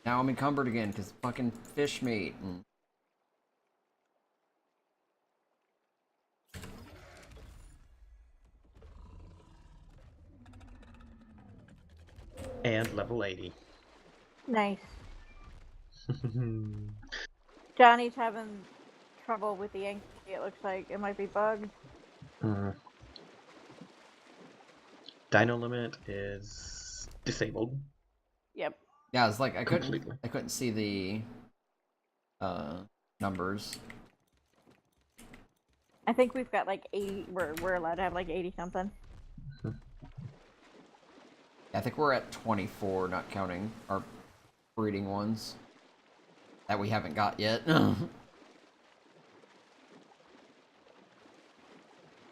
Now I'm encumbered again because fucking fish meat. And level 80. Nice. Johnny's having trouble with the Yankee, it looks like. It might be bugged. Dino limit is disabled. Yep. Yeah, it's like I Completely. couldn't see the numbers. I think we've got like 80. We're allowed to have like 80 something. I think we're at 24, not counting our breeding ones that we haven't got yet. Alright,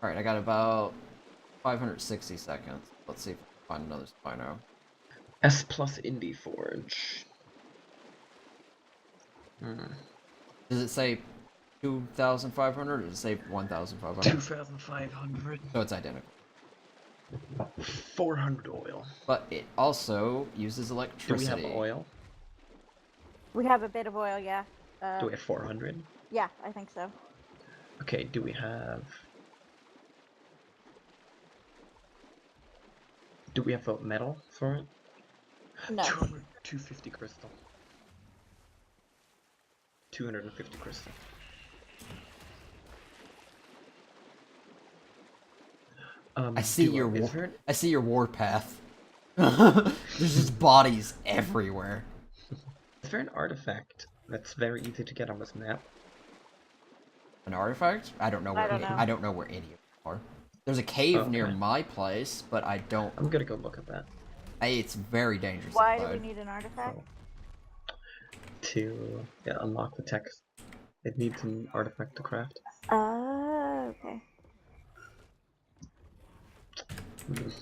I got about 560 seconds. Let's see if I can find another Spino. S plus Indie Forge. Does it say 2,500 or does it say 1,500? 2,500. So it's identical. 400 oil. But it also uses Do electricity. we have oil? We have a bit of oil, yeah. Do we have 400? Yeah, I think so. Okay, do we have... Do we have metal for it? No. 250 crystal. 250 crystal. I see your war path. There's just bodies everywhere. Is there an artifact that's very easy to get on this map? An artifact? I don't know where. I don't know where any of them are. There's a cave near my place, but I don't. I'm gonna go look at that. It's very dangerous. Why do we need an artifact? To unlock the text. It needs an artifact to craft. Okay. I'm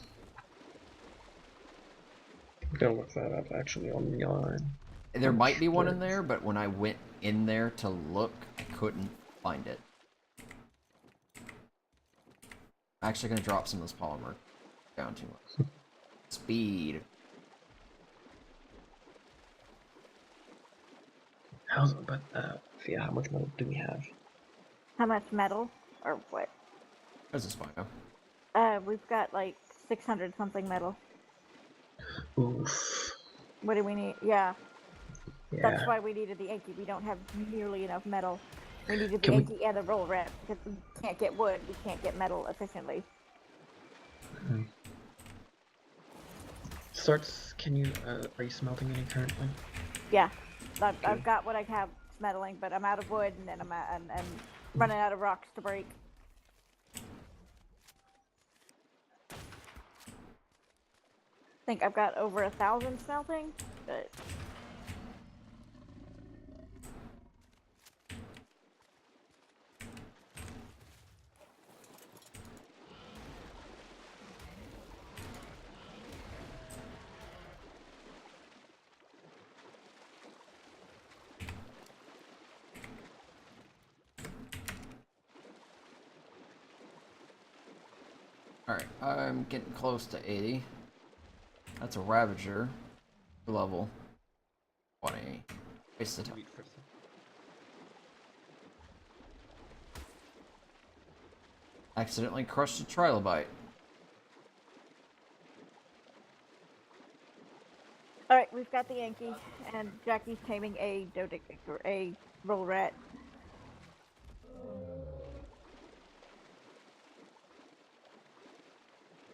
gonna look that up actually online. There might be one in there, but when I went in there to look, I couldn't find it. I'm actually gonna drop some of this polymer down too much. Speed. Yeah, how much metal do we have? How much metal? Or what? There's a Spino. We've got like 600 something metal. Oof. What do we need? Yeah. Yeah. That's why we needed the Yankee. We don't have nearly enough metal. We needed the Yankee and the roll rat because we can't get wood. We can't get metal efficiently. Can you, are you smelting any currently? Yeah. I've got what I have smelting, but I'm out of wood and then I'm running out of rocks to break. I think I've got over 1,000 smelting, but... Alright, I'm getting close to 80. That's a Ravager. Level 20. Wasted time. Accidentally crushed a trilobite. Alright, we've got the Yankee, and Jackie's taming a roll rat.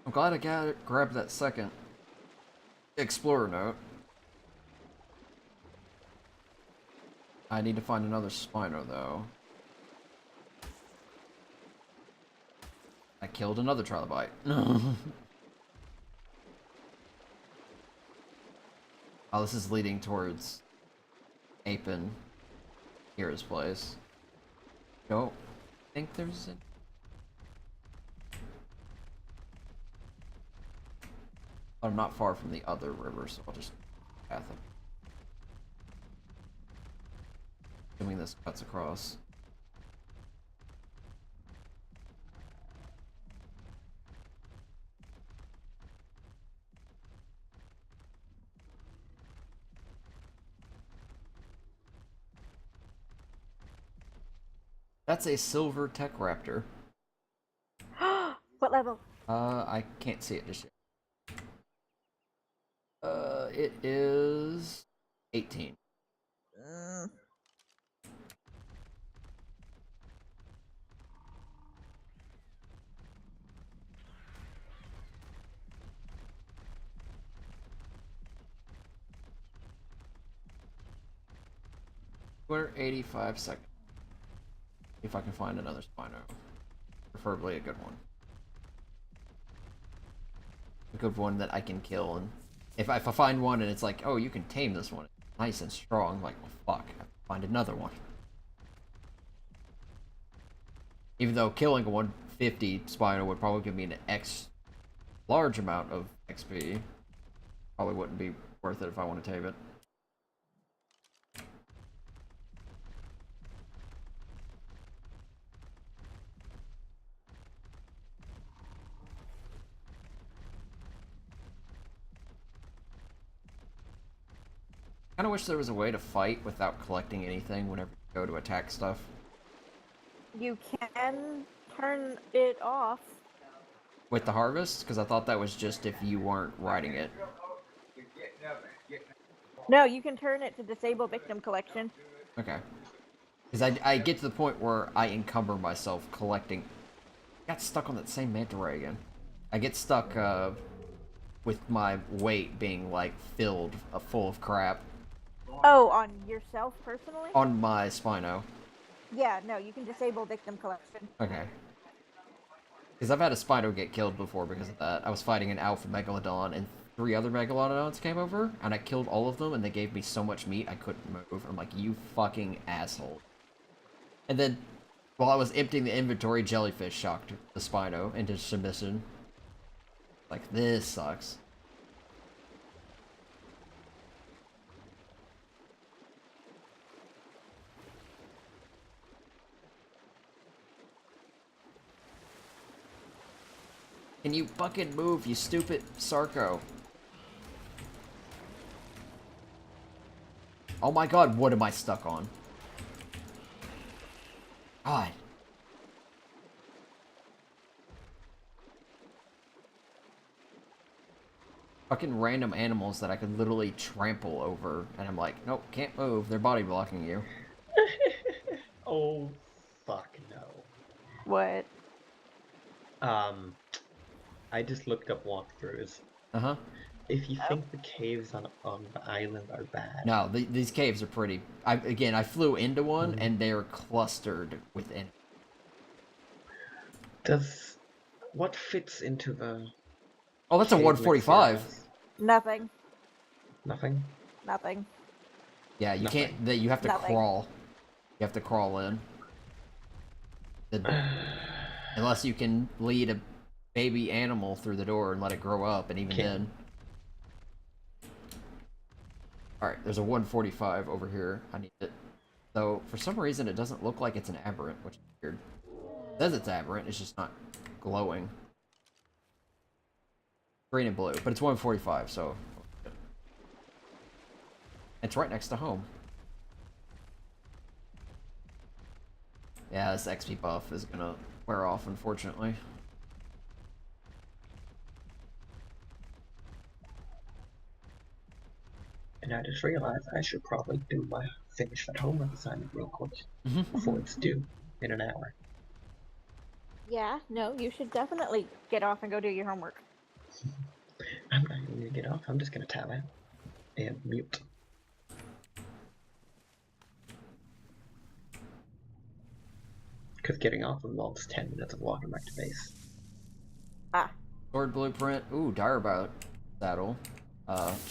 I'm glad I grabbed that second Explorer note. I need to find another Spino, though. I killed another trilobite. Oh, this is leading towards Apin, Kira's place. Don't think there's I'm not far from the other river, so I'll just path it. Assuming this cuts across. That's a silver tech raptor. What level? I can't see it just yet. It is 18. Mm. We're 85 seconds. If I can find another Spino. Preferably a good one. A good one that I can kill. And if I find one and it's like, oh, you can tame this one. It's nice and strong. I'm like, well, fuck. I have to find another one. Even though killing a 150 Spino would probably give me an large amount of XP. Probably wouldn't be worth it if I want to tame it. I kind of wish there was a way to fight without collecting anything whenever you go to attack stuff. You can turn it off. With the harvest? Because I thought that was just if you weren't riding it. No, you can turn it to disable victim collection. Okay. Because I get to the point where I encumber myself collecting. I got stuck on that same manta ray again. I get stuck with my weight being like full of crap. Oh, on yourself personally? On my Spino. Yeah, no, you can disable victim collection. Okay. Because I've had a Spino get killed before because of that. I was fighting an alpha megalodon and 3 other megalodons came over and I killed all of them and they gave me so much meat I couldn't move. I'm like, you fucking asshole. And then while I was emptying the inventory, jellyfish shocked the Spino into submission. Like, this sucks. Can you fucking move, you stupid Sarko? Oh my god, what am I stuck on? God. Fucking random animals that I could literally trample over, and I'm like, nope, can't move, they're body blocking you. Oh, fuck no. What? I just looked up walkthroughs. Uh-huh. If you think the caves on the island are bad. No, these caves are pretty... I flew into one, and they're clustered within. What fits into the... Oh, that's a cave 145. mixed Nothing. Nothing? Nothing. Yeah, you Nothing. can't... You have to Nothing. crawl. You have to crawl in. Unless you can lead a baby animal through the door and let it grow up, and even then... Alright, there's a 145 over here. I need it. Though, for some reason, it doesn't look like it's an aberrant, which is weird. It says it's aberrant, it's just not glowing. Green and blue, but it's 145, so... It's right next to home. Yeah, this XP buff is gonna wear off, unfortunately. And I just realized I should probably do my finish that homework assignment real quick before it's due in an hour. Yeah, no, you should definitely get off and go do your homework. I'm not even gonna get off. I'm just gonna tab out and mute. Because getting off involves 10 minutes of walking back to base. Ah. Sword blueprint. Ooh, Direbout saddle.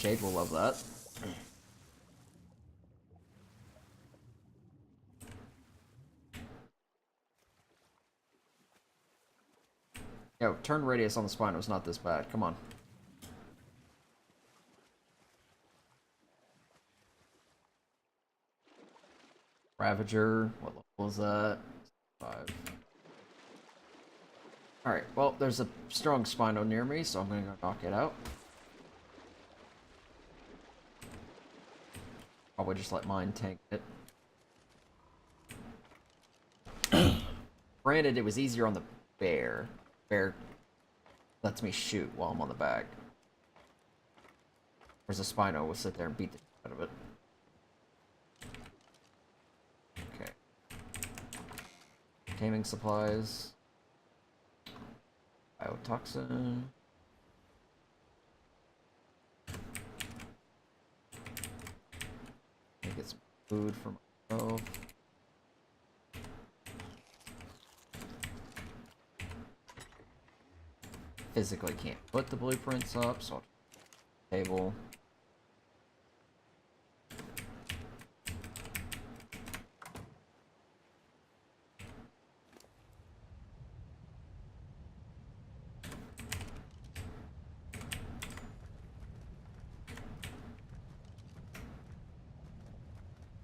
Jade will love that. Yo, turn radius on the spine was not this bad. Come on. Ravager. What level is that? 5. Alright, well, there's a strong Spino near me, so I'm gonna go knock it out. Probably just let mine tank it. Granted, it was easier on the bear. Bear lets me shoot while I'm on the back. Whereas a Spino will sit there and beat the shit out of it. Okay. Taming supplies. Biotoxin. Get some food for myself. Physically can't put the blueprints up, so I'll just table.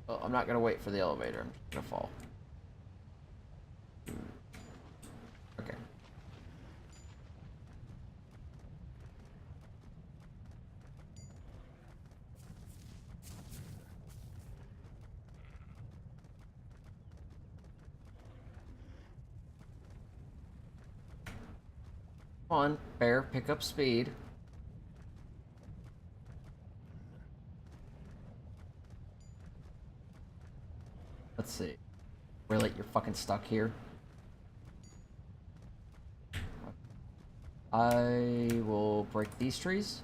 Well, I'm not gonna wait for the elevator, I'm just gonna fall. Okay. Come on, bear, pick up speed. Let's see. Really, you're fucking stuck here? I will break these trees.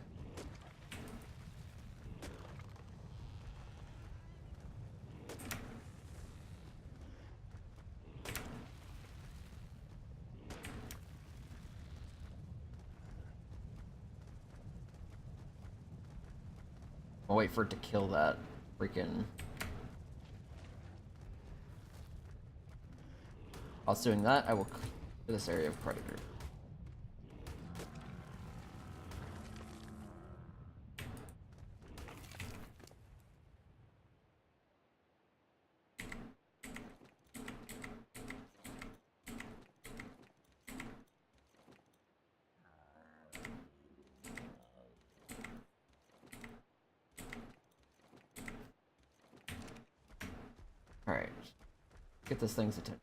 I'll wait for it to kill that freaking... Whilst doing that, I will clear this area of predator. Alright. Get this thing's attention.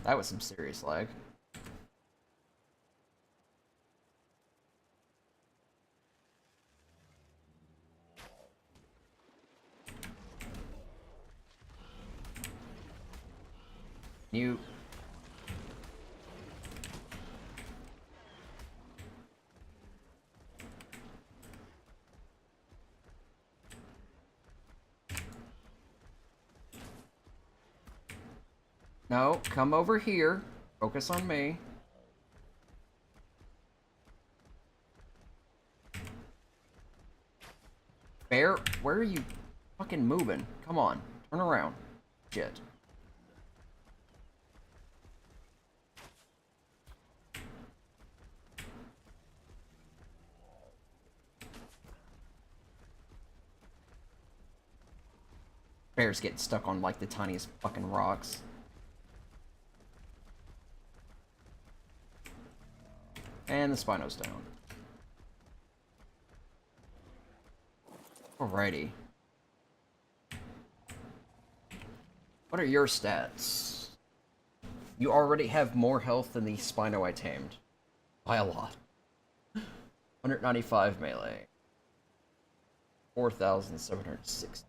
That was some serious lag. You... No, come over here. Focus on me. Bear, where are you fucking moving? Come on, turn around. Shit. Bear's getting stuck on like the tiniest fucking rocks. And the Spino's down. Alrighty. What are your stats? You already have more health than the Spino I tamed. By a lot. 195 melee. 4,760.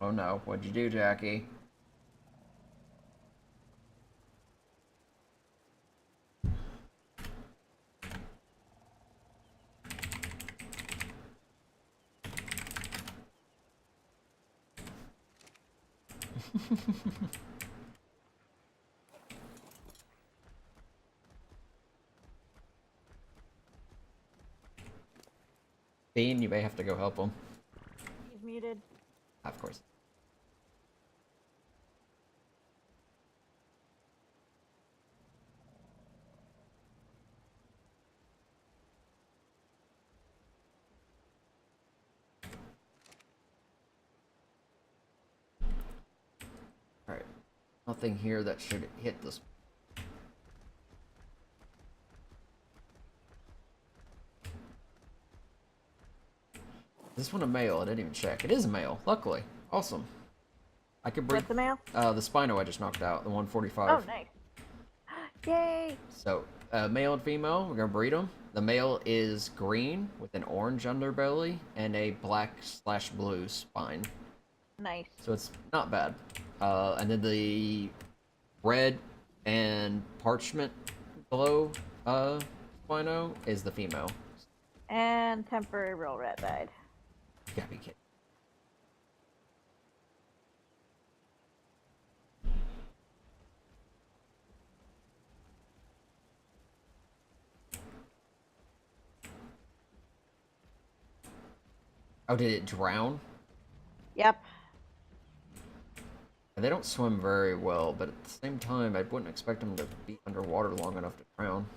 Oh no, what'd you do, Jackie? Bean, you may have to go help him. He's muted. Of course. Alright. Nothing here that should hit this. Is this one a male? I didn't even check. It is a male, luckily. Awesome. I could breed What's the male? the Spino I just knocked out, the 145. Oh, nice. Yay! So, male and female, we're gonna breed them. The male is green with an orange underbelly and a black/blue spine. Nice. So it's not bad. And then the red and parchment glow Spino is the female. And temporary roll rat died. You gotta be kidding. Oh, did it drown? Yep. They don't swim very well, but at the same time, I wouldn't expect them to be underwater long enough to drown.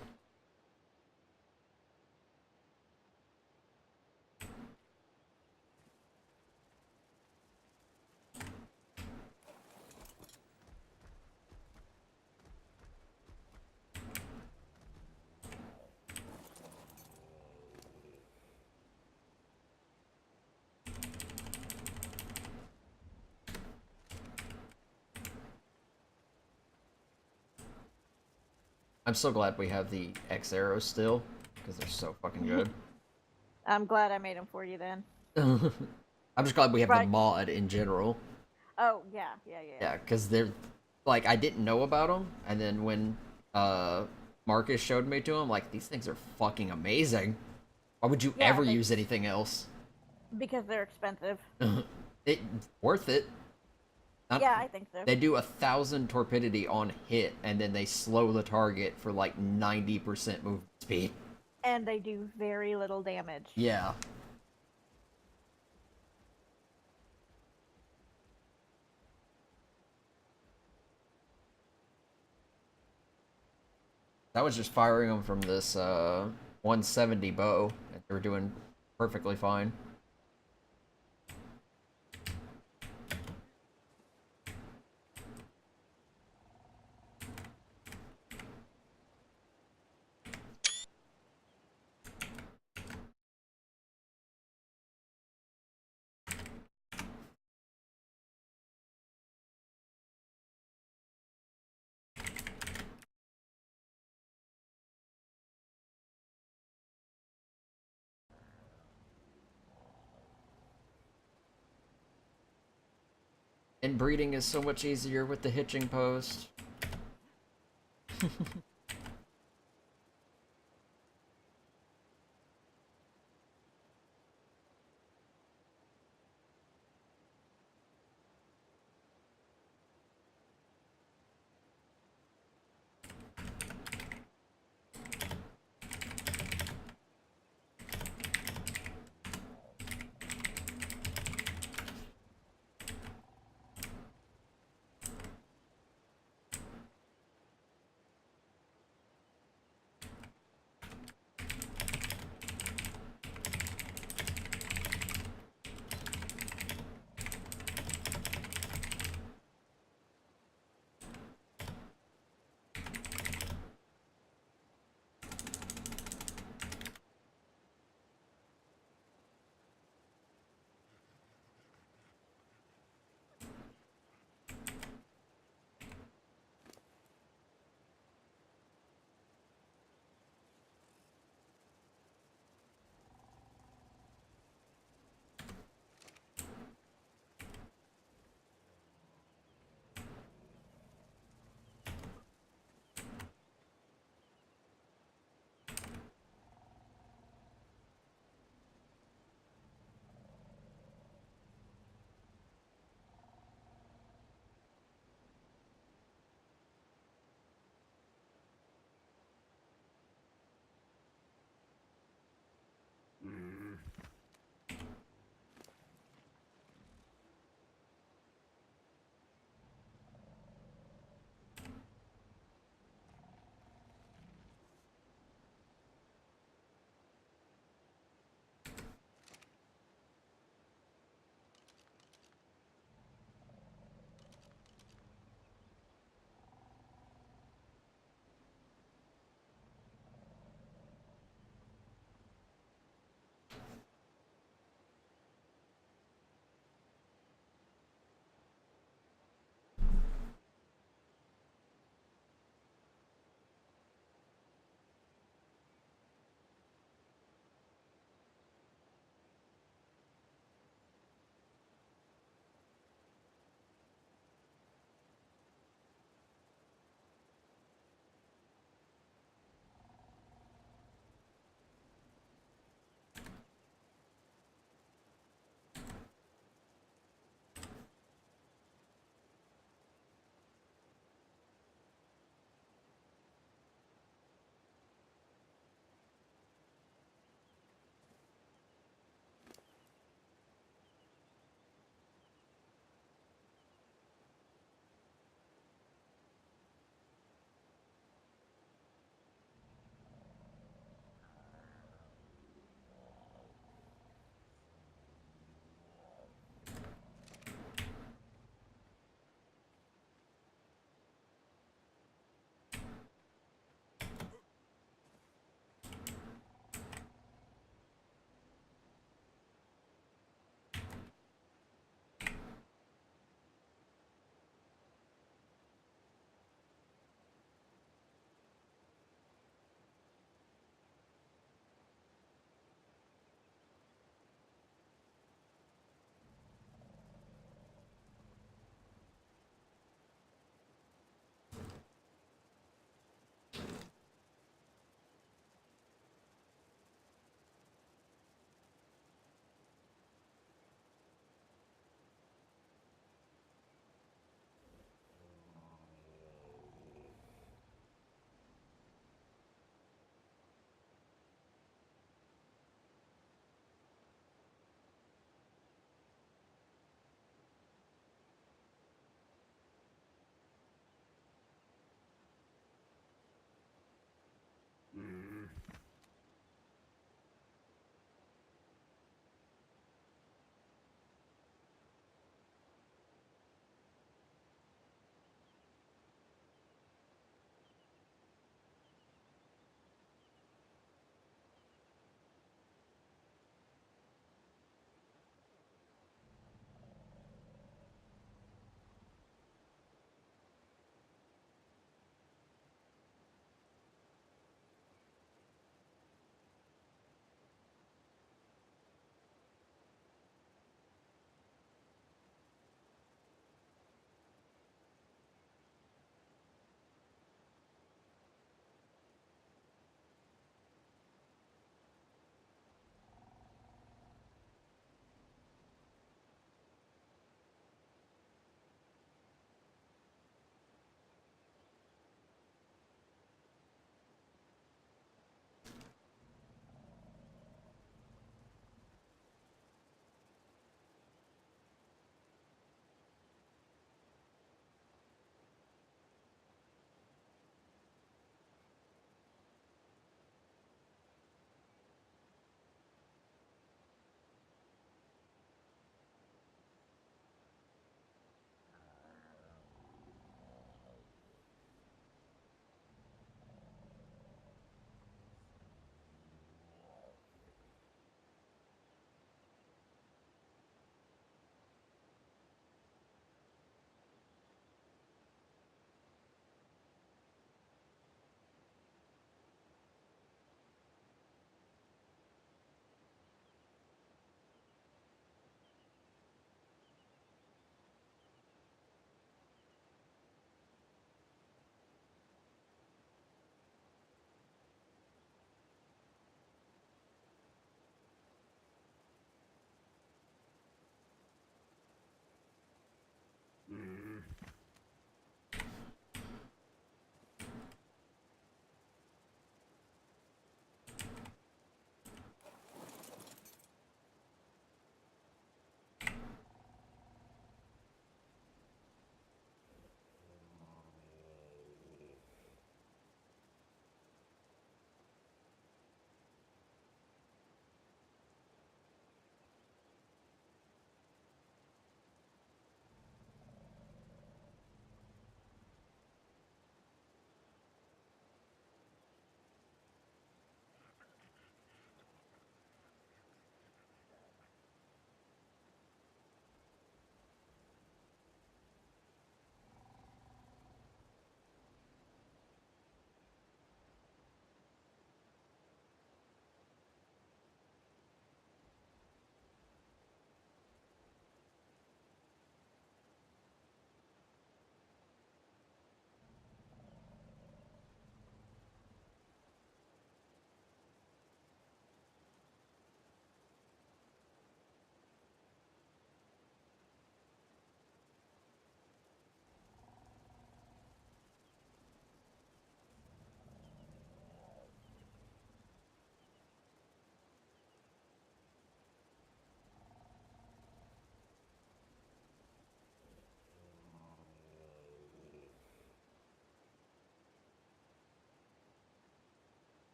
I'm so glad we have the X arrows still, because they're so fucking good. I'm glad I made them for you then. I'm just glad we have the Right. mod in general. Oh, yeah. Yeah, because they're like, I didn't know about them, and then when Marcus showed me to them, like, these things are fucking amazing. Why would you Yeah, ever they- use anything else? Because they're expensive. It's worth it. Not- Yeah, I think so. They do 1,000 torpidity on hit, and then they slow the target for like 90% movement speed. And they do very little damage. Yeah. I was just firing them from this 170 bow, and they were doing perfectly fine. And breeding is so much easier with the hitching post.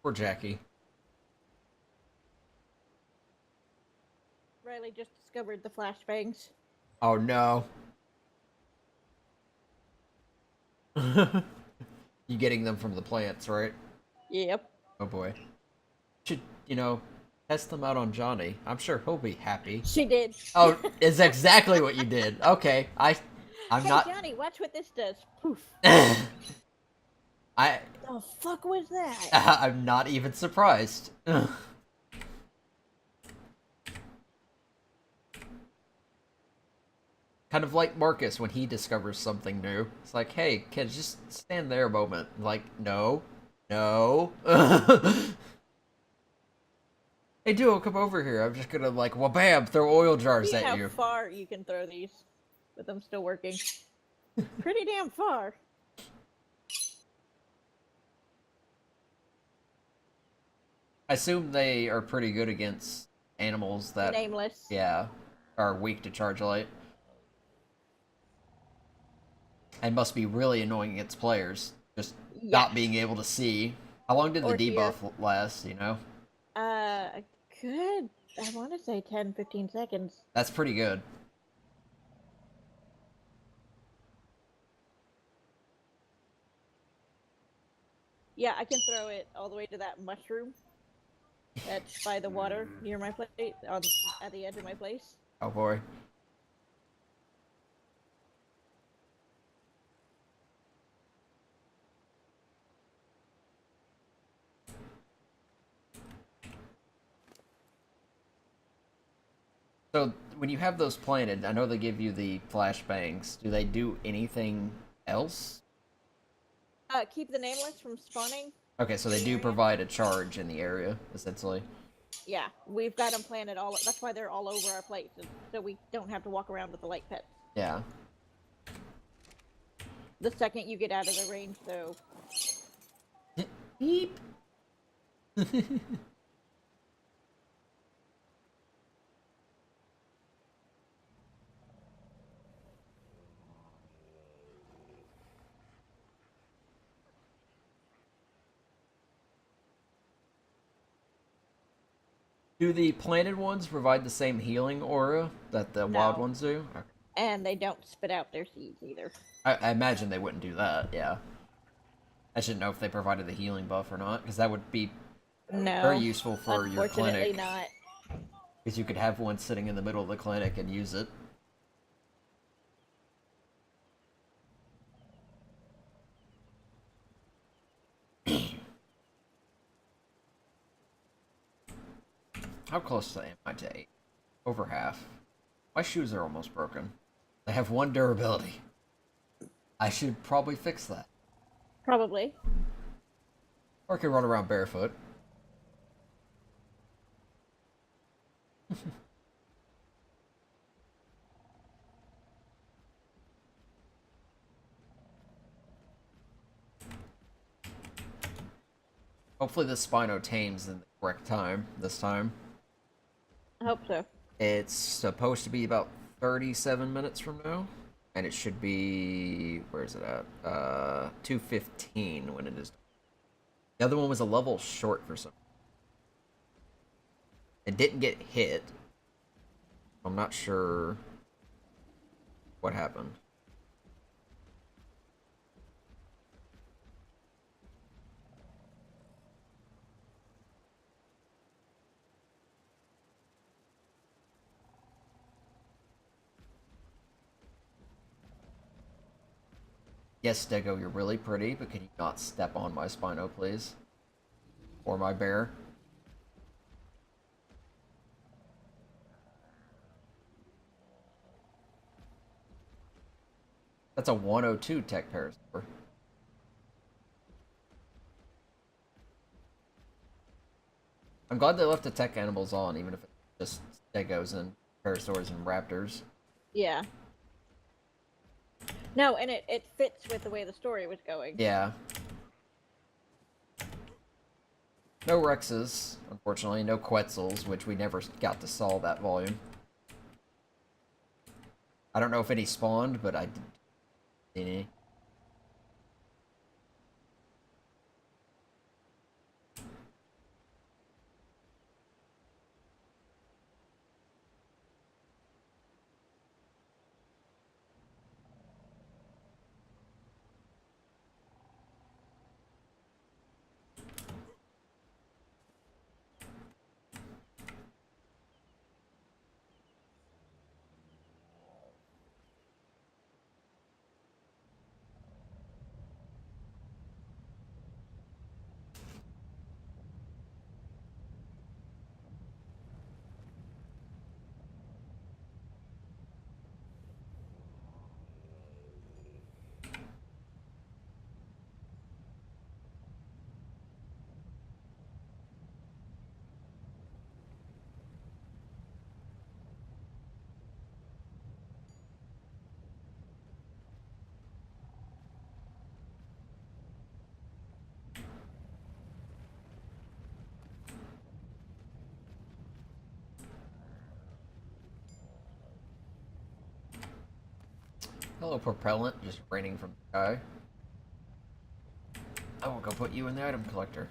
Poor Jackie. Riley just discovered the flashbangs. Oh no. You getting them from the plants, right? Yep. Oh boy. Should, test them out on Johnny. I'm sure he'll be happy. She did. Oh, it's exactly what you did. Okay, I'm hey, not. Johnny, watch what this does. Poof. I. The fuck was that? I'm not even surprised. Kind of like Marcus when he discovers something new. It's like, hey, kids, just stand there a moment. Like, no. No. Hey, Duo, come over here. I'm just gonna, like, wha-bam, throw oil jars See at how you. far you can throw these with them still working. Pretty damn far. I assume they are pretty good against animals that, Nameless. yeah, are weak to charge light. And must be really annoying against players. Just not being able to see. How long did the debuff last, Good. I want to say 10, 15 seconds. That's pretty good. Yeah, I can throw it all the way to that mushroom that's by the water near my place, at the edge of my place. Oh boy. So, when you have those planted, I know they give you the flashbangs. Do they do anything else? Keep the nameless from spawning. Okay, so they do provide a charge in the area, essentially. Yeah, we've got them planted all. That's why they're all over our place, so we don't have to walk around with the light pets. Yeah. The second you get out of the range, though. Beep. Do the planted ones provide the same healing aura that the wild ones do? Okay. And they don't spit out their seeds either. I imagine they wouldn't do that, yeah. I should know if they provided the healing buff or not, because that would be very useful for your clinic. Unfortunately not. Because you could have one sitting in the middle of the clinic and use it. How close am I to 8? Over half. My shoes are almost broken. They have 1 durability. I should probably fix that. Probably. Or I could run around barefoot. Hopefully the Spino tames in the correct time this time. I hope so. It's supposed to be about 37 minutes from now. And it should be... where is it at? 2:15 when it is. The other one was a level short for some. It didn't get hit. I'm not sure what happened. Yes, Stego, you're really pretty, but can you not step on my Spino, please? Or my bear? That's a 102 tech parasaur. I'm glad they left the tech animals on, even if it's just Stegos and parasaurs and raptors. Yeah. No, and it fits with the way the story was going. Yeah. No Rexes, unfortunately. No Quetzals, which we never got to solve that volume. I don't know if any spawned, but I didn't see any. yellow propellant just raining from the sky. I will go put you in the item collector.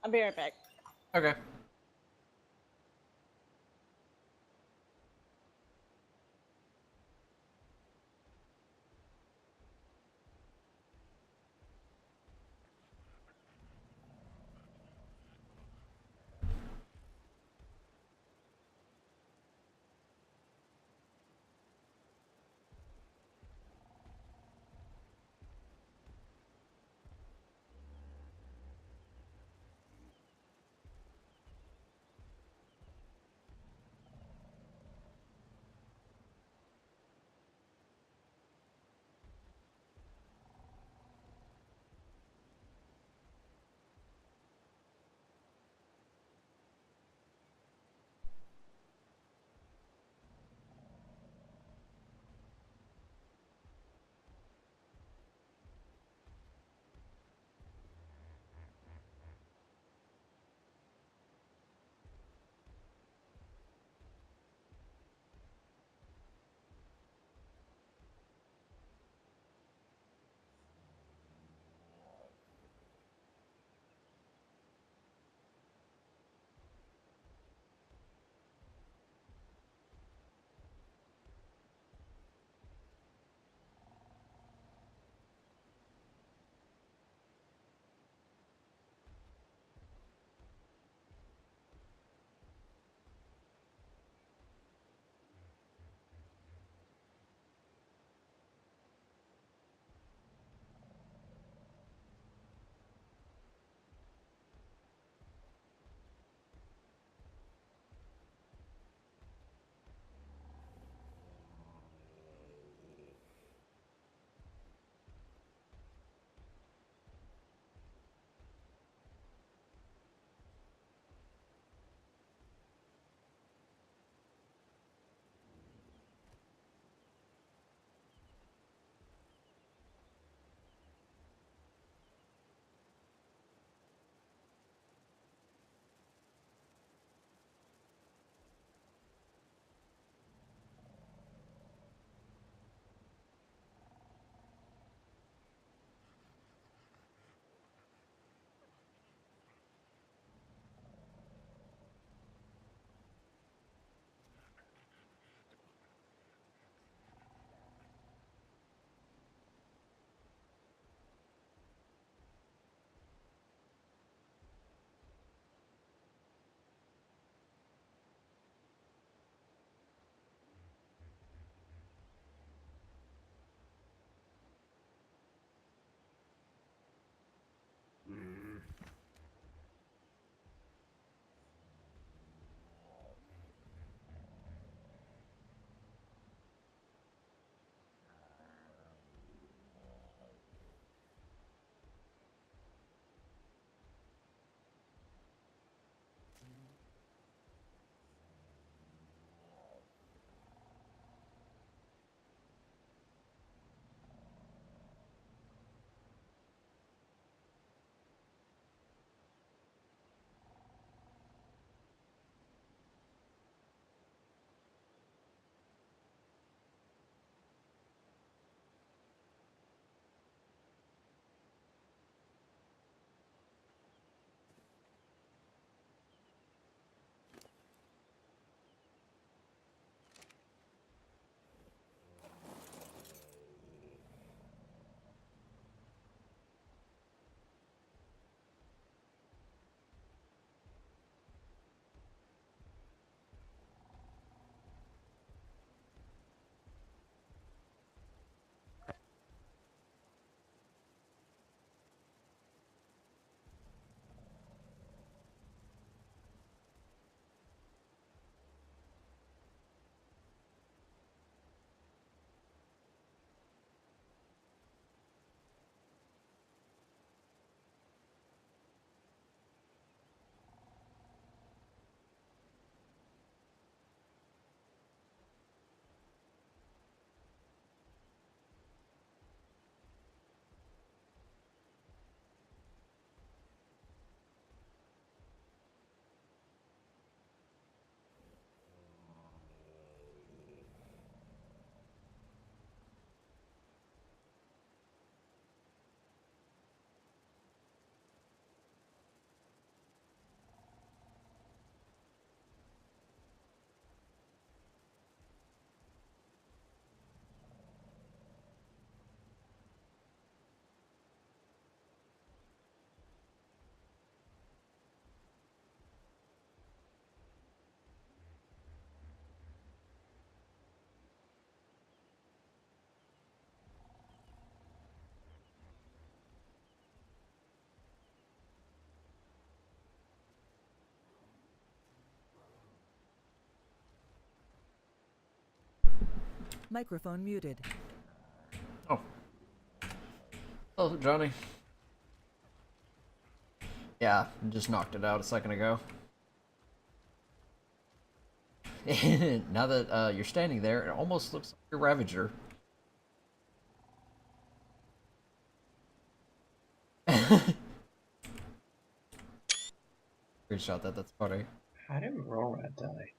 I'll be right back. Okay. Microphone muted. Oh. Oh, Johnny. Yeah, just knocked it out a second ago. Now that you're standing there, it almost looks like you're Ravager. Screenshot that, that's funny. How did Rorad die?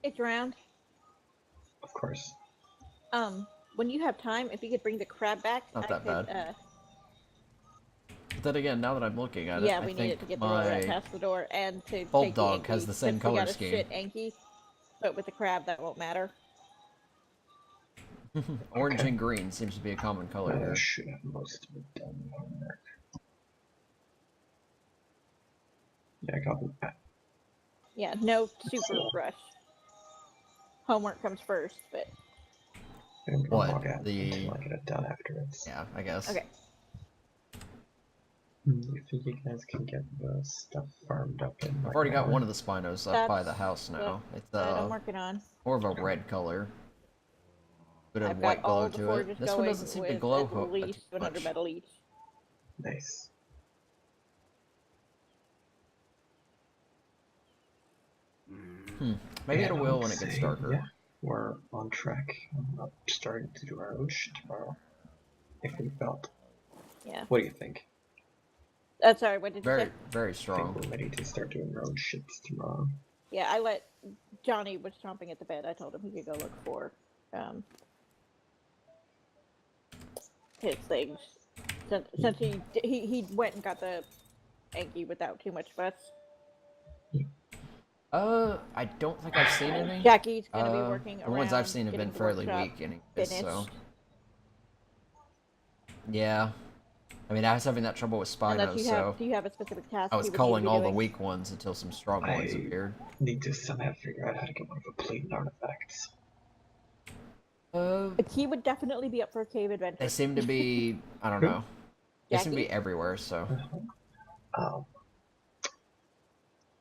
It's round. Of course. When you have time, if you could bring the crab back, Not I that could, bad. But then again, now that I'm looking at it, yeah, I we think need it to get the roll rat my past the door and to take Bulldog the has Anki, the same since color we got a scheme. shit Anki, but with the crab that won't matter. orange Okay. and green seems to be a common color I here. should have most of it done homework. Yeah, I got that. Yeah, no super rush. Homework comes first, but I'm gonna What? log out The... until I get it done afterwards. Yeah, I guess. okay. You think you guys can get the stuff farmed up in I've already got one of the the Spinos up by the That's house now. It's that I'm working on. more of a red color. Bit of I've white got all glow the to forges it. This one going doesn't seem to with glow at least much. 100 metal each. Nice. Maybe And it I will would when it gets say, darker. Yeah, we're on track. I'm starting to do our own shit tomorrow. If we felt. Yeah. What do you think? Sorry, what did you Very, say? very I think strong. we're ready to start doing our own shits tomorrow. Yeah, I let Johnny was chomping at the bed. I told him he could go look for his things. Since he went and got the Anki without too much fuss. I don't think I've seen any. Jackie's gonna be working The around. ones I've seen have getting been the fairly workshop weak, anyways, finished. so. Yeah. I mean, I was having that trouble with Unless Spinos, you so have, do you have a specific task? I was you would need to culling be all the doing? weak ones until some strong ones I appeared. need to somehow figure out how to get one of the blatant artifacts. A key would definitely be up for a cave adventure. They seem to be, I don't know. They seem to be Jackie? everywhere, so.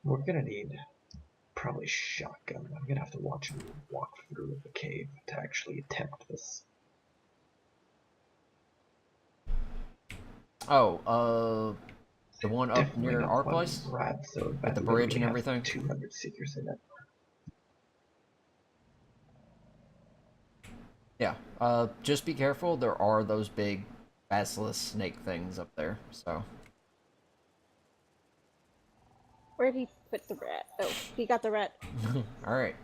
We're gonna need probably shotgun. I'm gonna have to watch him walk through the cave to actually attempt this. Oh, the one up Definitely near not our one place? rad zone With that the bridge and literally have everything? 200 seekers in it. Yeah. Just be careful. There are those big basilisk snake things up there, so. Where'd he put the rat? Oh, he got the rat. Alright.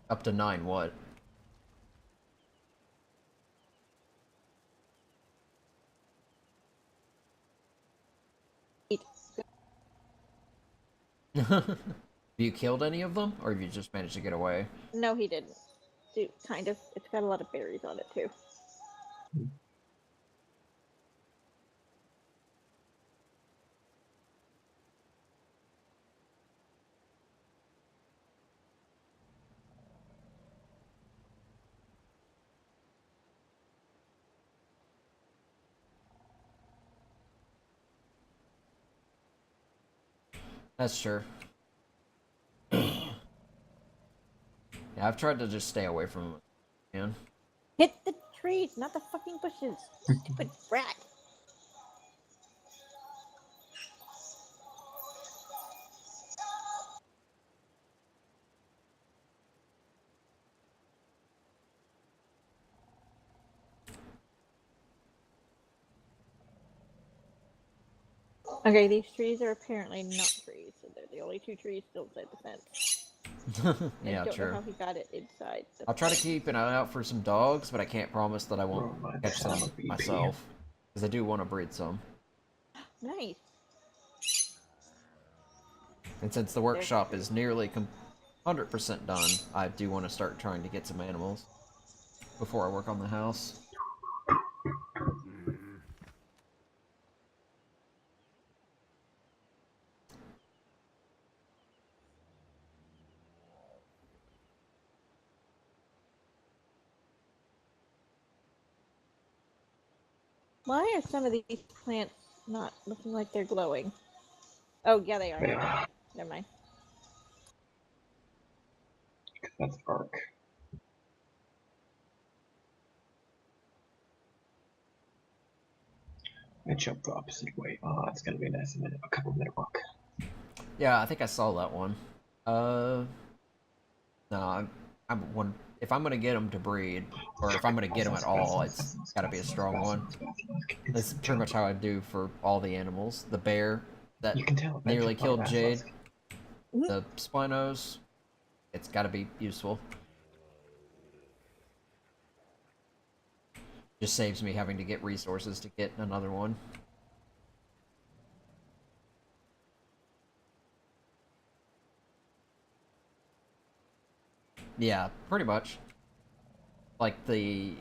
Up to 9, what? Have you killed any of them, or have you just managed to get away? No, he didn't. Dude, kind of. It's got a lot of berries on it too. That's true. Yeah, I've tried to just stay away from them, man. Hit the trees, not the fucking bushes. Stupid rat. Okay, these trees are apparently not trees, so they're the only two trees still inside the fence. Yeah, I don't true. know how he got it inside. I'll try to keep an eye out for some dogs, but I can't promise that I won't Oh, my catch son some of BB. myself. Because I do want to breed some. Nice. And since the workshop is nearly 100% done, I do want to start trying to get some animals before I work on the house. Why are some of these plants not looking like they're glowing? Oh, yeah, they are. Yeah. Never mind. That's Ark. I jumped the opposite way. Oh, it's gonna be a nice minute, a couple minute walk. Yeah, I think I saw that one. No, I'm one. If I'm gonna get them to breed, or if I'm gonna get them at all, it's gotta be a strong one. That's pretty much how I do for all the animals. The bear that You can tell nearly eventually killed Jade, Mhm. the Spinos, it's gotta be useful. Just saves me having to get resources to get another one. Yeah, pretty much. Like we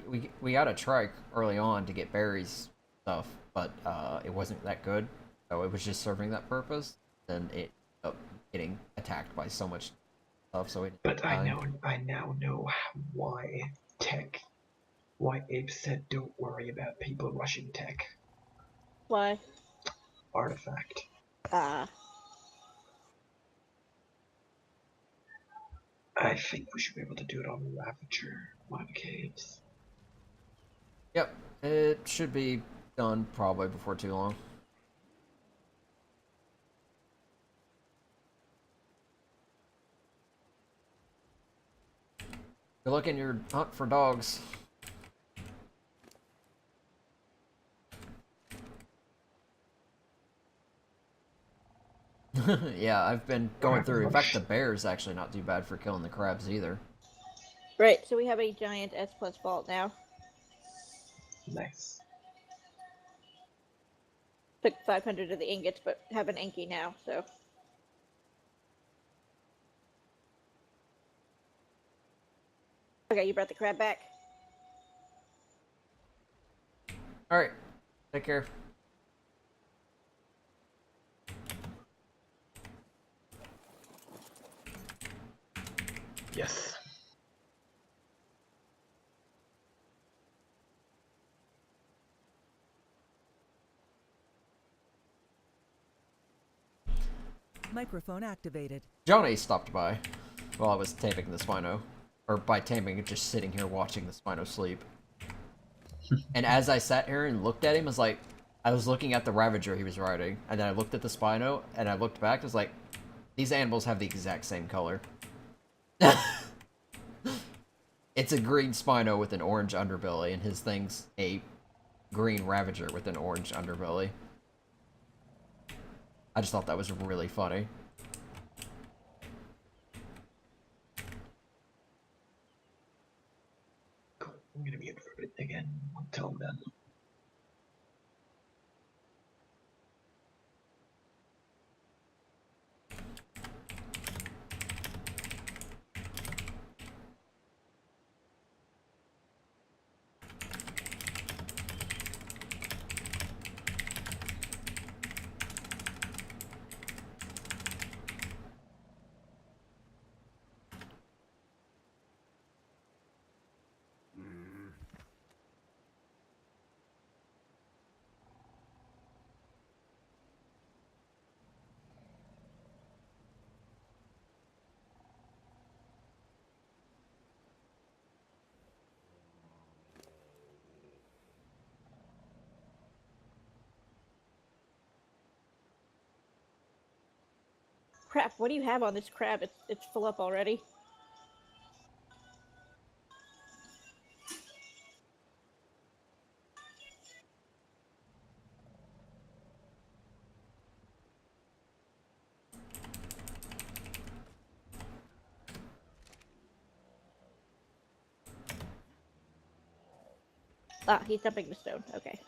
got a trike early on to get berries stuff, but it wasn't that good, so it was just serving that purpose. Then it ended up getting attacked by so much stuff, so it But I dying. now know why Abe said don't worry about people rushing tech. Why? Artifact. Ah. I think we should be able to do it on Ravager, one of the caves. Yep, it should be done probably before too long. Good luck in your hunt for dogs. Yeah, I've been going through. In fact, the bear's actually not too bad for killing the crabs either. Right, so we have a giant S plus vault now. Nice. Took 500 of the ingots, but have an Enki now, so. Okay, you brought the crab back. Alright, take care. Yes. Microphone activated. Johnny stopped by while I was taming the Spino. Or by taming, just sitting here watching the Spino sleep. And as I sat here and looked at him, I was looking at the Ravager he was riding, and then I looked at the Spino, and I looked back, I was like, these animals have the exact same color. It's a green Spino with an orange underbelly, and his thing's a green Ravager with an orange underbelly. I just thought that was really funny. Cool. I'm gonna be in for it again until I'm done. Crap, what do you have on this crab? It's full up already. Ah, he's dumping the stone. Okay.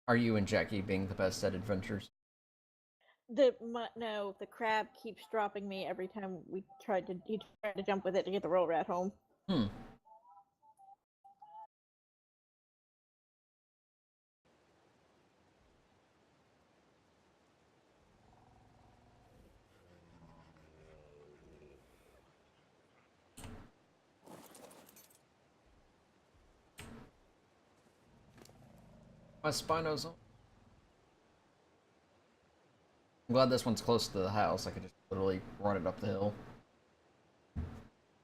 Are you and Jackie being the best at adventures? No, the crab keeps dropping me every time he tried to jump with it to get the roll rat home. Hmm. My Spino's on. I'm glad this one's close to the house. I could just literally run it up the hill.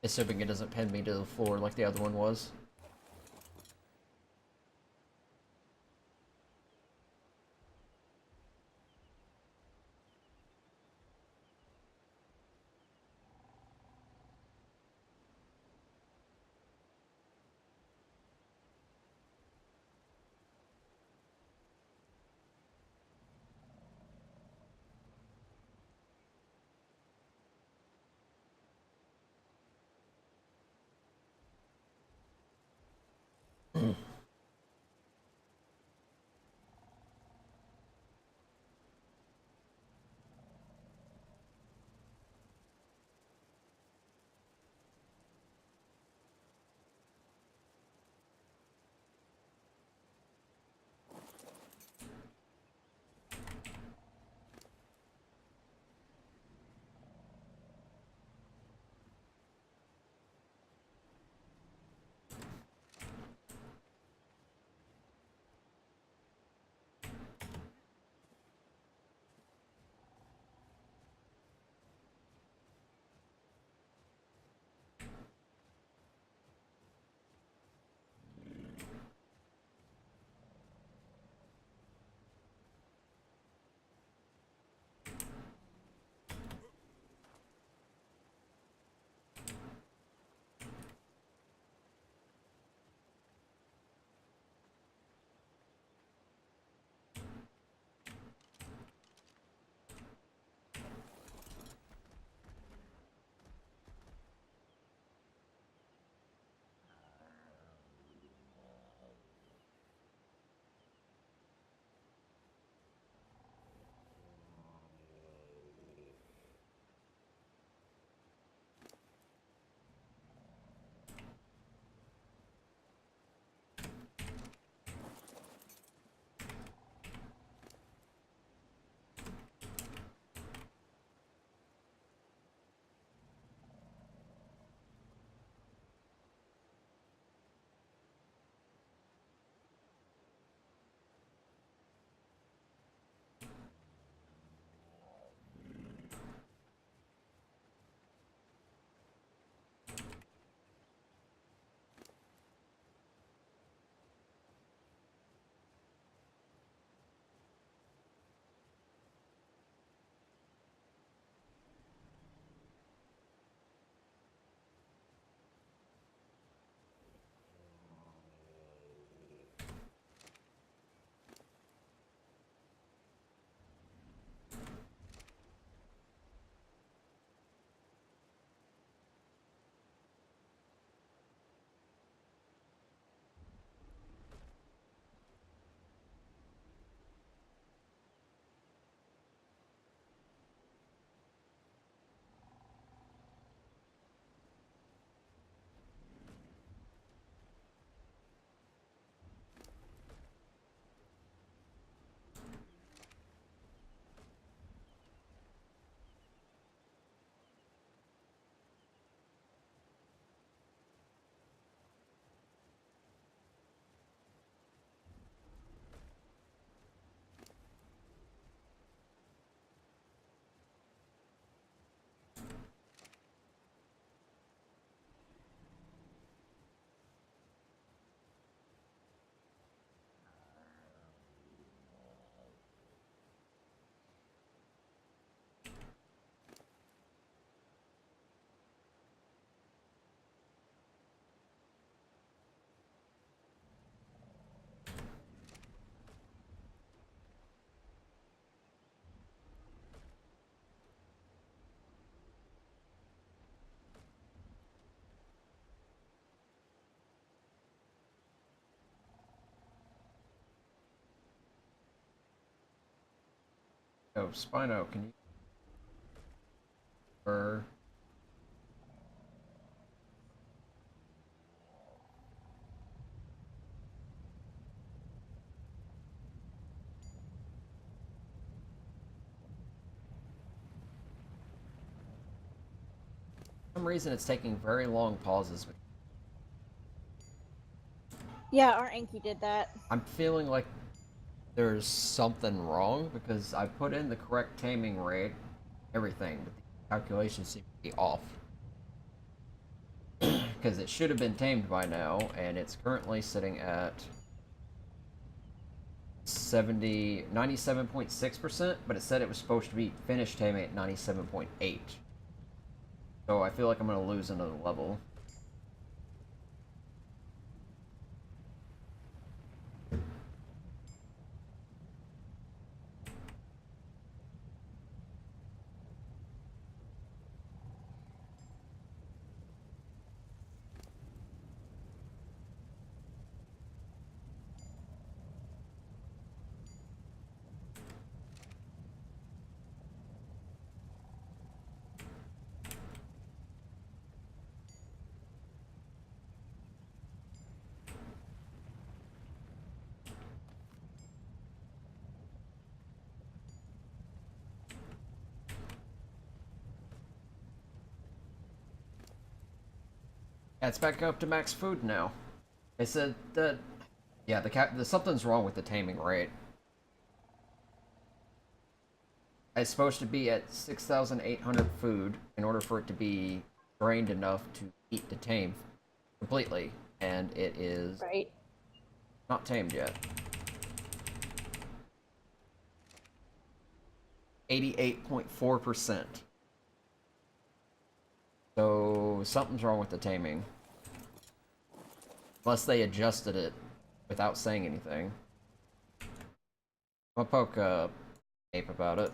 Assuming it doesn't pin me to the floor like the other one was. Oh, Spino, can you... For some reason, it's taking very long pauses. Yeah, our Anki did that. I'm feeling like there's something wrong because I put in the correct taming rate, everything, but the calculations seem to be off. Because it should have been tamed by now, and it's currently sitting at 97.6%, but it said it was supposed to be finished taming at 97.8. So I feel like I'm going to lose another level. Yeah, it's back up to max food now. They said that, yeah, the something's wrong with the taming rate. It's supposed to be at 6,800 food in order for it to be drained enough to eat to tame completely, and it is Right. not tamed yet. 88.4%. So something's wrong with the taming. Unless they adjusted it without saying anything. I'm gonna poke Ape about it.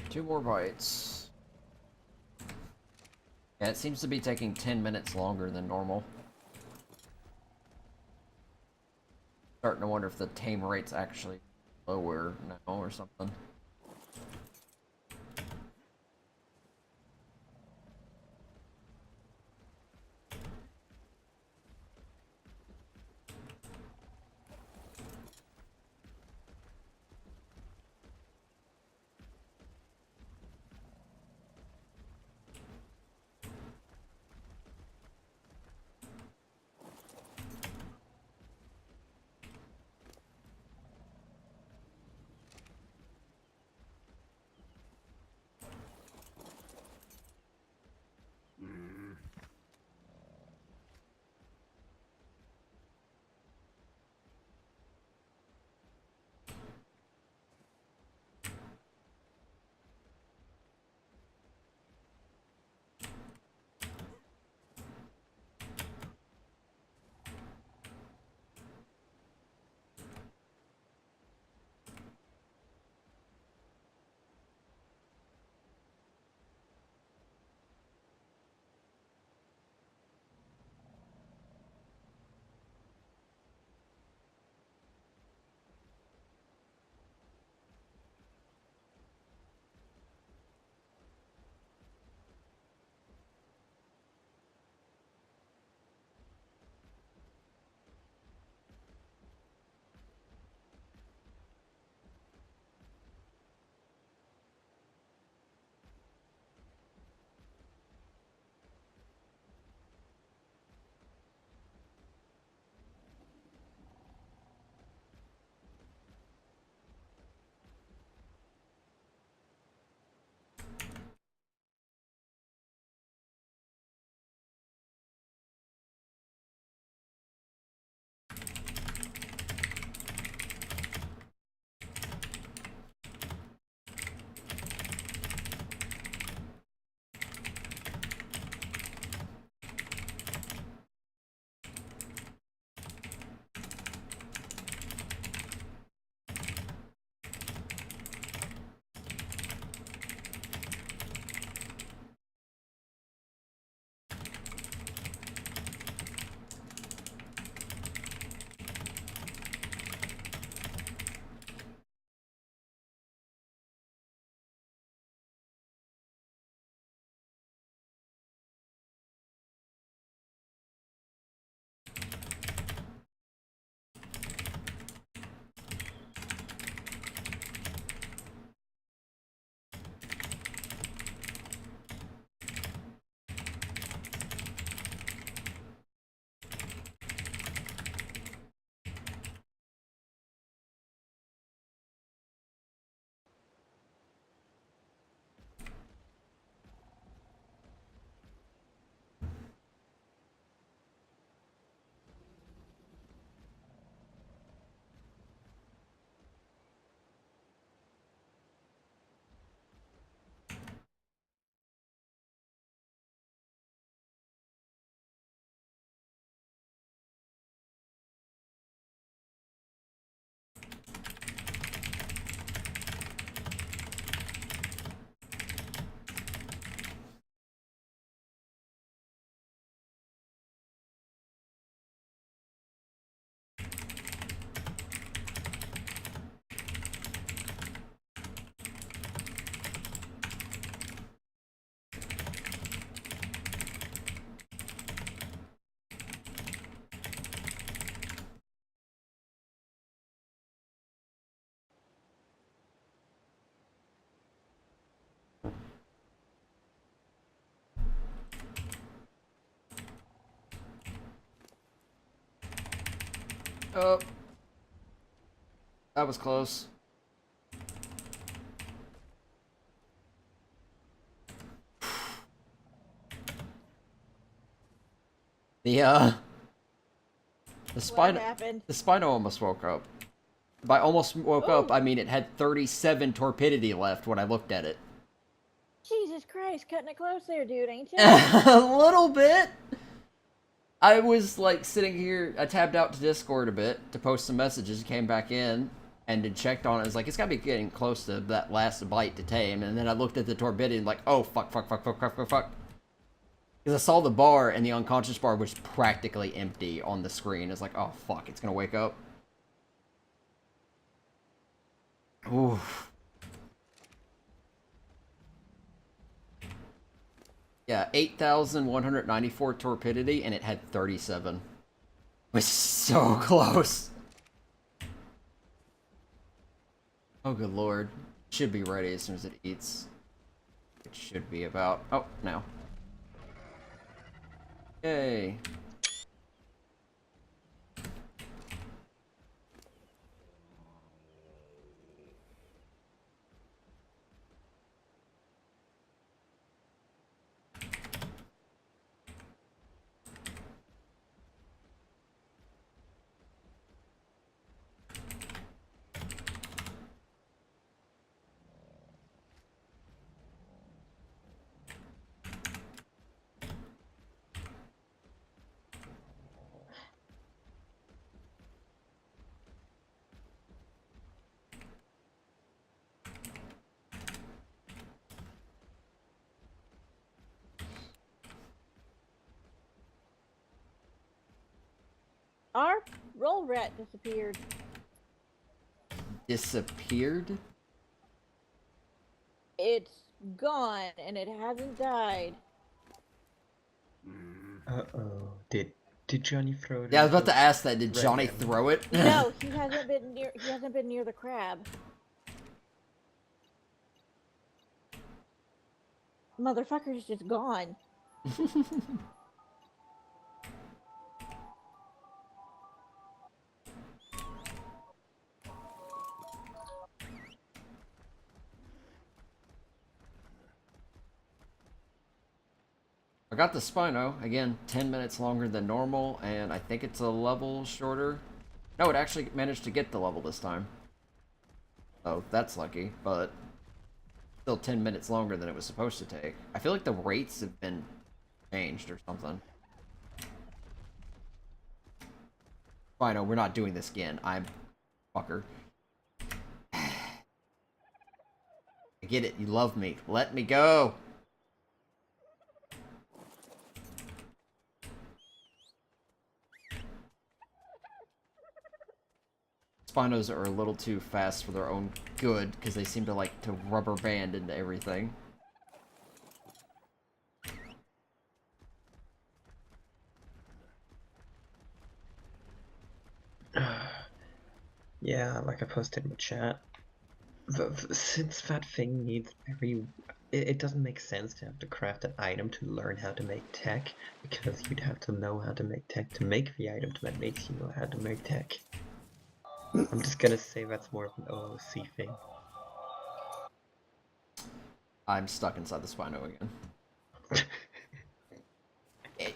Two more bites. Yeah, it seems to be taking 10 minutes longer than normal. Starting to wonder if the tame rate's actually lower now or something. Oh, that was close. The What spider, happened? the spider almost woke up. By almost woke up, Ooh. I mean it had 37 torpidity left when I looked at it. Jesus Christ, cutting it close there, dude, ain't you? A little bit. I was like sitting here, I tabbed out to Discord a bit to post some messages, came back in, and then checked on it. I was like, it's gotta be getting close to that last bite to tame. And then I looked at the torpidity and like, oh, fuck. Because I saw the bar, and the unconscious bar was practically empty on the screen. It's like, oh, fuck, it's gonna wake up. Oof. Yeah, 8,194 torpidity, and it had 37. It was so close. Oh, good lord. Should be ready as soon as it eats. It should be about... Oh, now. Yay. Our roll rat disappeared. Disappeared? It's gone and it hasn't died. Uh-oh. Did Johnny throw it? Yeah, I was about into to ask that. Did Red Johnny Man? throw it? No, he hasn't been near. He hasn't been near the crab. Motherfucker's just gone. I got the Spino. Again, 10 minutes longer than normal, and I think it's a level shorter. No, it actually managed to get the level this time. Oh, that's lucky, but still 10 minutes longer than it was supposed to take. I feel like the rates have been changed or something. Spino, we're not doing this again. I'm... fucker. I get it. You love me. Let me go! Spinos are a little too fast for their own good, because they seem to like to rubber band into everything. Yeah, like I posted in the chat. Since that thing needs it doesn't make sense to have to craft an item to learn how to make tech, because you'd have to know how to make tech to make the item that makes you know how to make tech. I'm just gonna say that's more of an OOC thing. I'm stuck inside the Spino again.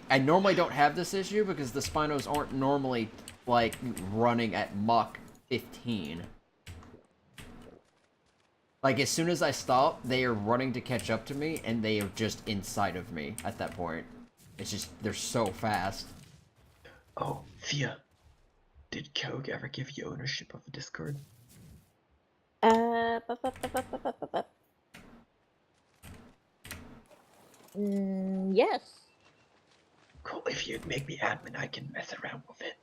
I normally don't have this issue because the Spinos aren't normally, like, running at Mach 15. Like, as soon as I stop, they are running to catch up to me, and they are just inside of me at that point. It's just, they're so fast. Oh, Thea, did Kogue ever give you ownership of the Discord? Yes. Cool, if you'd make me admin, I can mess around with it.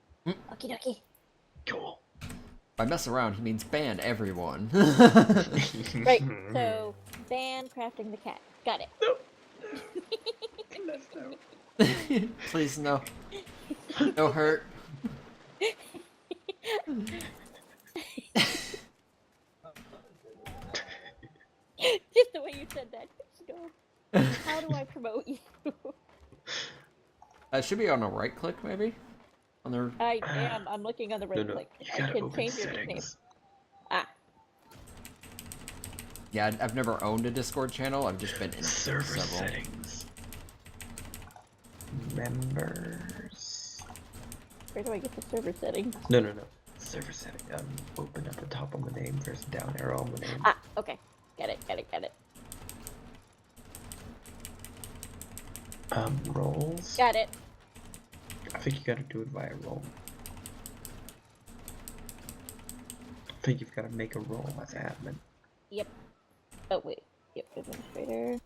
Okie dokie. Cool. By mess around, he means ban everyone. Right. So, ban crafting the cat. Got it. No. Please no. Please, no. No hurt. Just the way you said that. No. How do I promote you? It should be on a right click, maybe? On their... I am. I'm looking on the right No, click. you I gotta can open change your nickname. settings. Ah. Yeah, I've never owned a Discord channel. I've just been in Server several. settings. Members. Where do I get the server settings? No. Server setting. Open at the top on the name. There's a down arrow on the name. Ah, okay. Get it. Roles. Got it. I think you gotta do it via role. I think you've gotta make a role as admin. Yep. Oh, wait. Yep, administrator.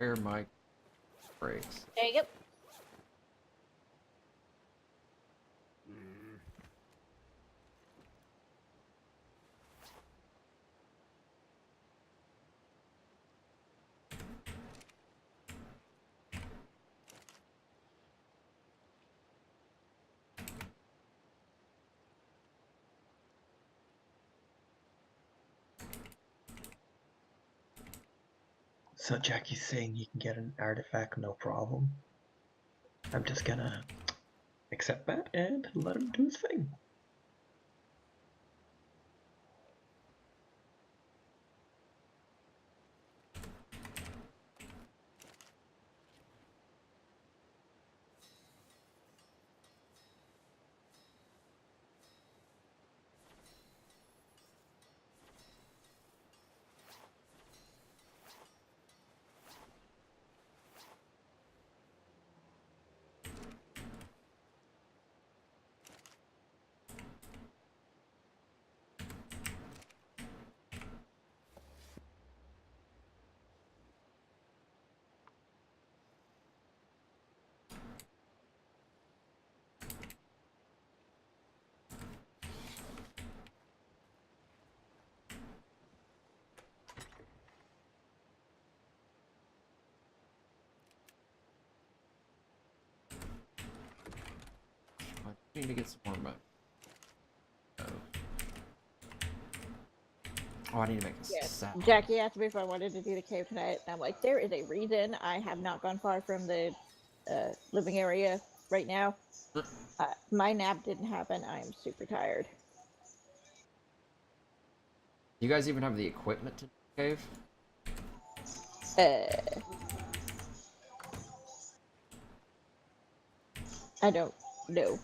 Where my brakes? There you go. So Jackie's saying he can get an artifact no problem. I'm just gonna accept that and let him do his thing. I need to get some more money. Oh, I need to make a Yes. sack. Jackie asked me if I wanted to do the cave tonight, and I'm like, there is a reason I have not gone far from the living area right now. My nap didn't happen. I am super tired. Do you guys even have the equipment to cave? I don't know.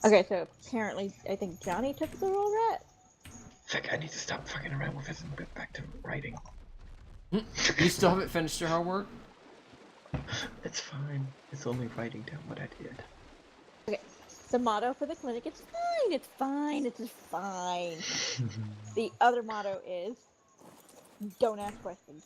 Okay, so apparently I think Johnny took the roll rat. Fuck, I need to stop fucking around with this and get back to writing. You still haven't finished your homework? It's fine. It's only writing down what I did. Okay, the motto for the clinic, it's fine, it's fine, it's just fine. The other motto is, don't ask questions.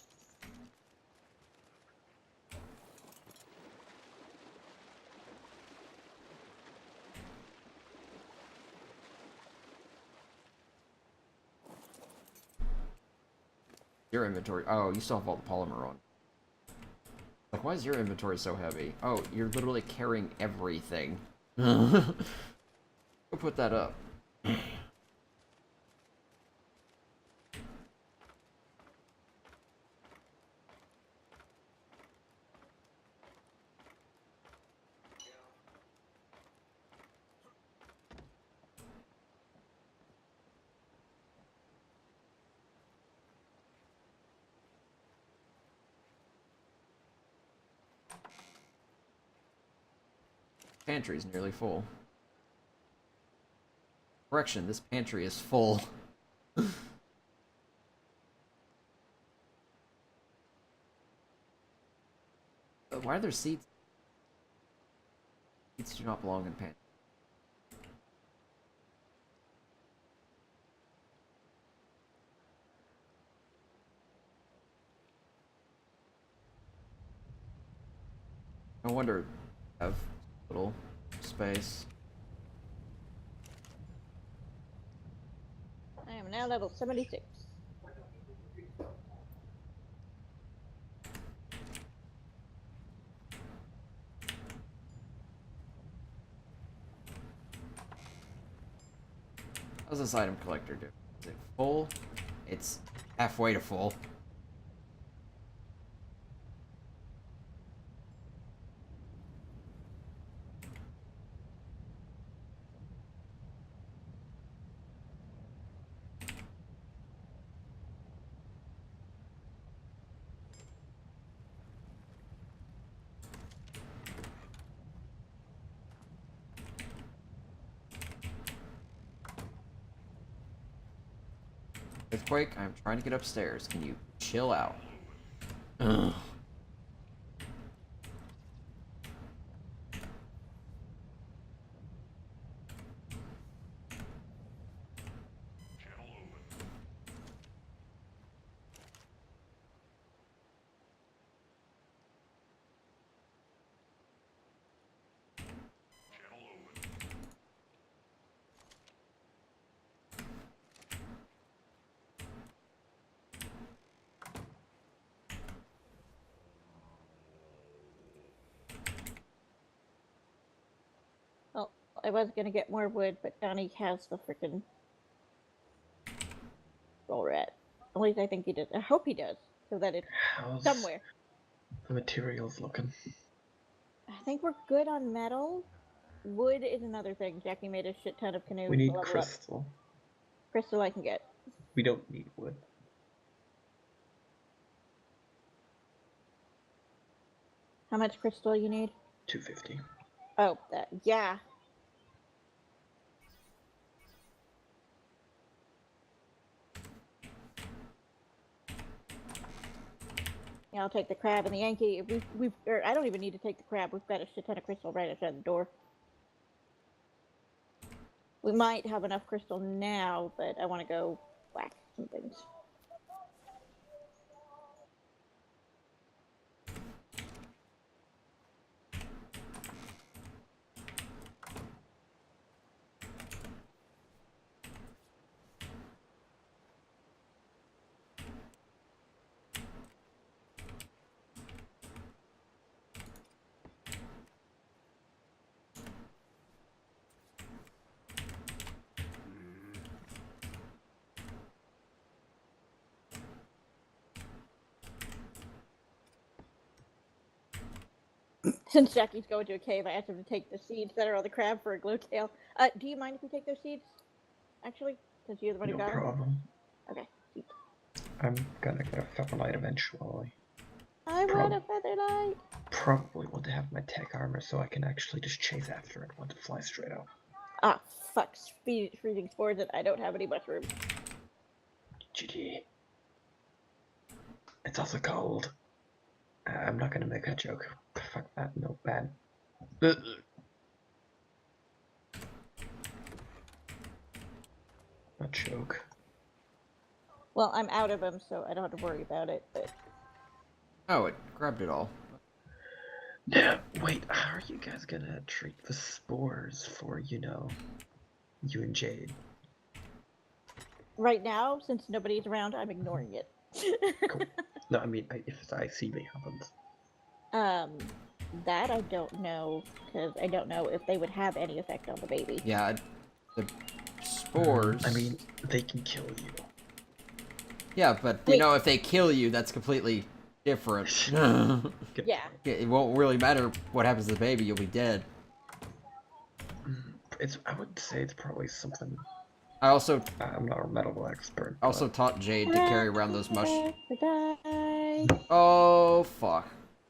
Your inventory. Oh, you still have all the polymer on. Like, why is your inventory so heavy? Oh, you're literally carrying everything. Go put that up. Pantry's nearly full. Correction, this pantry is full. Why are there seeds? Seeds do not belong in pantry. No wonder I have little space. I am now level 76. How's this item collector do? Is it full? It's halfway to full. Earthquake, I'm trying to get upstairs. Can you chill out? Ugh. Well, I was gonna get more wood, but Johnny has the freaking roll rat. At least I think he does. I hope he does, so that it's How's somewhere. the materials looking? I think we're good on metal. Wood is another thing. Jackie made a shit ton of canoes We to need level up. crystal. Crystal I can get. We don't need wood. How much crystal you need? 250. Oh, that. Yeah. Yeah, I'll take the crab and the Yankee. Or I don't even need to take the crab. We've got a shit ton of crystal right outside the door. We might have enough crystal now, but I want to go whack some things. Since Jackie's going to a cave, I asked him to take the seeds that are on the crab for a glowtail. Do you mind if we take those seeds? Actually, since you're the one who No got them? problem. Okay. Seeds. I'm gonna get a featherlight eventually. I want a featherlight. Probably want to have my tech armor so I can actually just chase after it once it flies straight up. Ah, fuck. Freezing spores and I don't have any mushrooms. GG. It's also cold. I'm not gonna make that joke. Fuck that, no bad. A joke. Well, I'm out of them, so I don't have to worry about it, but... Oh, it grabbed it all. Yeah, wait, how are you guys gonna treat the spores for, you and Jade? Right now, since nobody's around, I'm ignoring it. Cool. No, I mean, if it's ICV happens. That I don't know, because I don't know if they would have any effect on the baby. Yeah, the spores. I mean, they can kill you. Yeah, but you know, if they kill you, that's completely different. Good Yeah. point. It won't really matter what happens to the baby, you'll be dead. I would say it's probably something. I also I'm not a medical expert. also taught Jade to carry around those mushrooms. Die. Oh, fuck.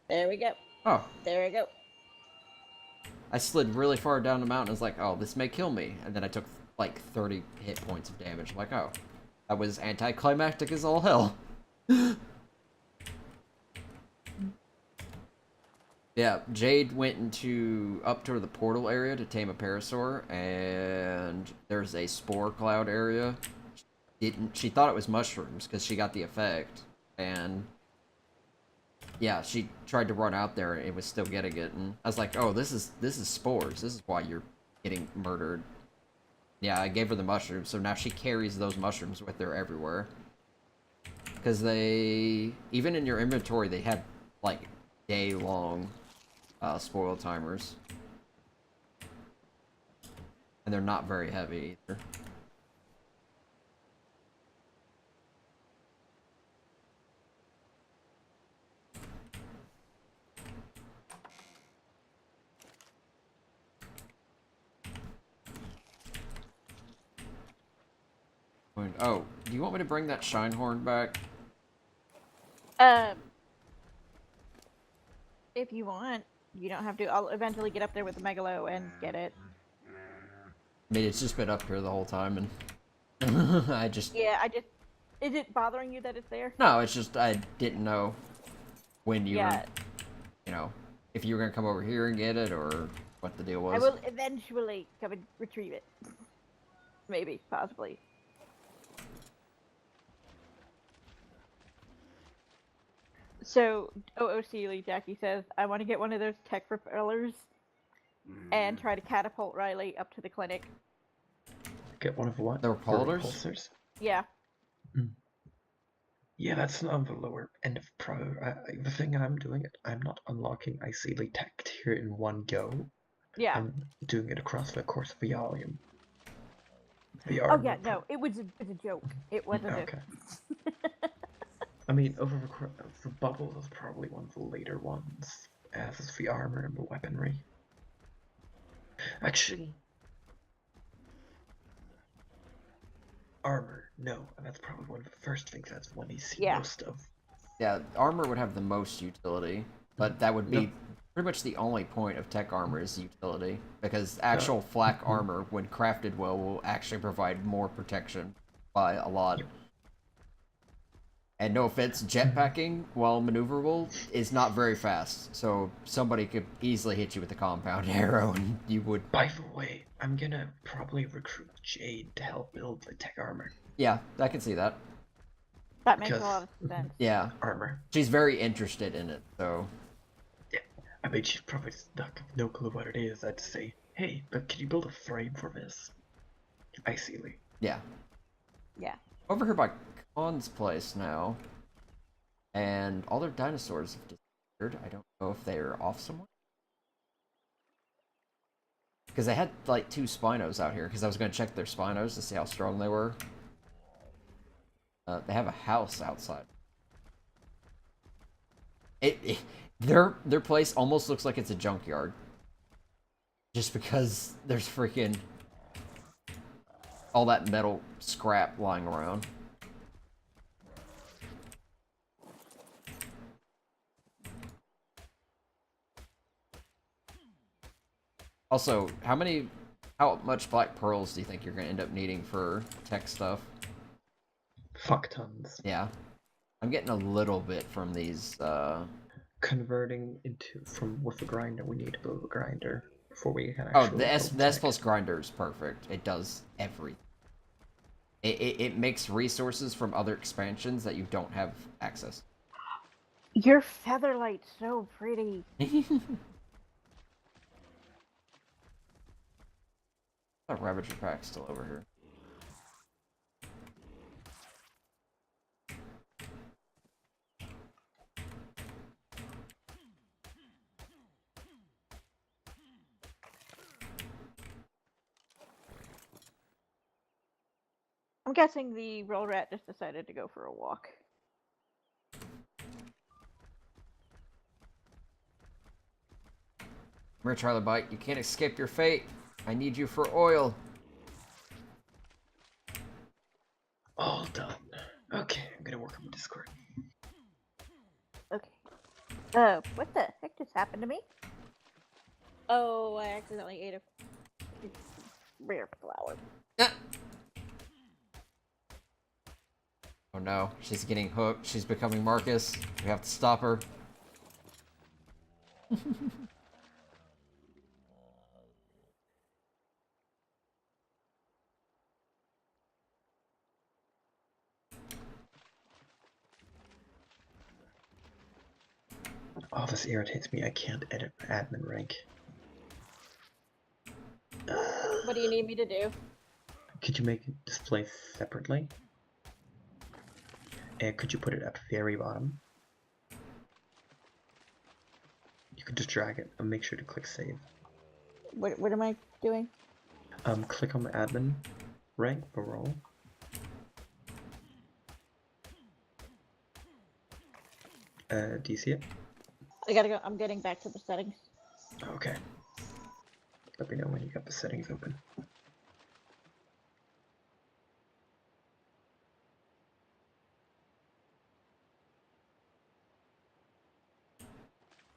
There we go. Oh. There we go. I slid really far down the mountain. I was like, oh, this may kill me. And then I took, like, 30 hit points of damage. I'm like, oh. That was anticlimactic as all hell. Yeah, Jade went up to the portal area to tame a parasaur, and there's a spore cloud area. She thought it was mushrooms because she got the effect, and yeah, she tried to run out there and it was still getting it, and I was like, oh, this is spores. This is why you're getting murdered. Yeah, I gave her the mushrooms, so now she carries those mushrooms with her everywhere. Because even in your inventory, they have, like, day-long spoil timers. And they're not very heavy, either. Oh, do you want me to bring that Shinehorn back? If you want, you don't have to. I'll eventually get up there with the Megalo and get it. I mean, it's just been up here the whole time, and I just... Yeah, is it bothering you that it's there? No, it's just I didn't know when you Yeah. were, if you were gonna come over here and get it, or what the deal was. I will eventually come and retrieve it. Maybe, possibly. So, OOC Jackie says, I want to get one of those tech propellers and try to catapult Riley up to the clinic. Get one of what? The repellers? Repulsors? Yeah. Yeah, that's on the lower end of the thing I'm doing, I'm not unlocking ICV tech tier in one go. Yeah. I'm doing it across the course of the volume. The Oh armor. yeah, no, it was a joke. It wasn't Okay. I mean, the bubble is probably one of the later ones, as is the armor and the weaponry. Actually, armor, no, and that's probably one of the first things that's one you see Yeah. most of. Yeah, armor would have the most utility, but that would be Nope. pretty much the only point of tech armor is utility, because actual flak armor, when crafted well, will actually provide more protection by a lot. Yep. And no offense, jetpacking, while maneuverable, is not very fast, so somebody could easily hit you with a compound arrow, and you would... By the way, I'm gonna probably recruit Jade to help build the tech armor. Yeah, I can see that. That makes a Because lot of sense. Yeah, armor. she's very interested in it, so... Yeah. I mean, she's probably stuck with no clue what it is. I'd say, hey, but can you build a frame for this? Icily. Yeah. Yeah. Over here by Khan's place now, and all their dinosaurs have disappeared. I don't know if they're off somewhere. Because they had, like, 2 Spinos out here, because I was going to check their Spinos to see how strong they were. They have a house outside. Their place almost looks like it's a junkyard. Just because there's freaking all that metal scrap lying around. Also, how much black pearls do you think you're going to end up needing for tech stuff? Fuck tons. Yeah. I'm getting a little bit from these, Converting with a grinder, we need to build a grinder before we can Oh, actually the S build tech. plus grinder is perfect. It does everything. It makes resources from other expansions that you don't have access. Your Featherlight's so pretty. A Ravager pack still over here. I'm guessing the roll rat just decided to go for a walk. Come here, Trilobite. You can't escape your fate. I need you for oil. All done. Okay, I'm gonna work on Discord. Okay. What the heck just happened to me? Oh, I accidentally ate a rare flower. Ah. Oh no, she's getting hooked. She's becoming Marcus. We have to stop her. Oh, this irritates me. I can't edit admin rank. What do you need me to do? Could you make it display separately? And could you put it at the very bottom? You could just drag it and make sure to click save. What am I doing? Click on the admin rank for role. Do you see it? I gotta go. I'm getting back to the settings. Okay. Let me know when you got the settings open.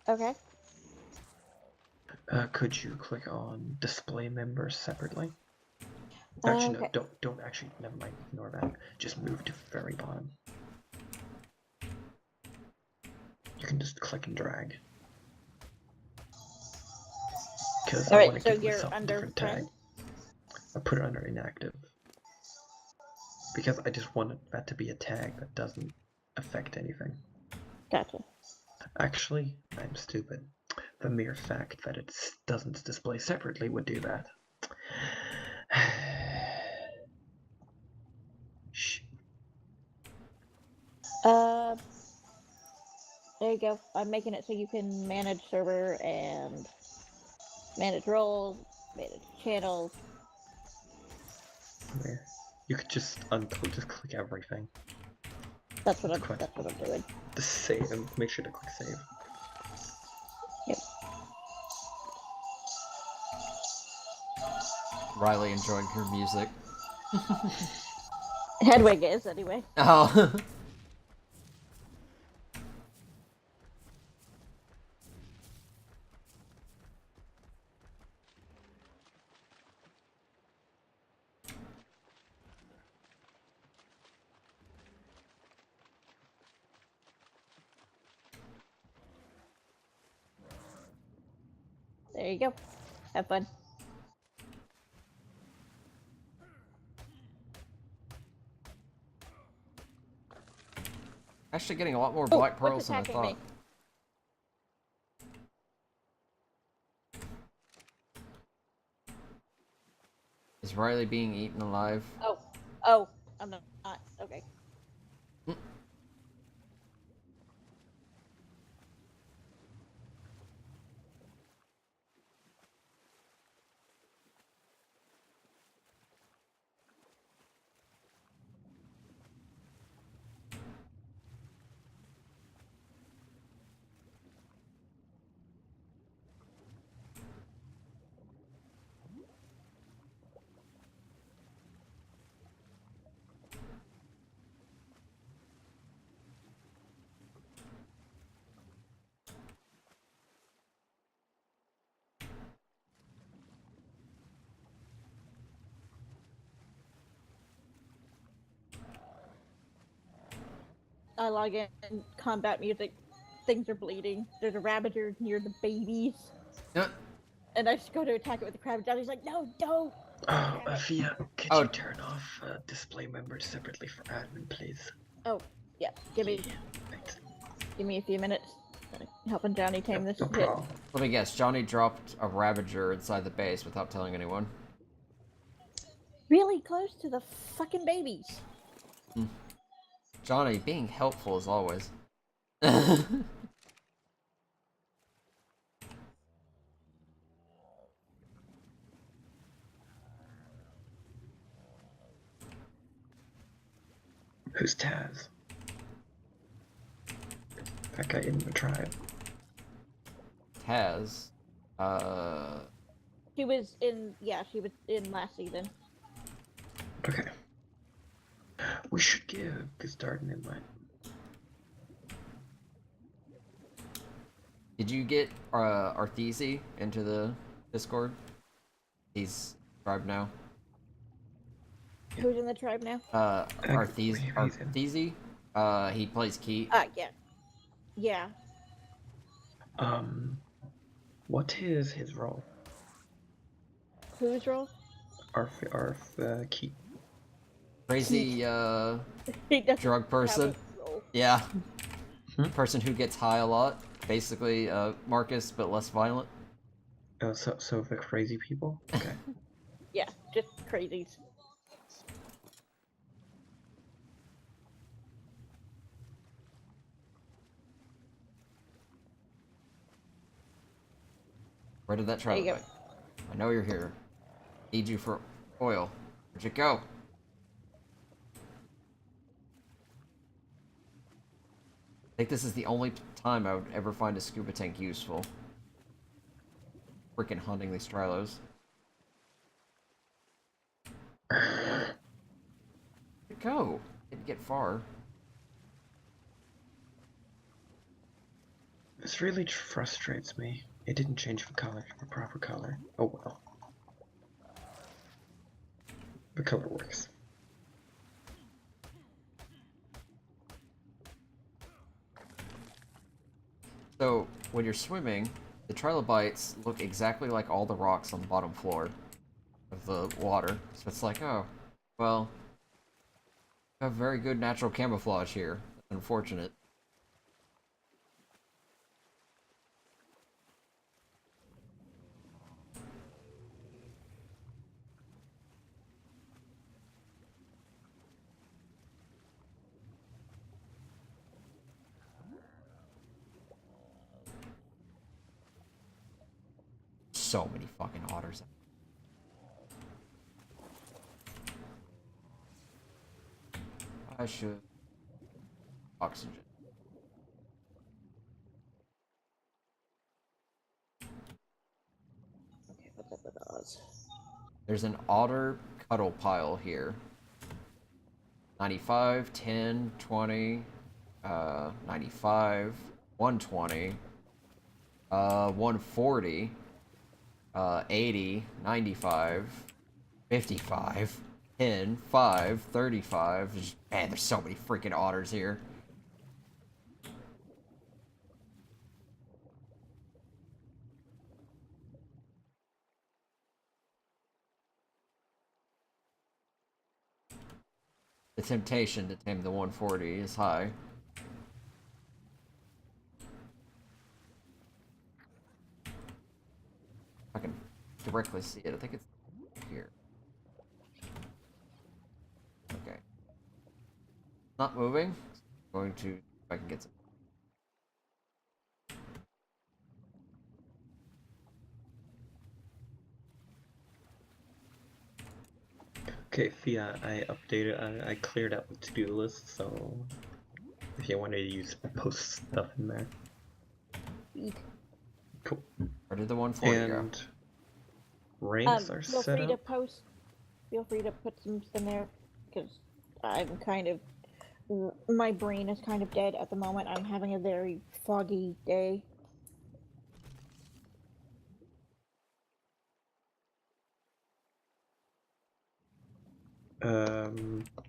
Okay. Could you click on display members separately? Actually, Okay. no, don't actually, never mind, ignore that. Just move to the very bottom. You can just click and drag. Because I want Alright, to so give you're myself a under different tag. friends? I put it under inactive. Because I just want that to be a tag that doesn't affect anything. Gotcha. Actually, I'm stupid. The mere fact that it doesn't display separately would do that. Shh. There you go. I'm making it so you can manage server and Manage roles, manage channels. Yeah. You could just just click everything. That's what Quite- that's what I'm doing. The save, and make sure to click save. Yep. Riley enjoying her music. Hedwig is anyway. Oh. There you go. Have fun. Actually getting a lot more Oh, black what's pearls than I attacking thought. me? Is Riley being eaten alive? Oh, I'm not. Okay. I log in, combat music. Things are bleeding. There's a ravager near the babies. Yeah. And I just go to attack it with the crab down. He's like, no, don't. Oh, Damn it. Via, could Oh. you turn off display members separately for admin, please? Oh, yeah. Give me Thanks. a few minutes. Helping Johnny tame this No shit. problem. Let me guess, Johnny dropped a Ravager inside the base without telling anyone. Really close to the fucking babies. Johnny, being helpful as always. Who's Taz? That guy in the tribe. Taz, She was in, she was in last season. Okay. We should give Gustard an invite. did you get Arthezi into the Discord? He's tribe now. Who's in the tribe now? Arthezi. He plays Key. Yeah. Yeah. What is his role? Whose role? Key. Crazy He doesn't drug have person. a role. Yeah. Hmm? Person who gets high a lot. Basically, Marcus, but less violent. Oh, so the crazy people? Okay. Yeah, just crazies. Where did that There you travel go. go? I know you're here. Need you for oil. Where'd you go? I think this is the only time I would ever find a scuba tank useful. Freaking hunting these Trilos. Where'd it go? Didn't get far. This really frustrates me. It didn't change the color, the proper color. Oh well. The color works. So, when you're swimming, the trilobites look exactly like all the rocks on the bottom floor of the water. So it's like, oh, well, we have very good natural camouflage here. Unfortunate. so many fucking otters. I should... Oxygen. Okay, what's up with Oz? There's an otter cuddle pile here. 95, 10, 20, 95, 120, 140, 80, 95, 55, 10, 5, 35. Man, there's so many freaking otters here. The temptation to tame the 140 is high. I can directly see it. I think it's here. Okay. Not moving. I'm going to see if I can get some. Okay, Fia, I updated, I cleared out the to-do list, so if you wanted to use post stuff in there. Sweet. Cool. Where did the 140 go? And ranks are Feel set free to up. post. Feel free to put some in there because I'm kind of. My brain is kind of dead at the moment. I'm having a very foggy day.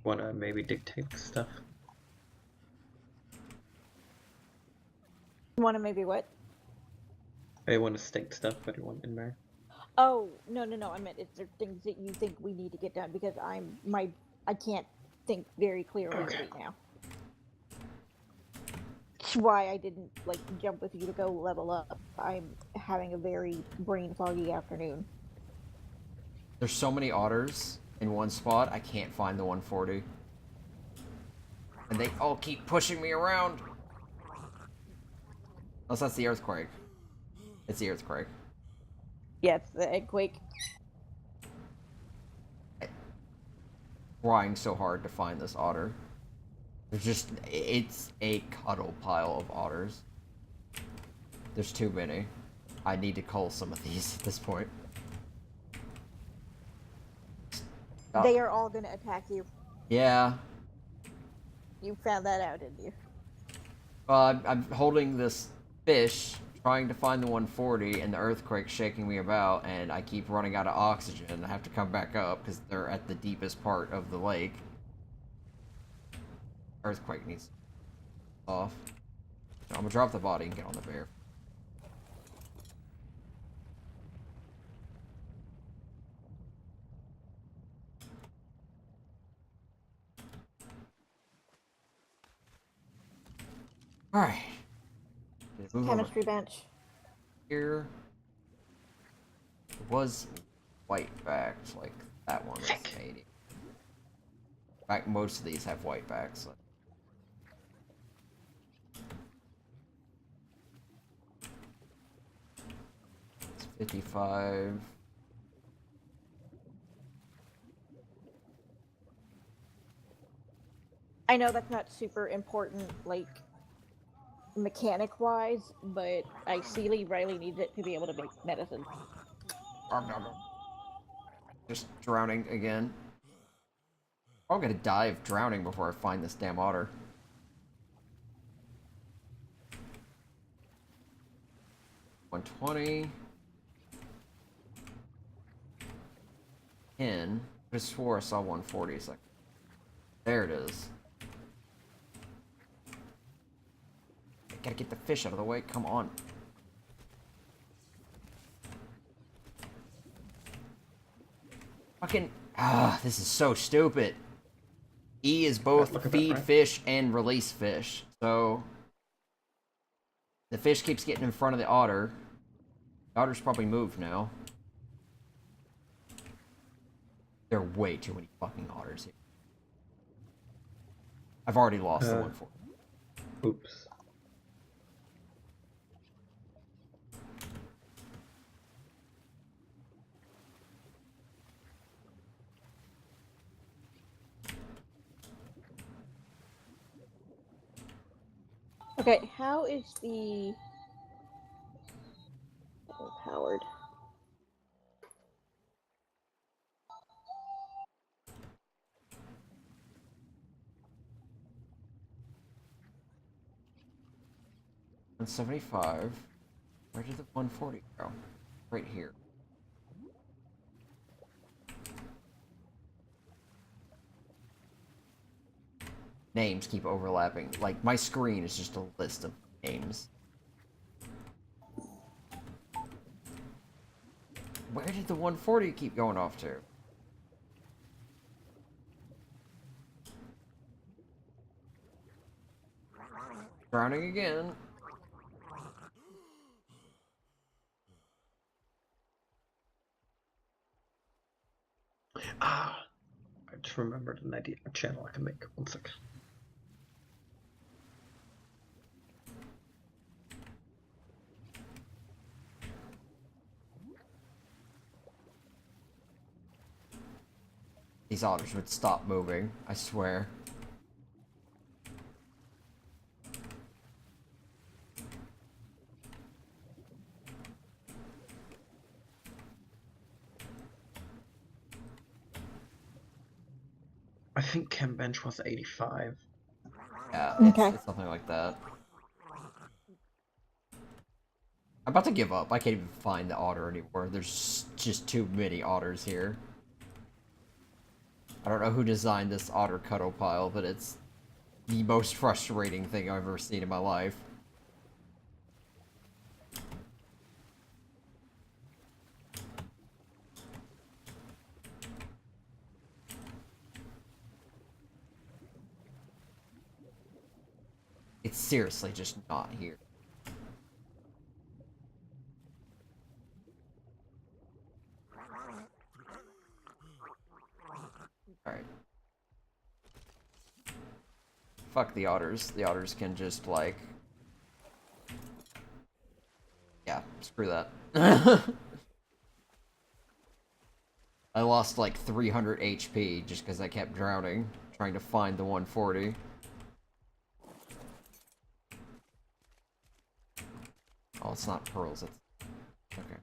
Wanna maybe dictate stuff? Want to maybe what? I want to state stuff, but I want in there. Oh no. I meant is there things that you think we need to get done because I can't think very clearly right now. That's why I didn't like jump with you to go level up. I'm having a very brain foggy afternoon. There's so many otters in one spot, I can't find the 140. And they all keep pushing me around. Unless that's the earthquake. It's the earthquake. Yeah, it's the eggquake. Trying so hard to find this otter. It's a cuddle pile of otters. There's too many. I need to cull some of these at this point. Stop. They are all gonna attack you. Yeah. You found that out, didn't you? I'm holding this fish, trying to find the 140, and the earthquake's shaking me about, and I keep running out of oxygen. I have to come back up because they're at the deepest part of the lake. Earthquake needs off. I'm gonna drop the body and get on the bear. Alright. Chemistry bench. Here. It was white backs, like that one was 80. In fact, most of these have white backs. Like. It's 55. I know that's not super important, like, mechanic-wise, but I see Riley needs it to be able to make medicine. Just drowning again. I'm gonna die of drowning before I find this damn otter. $120. 10. I just swore I saw 140 a second. There it is. I gotta get the fish out of the way. Come on. Fucking. This is so stupid. E is both feed fish and release fish. So. The fish keeps getting in front of the otter. The otter's probably moved now. There are way too many fucking otters here. I've already lost the 140. Oops. Okay, how is the powered? And 75. Where did the 140 go? Right here. Names keep overlapping. Like, my screen is just a list of names. Where did the 140 keep going off to? Drowning again. Ah, I just remembered an idea, a channel I can make. 1 sec. These otters would stop moving, I swear. I think Chem Bench was 85. Yeah, Okay. it's something like that. I'm about to give up. I can't even find the otter anymore. There's just too many otters here. I don't know who designed this otter cuddle pile, but it's the most frustrating thing I've ever seen in my life. It's seriously just not here. Alright. Fuck the otters. The otters can just, like... Yeah, screw that. I lost like 300 HP just because I kept drowning, trying to find the 140. Oh, it's not pearls, it's... Okay.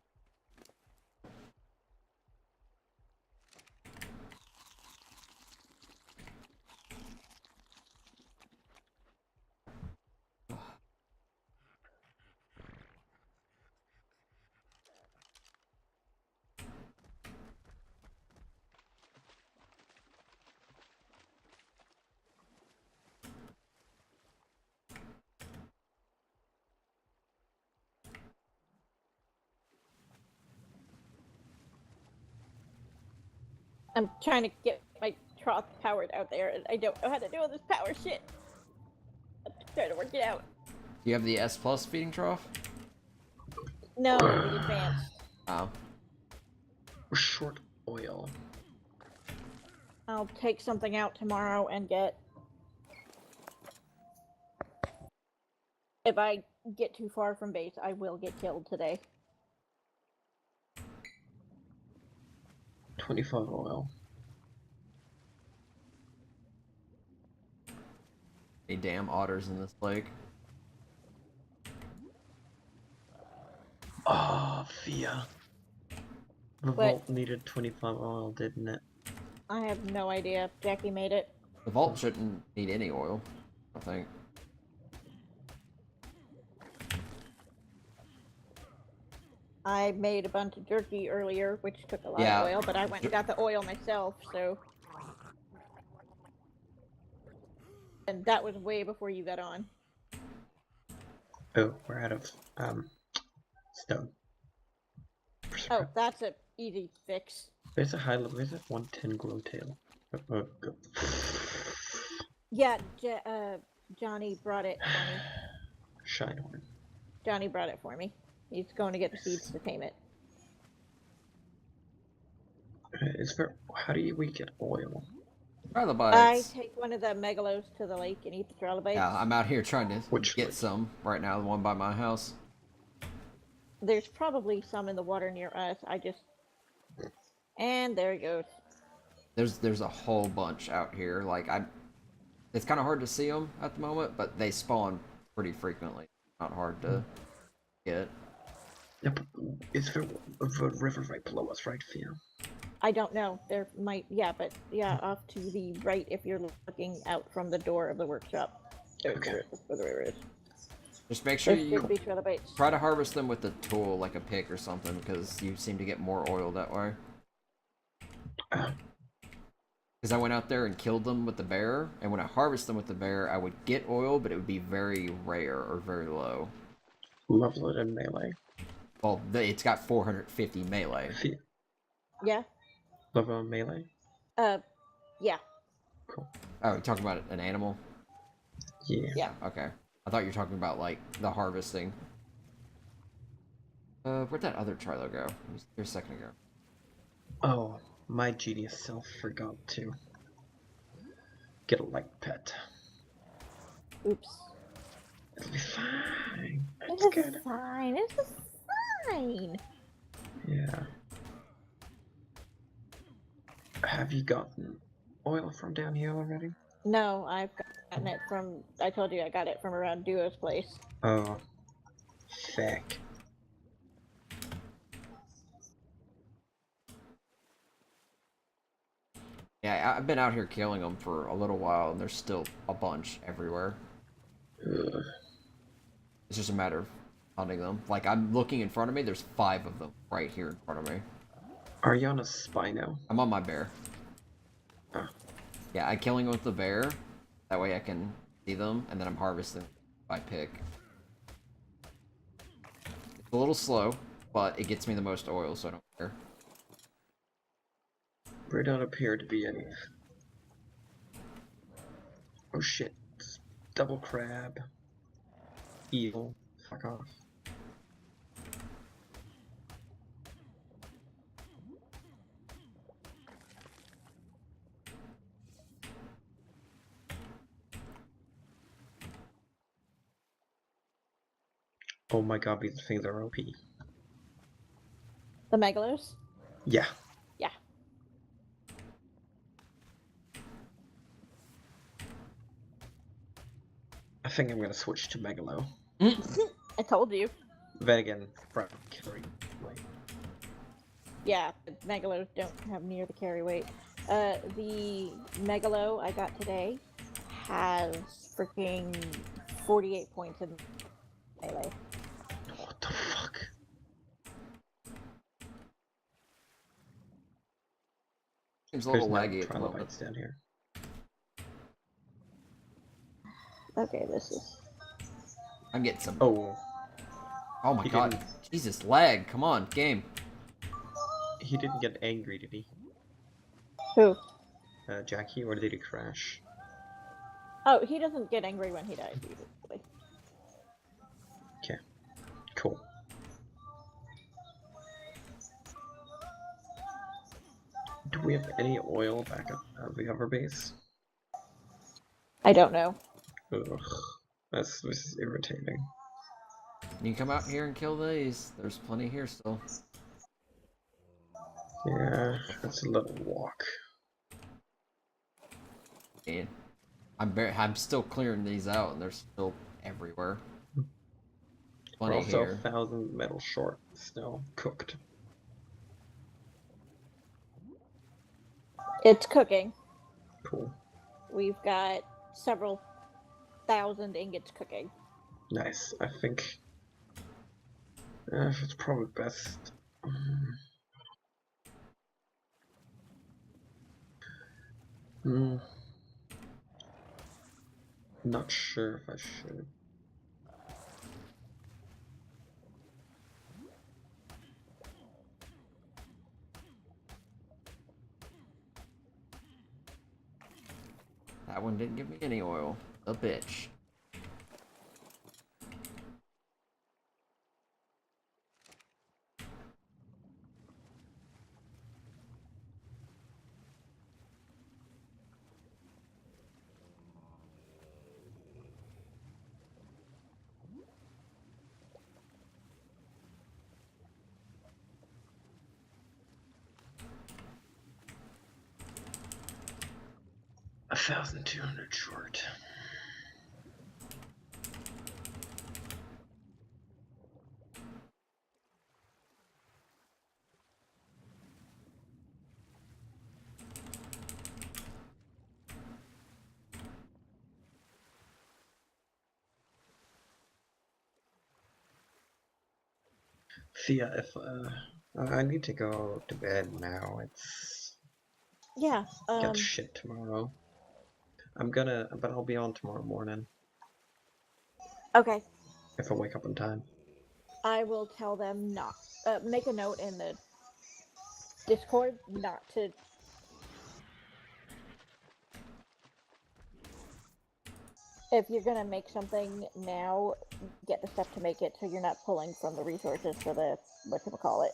I'm trying to get my trough powered out there, and I don't know how to do all this power shit. I'm trying to work it out. Do you have the S plus feeding trough? No, the advanced. Oh. We're short oil. I'll take something out tomorrow and get... If I get too far from base, I will get killed today. 25 oil. Any damn otters in this lake. Oh, Fia. The What? vault needed 25 oil, didn't it? I have no idea. Jackie made it. The vault shouldn't need any oil, I think. I made a bunch of jerky earlier, which took a lot Yeah. of oil, but I went and got the oil myself, so... And that was way before you got on. Oh, we're out of, stone. Oh, that's a easy fix. There's a high level, there's a 110 glow tail. Go. Yeah, Johnny brought it for me. Shinehorn. Johnny brought it for me. He's going to get the seeds to tame it. Is there, how do we get oil? Trilobites. I take one of the megalos to the lake and eat the trilobites. Yeah, I'm out here trying to Which get lake? some right now, the one by my house. There's probably some in the water near us. And there it goes. There's a whole bunch out here. Like, it's kind of hard to see them at the moment, but they spawn pretty frequently. Not hard to get. Yep. Is there a river right below us, right, Fia? I don't know. There might, yeah, but yeah, off to the right if you're looking out from the door of the workshop. Okay. Where the river is. Just make sure There you should be trailer bites. try to harvest them with a tool, like a pick or something, because you seem to get more oil that way. Because I went out there and killed them with the bear, and when I harvest them with the bear, I would get oil, but it would be very rare or very low. Level it in melee. Well, it's got 450 melee. Fia. Yeah. Level in melee? Yeah. Cool. Oh, you're talking about an animal? Yeah. Yeah. Okay. I thought you were talking about, like, the harvesting. Where'd that other Trilo go? He was here a second ago. Oh, my genius self forgot to get a light pet. Oops. It'll be fine. It's It's good. fine. It's fine. Yeah. Have you gotten oil from down here already? No, I've gotten it from. I told you I got it from around Duo's place. Oh. Feck. Yeah, I've been out here killing them for a little while, and there's still a bunch everywhere. Ugh. It's just a matter of hunting them. Like, I'm looking in front of me, there's 5 of them right here in front of me. Are you on a Spino? I'm on my bear. Oh. Yeah, I'm killing with the bear. That way I can see them, and then I'm harvesting by pick. It's a little slow, but it gets me the most oil, so I don't care. There don't appear to be any. Oh shit. Double crab. Evil. Fuck off. Oh my god, these things are OP. The Megalos? Yeah. Yeah. I think I'm gonna switch to Megalo. I told you. Then again, Brown carry weight. Yeah, the Megalos don't have near the carry weight. The Megalo I got today has freaking 48 points in melee. What the fuck? Seems a There's little no laggy at the moment. trilobites down here. Okay, this is. I'm getting some. Oh, Oh my he god. didn't- Jesus, lag. Come on, game. he didn't get angry, did he? Who? Jackie, or did he crash? Oh, he doesn't get angry when he dies, usually. Okay, cool. Do we have any oil back at the other base? I don't know. Ugh, this is irritating. You can come out here and kill these. There's plenty here still. Yeah, it's a little walk. And I'm still clearing these out, and they're still everywhere. We're Plenty also here. 1,000 metal short, still cooked. It's cooking. Cool. We've got several thousand ingots cooking. Nice. I think it's probably best. Not sure if I should. That one didn't give me any oil. A bitch. $1,200 short. Fia, if I need to go to bed now. It's Yeah. got shit tomorrow. But I'll be on tomorrow morning Okay. if I wake up in time. I will tell them not. Make a note in the Discord not to. If you're gonna make something now, get the stuff to make it so you're not pulling from the resources for the whatchamacallit.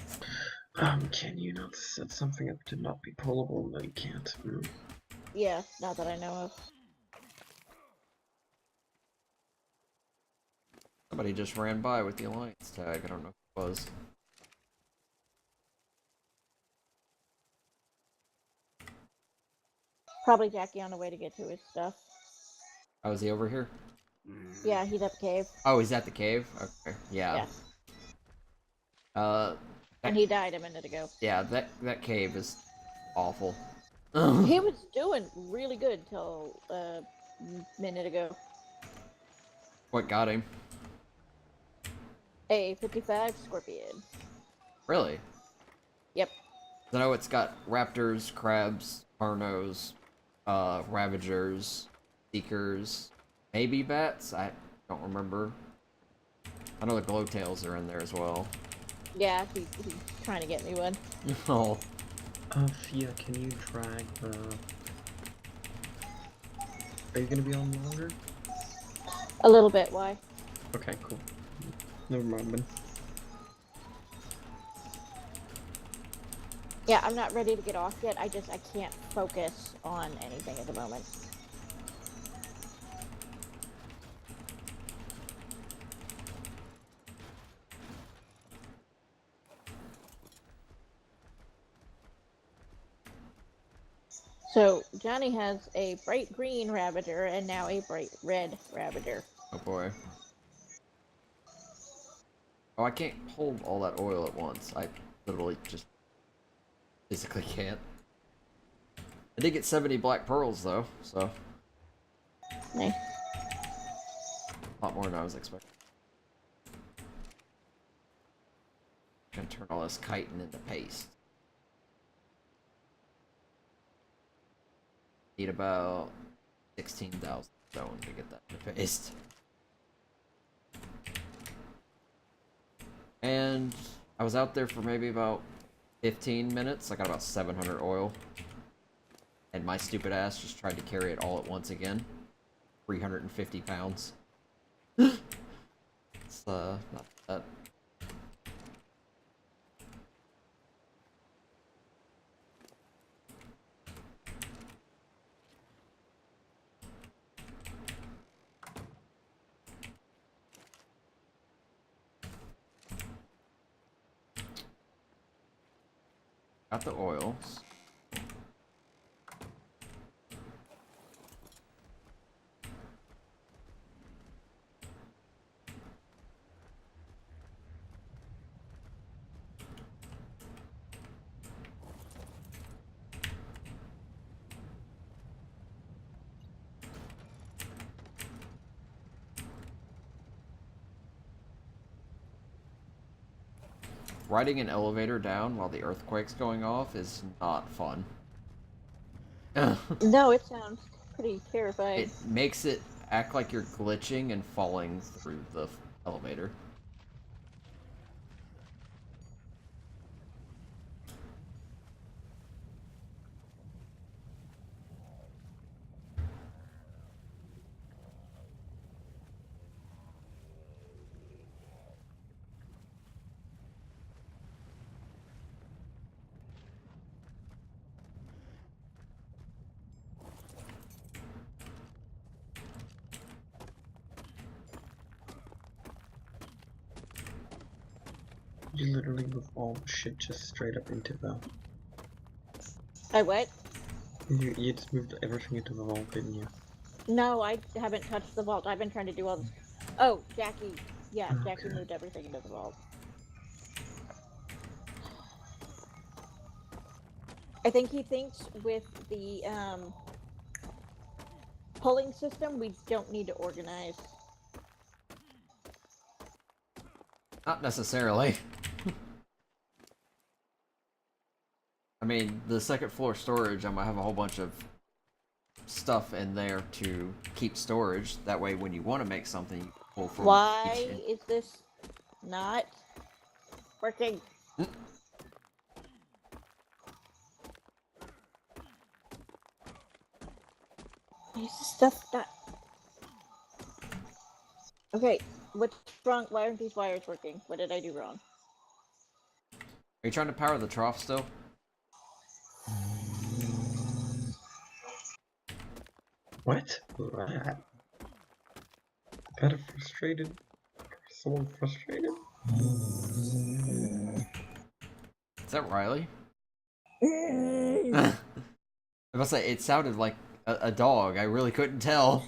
Can you not set something up to not be pullable? No, you can't. Yeah, not that I know of. Somebody just ran by with the Alliance tag. I don't know who it was. Probably Jackie on the way to get to his stuff. Oh, is he over here? Yeah, he's at the cave. Oh, he's at the cave? Okay, yeah. And he died a minute ago. Yeah, that cave is awful. He was doing really good till a minute ago. What got him? A 55 Scorpion. Really? Yep. I know it's got raptors, crabs, carnos, ravagers, seekers, maybe bats. I don't remember. I know the glowtails are in there as well. Yeah, he's trying to get me one. Oh. Fia, can you drag the... Are you gonna be on longer? A little bit, why? Okay, cool. Never mind then. Yeah, I'm not ready to get off yet. I can't focus on anything at the moment. So, Johnny has a bright green Ravager and now a bright red Ravager. Oh boy. Oh, I can't hold all that oil at once. I literally just physically can't. I did get 70 black pearls though, so Nice. a lot more than I was expecting. Gonna turn all this chitin into paste. Need about 16,000 stone to get that into paste. And I was out there for maybe about 15 minutes. I got about 700 oil. And my stupid ass just tried to carry it all at once again. 350 pounds. It's not that. Got the oils. Riding an elevator down while the earthquake's going off is not fun. No, it sounds pretty terrifying. It makes it act like you're glitching and falling through the elevator. You literally move all the shit just straight up into the... I what? You just moved everything into the vault, didn't you? No, I haven't touched the vault. I've been trying to do all this. Oh, Jackie. Yeah, Jackie Okay. moved everything into the vault. I think he thinks with the pulling system, we don't need to organize. Not necessarily. mean, the second floor storage, I'm gonna have a whole bunch of stuff in there to keep storage. That way, when you want to make something, you can pull from Why each. is this not working? Why is this stuff not... Okay, what's wrong? Why aren't these wires working? What did I do wrong? Are you trying to power the trough still? What? That? Got a frustrated... Someone frustrated? Is that Riley? I was say it sounded like a dog. I really couldn't tell.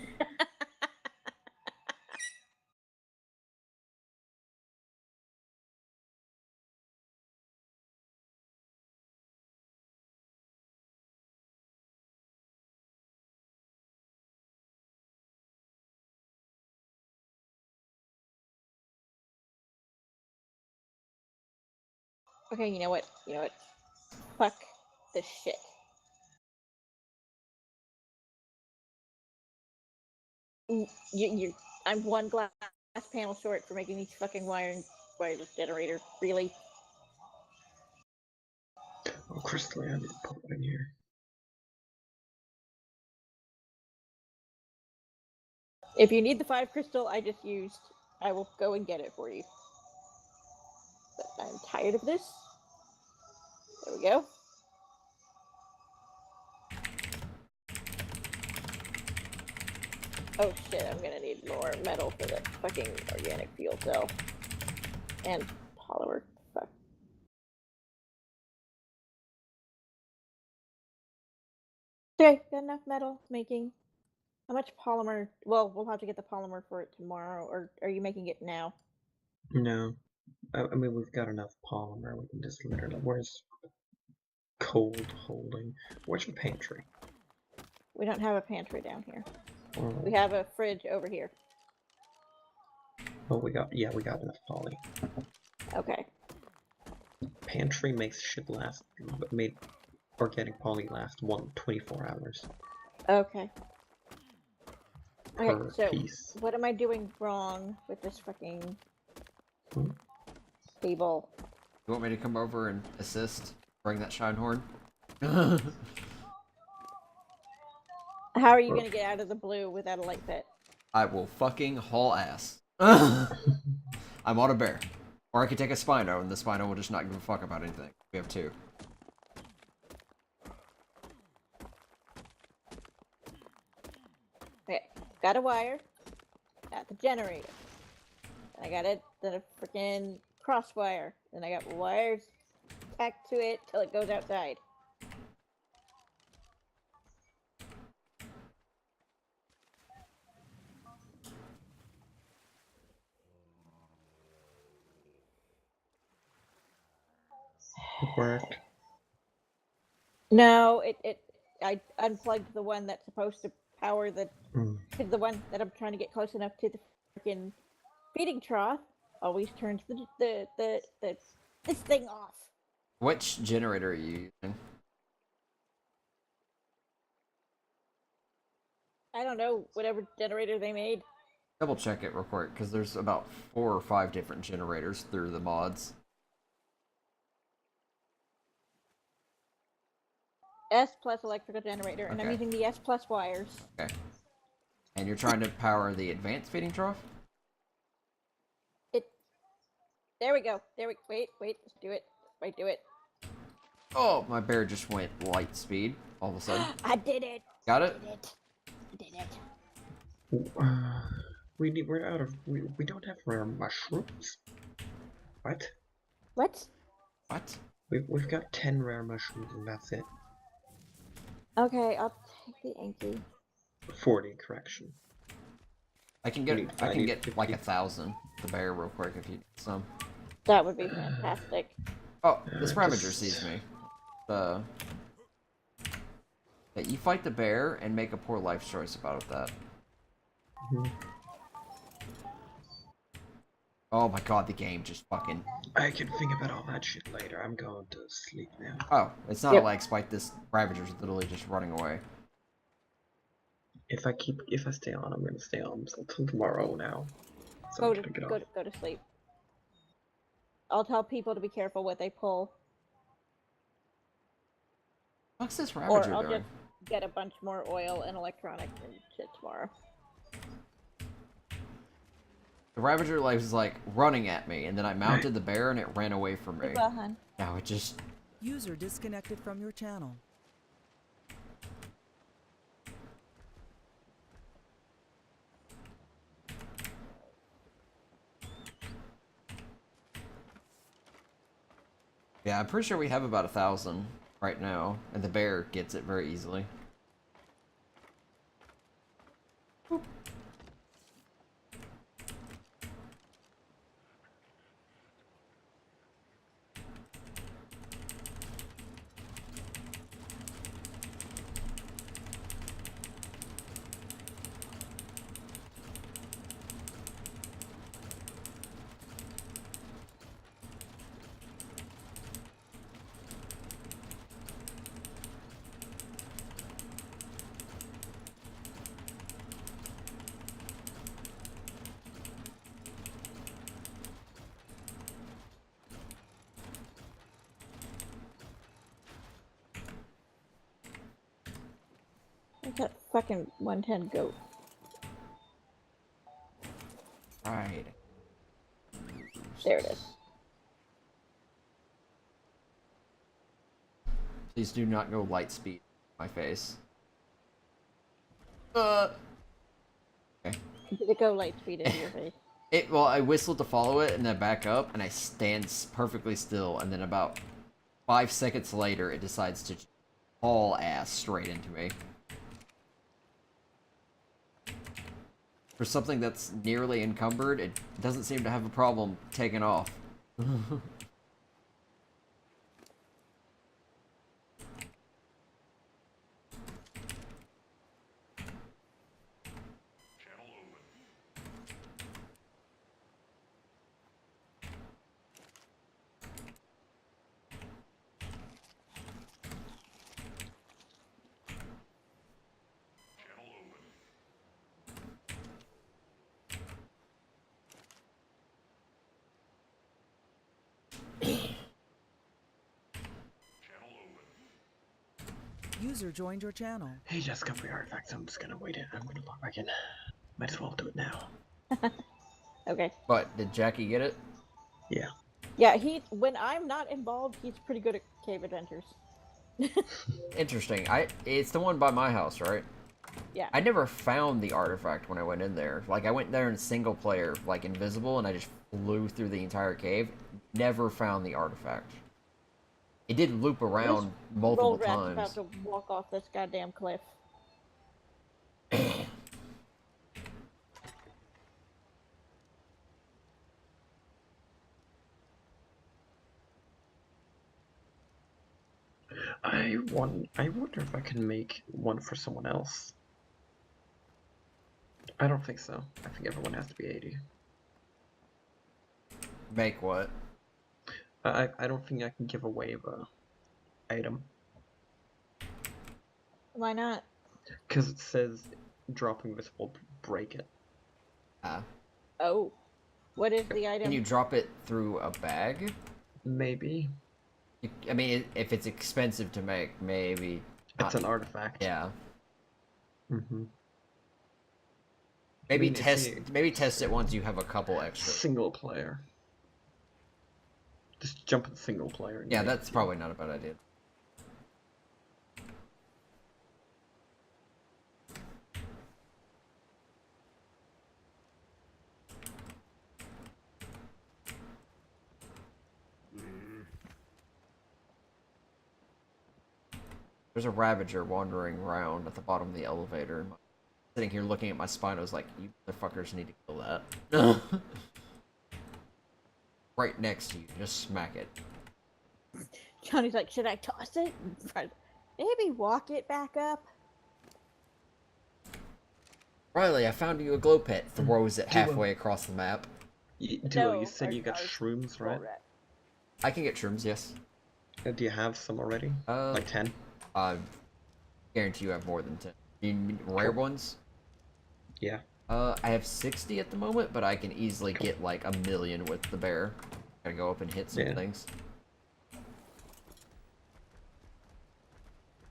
Okay, you know what? You know what? Fuck this shit. I'm one glass panel short for making these fucking wireless generator. Really? Oh, Crystal, I need to put it in here. If you need the 5 crystal I just used, I will go and get it for you. But I'm tired of this. There we go. Oh shit, I'm gonna need more metal for the fucking organic fuel cell. And polymer. Fuck. Okay, got enough metal making. How much polymer? Well, we'll have to get the polymer for it tomorrow, or are you making it now? No. I mean, we've got enough polymer. We can just literally... Where's cold holding? Where's your pantry? We don't have a pantry down here. Oh, We have a fridge over here. oh, we got enough poly. Okay. Pantry makes shit last, made organic poly last 24 hours Okay. Okay, per so piece. what am I doing wrong with this fucking Hmm? table? You want me to come over and assist? Bring that shine horn? How are you gonna get out of the blue without a light pit? I will fucking haul ass. I'm on a bear. Or I could take a Spino, and the Spino will just not give a fuck about anything. We have 2. Okay, got a wire. Got the generator. I got it. Then a freaking cross wire. Then I got wires tacked to it till it goes outside. It worked. No, I unplugged the one that's supposed to power the Mm. the one that I'm trying to get close enough to the freaking feeding trough. Always turns this thing off. Which generator are you using? I don't know, whatever generator they made. Double check it real quick, because there's about 4 or 5 different generators through the mods. S plus electrical generator, and I'm Okay. using the S plus wires. Okay. And you're trying to power the advanced feeding trough? There we go. Wait, let's do it. Wait, do it. Oh, my bear just went light speed all of a sudden. I did it. Got it? I did it. We're out of we don't have rare mushrooms. What? What? What? We've got 10 rare mushrooms and that's it. Okay, I'll take the Anki. 40, correction. I can need- get I need like 50. 1,000 the bear real quick if you need some. That would be fantastic. Oh, this Ravager Just- sees me. Yeah, you fight the bear and make a poor life choice about that. Mhm. Oh my god, the game just fucking... I can think about all that shit later. I'm going to sleep now. Oh, it's not Yep. a lag spike, this Ravager's literally just running away. If I stay on, I'm gonna stay on until tomorrow now. So Go I'm to gonna get go off. to, go to sleep. I'll tell people to be careful what they pull, What's this or Ravager I'll doing? just get a bunch more oil and electronics and shit tomorrow. The Ravager like, was like running at me, and then I mounted the bear and it ran away from me. Well, hun. Now it just... User disconnected from your channel. Yeah, I'm pretty sure we have about 1,000 right now, and the bear gets it very easily. Boop. Where's that fucking 110 goat? Right. There it is. Please do not go light speed in my face. Okay. Did it go light speed into your face? Well, I whistled to follow it, and then back up, and I stand perfectly still, and then about 5 seconds later, it decides to haul ass straight into me. For something that's nearly encumbered, it doesn't seem to have a problem taking off. User joined your channel. Hey, just got the artifacts. I'm just gonna wait it. I'm gonna log back in. Might as well do it now. Okay. But, did Jackie get it? Yeah. Yeah, when I'm not involved, he's pretty good at cave adventures. Interesting. It's the one by my house, right? Yeah. I never found the artifact when I went in there. Like, I went there in single player, like invisible, and I just flew through the entire cave. Never found the artifact. It did loop around multiple Roll Rat's times. about to walk off this goddamn cliff. I wonder if I can make one for someone else. I don't think so. I think everyone has to be 80. Make what? I don't think I can give away the item. Why not? Because it says dropping this will break it. Ah. Oh. What is the item? Can you drop it through a bag? Maybe. I mean, if it's expensive to make, maybe. It's an artifact. Yeah. Mm-hmm. Maybe mean, maybe test it once you have a couple extra. Single player. Just jump in single player. Yeah, that's probably not a bad idea. There's a Ravager wandering around at the bottom of the elevator. Sitting here looking at my spine, I was like, you motherfuckers need to kill that. Right next to you, just smack it. Johnny's like, should I toss it? Maybe walk it back up. Riley, I found you a glow pit. Throws it halfway across the map. Duo, you No, said you got shrooms, right? I can get shrooms, yes. Do you have some already? Like 10? I guarantee you have more than 10. You mean rare Cool. ones? Yeah. I have 60 at the moment, but I can easily Cool. get like 1,000,000 with the bear. Gotta go up and hit some Yeah. things.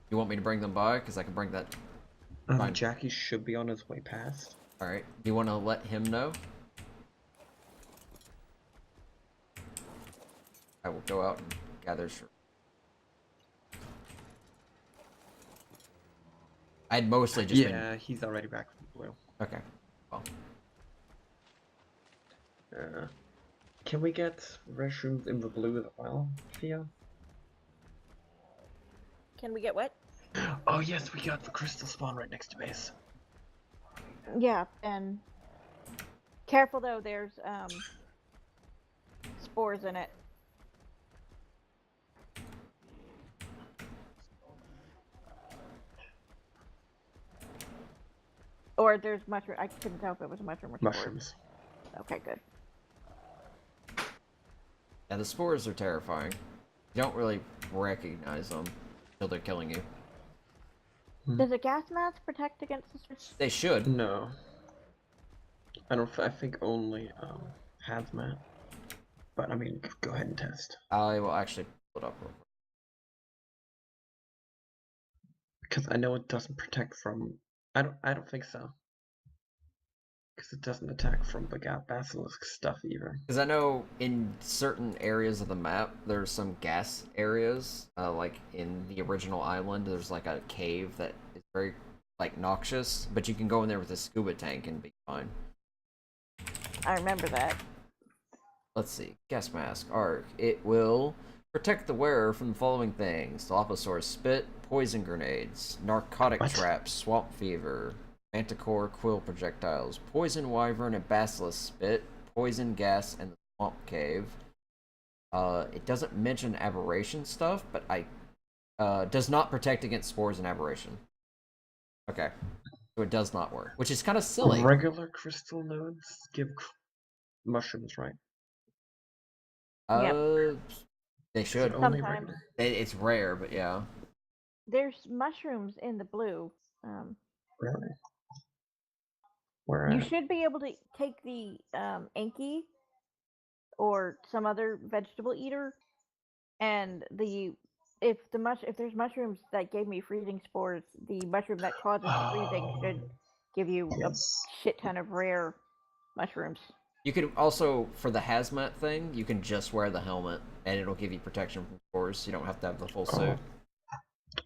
You want me to bring them by? Because I can bring that. Fine. Jackie should be on his way past. Alright. Do you want to let him know? I will go out and gather shrooms. I'd mostly just Yeah, he's already back from blue. Okay. Well. Can we get restrooms in the blue as well, Theo? Can we get what? Oh yes, we got the crystal spawn right next to base. Yeah, and careful though. There's spores in it. Or there's mushroom. I couldn't tell if it was a mushroom or spores. Mushrooms. Okay, good. Yeah, the spores are terrifying. You don't really recognize them until they're killing you. Does a gas mask protect against the spores? They should. No. I think only hazmat. But I mean, go ahead and test. I will actually pull it up real quick. Because I know it doesn't protect from. I don't think so. Because it doesn't attack from the basilisk stuff either. Because I know in certain areas of the map, there's some gas areas. Like in the original island, there's like a cave that is very like noxious, but you can go in there with a scuba tank and be fine. I remember that. Let's see. Gas mask. Arc. It will protect the wearer from the following things: Dilophosaurus spit, poison grenades, narcotic traps, swamp fever, manticore quill projectiles, poison wyvern and basilisk spit, poison gas, and the swamp cave. It doesn't mention aberration stuff, but does not protect against spores and aberration. Okay. So it does not work, which is kind of silly. Regular crystal nodes give mushrooms, right? They should. Only Sometimes. regular? It's rare, but yeah. There's mushrooms in the blue. Really? Where You at? should be able to take the Anki or some other vegetable eater, and if there's mushrooms that gave me freezing spores, the mushroom that causes freezing should give you Yes. a shit ton of rare mushrooms. You can also, for the hazmat thing, you can just wear the helmet, and it'll give you protection from spores. You don't have to have the full suit.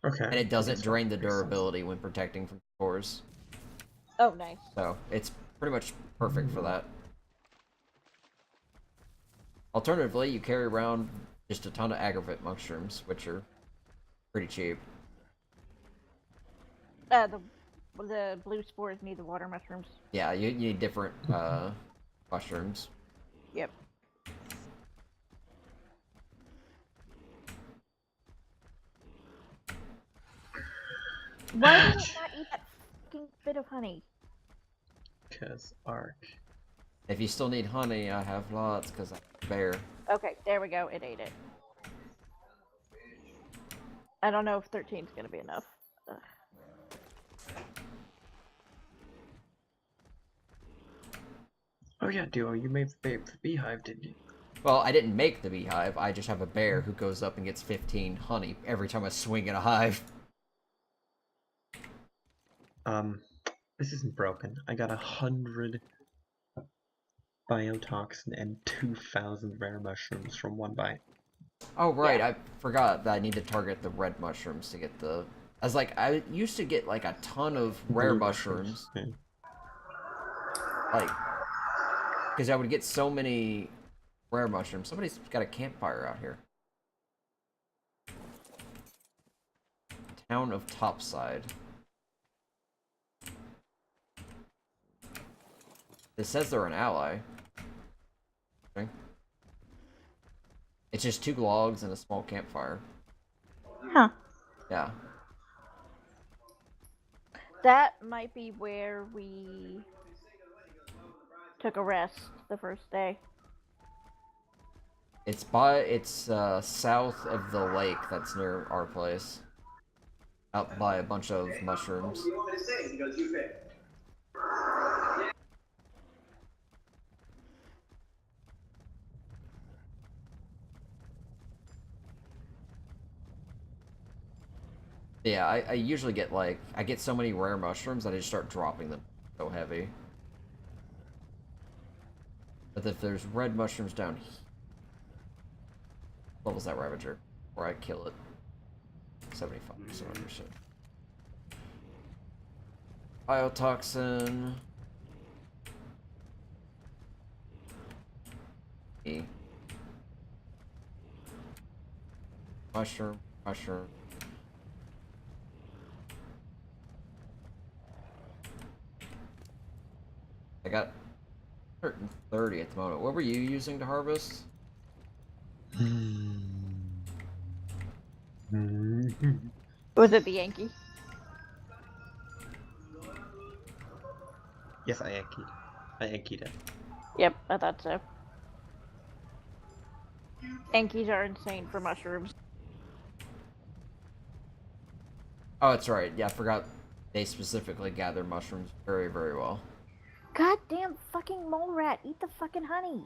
Okay. And it doesn't That's drain the makes sense. durability when protecting from spores. Oh, nice. So, it's pretty much perfect for that. Alternatively, you carry around just a ton of aggravate mushrooms, which are pretty cheap. The blue spores need the water mushrooms. Yeah, you need different mushrooms. Yep. Why did it not eat that fucking bit of honey? Because Ark. If you still need honey, I have lots, because I'm a bear. Okay, there we go. It ate it. I don't know if 13 is going to be enough. Ugh. Oh yeah, Duo, you made the beehive, didn't you? Well, I didn't make the beehive, I just have a bear who goes up and gets 15 honey every time I swing at a hive. This isn't broken. I got 100 biotoxin and 2,000 rare mushrooms from one bite. Oh, right, Yeah. I forgot that I need to target the red mushrooms to get the... I used to get, like, a ton of rare Blue mushrooms. Yeah. Like, because I would get so many rare mushrooms. Somebody's got a campfire out here. Town of Topside. It says they're an ally. Okay. It's just 2 logs and a small campfire. Huh. Yeah. That might be where we took a rest the first day. It's south of the lake that's near our place. Out by a bunch of mushrooms. Yeah, I usually get like I get so many rare mushrooms that I just start dropping them. So heavy. But if there's red mushrooms down here, what was that Ravager? Or I kill it. 75% of your shit. Biotoxin. E. Mushroom. Mushroom. I got 130 at the moment. What were you using to harvest? Was it the Yankee? Yes, I Yankeed. I Yankeed it. Yep, I thought so. Yankees are insane for mushrooms. Oh, that's right. Yeah, I forgot they specifically gather mushrooms very, very well. Goddamn fucking mole rat, eat the fucking honey.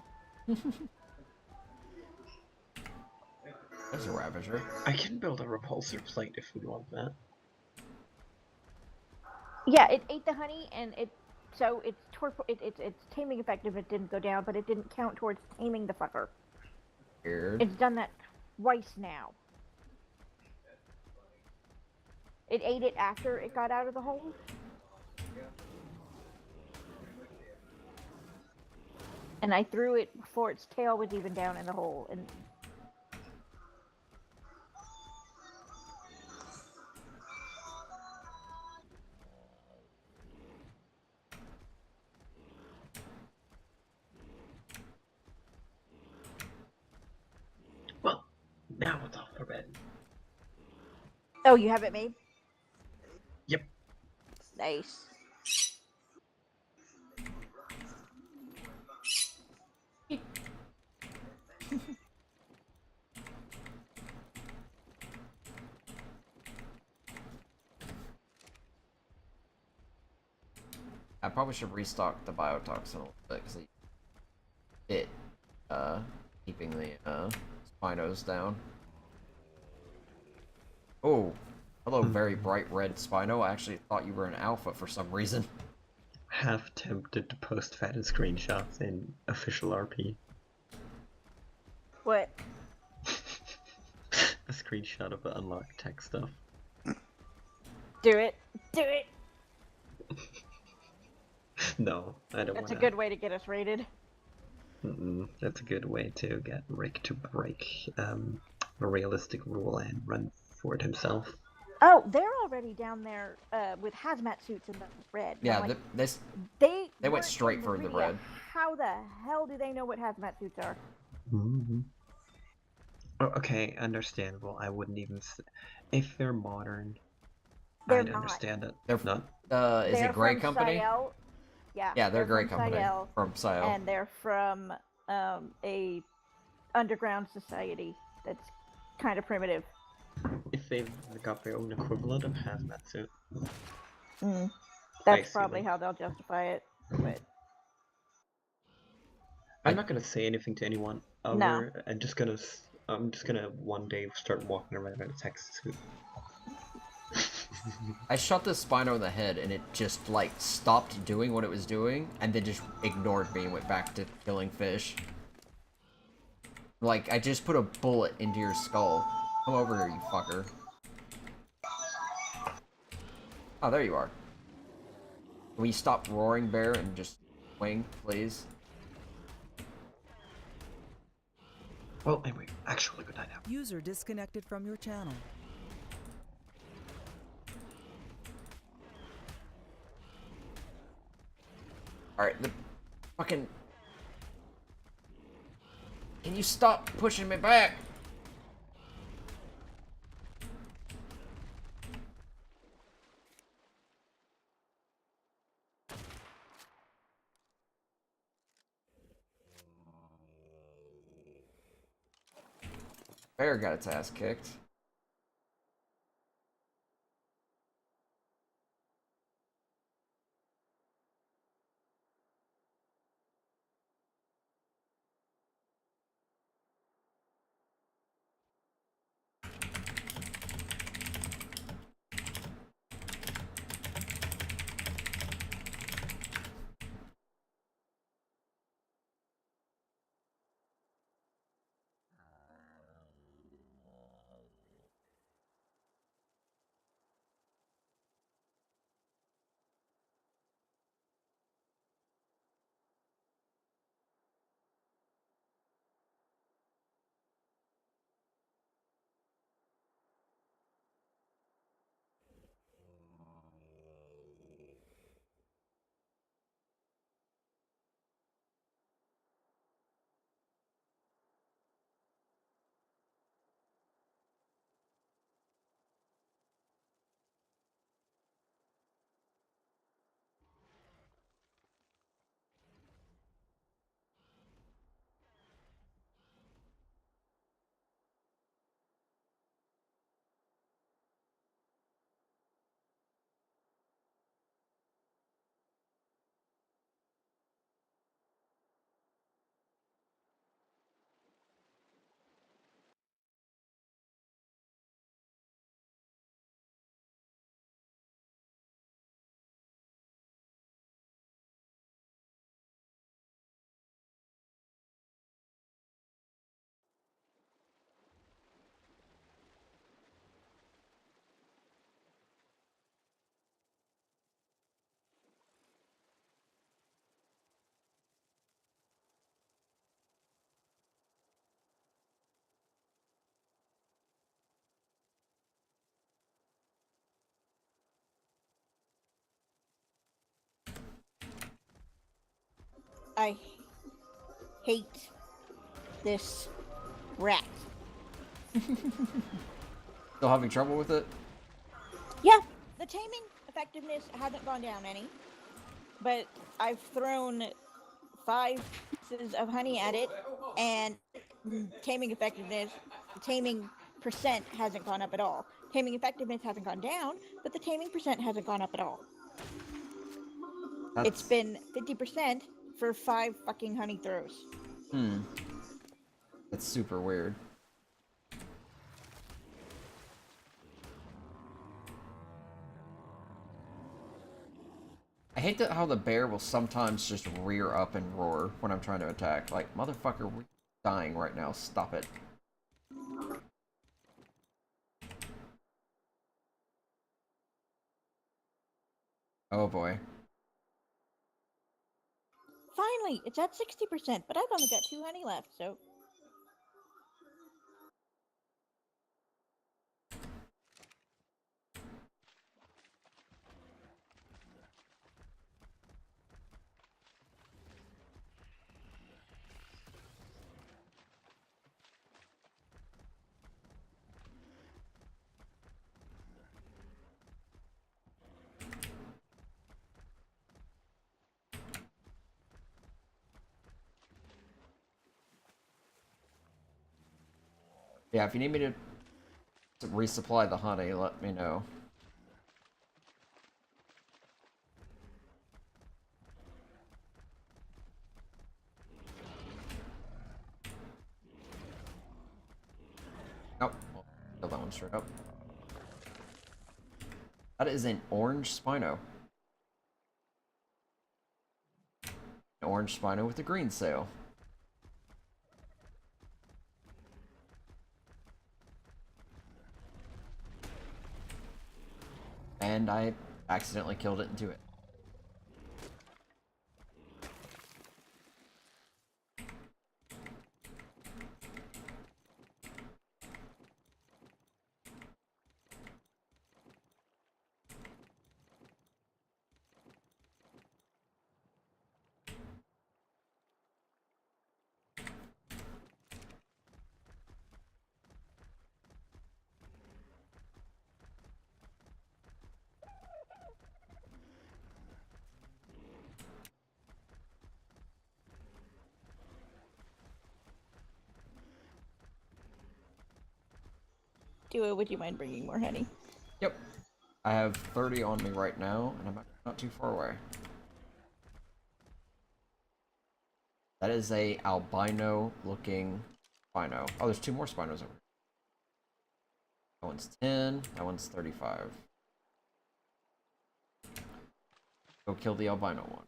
There's a Ravager. I can build a repulsor plate if we want that. Yeah, it ate the honey and so its taming effective. It didn't go down, but it didn't count towards taming the fucker. Weird. It's done that twice now. It ate it after it got out of the hole. And I threw it before its tail was even down in the hole. And Well, now it's off the bed. oh, you have it made? Yep. Nice. I probably should restock the biotoxin a little bit because it keeping the spinos down. Oh, hello, very bright red spino. I actually thought you were an alpha for some reason. Half tempted to post fatted screenshots in official RP. What? A screenshot of the unlocked tech stuff. Do it. Do it. No, I don't want That's a good way to get us rated. That's a good way to get Rick to break a realistic rule and run for it himself. Oh, they're already down there with hazmat suits in the red. And Yeah, like, they went weren't straight in for the Meridia. red. How the hell do they know what hazmat suits are? Oh, okay, understandable. I wouldn't even. If they're modern, They're I'd not. understand it. They're Not. Is They're it Grey from Company? Sael. Yeah. Yeah, they're Grey from Company Sael, from Sael. and they're from a underground society that's kind of primitive. If they've got their own equivalent of hazmat suit. That's see probably them. how they'll justify it. But I'm not gonna say anything to anyone. No. I'm just gonna one day start walking around in a tech suit. I shot this spino in the head and it just like stopped doing what it was doing and then just ignored me and went back to killing fish. Like, I just put a bullet into your skull. Come over here, you fucker. Oh, there you are. Can we stop roaring, bear, and just wing, please? Well, anyway, actually, good night now. User disconnected from your channel. Alright, the fucking... Can you stop pushing me back? Bear got its ass kicked. I hate this rat. Still having trouble with it? Yeah, the taming effectiveness hasn't gone down any, but I've thrown 5 pieces of honey at it, and taming effectiveness, the taming percent hasn't gone up at all. Taming effectiveness hasn't gone down, but the taming percent hasn't gone up at all. It's been 50% for 5 fucking honey throws. That's super weird. I hate that how the bear will sometimes just rear up and roar when I'm trying to attack. Like, motherfucker, we're dying right now. Stop it. Oh boy. Finally, it's at 60%, but I've only got 2 honey left, so... Yeah, if you need me to resupply the honey, let me know. Nope. Kill that one straight up. That is an orange Spino. An orange Spino with a green sail. And I accidentally killed it into it. Iwa, would you mind bringing more honey? Yep. I have 30 on me right now, and I'm not too far away. That is a albino-looking Spino. Oh, there's 2 more Spinos over here. That one's 10, that one's 35. Go kill the albino one.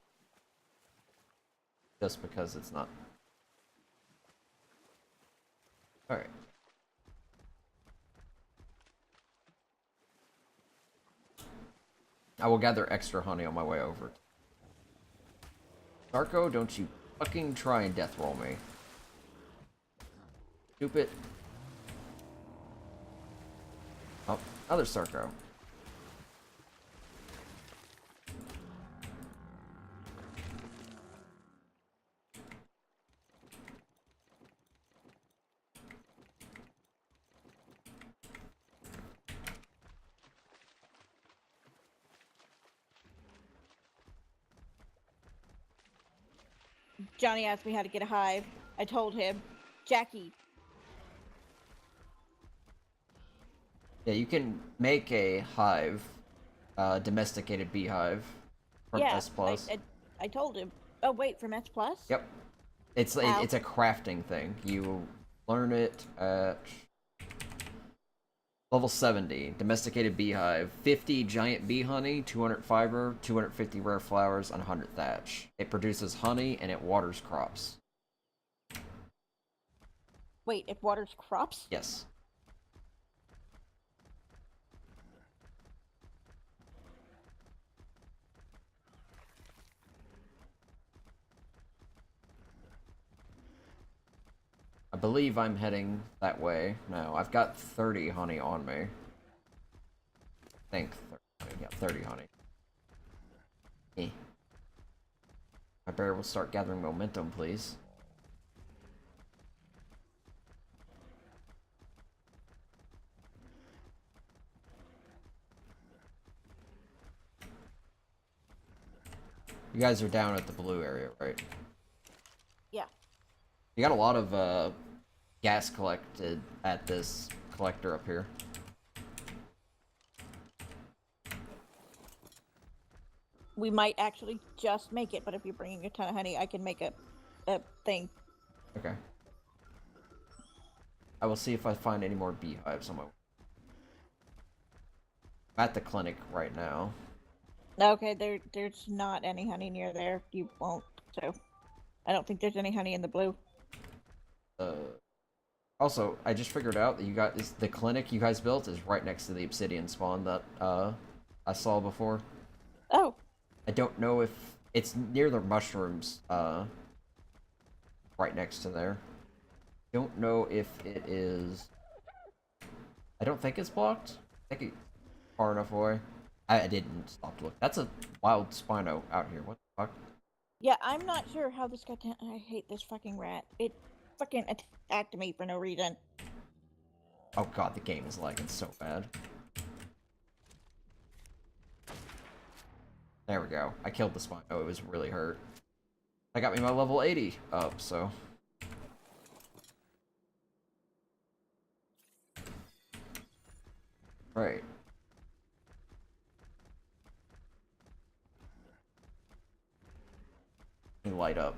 Just because it's not... Alright. I will gather extra honey on my way over. Sarko, don't you fucking try and death roll me. Stupid. Oh, other Sarko. Johnny asked me how to get a hive. I told him, Jackie. Yeah, you can make a hive, domesticated beehive from Yeah, S+. I told him. Oh wait, from S plus. Yep. It's How? it's a crafting thing. You learn it at level 70. Domesticated beehive. 50 giant bee honey, 200 fiber, 250 rare flowers, and 100 thatch. It produces honey and it waters crops. Wait, it waters crops? Yes. I believe I'm heading that way now. I've got 30 honey on me. I think 30 honey. Yeah, 30 honey. Eh. My bear will start gathering momentum, please. You guys are down at the blue area, right? Yeah. You got a lot of gas collected at this collector up here. We might actually just make it, but if you're bringing a ton of honey, I can make a thing. Okay. I will see if I find any more beehives on my way. I'm at the clinic right now. Okay, there's not any honey near there. You won't. So, I don't think there's any honey in the blue. Also, I just figured out that you got the clinic you guys built is right next to the obsidian spawn that I saw before. Oh. I don't know if it's near the mushrooms, right next to there. Don't know if it is. I don't think it's blocked. I think it's far enough away. I didn't stop to look. That's a wild Spino out here. What the fuck? Yeah, I'm not sure how this got to. I hate this fucking rat. It fucking attacked me for no reason. Oh god, the game is lagging so bad. There we go. I killed the Spino. Oh, it was really hurt. I got me my level 80 up, so. Right. Light up.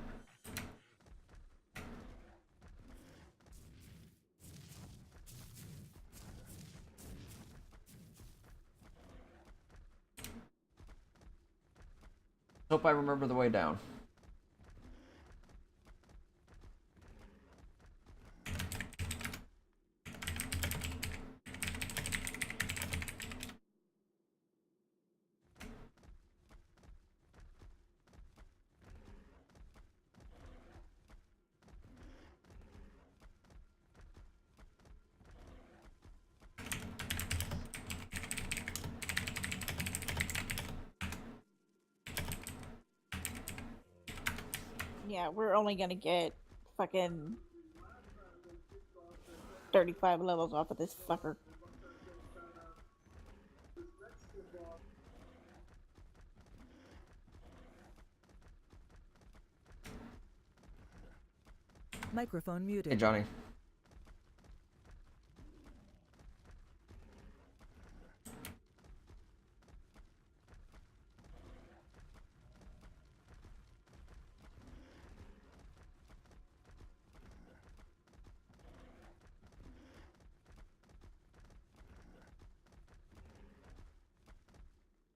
Hope I remember the way down. Yeah, we're only gonna get fucking 35 levels off of this fucker. Microphone Hey, muted. Johnny.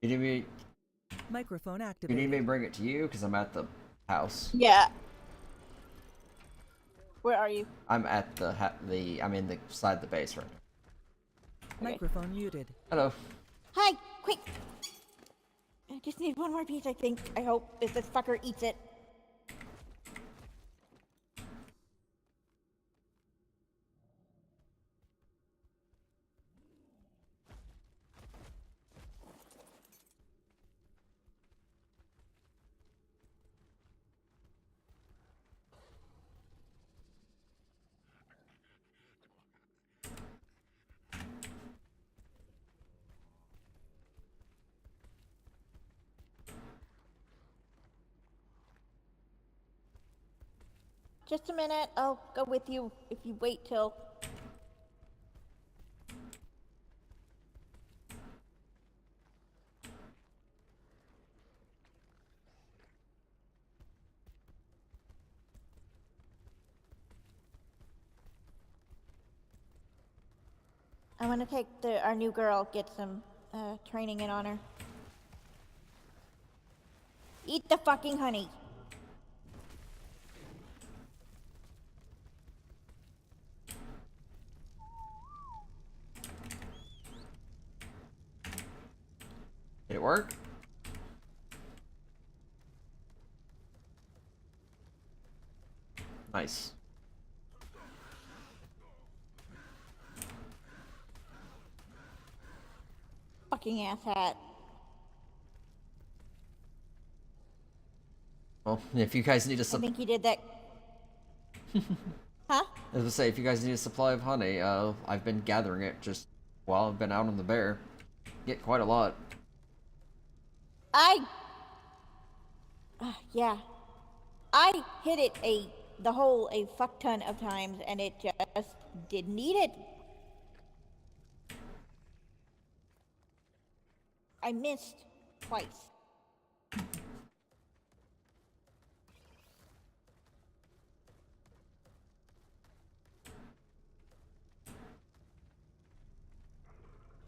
You need me? Microphone You activated. need me to bring it to you? Because I'm at the house. Yeah. Where are you? I'm at I'm in the side of the base right now. Microphone muted. Hello. Hi, quick! I just need one more piece, I think. I hope, if this fucker eats it. Just a minute, I'll go with you if you wait till... I want to take our new girl, get some training in on her. Eat the fucking honey. Did it work? Nice. Fucking asshat. Well, if you guys need a I think he did that. Huh? as I say, if you guys need a supply of honey, I've been gathering it just while I've been out on the bear. Get quite a lot. Yeah. I hit it the hole a fuck ton of times and it just didn't eat it. I missed twice.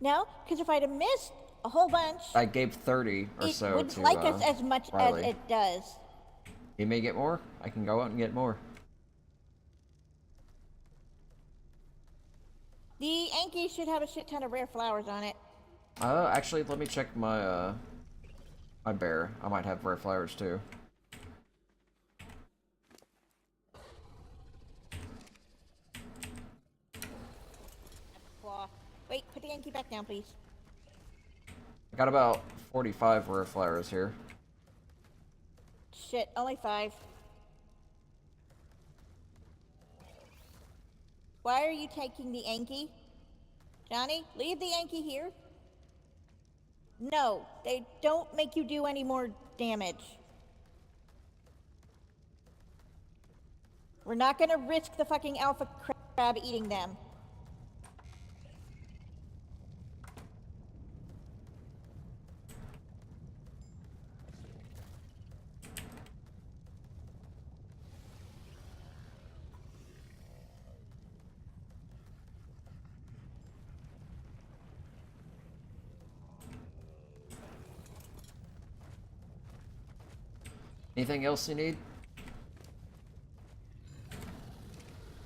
No, because if I'd have missed a whole bunch, I gave 30 or it so wouldn't to like us as much Riley. as it does. You may get more. I can go out and get more. The Anki should have a shit ton of rare flowers on it. Actually, let me check my my bear. I might have rare flowers too. Claw. Wait, put the Anki back down, please. I got about 45 rare flowers here. Shit, only 5. Why are you taking the Anki? Johnny, leave the Anki here. No, they don't make you do any more damage. We're not gonna risk the fucking alpha crab eating them. Anything else you need?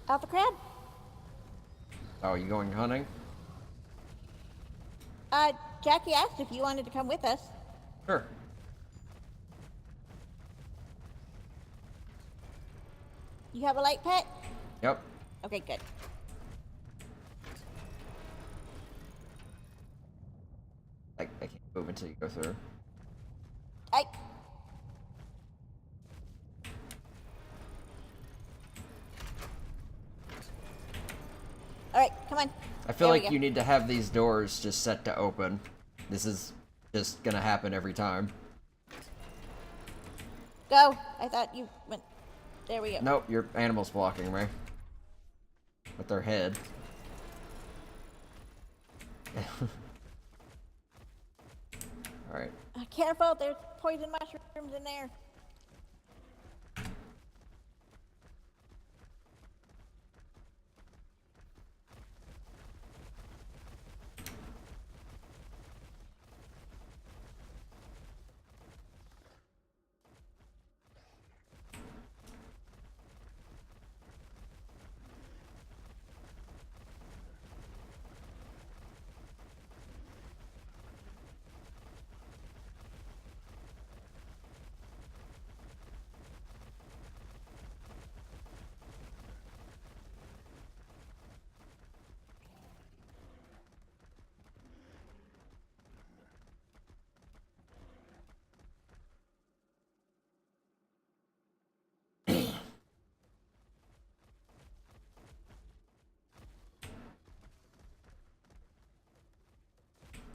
Alpha crab? Oh, you going hunting? Jackie asked if you wanted to come with us. Sure. You have a light pet? Yep. Okay, good. I can't move until you go through. Alright, come on. I feel There we like go. you need to have these doors just set to open. This is just gonna happen every time. Go. I thought you went. There we go. Nope, your animal's blocking me. With their head. Alright. Careful, there's poison mushrooms in there.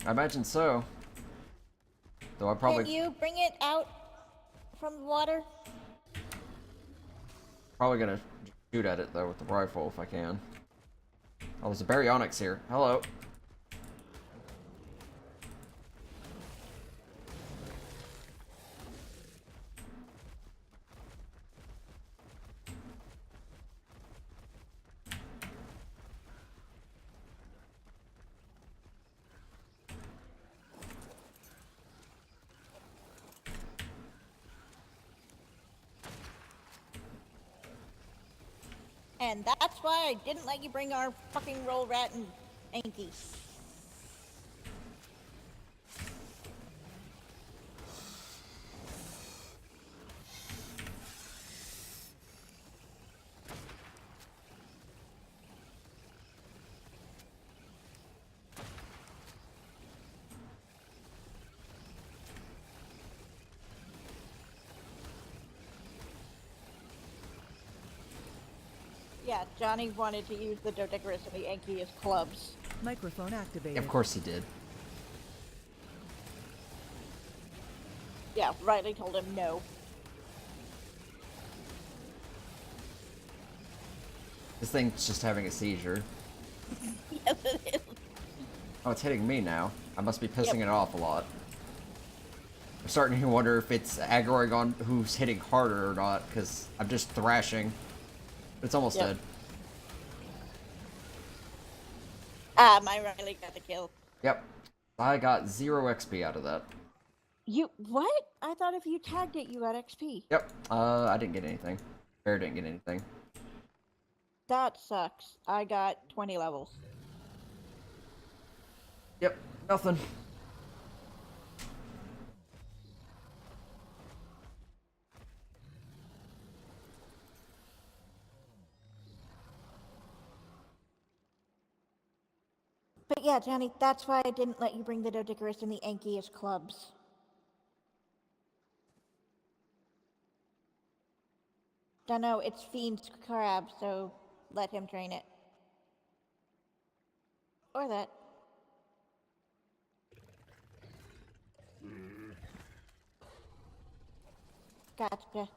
I imagine so. Though I probably Can you bring it out from the water? probably gonna shoot at it though with the rifle if I can. Oh, there's a baryonyx here. Hello. And that's why I didn't let you bring our fucking roll rat and Anki. Yeah, Johnny wanted to use the Doedicurus and the Anki as clubs. Microphone activated. Of course he did. Yeah, Riley told him no. This thing's just having a seizure. Yes, it is. Oh, it's hitting me now. I must be pissing it off a lot. I'm starting to wonder if it's aggroing on who's hitting harder or not, because I'm just thrashing. It's almost Yep. dead. Ah, my Riley got the kill. Yep. I got 0 XP out of that. You what? I thought if you tagged it, you got XP. Yep. I didn't get anything. Bear didn't get anything. That sucks. I got 20 levels. Yep. Nothing. But yeah, Johnny, that's why I didn't let you bring the Doedicurus and the Anki as clubs. Don't know, it's Fiend's crab, so let him train it. Or that. Gotcha.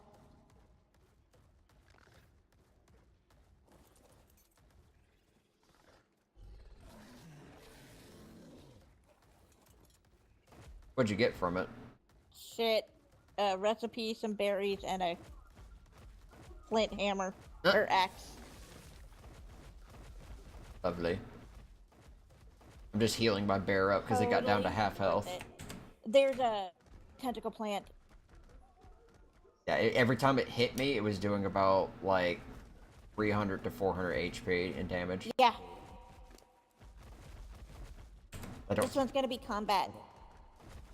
What'd you get from it? Shit. A recipe, some berries, and a flint hammer. Or axe. Lovely. I'm just healing my bear up because it got down to Totally half worth health. it. There's a tentacle plant. Yeah, every time it hit me, it was doing about, like, 300 to 400 HP in damage. Yeah, I don't... this one's gonna be combat.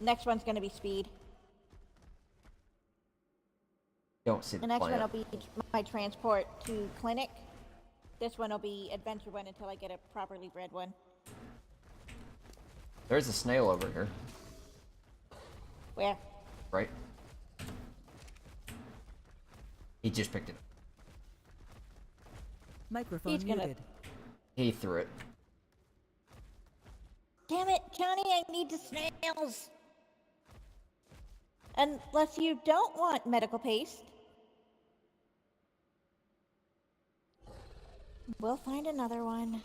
Next one's gonna be speed. Don't see The the next one plant. will be my transport to clinic. This one will be adventure one until I get a properly bred one. There's a snail over here, Where? right? He just picked it up. Microphone He's gonna- muted. He threw it. Damn it, Johnny, I need the snails! Unless you don't want medical paste. We'll find another one.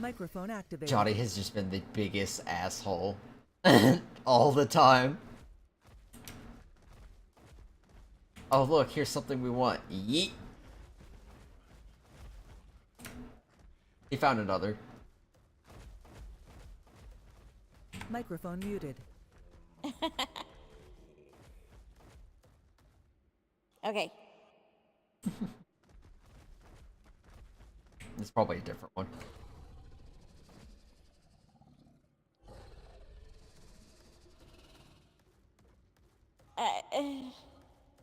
Microphone activated. Johnny has just been the biggest asshole. All the time. Oh look, here's something we want. Yeet. He found another. Microphone muted. Okay. It's probably a different one.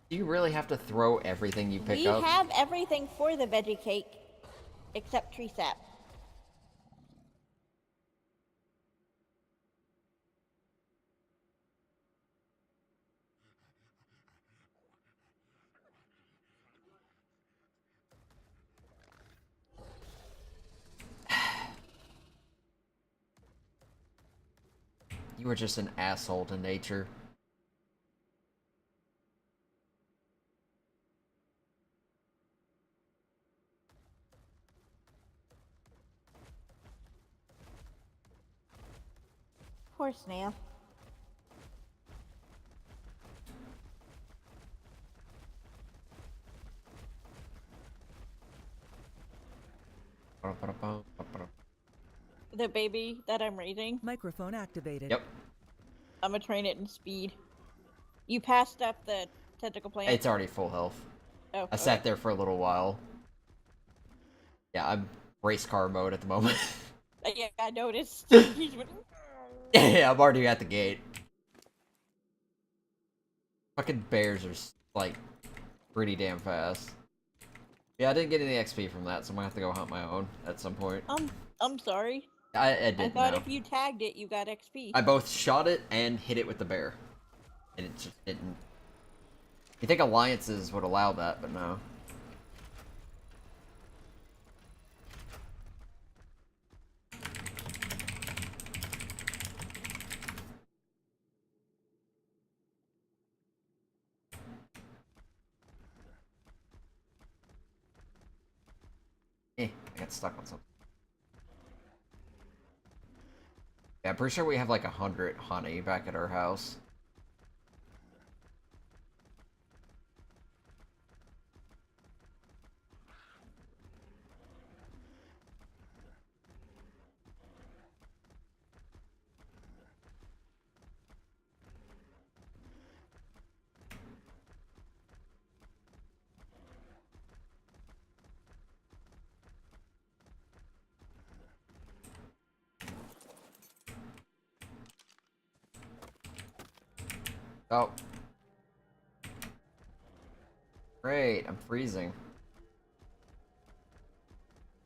Do you really have to throw everything you pick We up? have everything for the veggie cake, except tree sap. You were just an asshole to nature. Poor snail. The baby that I'm raising, Microphone activated. Yep. I'm gonna train it in speed. You passed up the tentacle plant. It's already full health. Oh, I sat there for a little while. Yeah, I'm race car mode at the moment. Yeah, I noticed. He's went, Yeah, I'm already at the gate. Fucking bears are, like, pretty damn fast. Yeah, I didn't get any XP from that, so I'm gonna have to go hunt my own at some point. I'm sorry. I I didn't thought know. if you tagged it, you got XP. I both shot it and hit it with the bear. And it just didn't. You think alliances would allow that, but no. I got stuck on something. Yeah, I'm pretty sure we have like 100 honey back at our house. Oh. Great, I'm freezing.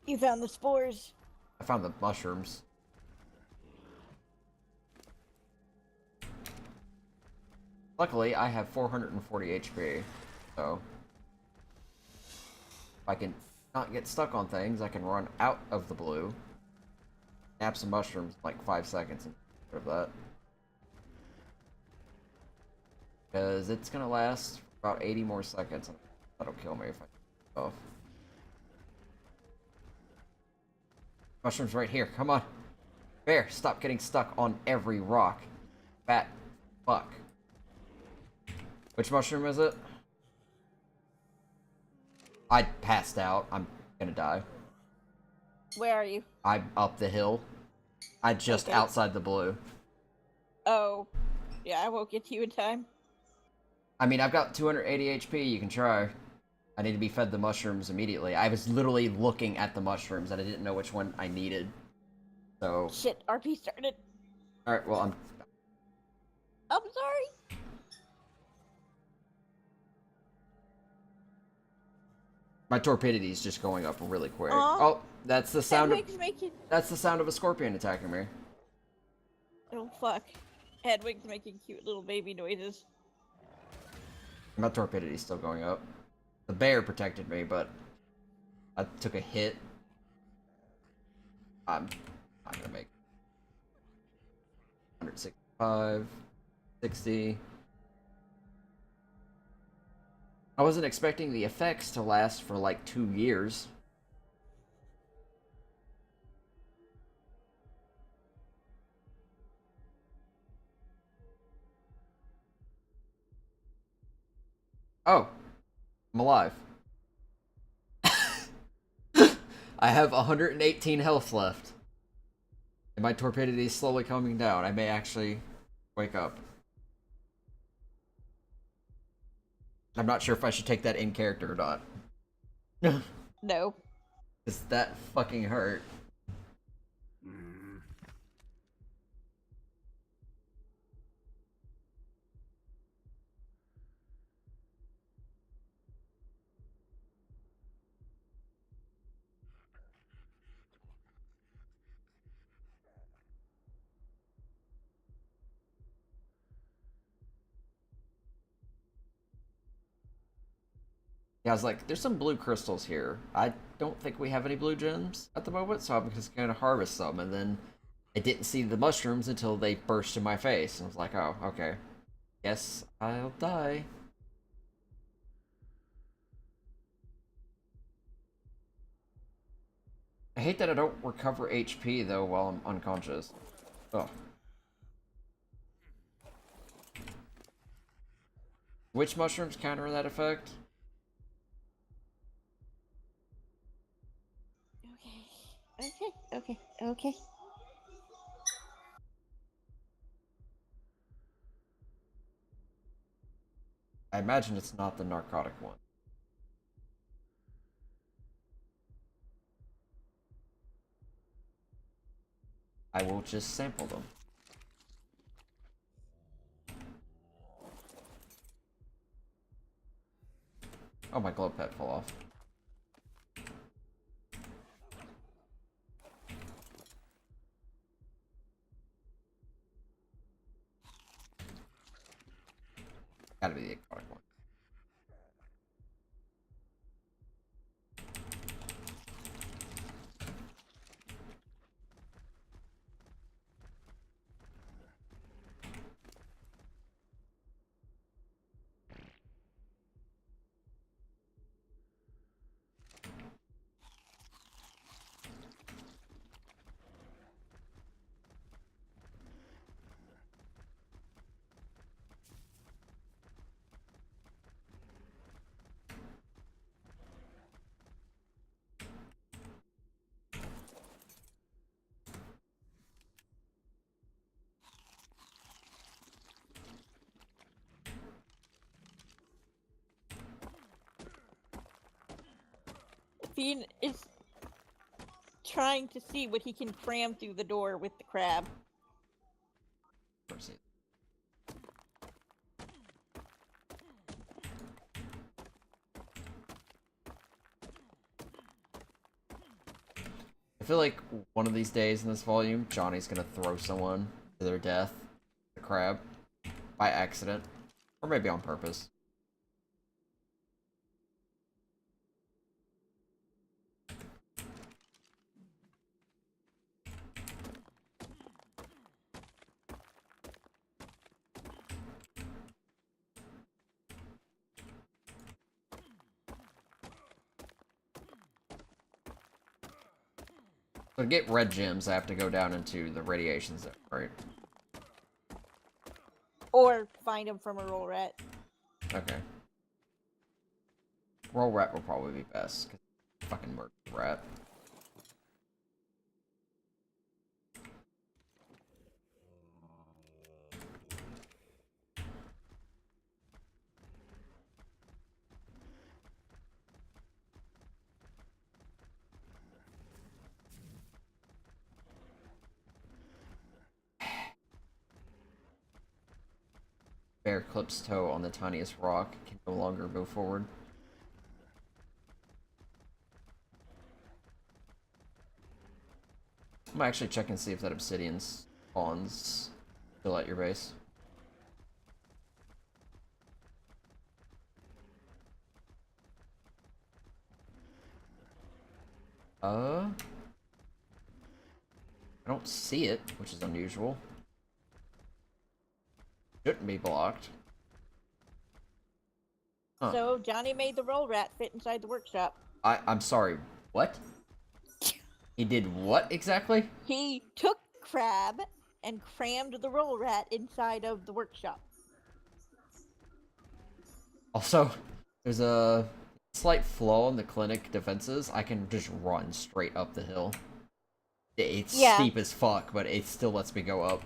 You found the spores. I found the mushrooms. Luckily, I have 440 HP, so if I can not get stuck on things, I can run out of the blue, nab some mushrooms in like 5 seconds and get rid of that. Because it's gonna last for about 80 more seconds, and that'll kill me if I get off. Mushrooms right here, come on. Bear, stop getting stuck on every rock. Fat fuck. Which mushroom is it? I passed out. I'm gonna die. Where are you? I'm up the hill. I just Okay. outside the blue. Oh, yeah, I won't get to you in time. I mean, I've got 280 HP. You can try. I need to be fed the mushrooms immediately. I was literally looking at the mushrooms and I didn't know which one I needed. So, Shit, RP started. alright, well, I'm sorry. my torpidity is just going up really quick. Aw. Oh, that's the sound of Hedwig's making. that's the sound of a scorpion attacking me. Oh fuck. Hedwig's making cute little baby noises. My torpidity is still going up. The bear protected me, but I took a hit. I'm not gonna make 165, 60. I wasn't expecting the effects to last for like 2 years. Oh, I'm alive. I have 118 health left. And my torpidity is slowly coming down. I may actually wake up. I'm not sure if I should take that in character or not. No. Because that fucking hurt. Yeah, I was like, there's some blue crystals here. I don't think we have any blue gems at the moment, so I'm just gonna harvest some and then I didn't see the mushrooms until they burst in my face. I was like, oh, okay. Guess I'll die. I hate that I don't recover HP, though, while I'm unconscious. Ugh. Which mushrooms counter that effect? Okay. I imagine it's not the narcotic one. I will just sample them. Oh, my glow pet fell off. Gotta be the aquatic one. Fiend is trying to see what he can cram through the door with the crab. Proceed. I feel like one of these days in this volume, Johnny's gonna throw someone to their death, the crab, by accident, or maybe on purpose. So to get red gems, I have to go down into the radiation zone, right? Or find him from a roll rat. Okay. Roll rat will probably be best. 'Cause fucking murder rat. Bear clips toe on the tiniest rock, can no longer move forward. I'm gonna actually check and see if that obsidian spawns still at your base. I don't see it, which is unusual. Shouldn't be blocked. Huh. So Johnny made the roll rat fit inside the workshop. I'm sorry, what? He did what exactly? He took crab and crammed the roll rat inside of the workshop. Also, there's a slight flaw in the clinic defenses. I can just run straight up the hill. It's steep as fuck, but it still lets me go up.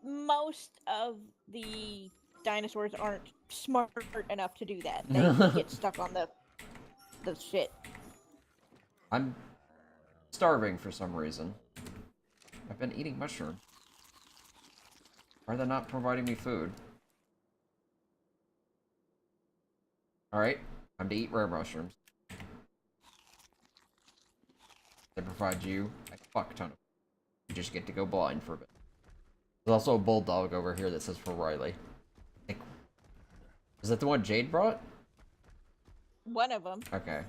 Most of the dinosaurs aren't smart enough to do that. They get stuck on the shit. I'm starving for some reason. I've been eating mushrooms. Why are they not providing me food? Alright, time to eat rare mushrooms. They provide you a fuck ton of food. You just get to go blind for a bit. There's also a bulldog over here that says for Riley. Like, is that the one Jade brought? One of them. Okay.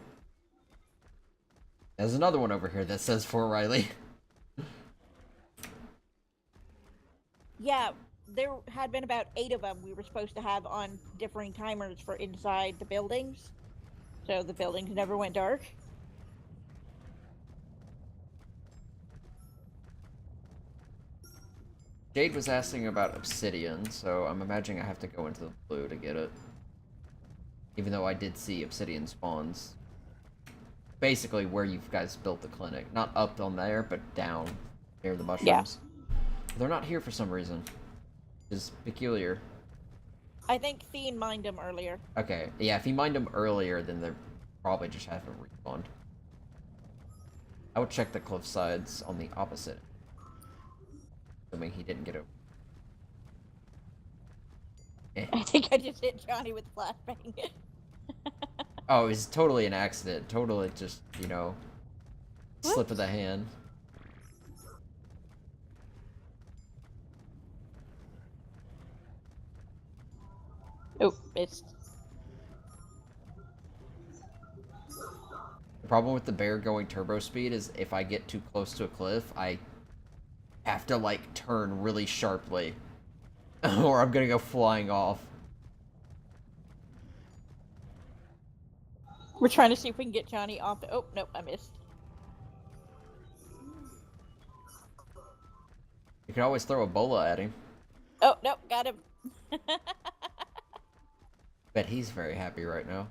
There's another one over here that says for Riley. yeah, there had been about 8 of them we were supposed to have on differing timers for inside the buildings. So the buildings never went dark. Jade was asking about obsidian, so I'm imagining I have to go into the blue to get it. Even though I did see obsidian spawns. Basically where you guys built the clinic. Not up on there, but down near the mushrooms. Yeah. They're not here for some reason. It's peculiar. I think Thien mined them earlier. Okay, yeah, if he mined them earlier, then they're probably just haven't respawned. I would check the cliff sides on the opposite. Assuming he didn't get over. I think I just hit Johnny with flashbang. Oh, it was totally an accident. Totally just, you know, What? slip of the hand. Oh, missed. The problem with the bear going turbo speed is if I get too close to a cliff, I have to, like, turn really sharply. Or I'm gonna go flying off. We're trying to see if we can get Johnny off the... Oh, nope, I missed. You can always throw a bola at him. Oh, nope, got him. Bet he's very happy right now.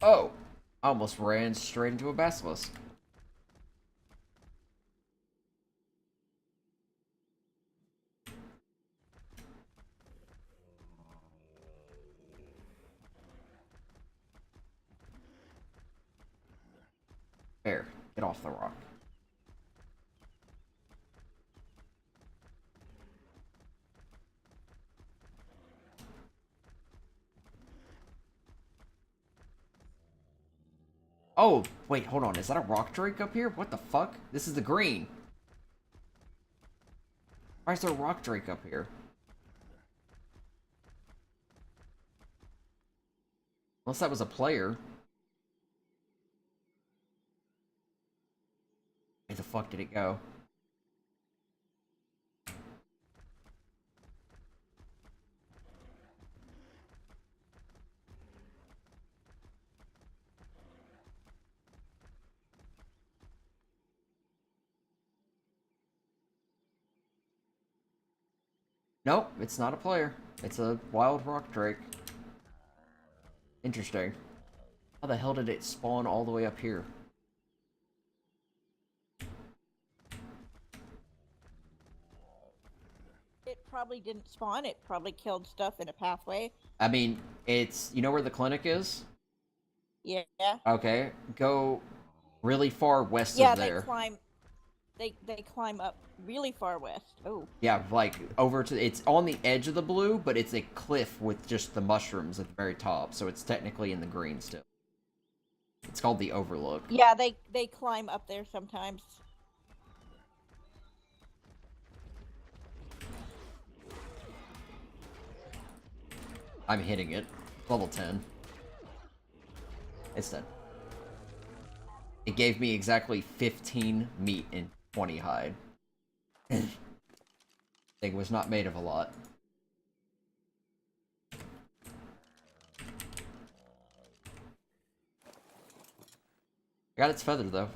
Oh! I almost ran straight into a basilisk. Bear, get off the rock. Oh, wait, hold on. Is that a rock drake up here? What the fuck? This is the green. Why is there a rock drake up here? Unless that was a player. Where the fuck did it go? Nope, it's not a player. It's a wild rock drake. Interesting. How the hell did it spawn all the way up here? It probably didn't spawn. It probably killed stuff in a pathway. I mean, it's... You know where the clinic is? Yeah. Okay, go really far west Yeah, of there. They climb up really far west. Oh. Yeah, like, over to... It's on the edge of the blue, but it's a cliff with just the mushrooms at the very top, so it's technically in the green still. It's called the Overlook. Yeah, they climb up there sometimes. I'm hitting it. Level 10. It's dead. It gave me exactly 15 meat and 20 hide. Thing was not made of a lot. Got its feather though.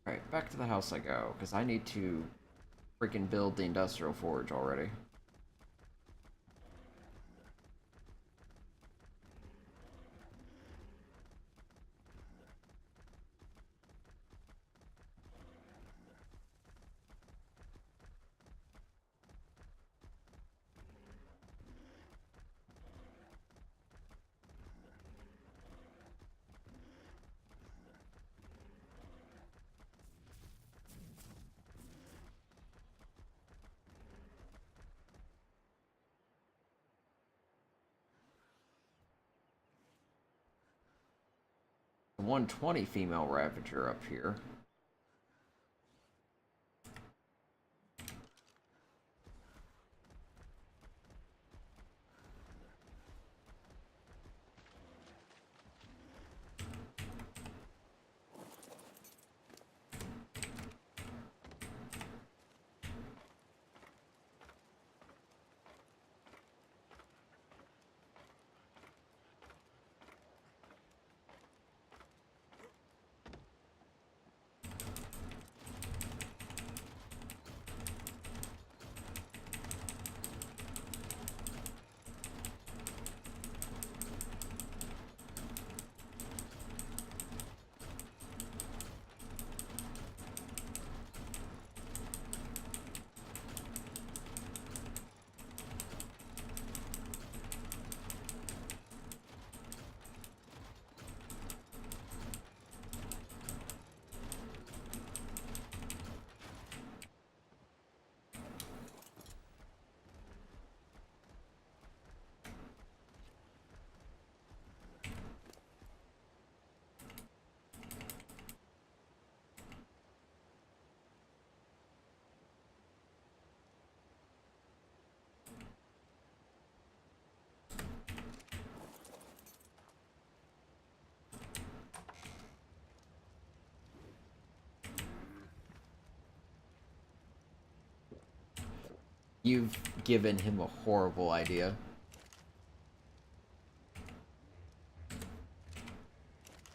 Alright, back to the house I go, because I need to freaking build the industrial forge already. 120 female Ravager up here. You've given him a horrible idea.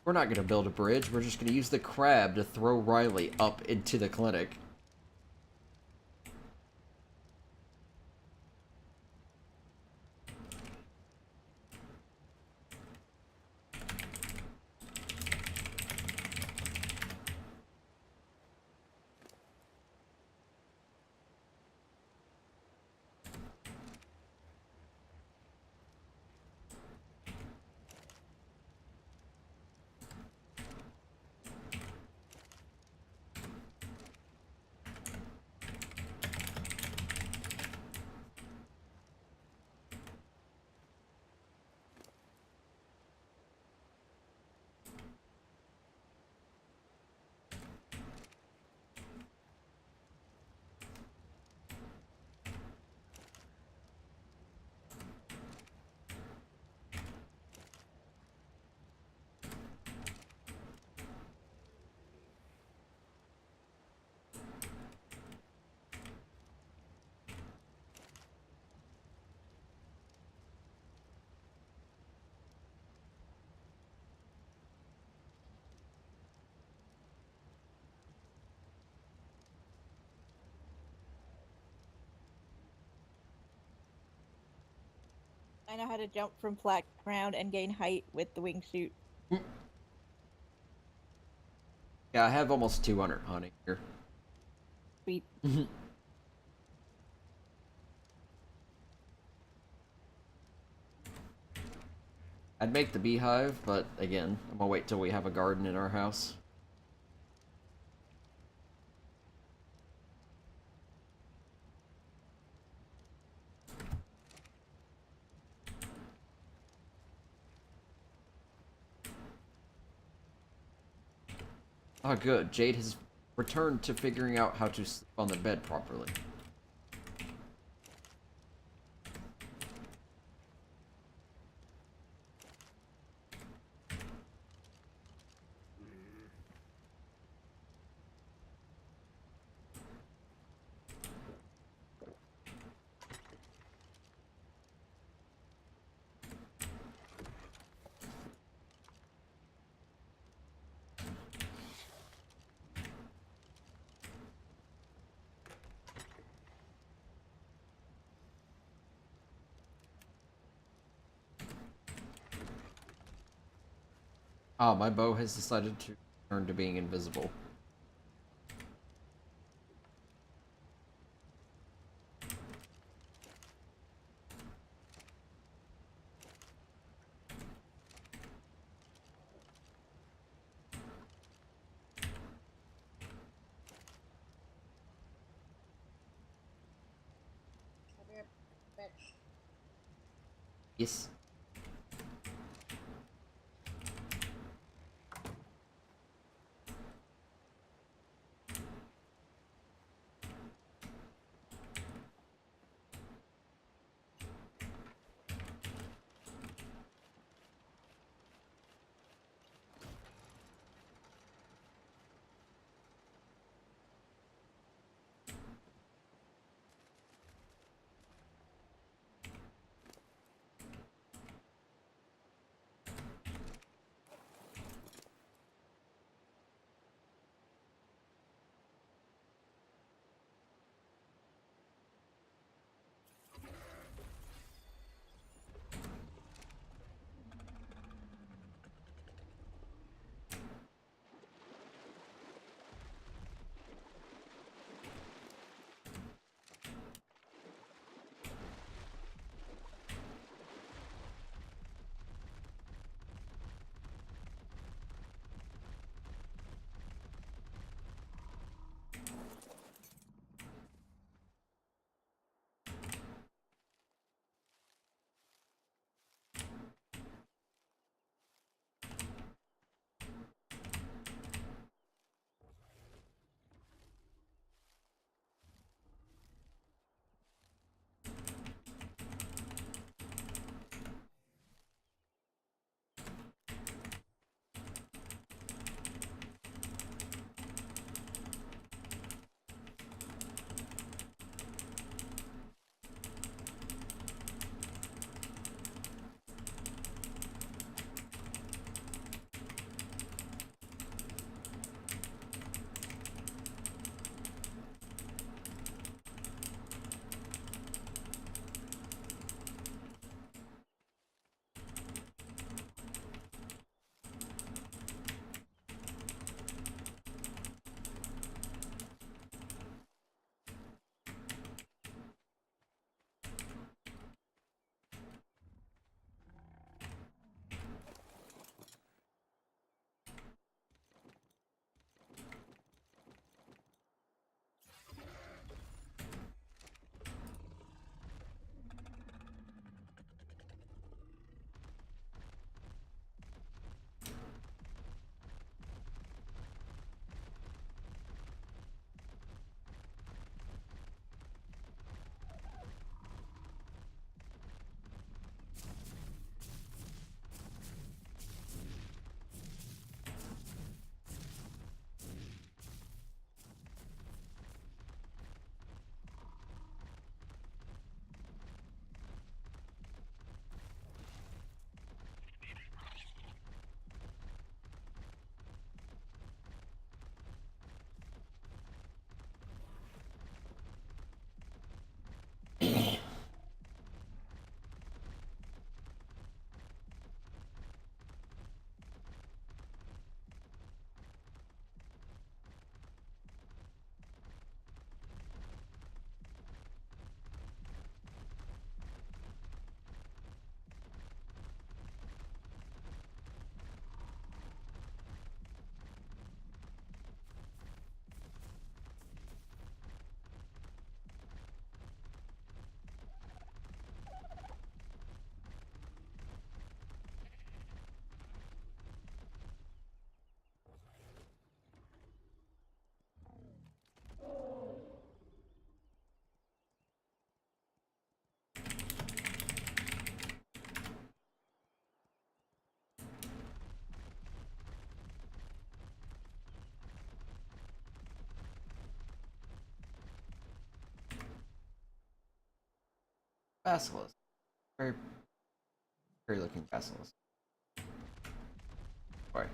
We're not gonna build a bridge, we're just gonna use the crab to throw Riley up into the clinic. I know how to jump from flat ground and gain height with the wingsuit. Yeah, I have almost 200 hunting here. Sweet. I'd make the beehive, but again, I'm gonna wait till we have a garden in our house. Oh, good. Jade has returned to figuring out how to sleep on the bed properly. Oh, my bow has decided to turn to being invisible. Yes. Basilisk. Very, very looking basilisk. Alright.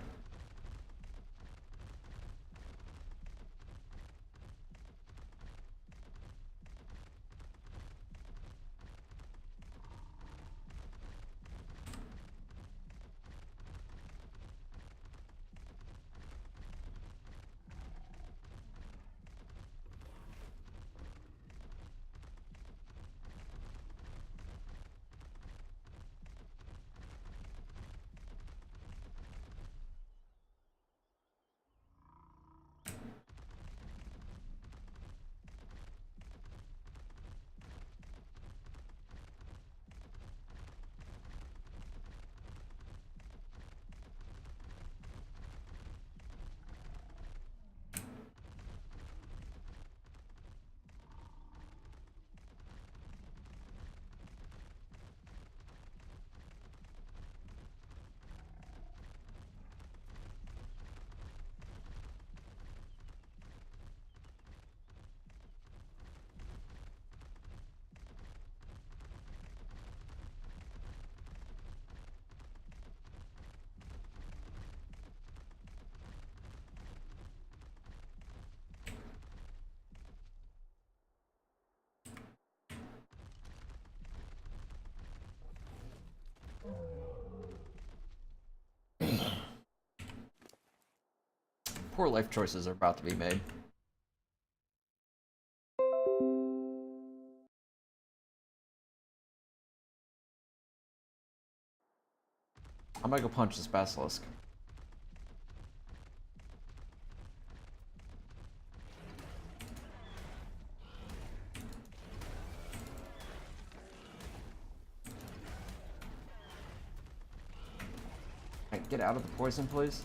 Poor life choices are about to be made. I'm gonna go punch this basilisk. Alright, get out of the poison, please.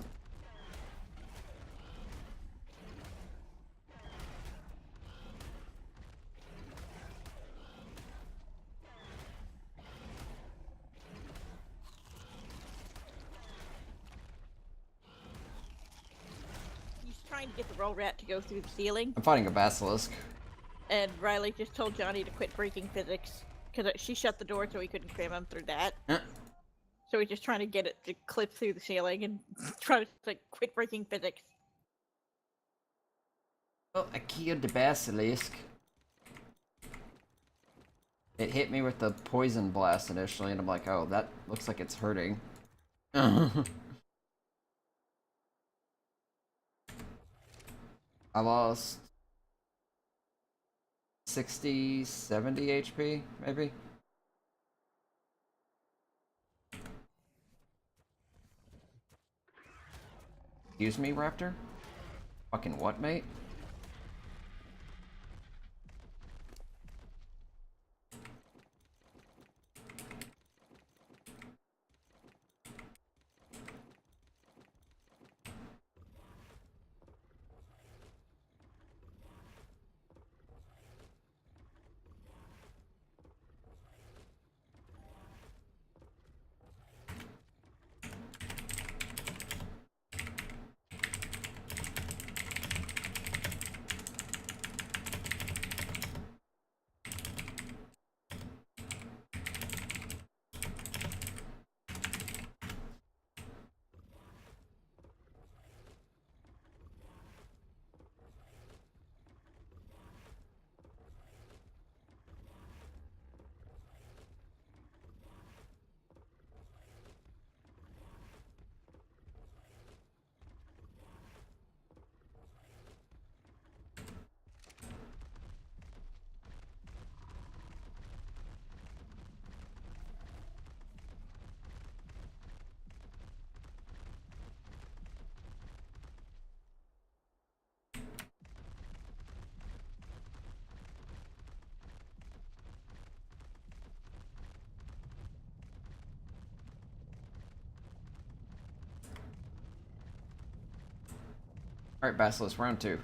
He's trying to get the roll rat to go through the ceiling, I'm fighting a basilisk. and Riley just told Johnny to quit breaking physics because she shut the door so he couldn't cram him through that. So he's just trying to get it to clip through the ceiling and try to like quit breaking physics. Oh, I killed the basilisk. It hit me with the poison blast initially, and I'm like, oh, that looks like it's hurting. I lost 60, 70 HP, maybe? Excuse me, Raptor? Fucking what, mate? Alright, Basilisk, round 2.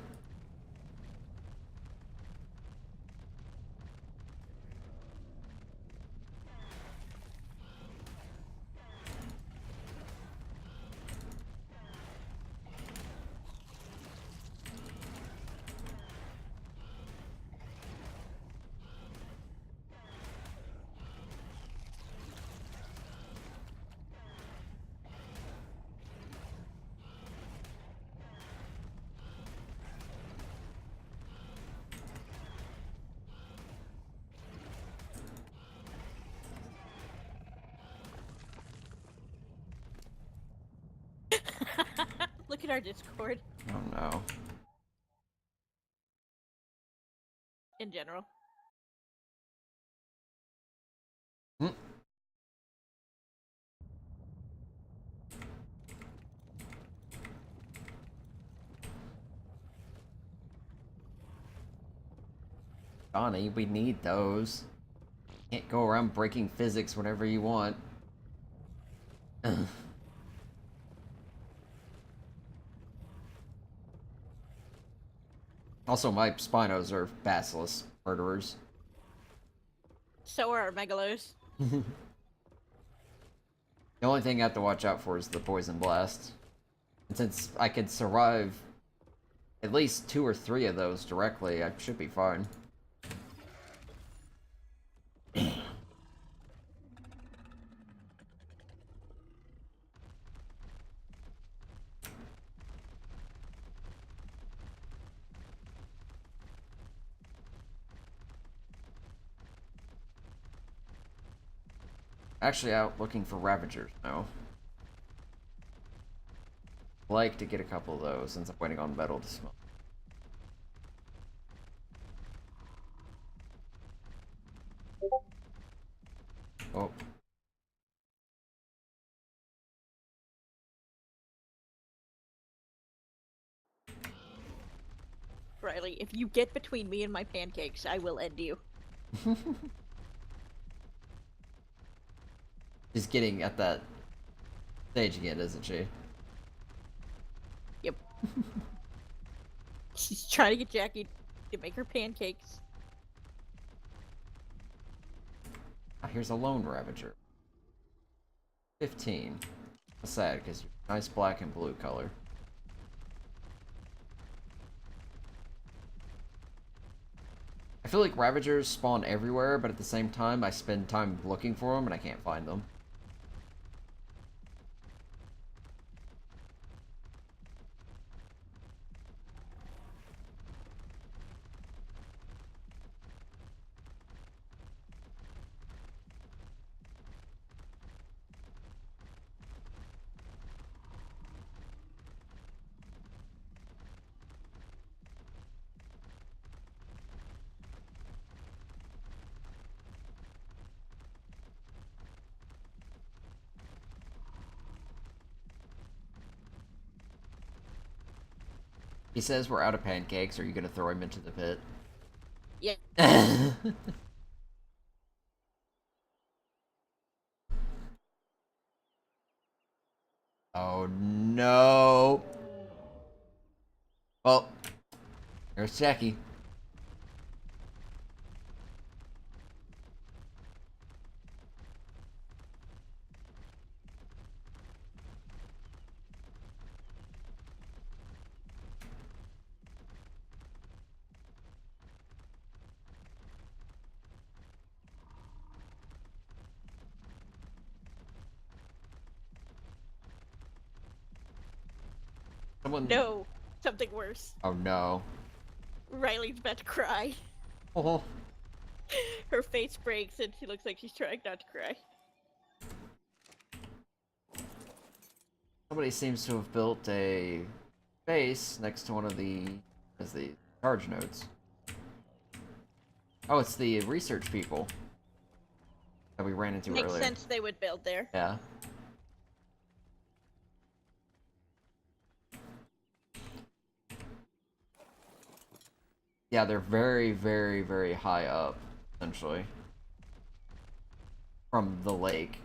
at our Discord Oh no. in general. Hmm. Johnny, we need those. Can't go around breaking physics whenever you want. Also, my Spinos are basilisk murderers. So are our Megalos. The only thing I have to watch out for is the poison blast. And since I can survive at least 2 or 3 of those directly, I should be fine. Actually out looking for Ravagers now. Like to get a couple of those since I'm waiting on metal to smell. Oh. Riley, if you get between me and my pancakes, I will end you. She's getting at that stage again, isn't she? Yep. She's trying to get Jackie to make her pancakes. Ah, here's a lone Ravager. 15. That's sad, because you're nice black and blue color. I feel like Ravagers spawn everywhere, but at the same time, I spend time looking for them and I can't find them. He says we're out of pancakes. Are you gonna throw him into the pit? Yeah. Oh no. Well, there's Jackie. Someone. No, something worse. Oh no. Riley's about to cry. Oh. Her face breaks and she looks like she's trying not to cry. Somebody seems to have built a base next to one of the charge nodes. Oh, it's the research people that we ran into Makes earlier. sense they would build there. Yeah. Yeah, they're very, very, very high up, essentially. From the lake.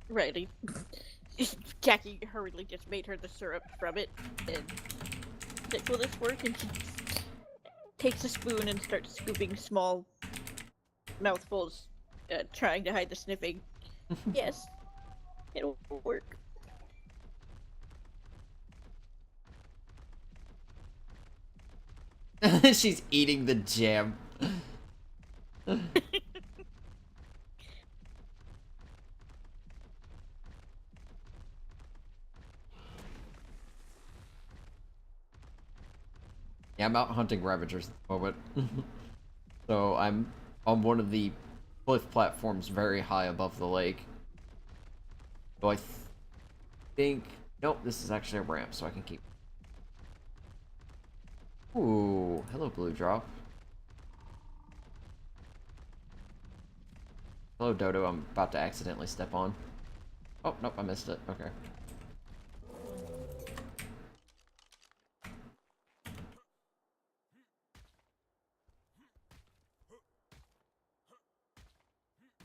Right. Jackie hurriedly just made her the syrup from it, and like, will this work? And she takes a spoon and starts scooping small mouthfuls, trying to hide the sniffing. Yes, it'll work. She's eating the jam. Yeah, I'm out hunting Ravagers at the moment. So I'm on one of the cliff platforms very high above the lake. So I think... Nope, this is actually a ramp, so I can keep... Ooh, hello, Blue Drop. Hello, Dodo, I'm about to accidentally step on. Oh, nope, I missed it. Okay.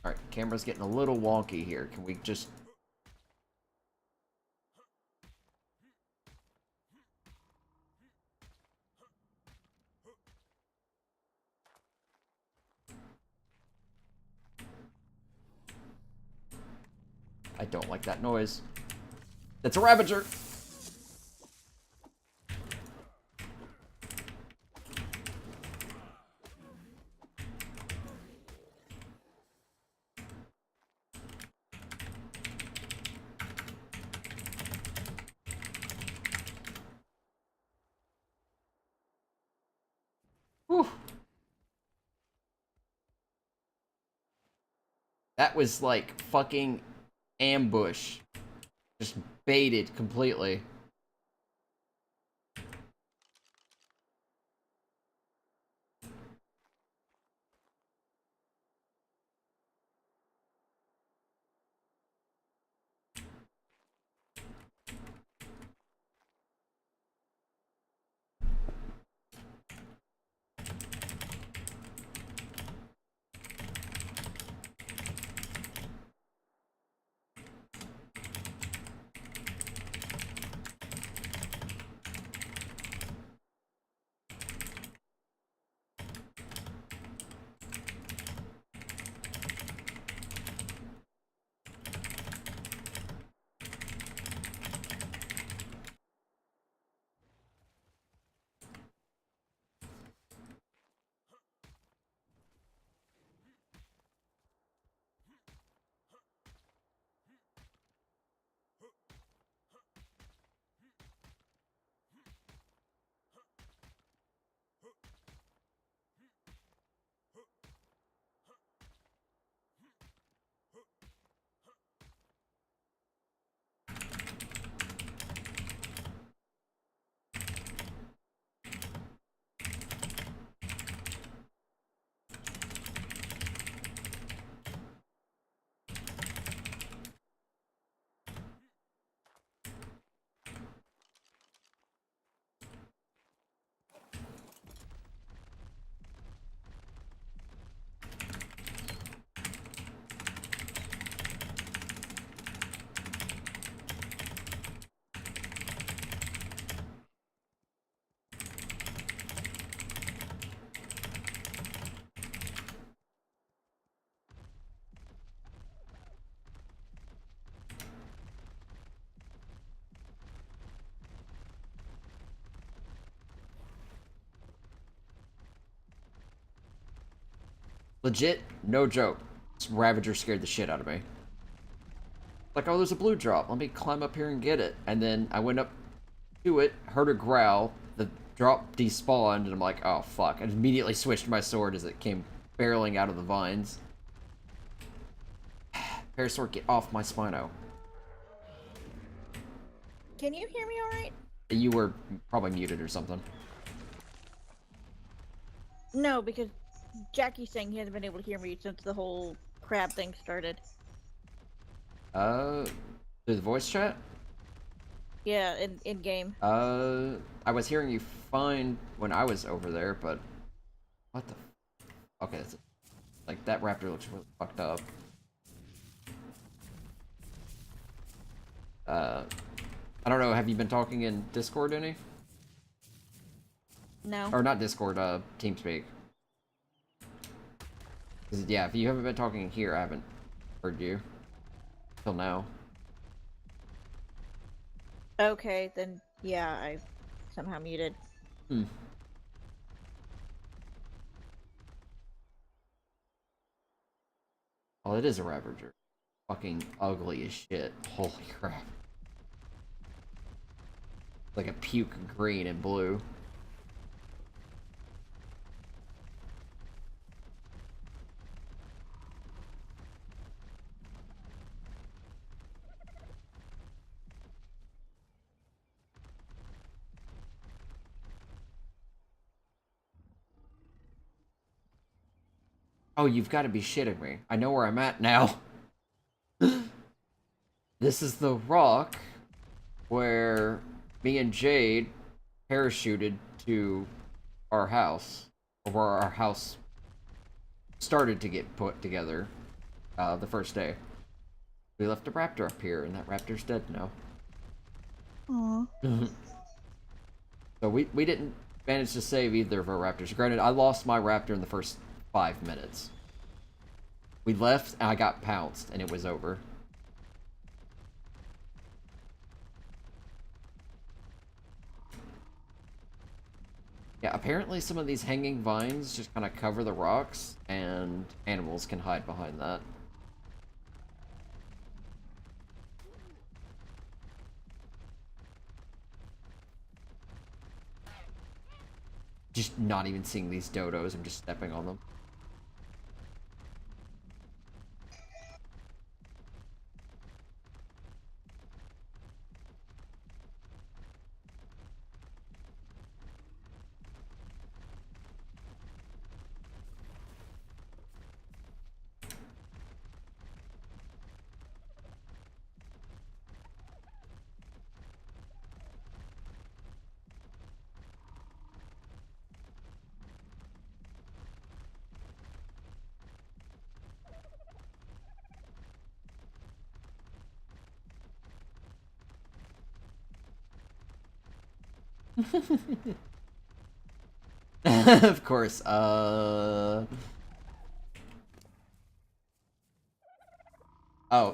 Alright, camera's getting a little wonky here. Can we just... I don't like that noise. That's a Ravager! Whew. That was like fucking ambush. Just baited completely. Legit, no joke. This Ravager scared the shit out of me. Like, oh, there's a blue drop. Let me climb up here and get it. And then I went up to it, heard a growl, the drop despawned, and I'm like, oh, fuck. I immediately switched my sword as it came barreling out of the vines. Parasword, get off my Spino. Can you hear me alright? You were probably muted or something. No, because Jackie's saying he hasn't been able to hear me since the whole crab thing started. Through the voice chat? Yeah, in game. I was hearing you fine when I was over there, but... What the... Okay, that's... Like, that raptor looks really fucked up. I don't know, have you been talking in Discord any? No. Or not Discord, TeamSpeak. 'Cause, yeah, if you haven't been talking here, I haven't heard you. Till now. Okay, then yeah, I somehow muted. Hmm. Oh, it is a Ravager. Fucking ugly as shit. Holy crap. Like a puke green and blue. Oh, you've got to be shitting me. I know where I'm at now. This is the rock where me and Jade parachuted to our house. Or where our house started to get put together the first day. We left a raptor up here, and that raptor's dead now. Aww. So we didn't manage to save either of our raptors. Granted, I lost my raptor in the first 5 minutes. We left, and I got pounced, and it was over. Yeah, apparently some of these hanging vines just kind of cover the rocks, and animals can hide behind that. Just not even seeing these dodos, I'm just stepping on them. Of course, Oh,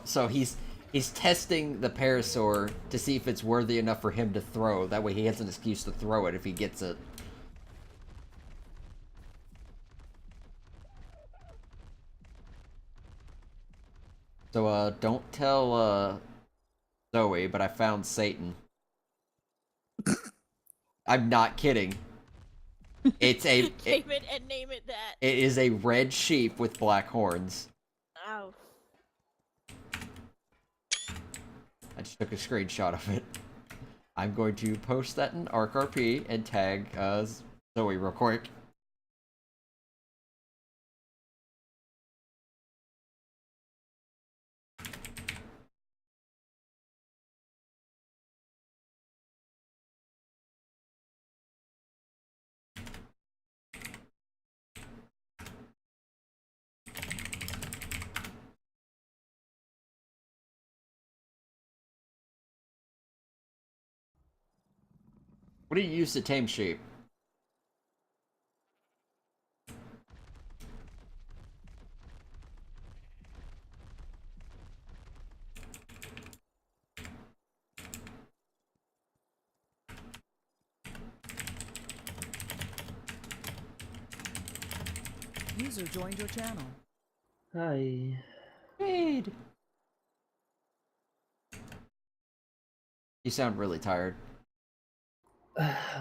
so he's testing the parasaur to see if it's worthy enough for him to throw. That way he has an excuse to throw it if he gets it. So, don't tell, Zoe, but I found Satan. I'm not kidding. It's a... Name it and name it that. It is a red sheep with black horns. Oh. I just took a screenshot of it. I'm going to post that in ARKRP and tag, Zoe real quick. What do you use to tame sheep? User joined your channel. Hi. Jade. You sound really tired.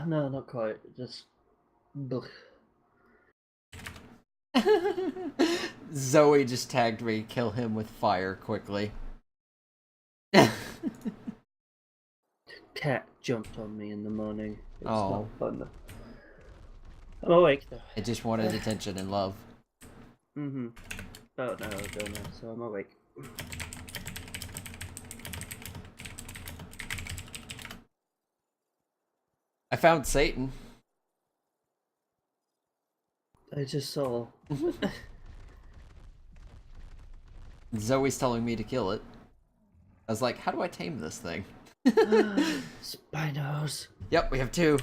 No, not quite. Just. Ugh. Zoe just tagged me, kill him with fire quickly. Cat jumped on me in the morning. It's Oh. not fun. I'm awake though. It just wanted attention and love. Mm-hmm. About an hour ago now, so I'm awake. I found Satan. I just saw. Zoe's telling me to kill it. I was like, how do I tame this thing? Spinos. Yep, we have two.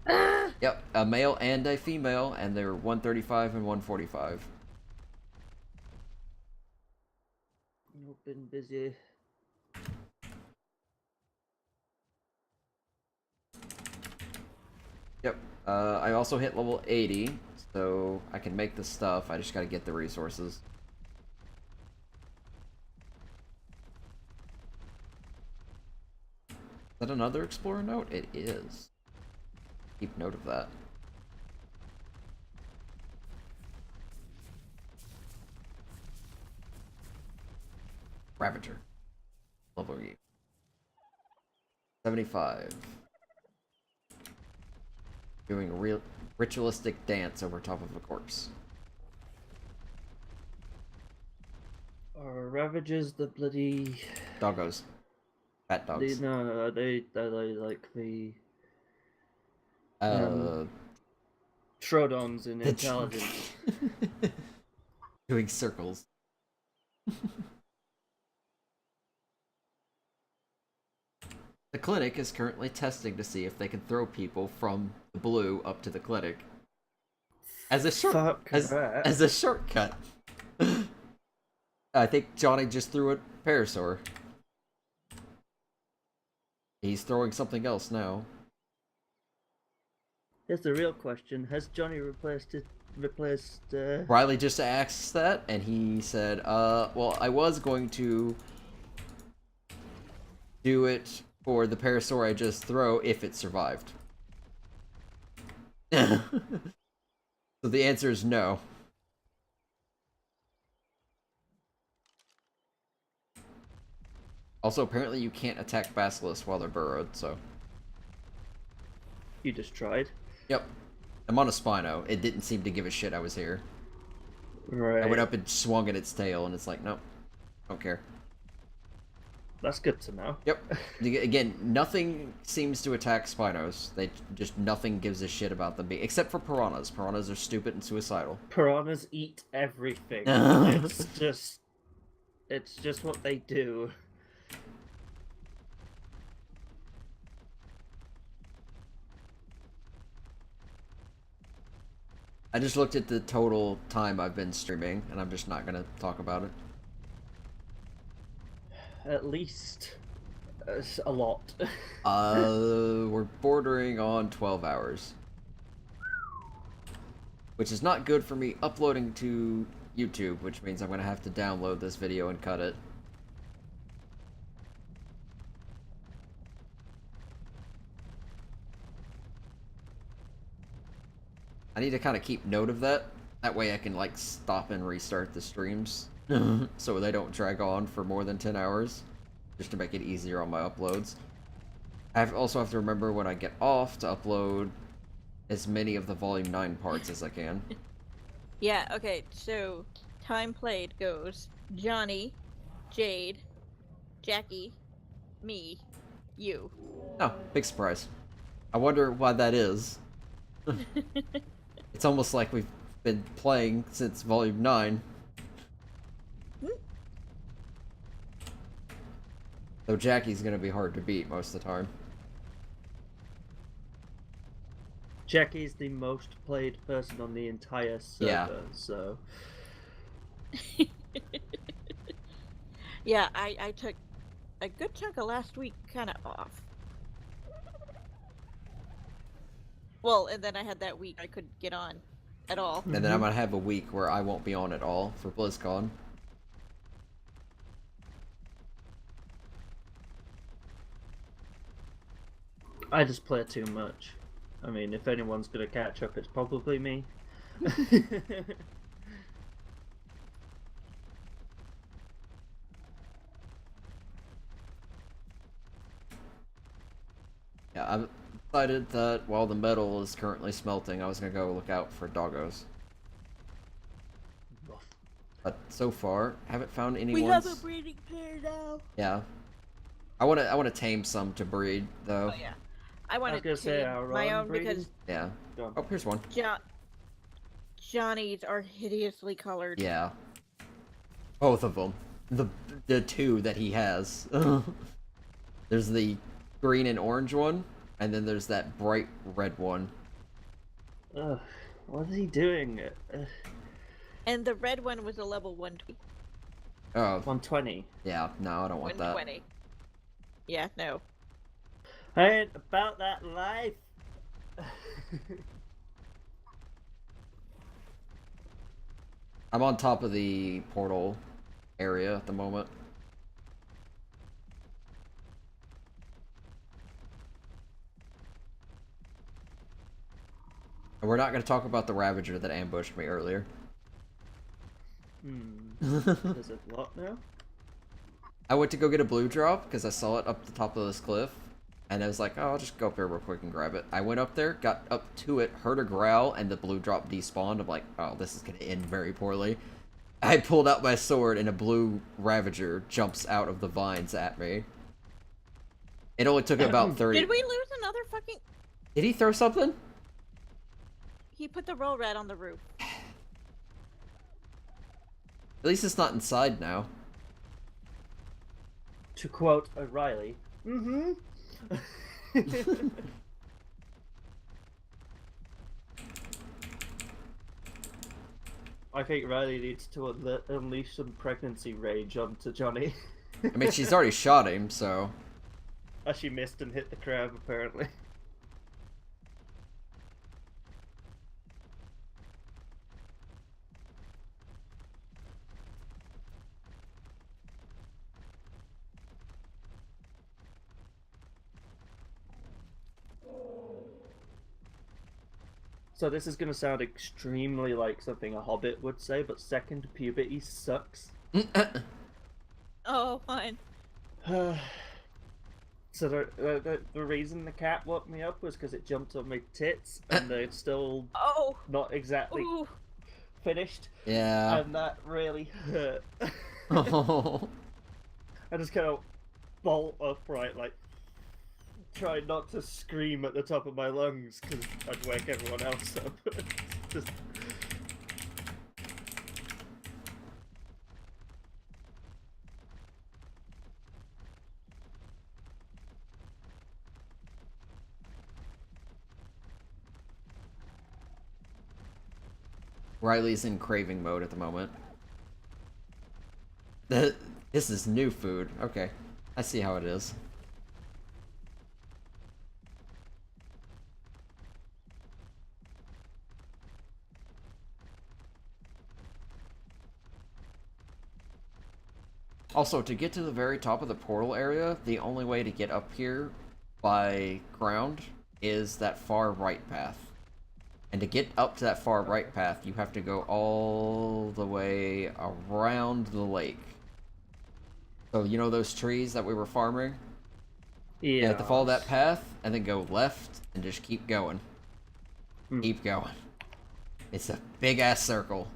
Yep, a male and a female, and they're 135 and 145. I've been busy. Yep. I also hit level 80, so I can make the stuff. I just gotta get the resources. Is that another explorer note? It is. Keep note of that. Ravager. Level you. 75. Doing a real ritualistic dance over top of a corpse. Are Ravagers the bloody... Doggos. Fat dogs. No, they like the... Uh... Trodons in intelligence. Doing circles. The clinic is currently testing to see if they can throw people from the blue up to the clinic. As a as a shortcut. I think Johnny just threw a parasaur. He's throwing something else now. Here's the real question: has Johnny replaced? Riley just asked that, and he said, well, I was going to do it for the parasaur I just throw if it survived. So the answer is no. Also, apparently you can't attack basilisks while they're burrowed, so... You just tried. Yep. I'm on a Spino. It didn't seem to give a shit I was here. Right. I went up and swung at its tail, and it's like, nope. Don't care. That's good to know. Yep. Again, nothing seems to attack Spinos. They just, nothing gives a shit about them being... Except for piranhas. Piranhas are stupid and suicidal. Piranhas eat everything. It's just what they do. I just looked at the total time I've been streaming, and I'm just not gonna talk about it. At least a lot. We're bordering on 12 hours. Which is not good for me uploading to YouTube, which means I'm gonna have to download this video and cut it. I need to kind of keep note of that. That way I can, like, stop and restart the streams. So they don't drag on for more than 10 hours. Just to make it easier on my uploads. I also have to remember when I get off to upload as many of the Volume 9 parts as I can. Yeah, okay, so time played goes Johnny, Jade, Jackie, me, you. Oh, big surprise. I wonder why that is. It's almost like we've been playing since Volume 9. Though Jackie's gonna be hard to beat most of the time. Jackie's the most played person on the entire server, Yeah. so... Yeah, I took a good chunk of last week kind of off. Well, and then I had that week I couldn't get on at all. And then I'm gonna have a week where I won't be on at all for BlizzCon. I just play too much. I mean, if anyone's gonna catch up, it's probably me. Yeah, I've decided that while the metal is currently smelting, I was gonna go look out for doggos. But so far, haven't found any We ones. have a breeding pair now. Yeah. I wanna tame some to breed though. Oh yeah, I want was to gonna say tame our my own own breeding? because Yeah. Go. Oh, here's one. Johnny's are hideously colored. Yeah. Both of them. the the two that he has. There's the green and orange one, and then there's that bright red one. Ugh, what is he doing? And the red one was a level 120. Oh, 120. yeah, no, I don't want that. 120. Yeah, no. I ain't about that life. I'm on top of the portal area at the moment. And we're not going to talk about the Ravager that ambushed me earlier. Is it what now? I went to go get a blue drop because I saw it up the top of this cliff. And I was like, oh, I'll just go up there real quick and grab it. I went up there, got up to it, heard a growl, and the blue drop despawned. I'm like, oh, this is going to end very poorly. I pulled out my sword, and a blue Ravager jumps out of the vines at me. It only took about 30... Did we lose another fucking... Did he throw something? He put the roll red on the roof. At least it's not inside now. To quote O'Reilly, I think Riley needs to unleash some pregnancy rage onto Johnny. I mean, she's already shot him, so... She missed and hit the crab, apparently. So this is going to sound extremely like something a hobbit would say, but second puberty sucks. Oh, fine. So the reason the cat woke me up was because it jumped on my tits, and they're still not exactly finished. Yeah. And that really hurt. Oh. I just kind of bolt upright, like, try not to scream at the top of my lungs, because I'd wake everyone else up. Just... Riley's in craving mode at the moment. This is new food. Okay. I see how it is. Also, to get to the very top of the portal area, the only way to get up here by ground is that far right path. And to get up to that far right path, you have to go all the way around the lake. So, you know those trees that we were farming? Yeah. You have to follow that path, and then go left, and just keep going. Keep going. It's a big-ass circle.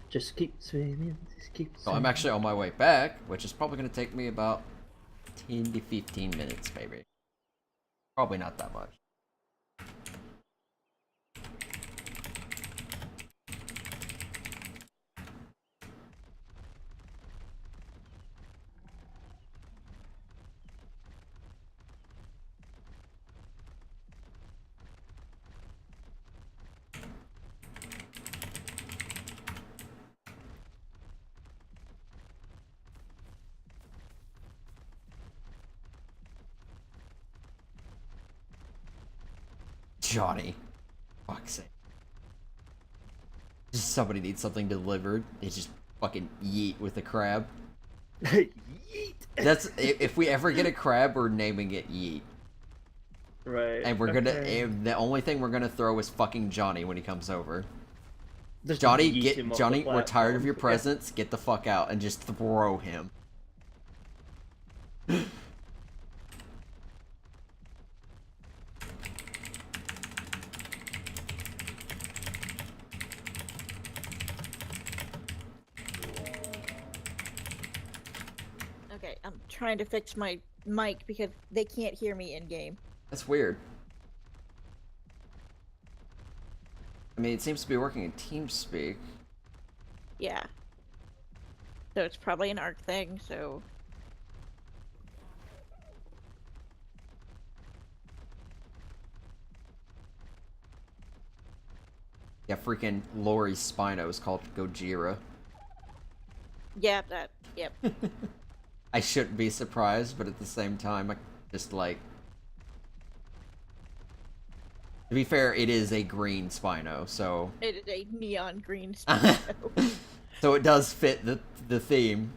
Just keep swimming, just keep swimming. So I'm actually on my way back, which is probably going to take me about 10 to 15 minutes, maybe. Probably not that much. Johnny. Fuck's sake. Just somebody needs something delivered. They just fucking yeet with a crab. Yeet! That's if we ever get a crab, we're naming it Yeet. Right. And we're gonna the only thing we're gonna throw is fucking Johnny when he comes over. Just Johnny, yeet him off Johnny, the we're tired of platform. your presence. Get the fuck out and just throw him. Okay, I'm trying to fix my mic because they can't hear me in game. That's weird. I mean, it seems to be working in TeamSpeak. Yeah. So it's probably an arc thing, so... Yeah, freaking Lori's Spino is called Gojira. Yeah, that... Yep. I shouldn't be surprised, but at the same time, I just like... To be fair, it is a green Spino, so... It is a neon green Spino. So it does fit the theme.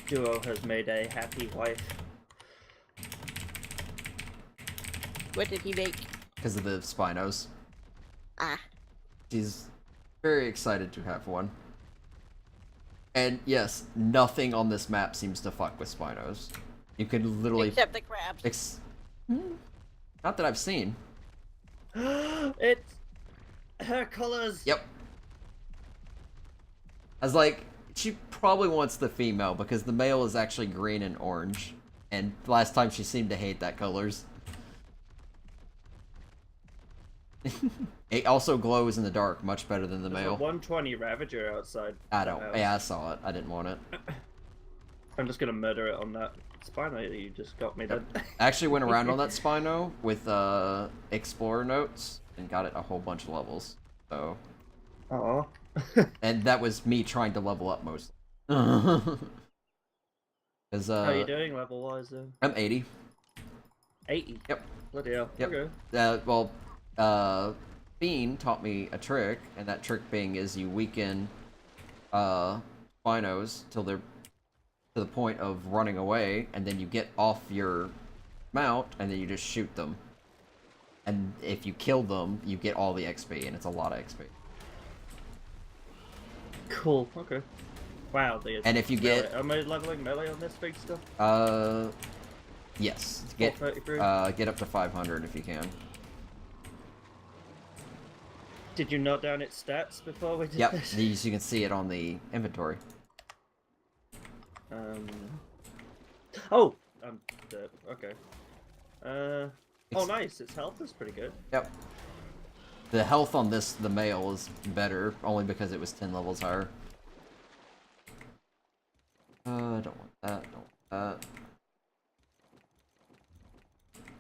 Duo has made a happy wife. What did he make? Because of the Spinos. Ah. She's very excited to have one. And yes, nothing on this map seems to fuck with Spinos. You can literally... Except the crabs. Not that I've seen. It's her colors. Yep. I was like, she probably wants the female because the male is actually green and orange. And last time she seemed to hate that colors. It also glows in the dark much better than the There's a male. 120 Ravager outside. I the don't. house. Yeah, I saw it. I didn't want it. I'm just gonna murder it on that Spino that you just got me then. I actually went around on that Spino with Explorer notes and got it a whole bunch of levels. So. Aw. And that was me trying to level up mostly. Because How are you doing level wise then? I'm 80. 80? Yep. Bloody hell. Yep. Okay. Well, Bean taught me a trick, and that trick being is you weaken Spinos till they're to the point of running away, and then you get off your mount, and then you just shoot them. And if you kill them, you get all the XP, and it's a lot of XP. Cool. Okay. Wow. And if you get... Am I leveling melee on this big stuff? Yes. Get 433? get up to 500 if you can. Did you note down its stats before we did Yep, this? these you can see it on the inventory. Oh! I'm dead. Okay. Oh, nice. Its health is pretty good. Yep. The health on this, the male, is better, only because it was 10 levels higher. I don't want that, don't want that.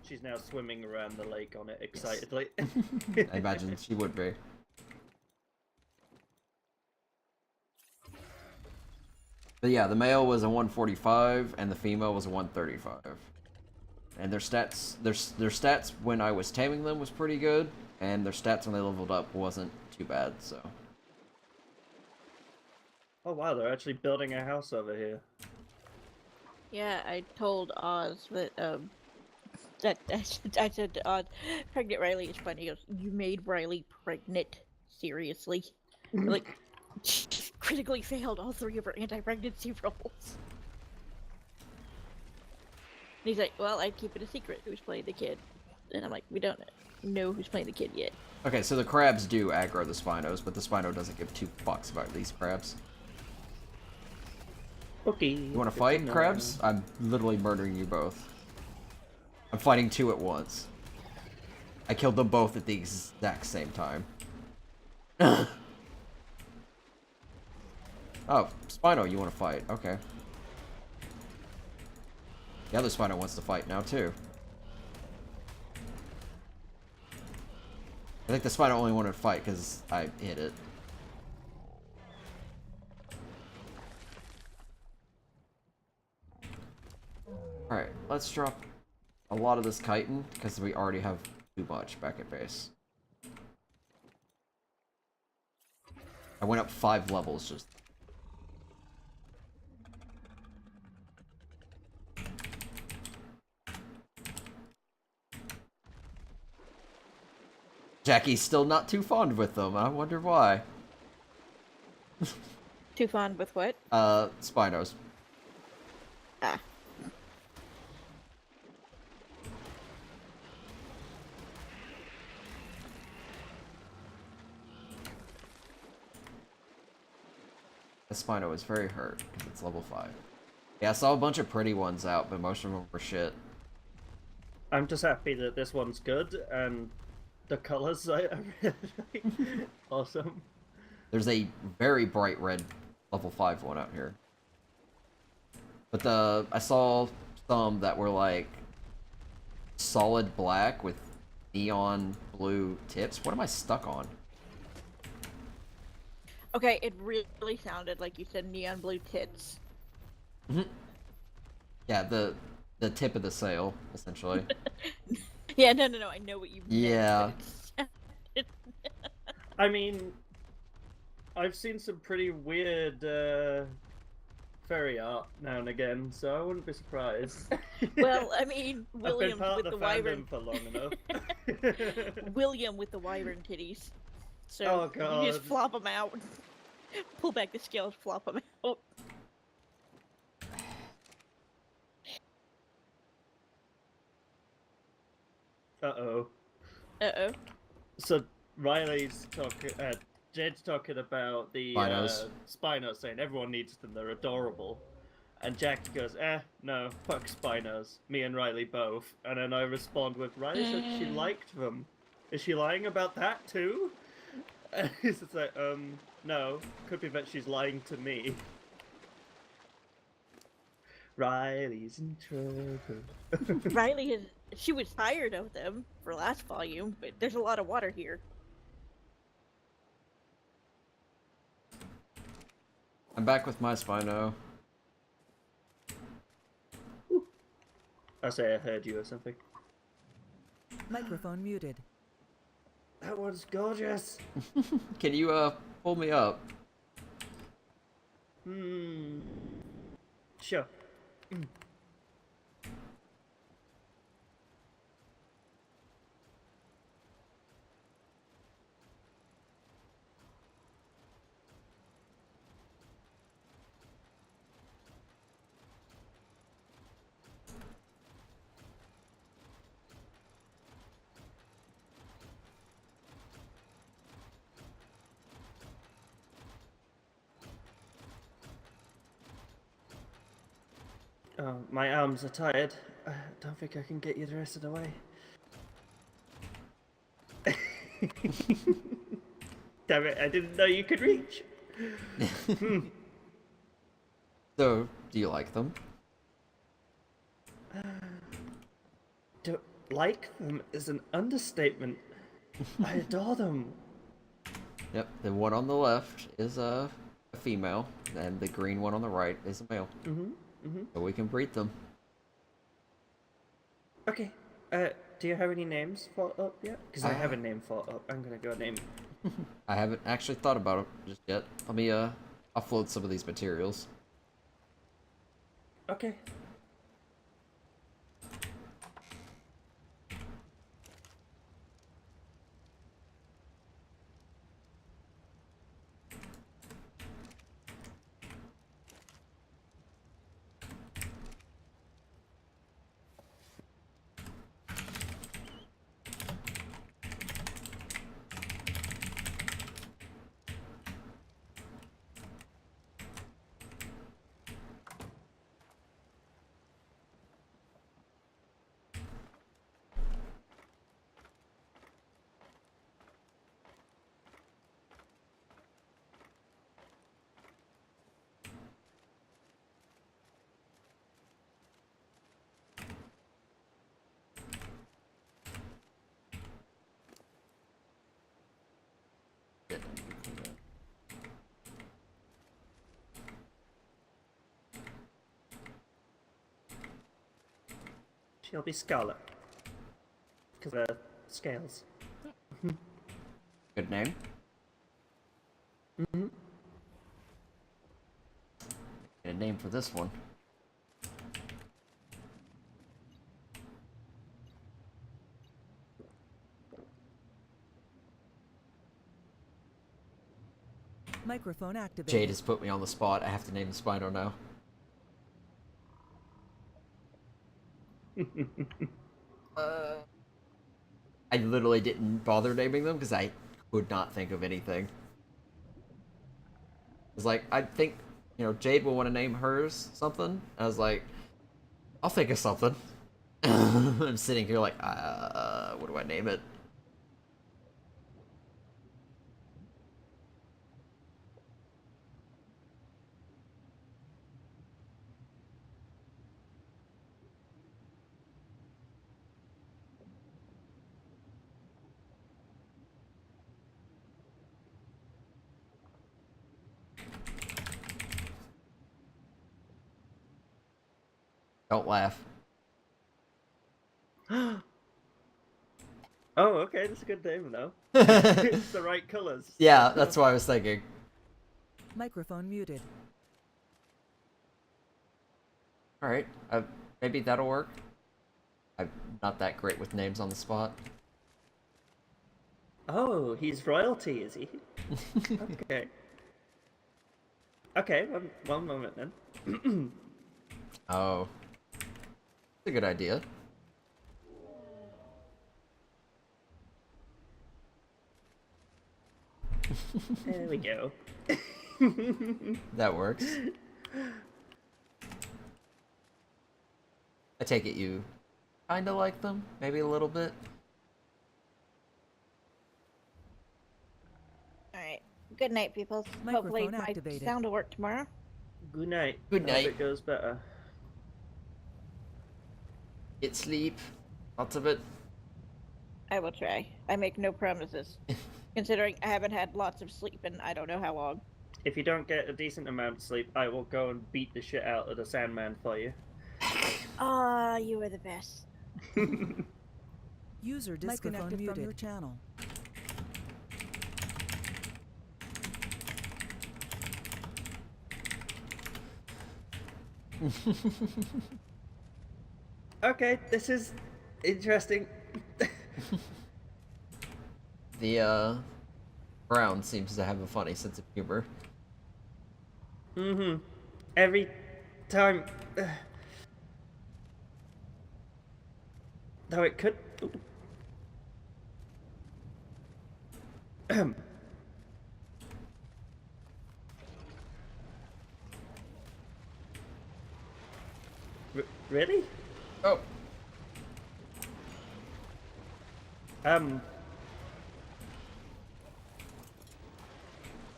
She's now swimming around the lake on it excitedly. I imagine she would be. But yeah, the male was a 145, and the female was a 135. And their stats when I was taming them was pretty good, and their stats when they leveled up wasn't too bad, so. Oh wow, they're actually building a house over here. Yeah, I told Oz that, that I said to Oz, pregnant Riley is funny. He goes, you made Riley pregnant? Seriously? Like, critically failed all 3 of her anti-pregnancy rolls. And he's like, well, I'd keep it a secret who's playing the kid. And I'm like, we don't know who's playing the kid yet. Okay, so the crabs do aggro the Spinos, but the Spino doesn't give 2 fucks about these crabs. Okay. You wanna fight, crabs? I'm literally murdering you both. I'm fighting 2 at once. I killed them both at the exact same time. Oh, Spino, you wanna fight. Okay. The other Spino wants to fight now, too. I think the Spino only wanted to fight because I hit it. Alright, let's drop a lot of this chitin, because we already have too much back at base. I went up 5 levels just... Jackie's still not too fond with them, I wonder why. Too fond with what? Spinos. Ah. The Spino is very hurt because it's level 5. Yeah, I saw a bunch of pretty ones out, but most of them were shit. I'm just happy that this one's good and the colors I really like. Awesome. There's a very bright red level 5 one out here. But I saw some that were like solid black with neon blue tips. What am I stuck on? Okay, it really sounded like you said neon blue tits. Yeah, the tip of the sail, essentially. Yeah, no, I know what you meant. Yeah. but I mean, I've seen some pretty weird fairy art now and again, so I wouldn't be surprised. well, I mean, I've been William part with of the the wyvern. fandom for long enough. William with the wyvern titties. So Oh, you just God. flop them out, pull back the scales, flop them out. Uh-oh. Uh-oh. So Riley's talking, Jade's talking about the Spinos. Spinos, saying everyone needs them, they're adorable. And Jackie goes, no, fuck Spinos. Me and Riley both. And then I respond with, Riley said she liked them. Is she lying about that too? And he's just like, no. Could be that she's lying to me. Riley's in trouble. Riley is. She was tired of them for last volume, but there's a lot of water here. I'm back with my Spino. I say I heard you or something. Microphone muted. That one's gorgeous. Can you pull me up? Sure. Oh, my arms are tired. I don't think I can get you the rest of the way. Damn it, I didn't know you could reach. So, do you like them? To like them is an understatement. I adore them. Yep, the one on the left is a female, and the green one on the right is a male. So we can breed them. Okay, do you have any names for up yet? Because I have a name for up. I'm gonna go name. I haven't actually thought about it just yet. Let me offload some of these materials. Okay. She'll be Scarlet. Because of her scales. Good name. Get a name for this one. Microphone activated. Jade has put me on the spot. I have to name the Spino now. I literally didn't bother naming them because I could not think of anything. It's like, I think, Jade will want to name hers something. I was like, I'll think of something. I'm sitting here like, what do I name it? Don't laugh. Oh, okay, that's a good name though. It's the right colors. Yeah, that's what I was thinking. Microphone muted. Alright, maybe that'll work. I'm not that great with names on the spot. Oh, he's royalty, is he? Okay. Okay, one moment then. Oh. That's a good idea. There we go. That works. I take it you kinda like them? Maybe a little bit? Alright. Good night, people. Microphone Hopefully my activated. sound will work tomorrow. Good night. Good Hope night. it goes better. Get sleep. Lots of it. I will try. I make no promises. Considering I haven't had lots of sleep in I don't know how long. If you don't get a decent amount of sleep, I will go and beat the shit out of the Sandman for you. Ah, you are the best. User disconnected from your channel. Okay, this is interesting. The, Brown seems to have a funny sense of humor. Mm-hmm. Every time... Though it could... Really? Oh,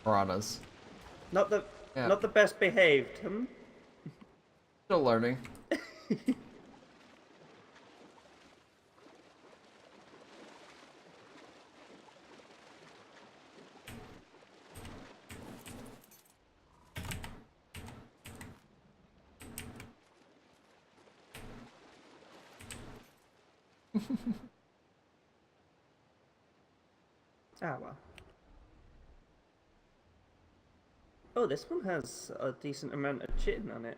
piranhas. Not the... Yeah. Not the best behaved, Still learning. Ah, well. Oh, this one has a decent amount of chitin on it.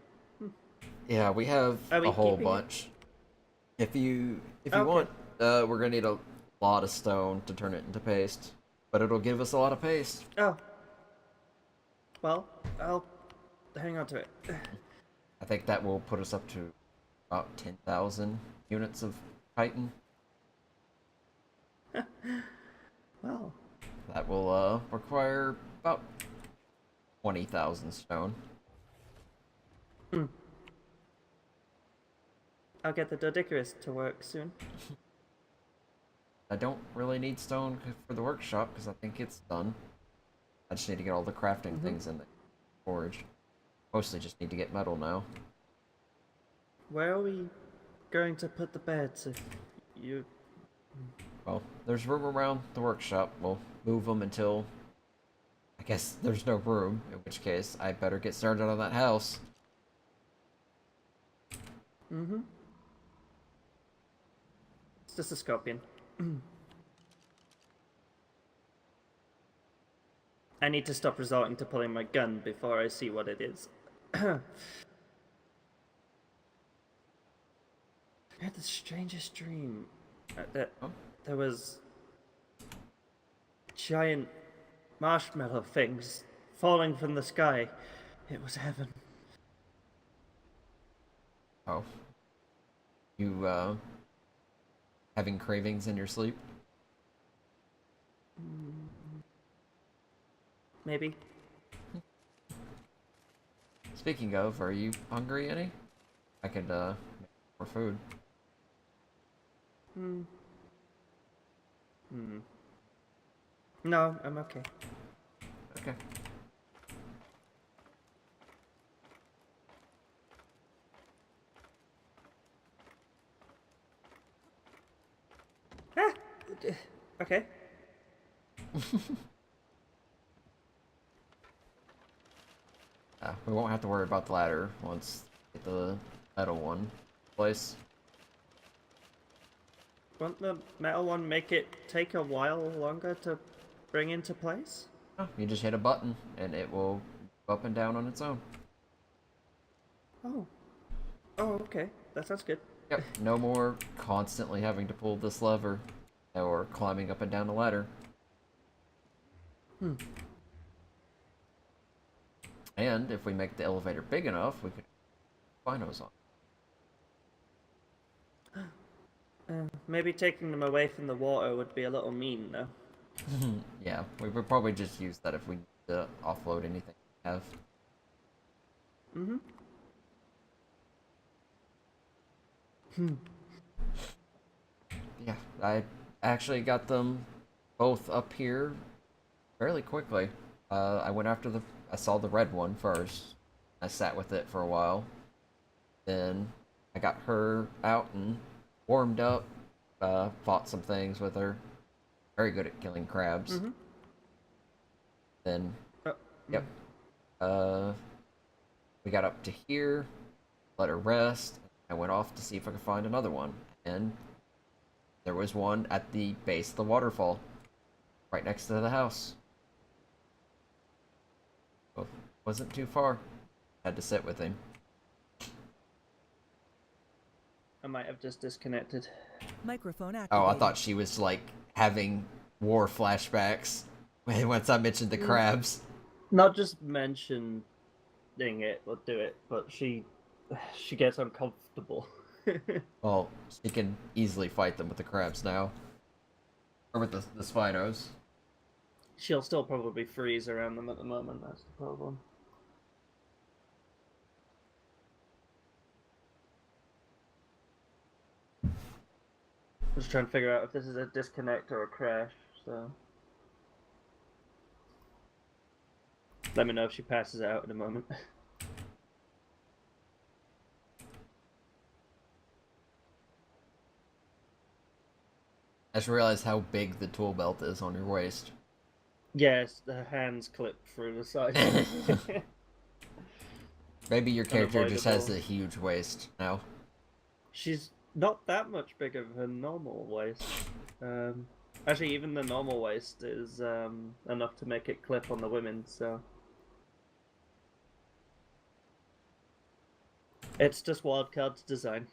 Yeah, we have Are we a whole keeping it? bunch. If you Okay. want, we're gonna need a lot of stone to turn it into paste, but it'll give us a lot of paste. Oh. Well, I'll hang on to it. I think that will put us up to about 10,000 units of chitin. Well, That will require about 20,000 stone. I'll get the Dodicarus to work soon. I don't really need stone for the workshop because I think it's done. I just need to get all the crafting things in the forge. Mostly just need to get metal now. Where are we going to put the beds if you... Well, there's room around the workshop. We'll move them until... I guess there's no room, in which case I better get started on that house. Mm-hmm. It's just a scorpion. I need to stop resorting to pulling my gun before I see what it is. I had the strangest dream that there was giant marshmallow things falling from the sky. It was heaven. Oh. You, having cravings in your sleep? Maybe. Speaking of, are you hungry any? I could, make more food. Hmm. Hmm. No, I'm okay. Okay. Ah! Okay. We won't have to worry about the ladder once we get the metal one in place. Won't the metal one make it take a while longer to bring into place? Oh, you just hit a button and it will go up and down on its own. Oh. Oh, okay. That sounds good. Yep, no more constantly having to pull this lever or climbing up and down the ladder. Hmm. And if we make the elevator big enough, we could put binos on. Maybe taking them away from the water would be a little mean, though. Yeah, we would probably just use that if we need to offload anything we have. Mm-hmm. Hmm. Yeah, I actually got them both up here fairly quickly. I saw the red one first. I sat with it for a while. Then I got her out and warmed up. Fought some things with her. Very good at killing crabs. Mm-hmm. Then, Oh, yep. We got up to here, let her rest. I went off to see if I could find another one, and there was one at the base of the waterfall, right next to the house. Well, wasn't too far. Had to sit with him. I might have just disconnected. Microphone activated. Oh, I thought she was like having war flashbacks once I mentioned the crabs. Not just mentioning it or do it, but she gets uncomfortable. Well, she can easily fight them with the crabs now. Or with the Spinos. She'll still probably freeze around them at the moment, that's the problem. I'm just trying to figure out if this is a disconnect or a crash, so... Let me know if she passes out in a moment. I just realized how big the tool belt is on your waist. Yes, the hands clip through the side. Maybe your character just has Unavoidable. a huge waist now. She's not that much bigger than normal waist. Actually, even the normal waist is enough to make it clip on the women, so... It's just Wildcard's design.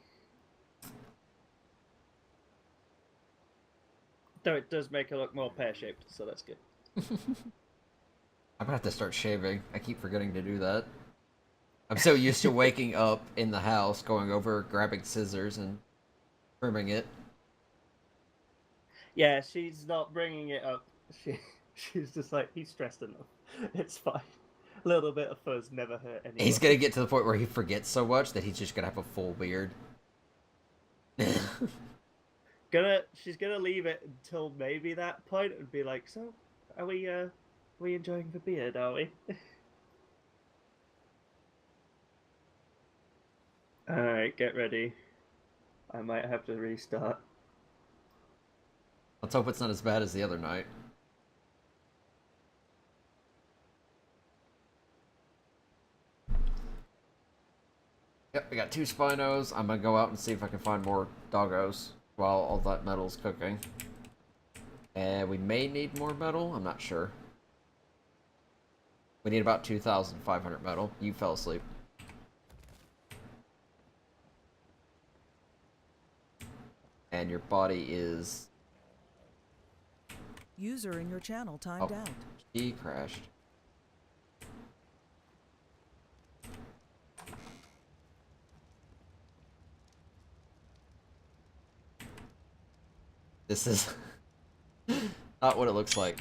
Though it does make her look more pear-shaped, so that's good. I'm gonna have to start shaving. I keep forgetting to do that. I'm so used to waking up in the house, going over, grabbing scissors, and trimming it. Yeah, she's not bringing it up. She's just like, he's stressed enough. It's fine. A little bit of fuzz never hurt anyone. He's gonna get to the point where he forgets so much that he's just gonna have a full beard. She's gonna leave it until maybe that point and be like, so, are we enjoying the beard, are we? Alright, get ready. I might have to restart. Let's hope it's not as bad as the other night. Yep, we got 2 Spinos. I'm gonna go out and see if I can find more doggos while all that metal's cooking. And we may need more metal, I'm not sure. We need about 2,500 metal. You fell asleep. And your body is... User in your channel timed out. She crashed. This is not what it looks like.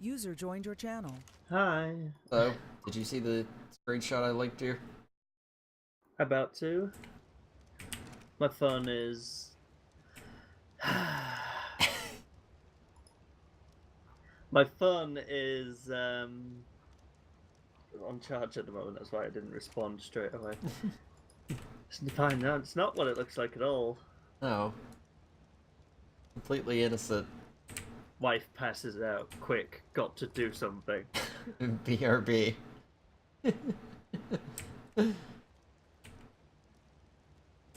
User joined your channel. Hi. So, did you see the screenshot I linked here? About to. My phone is. My phone is on charge at the moment. That's why I didn't respond straight away. It's fine. No, it's not what it looks like at all. No. Completely innocent. Wife passes out. Quick, got to do something. BRB.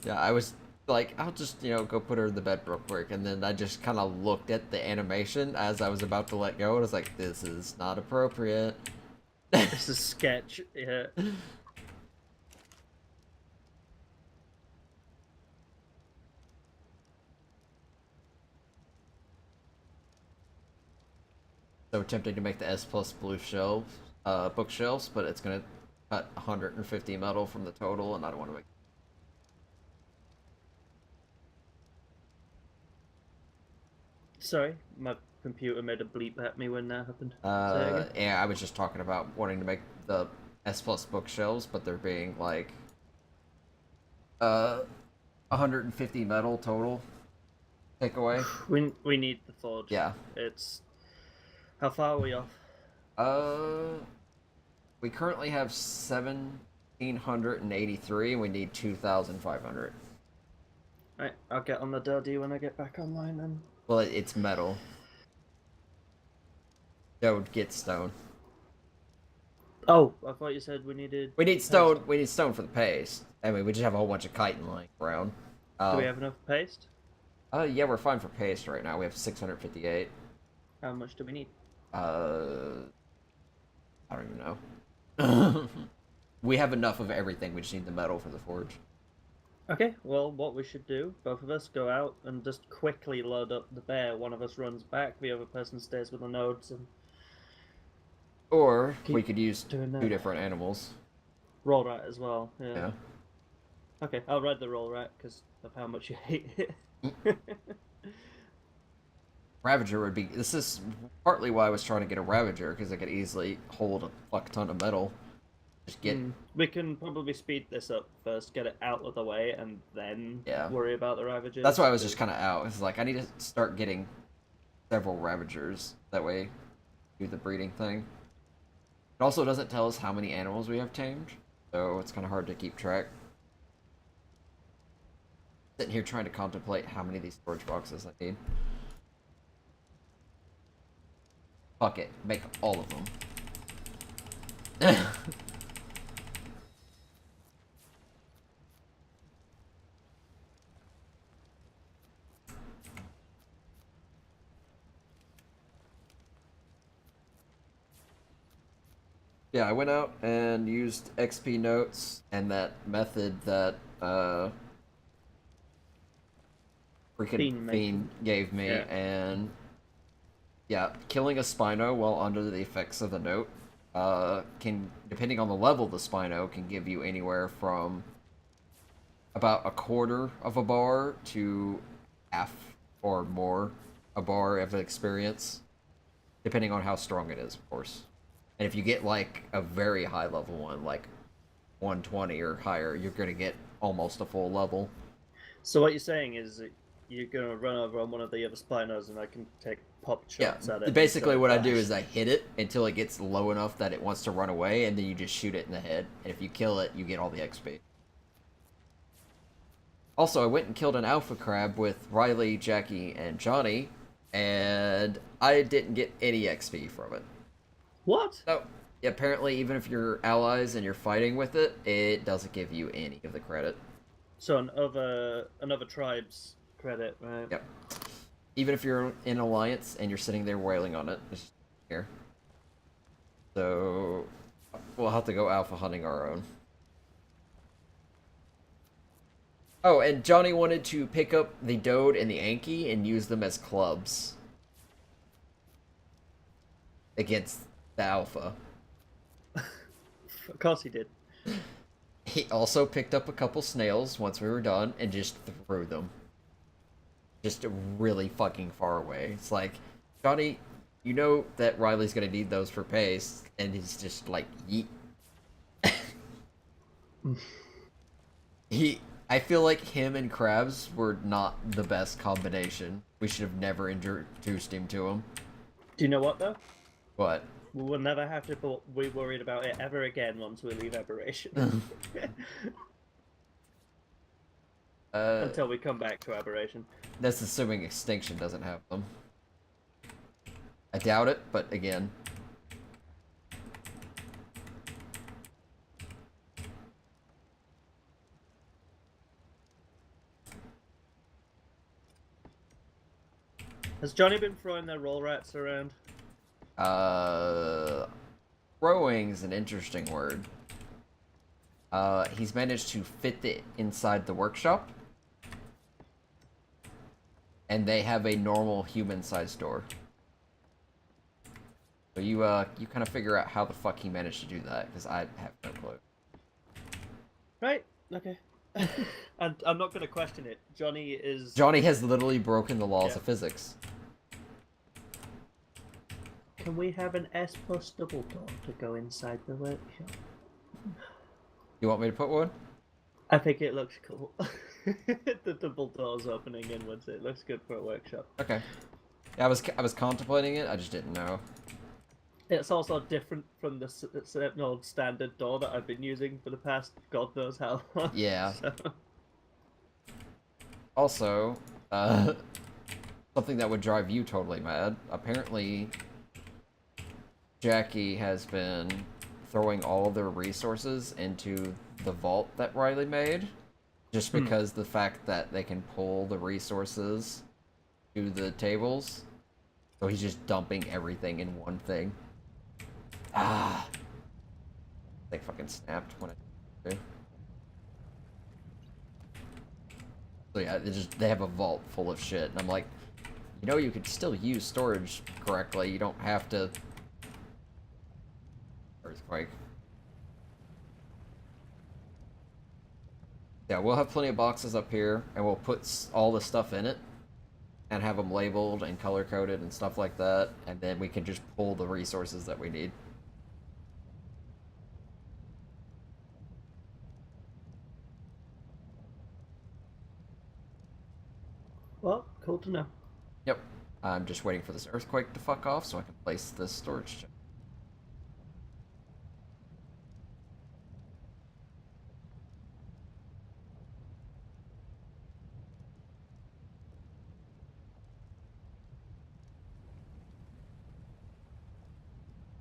Yeah, I was like, I'll just, go put her in the bed real quick, and then I just kind of looked at the animation as I was about to let go, and I was like, this is not appropriate. This is sketch. Yeah. So tempting to make the S plus blue bookshelves, but it's gonna cut 150 metal from the total, and I don't want to make. Sorry, my computer made a bleep at me when that happened. Say again? Yeah, I was just talking about wanting to make the S plus bookshelves, but they're being like 150 metal total takeaway. We need the forge. Yeah. It's how far are we off? We currently have 1,783, and we need 2,500. Right, I'll get on the Doddy when I get back online then. Well, it's metal. That would get stone. Oh, I thought you said we needed. We need stone. We need stone for the paste. I mean, we just have a whole bunch of chitin lying around. Do we have enough paste? Yeah, we're fine for paste right now. We have 658. How much do we need? I don't even know. We have enough of everything. We just need the metal for the forge. Okay, well, what we should do, both of us go out and just quickly load up the bear. One of us runs back, the other person stays with the nodes, and Or keep we could use doing two that. different animals. Roll rat as well. Yeah. Yeah. Okay, I'll ride the roll rat because of how much you hate it. Ravager would be. This is partly why I was trying to get a Ravager, because I could easily hold a fuck ton of metal. Just get. We can probably speed this up first, get it out of the way, and then worry about the Ravagers. That's why I was just kind of out. It's like I need to start getting several Ravagers. That way, do the breeding thing. It also doesn't tell us how many animals we have tamed, so it's kind of hard to keep track. Sitting here trying to contemplate how many of these storage boxes I need. Fuck it, make all of them. Yeah, I went out and used XP notes and that method that freaking Fiend gave me, and yeah, killing a Spino while under the effects of the note can, depending on the level of the Spino, can give you anywhere from about a quarter of a bar to half or more a bar of experience, depending on how strong it is, of course. And if you get like a very high level one, like 120 or higher, you're gonna get almost a full level. So what you're saying is that you're gonna run over on one of the other Spinos, and I can take pop shots at it. Basically what I do is I hit it until it gets low enough that it wants to run away, and then you just shoot it in the head. And if you kill it, you get all the XP. Also, I went and killed an alpha crab with Riley, Jackie, and Johnny, and I didn't get any XP from it. What? So, apparently, even if you're allies and you're fighting with it, it doesn't give you any of the credit. So another tribe's credit, right? Yep. Even if you're in alliance and you're sitting there wailing on it, it's just here. So we'll have to go alpha hunting our own. Oh, and Johnny wanted to pick up the Dode and the Anki and use them as clubs against the alpha. Of course he did. He also picked up a couple snails once we were done and just threw them. Just really fucking far away. It's like, Johnny, You know that Riley's gonna need those for pace, and he's just like, yeet. I feel like him and Krabs were not the best combination. We should have never introduced him to him. Do you know what though? But We will never have to be worried about it ever again once we leave Aberration. Until we come back to Aberration. That's assuming Extinction doesn't have them. I doubt it, but again. Has Johnny been throwing their roll rats around? Throwing's an interesting word. He's managed to fit it inside the workshop. And they have a normal human-sized door. So you kind of figure out how the fuck he managed to do that, because I have no clue. Right, okay. And I'm not going to question it. Johnny has literally broken the laws of physics. Can we have an S plus double door to go inside the workshop? You want me to put one? I think it looks cool. The double doors opening inwards. It looks good for a workshop. Okay. Yeah, I was contemplating it. I just didn't know. It's also different from the old standard door that I've been using for the past God knows how long. Yeah. So. Also, something that would drive you totally mad. Apparently, Jackie has been throwing all of their resources into the vault that Riley made, just because the fact that they can pull the resources to the tables. So he's just dumping everything in one thing. Ah, they fucking snapped when I do. So yeah, they have a vault full of shit, and I'm like, you know, you could still use storage correctly. You don't have to. Earthquake. Yeah, we'll have plenty of boxes up here, and we'll put all the stuff in it, and have them labeled and color coded and stuff like that, and then we can just pull the resources that we need. Well, cool to know. Yep. I'm just waiting for this earthquake to fuck off so I can place this storage chest.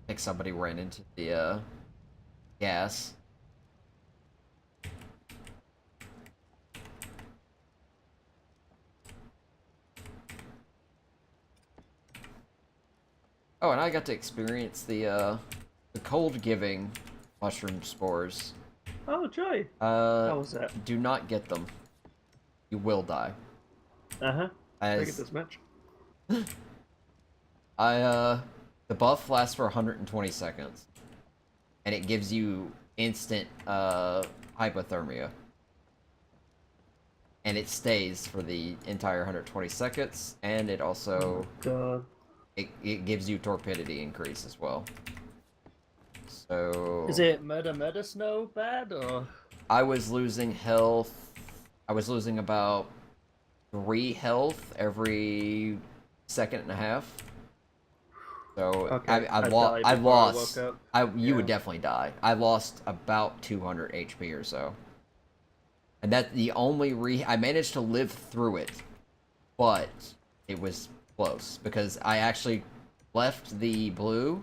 I think somebody ran into the gas. Oh, and I got to experience the cold giving mushroom spores. Oh, joy. How was that? Do not get them. You will die. I get As this much. the buff lasts for 120 seconds. And it gives you instant hypothermia. And it stays for the entire 120 seconds, and it also God. it gives you torpidity increase as well. So Is it murder snow bad or? I was losing health. I was losing about 3 health every second and a half. So Okay, I died before I lost. woke up. You would Yeah. definitely die. I lost about 200 HP or so. And that's the only I managed to live through it, but it was close because I actually left the blue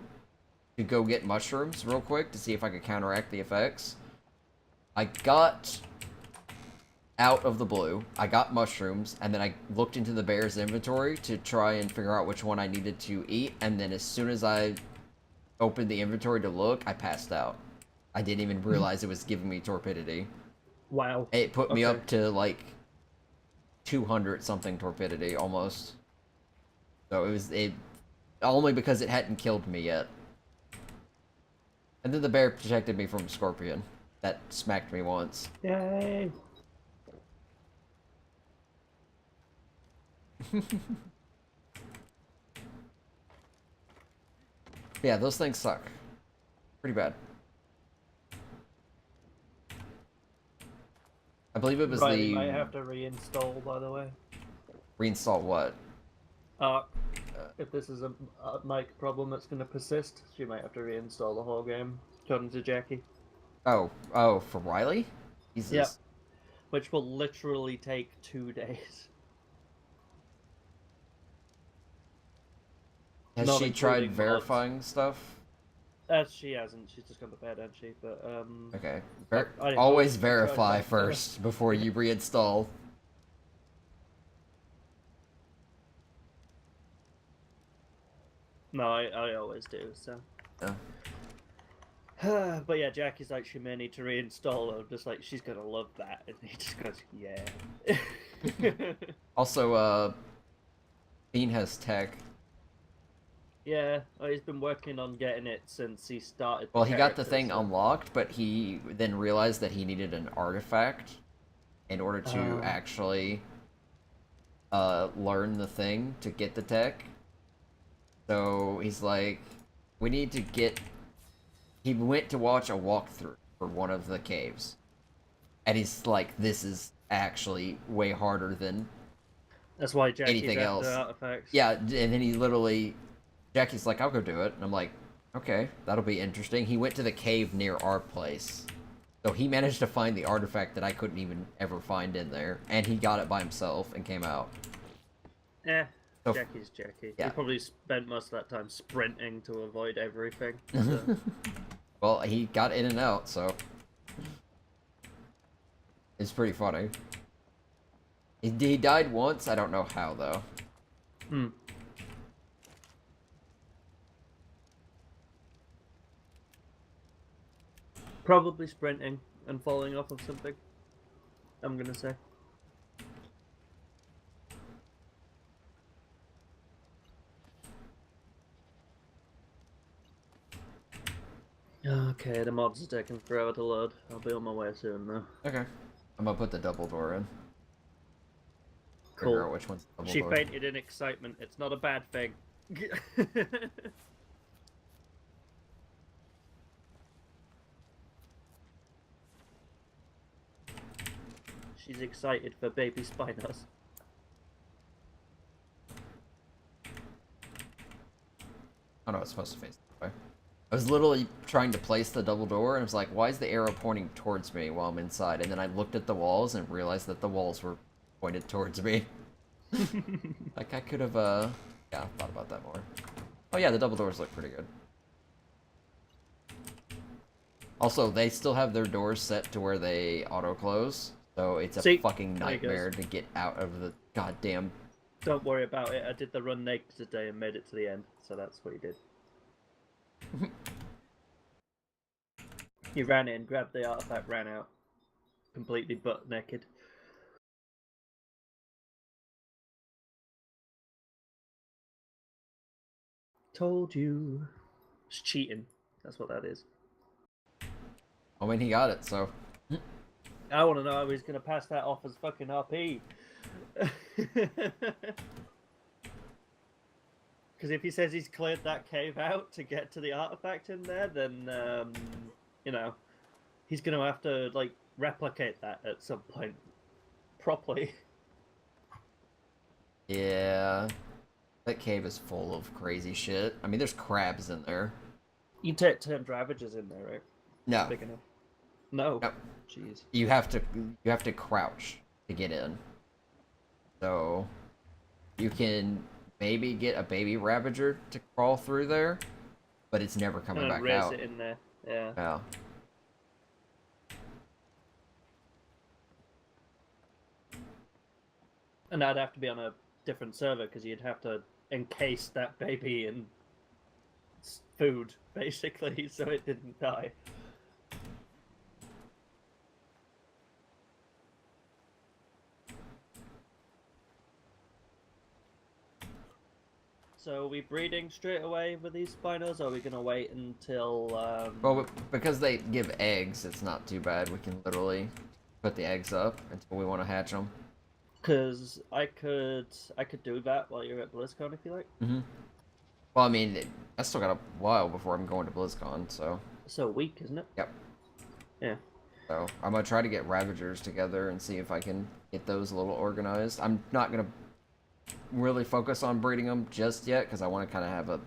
to go get mushrooms real quick to see if I could counteract the effects. I got out of the blue, I got mushrooms, and then I looked into the bear's inventory to try and figure out which one I needed to eat, and then as soon as I opened the inventory to look, I passed out. I didn't even realize it was giving me torpidity. Wow. It put me up to like 200 something torpidity almost. So it only because it hadn't killed me yet. And then the bear protected me from a scorpion that smacked me once. Yay. Yeah, those things suck. Pretty bad. I believe it was Riley the might have to reinstall, by the way. reinstall what? Ark. If this is a mic problem that's going to persist, she might have to reinstall the whole game, according to Jackie. Oh, for Riley? Jesus. Yep. Which will literally take 2 days. Has Not she tried including mods. verifying stuff? She hasn't. She's just gone to bed, hasn't she? But Okay. I Always hope she tries verify that first before you reinstall. No, I always do. So. Yeah. But yeah, Jackie's like, she may need to reinstall her. Just like, she's gonna love that, and he just goes, yeah. Also, Bean has tech. Yeah, well, he's been working on getting it since he started. Well, he got the thing so. unlocked, but he then realized that he needed an artifact in order to Oh. actually learn the thing to get the tech. So he's like, we need to get. He went to watch a walkthrough for one of the caves, and he's like, this is actually way harder than That's why Jackie's anything after else. artifacts. Yeah, and then he literally, Jackie's like, I'll go do it. And I'm like, okay, that'll be interesting. He went to the cave near our place. So he managed to find the artifact that I couldn't even ever find in there. And he got it by himself and came out. Eh, So, Jackie's Jackie. yeah. He probably spent most of that time sprinting to avoid everything. So. Well, he got in and out, so. It's pretty funny. He died once, I don't know how, though. Hmm. Probably sprinting and falling off of something. I'm gonna say. Okay, the mods are taking forever to load. I'll be on my way soon though. Okay. I'm gonna put the double door in. Cool. Figure out which one's the double She door. fainted in excitement. It's not a bad thing. She's excited for baby Spinos. Oh no, it's supposed to face that way. I was literally trying to place the double door, and I was like, why is the arrow pointing towards me while I'm inside? And then I looked at the walls and realized that the walls were pointed towards me. Like, I could have, yeah, thought about that more. Oh yeah, the double doors look pretty good. Also, they still have their doors set to where they auto-close, so it's a See, fucking there he goes. nightmare to get out of the goddamn... Don't worry about it. I did the run naked today and made it to the end, so that's what he did. He ran in, grabbed the artifact, ran out. Completely butt naked. Told you. It's cheating. That's what that is. I mean, he got it, so... I want to know how he's going to pass that off as fucking RP. Because if he says he's cleared that cave out to get to the artifact in there, then, you know, he's going to have to, like, replicate that at some point. Properly. Yeah... That cave is full of crazy shit. I mean, there's crabs in there. You take 10 Ravages in there, right? No. Big enough. No. No. Jeez. You have to crouch to get in. So you can maybe get a baby Ravager to crawl through there, but it's never coming And back raise out. it in there. Yeah. Yeah. And that'd have to be on a different server because you'd have to encase that baby in food, basically, so it didn't die. So are we breeding straight away with these Spinos, or are we going to wait until... Well, because they give eggs, it's not too bad. We can literally put the eggs up until we want to hatch them. Because I could do that while you're at BlizzCon if you like. Mm-hmm. Well, I mean, I still got a while before I'm going to BlizzCon, so. So a week, isn't it? Yep. Yeah. So I'm gonna try to get Ravagers together and see if I can get those a little organized. I'm not gonna really focus on breeding them just yet because I want to kind of have a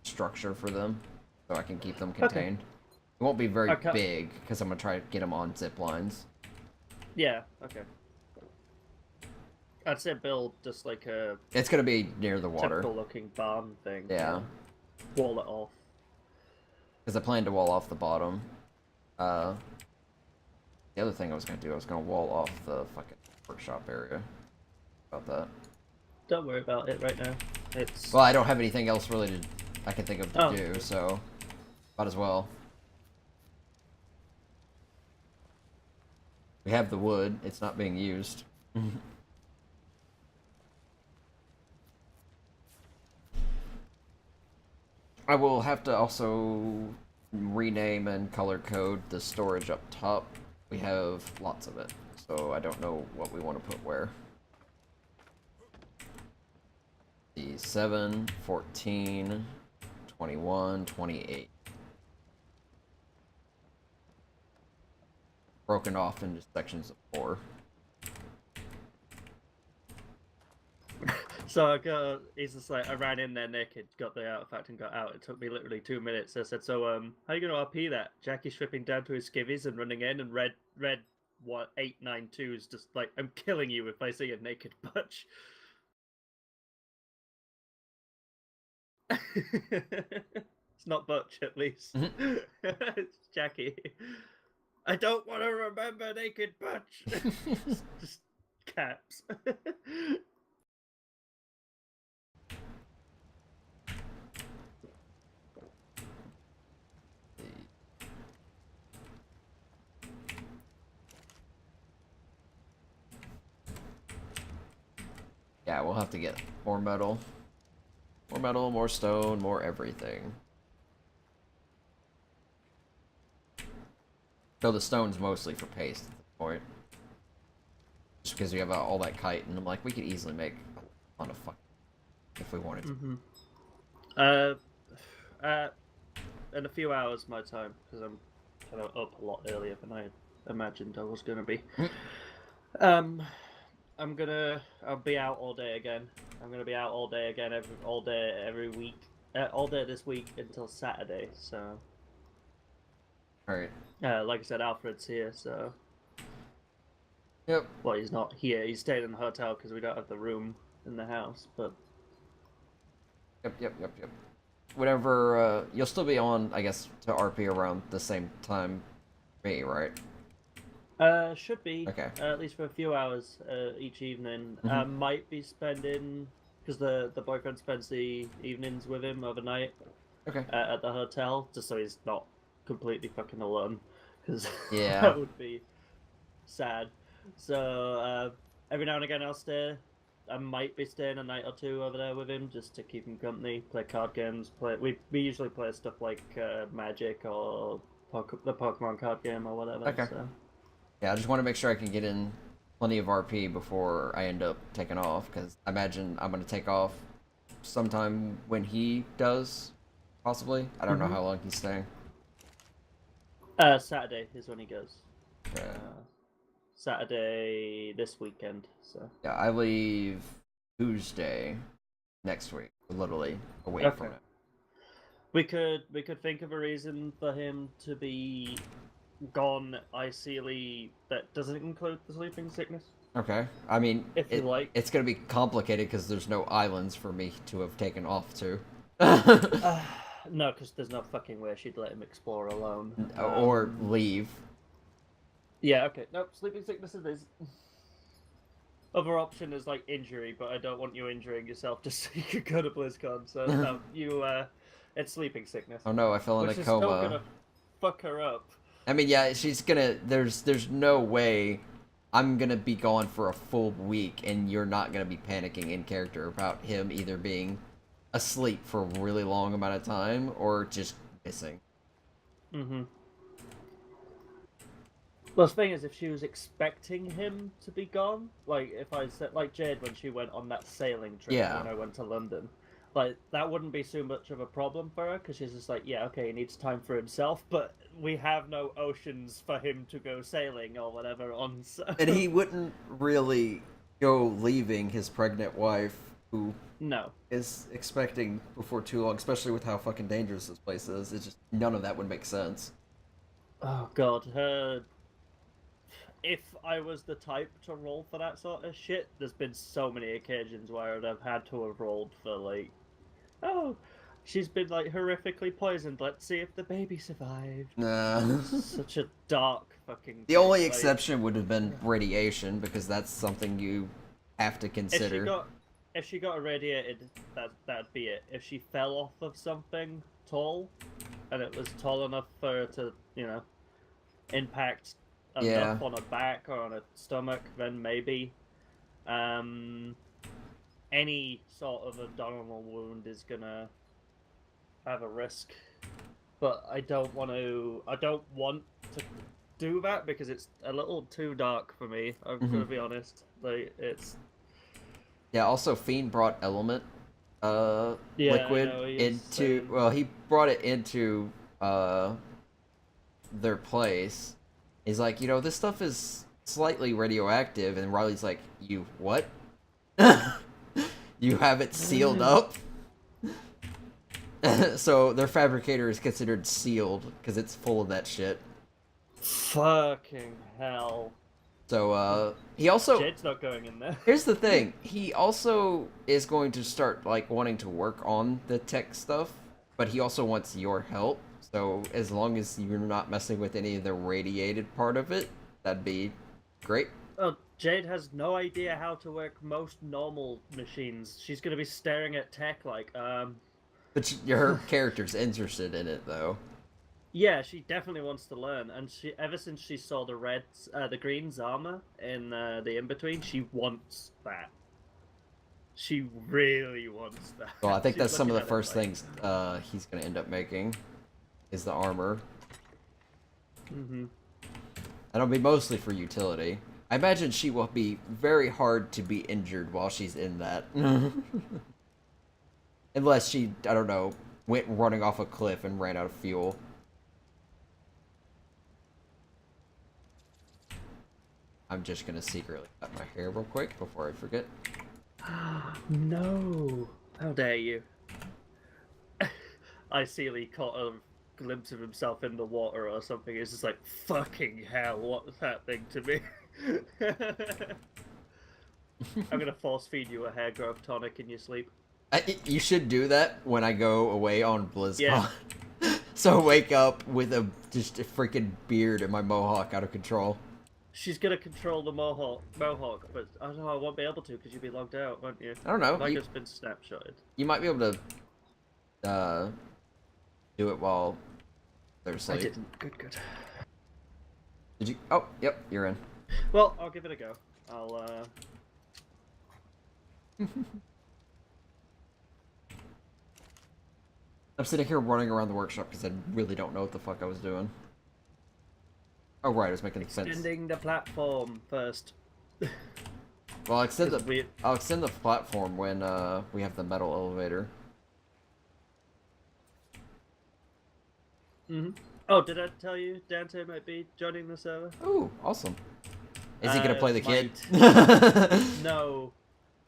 structure for them so I can keep them contained. It won't be very big because I'm gonna try to get them on zip lines. Yeah. Okay. I'd say build just like a. It's gonna be near the water. Typical-looking barn thing. Yeah. Wall it off. Because I plan to wall off the bottom. The other thing I was gonna do, I was gonna wall off the fucking workshop area. About that. Don't worry about it right now. It's. Well, I don't have anything else really I can think of to do, Okay. so might as well. We have the wood; it's not being used. I will have to also rename and color code the storage up top. We have lots of it, so I don't know what we want to put where. The 7, 14, 21, 28. Broken off into sections of 4. So he's just like, I ran in there naked, got the artifact and got out. It took me literally 2 minutes. I said, so how are you going to RP that? Jackie's stripping down to his skivvies and running in, and red what 892 is just like, I'm killing you if I see a naked butch. It's not Butch, at least. It's Jackie. I don't want to remember naked Butch. Just caps. Yeah, we'll have to get more metal. More metal, more stone, more everything. So the stone's mostly for paste at this point. Just because we have all that kite, and I'm like, we could easily make a lot of fuck if we wanted to. In a few hours my time, because I'm kind of up a lot earlier than I imagined I was gonna be. I'll be out all day again. I'm gonna be out all day again, all day every week, all day this week until Saturday. So, Alright. like I said, Alfred's here, so. Yep. Well, he's not here. He's staying in the hotel because we don't have the room in the house. But. Yep. Whenever you'll still be on, I guess, to RP around the same time, me, right? Should be. Okay. At least for a few hours each evening. I might be spending, because the boyfriend spends the evenings with him overnight. Okay. At the hotel, just so he's not completely fucking alone, because yeah, that would be sad. So every now and again I'll stay. I might be staying a night or two over there with him just to keep him company. Play card games. We usually play stuff like Magic or the Pokemon card game or whatever. Okay. So. Yeah, I just want to make sure I can get in plenty of RP before I end up taking off, because I imagine I'm going to take off sometime when he does, possibly. I don't know how long he's staying. Saturday is when he goes. Okay. Saturday this weekend. So. Yeah, I leave Tuesday next week, literally a week from it. We could think of a reason for him to be gone ideally that doesn't include the sleeping sickness. Okay. I mean, if you like. It's going to be complicated because there's no islands for me to have taken off to. No, because there's no fucking way she'd let him explore alone. Or leave. Yeah, okay. Nope, sleeping sickness it is. Other option is like injury, but I don't want you injuring yourself just so you could go to BlizzCon. So no, it's sleeping sickness. Oh no, I fell in a coma. Which is coma. still gonna fuck her up. I mean, yeah, she's gonna. There's no way I'm gonna be gone for a full week, and you're not gonna be panicking in character about him either being asleep for a really long amount of time or just missing. Well, the thing is, if she was expecting him to be gone, like if I said, like Jade when she went on that sailing trip when I went to London, like that wouldn't be so much of a problem for her because she's just like, yeah, okay, he needs time for himself, but we have no oceans for him to go sailing or whatever on. So... And he wouldn't really go leaving his pregnant wife, who no is expecting before too long, especially with how fucking dangerous this place is. It's just none of that would make sense. Oh god, her. If I was the type to roll for that sort of shit, there's been so many occasions where I'd have had to have rolled for like, oh, she's been like horrifically poisoned. Let's see if the baby survived. Nah. Such a dark fucking. The thing, only like, exception would have been radiation, because that's something you have to consider. If she got irradiated, that'd be it. If she fell off of something tall, and it was tall enough for her to, impact enough on her back or on her stomach, then maybe. Any sort of abdominal wound is gonna have a risk, but I don't want to do that because it's a little too dark for me. I'm gonna be honest. like it's Yeah, also Fiend brought element liquid into he brought it into their place. He's like, this stuff is slightly radioactive, and Riley's like, you what? You have it sealed up? So their fabricator is considered sealed because it's full of that shit. Fucking hell. So he also Jade's not going in there. Here's the thing. He also is going to start wanting to work on the tech stuff, but he also wants your help. So as long as you're not messing with any of the radiated part of it, that'd be great. Oh, Jade has no idea how to work most normal machines. She's gonna be staring at tech like, But her character's interested in it, though. Yeah, she definitely wants to learn, and she ever since she saw the green's armor in the in-between, she wants that. She really wants that. Well, I think She's that's some of the looking at it first like- things he's gonna end up making, is the armor. Mm-hmm. That'll be mostly for utility. I imagine she will be very hard to be injured while she's in that. Unless she, I don't know, went running off a cliff and ran out of fuel. I'm just gonna secretly cut my hair real quick before I forget. No! How dare you? I see Lee caught a glimpse of himself in the water or something. It's just like, fucking hell, what's happening to me? I'm gonna force feed you a hair growth tonic in your sleep. You should do that when I go away on BlizzCon. Yeah. So I wake up with just a freaking beard and my mohawk out of control. She's gonna control the mohawk, but I don't know, I won't be able to because you'll be logged out, won't you? I don't know. Like it's been snapshotted. You might be able to do it while they're asleep. I didn't. Good. Did you? Oh, yep, you're in. Well, I'll give it a go. I'm sitting here running around the workshop because I really don't know what the fuck I was doing. Oh right, I was making sense. Extending the platform first. Well, I'll extend It's weird. I'll extend the platform when we have the metal elevator. Mm-hmm. Oh, did I tell you Dante might be joining the server? Oh, awesome. Is he gonna play the kid? No.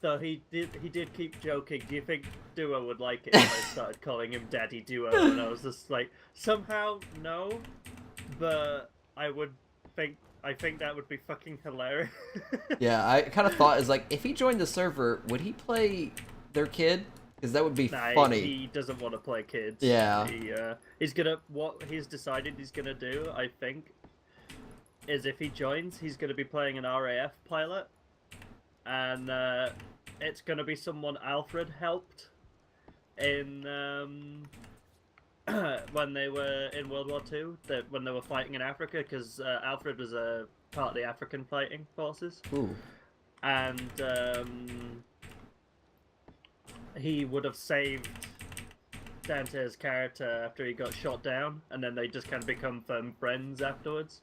So he did keep joking. Do you think Duo would like it if I started calling him Daddy Duo? And I was just like, somehow no, but I think that would be fucking hilarious. Yeah, I kind of thought, if he joined the server, would he play their kid? Because that would be funny. He doesn't want to play kids. Yeah. What he's decided he's gonna do, I think, is if he joins, he's gonna be playing an RAF pilot, and it's gonna be someone Alfred helped in when they were in World War II, when they were fighting in Africa, because Alfred was a part of the African fighting forces. Ooh. And he would have saved Dante's character after he got shot down, and then they just kind of become firm friends afterwards.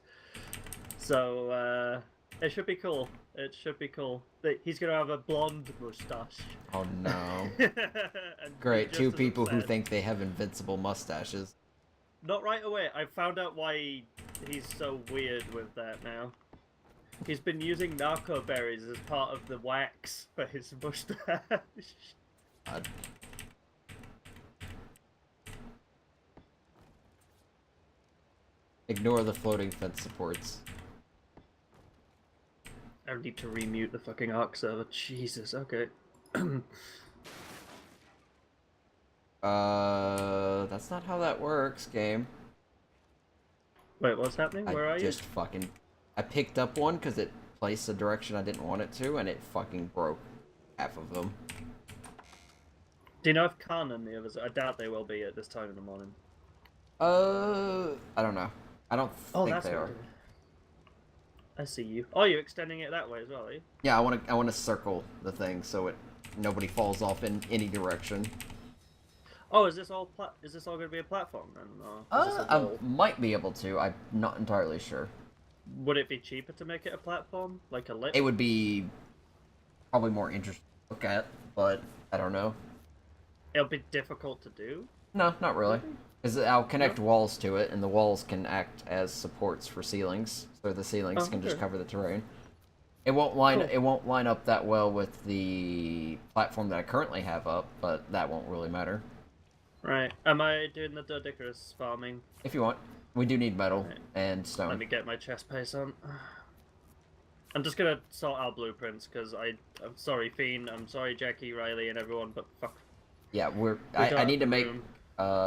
So It should be cool. It should be cool. He's gonna have a blonde mustache. Oh no. And Great, be two just as people who upset. think they have invincible mustaches. Not right away. I found out why he's so weird with that now. He's been using narco berries as part of the wax for his mustache. God. Ignore the floating fence supports. I need to remute the fucking Ark server. Jesus, okay. That's not how that works, game. Wait, what's happening? Where are I just fucking... I picked up one because it placed a direction I didn't want it to, and it fucking broke half of them. Do you know if Khan and the others... I doubt they will be at this time in the morning. I don't know. I don't think they what are. it is. I see you. Oh, you're extending it that way as well, are you? Yeah, I want to circle the thing so nobody falls off in any direction. Oh, is this all going to be a platform then? Or is this a I wall? might be able to. I'm not entirely sure. Would it be cheaper to make it a platform, like a lip? It would be probably more interesting to look at, but I don't know. It'll be difficult to do. No, not really. Because I'll connect walls to it, and the walls can act as supports for ceilings, so the ceilings can just okay. cover the terrain. It won't line. Cool. It won't line up that well with the platform that I currently have up, but that won't really matter. Right. Am I doing the Dodicarus farming? If you want, we do need metal Right. and stone. Let me get my chest piece on. I'm just gonna sort out blueprints because I'm sorry, Fiend. I'm sorry, Jackie, Riley, and everyone, but fuck. Yeah, We I don't need to have make. room.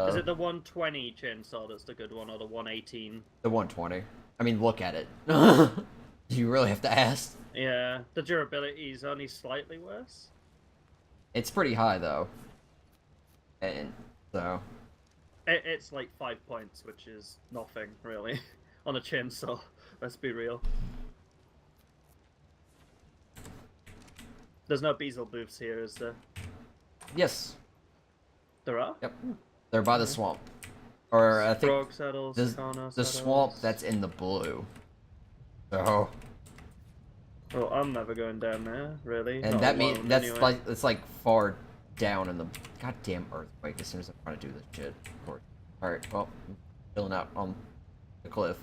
Is it the 120 chainsaw that's the good one, or the 118? The 120. I mean, look at it. You really have to ask. Yeah, the durability is only slightly worse. It's pretty high though, and so It's like 5 points, which is nothing really on a chainsaw. Let's be real. There's no Beazle booths here, is there? yes, There are? yep, they're by the swamp, or I think Frog saddles, Sakana the saddles. swamp that's in the blue. So, Well, I'm never going down there, really. and Not that means alone, that's anyway. like it's like far down in the goddamn earthquake. As soon as I'm trying to do this shit, of course. All right, well, I'm chilling out on the cliff.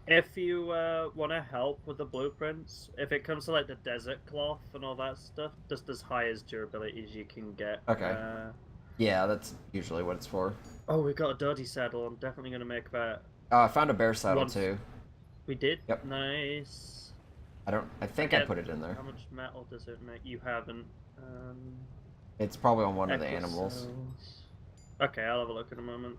If you want to help with the blueprints, if it comes to like the desert cloth and all that stuff, just as high as durability as you can get. Okay. Yeah, that's usually what it's for. Oh, we got a dirty saddle. I'm definitely gonna make that. I found a bear saddle Once- too. We did. Yep. Nice. I think I Okay. put it in there. How much metal does it make? You haven't. It's probably on one of the Echo animals. cells. Okay, I'll have a look in a moment.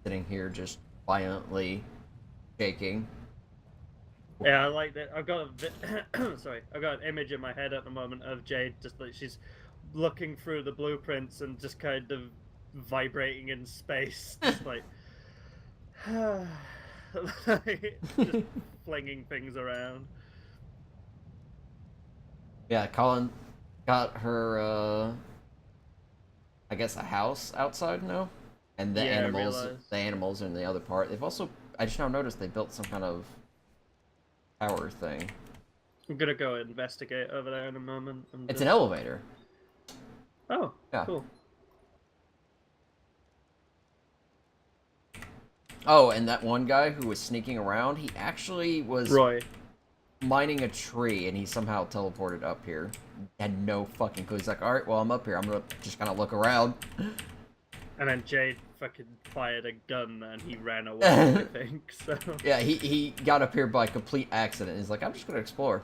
Sitting here just violently shaking. Yeah, I like that. I've got sorry, I've got an image in my head at the moment of Jade just like she's looking through the blueprints and just kind of vibrating in space, just like, just flinging things around. Yeah, Colin got her, I guess a house outside now, and the Yeah, I animals, realized. the animals are in the other part. They've also, I just now noticed they built some kind of tower thing. I'm gonna go investigate over there in a moment. And It's just... an elevator. Oh, Yeah. cool. Oh, and that one guy who was sneaking around, he actually was Roy. mining a tree, and he somehow teleported up here. Had no fucking clue. He's like, all right, well, I'm up here. I'm gonna just kind of look around. And then Jade fucking fired a gun and he ran away, I think, so... Yeah, he got up here by complete accident. He's like, I'm just gonna explore.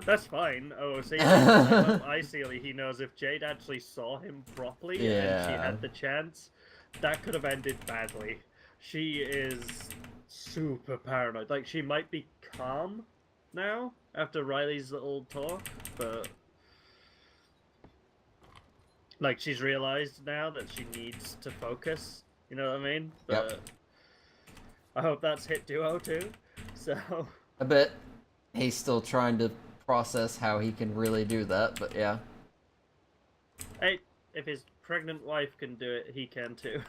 That's fine. Oh, see, ideally he knows if Jade actually saw him properly and she Yeah. had the chance, that could have ended badly. She is super paranoid. Like, she might be calm now after Riley's little talk, but... Like, she's realized now that she needs to focus, you know what I mean? Yep. But I hope that's hit Duo too, so... A bit. He's still trying to process how he can really do that, but yeah. Hey, if his pregnant wife can do it, he can too.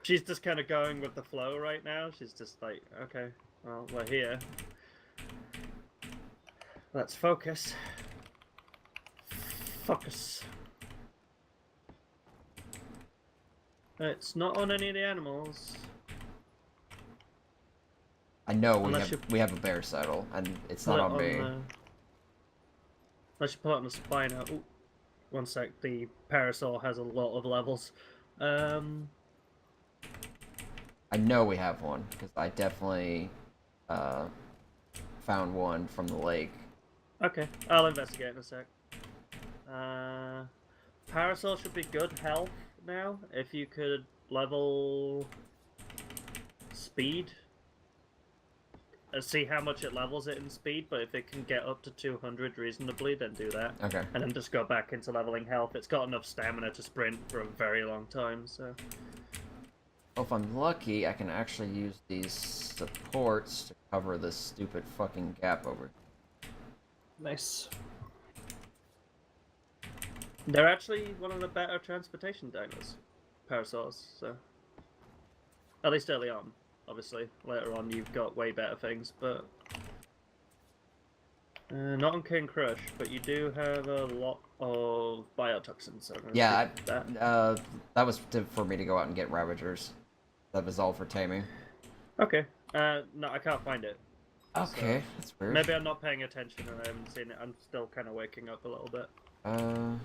She's just kind of going with the flow right now. She's just like, okay, well, we're here. Let's focus. Focus. It's not on any of the animals. I know Unless we have a bear saddle, and it's Put not it on me. Unless you put it on the spine. Ooh, one sec. The parasol has a lot of levels. I know we have one because I definitely found one from the lake. Okay, I'll investigate in a sec. Parasol should be good health now. If you could level speed. See how much it levels it in speed, but if it can get up to 200 reasonably, then do that. Okay. And then just go back into leveling health. It's got enough stamina to sprint for a very long time, so... Well, if I'm lucky, I can actually use these supports to cover this stupid fucking gap over. Nice. They're actually one of the better transportation dinos, parasols, so... At least early on. Obviously, later on you've got way better things, but... not on King Crush, but you do have a lot of biotoxins. So yeah, that was for me to go out and get Ravagers. That was all for taming. Okay. No, I can't find it. Okay, So, that's weird. maybe I'm not paying attention and I haven't seen it. I'm still kind of waking up a little bit. I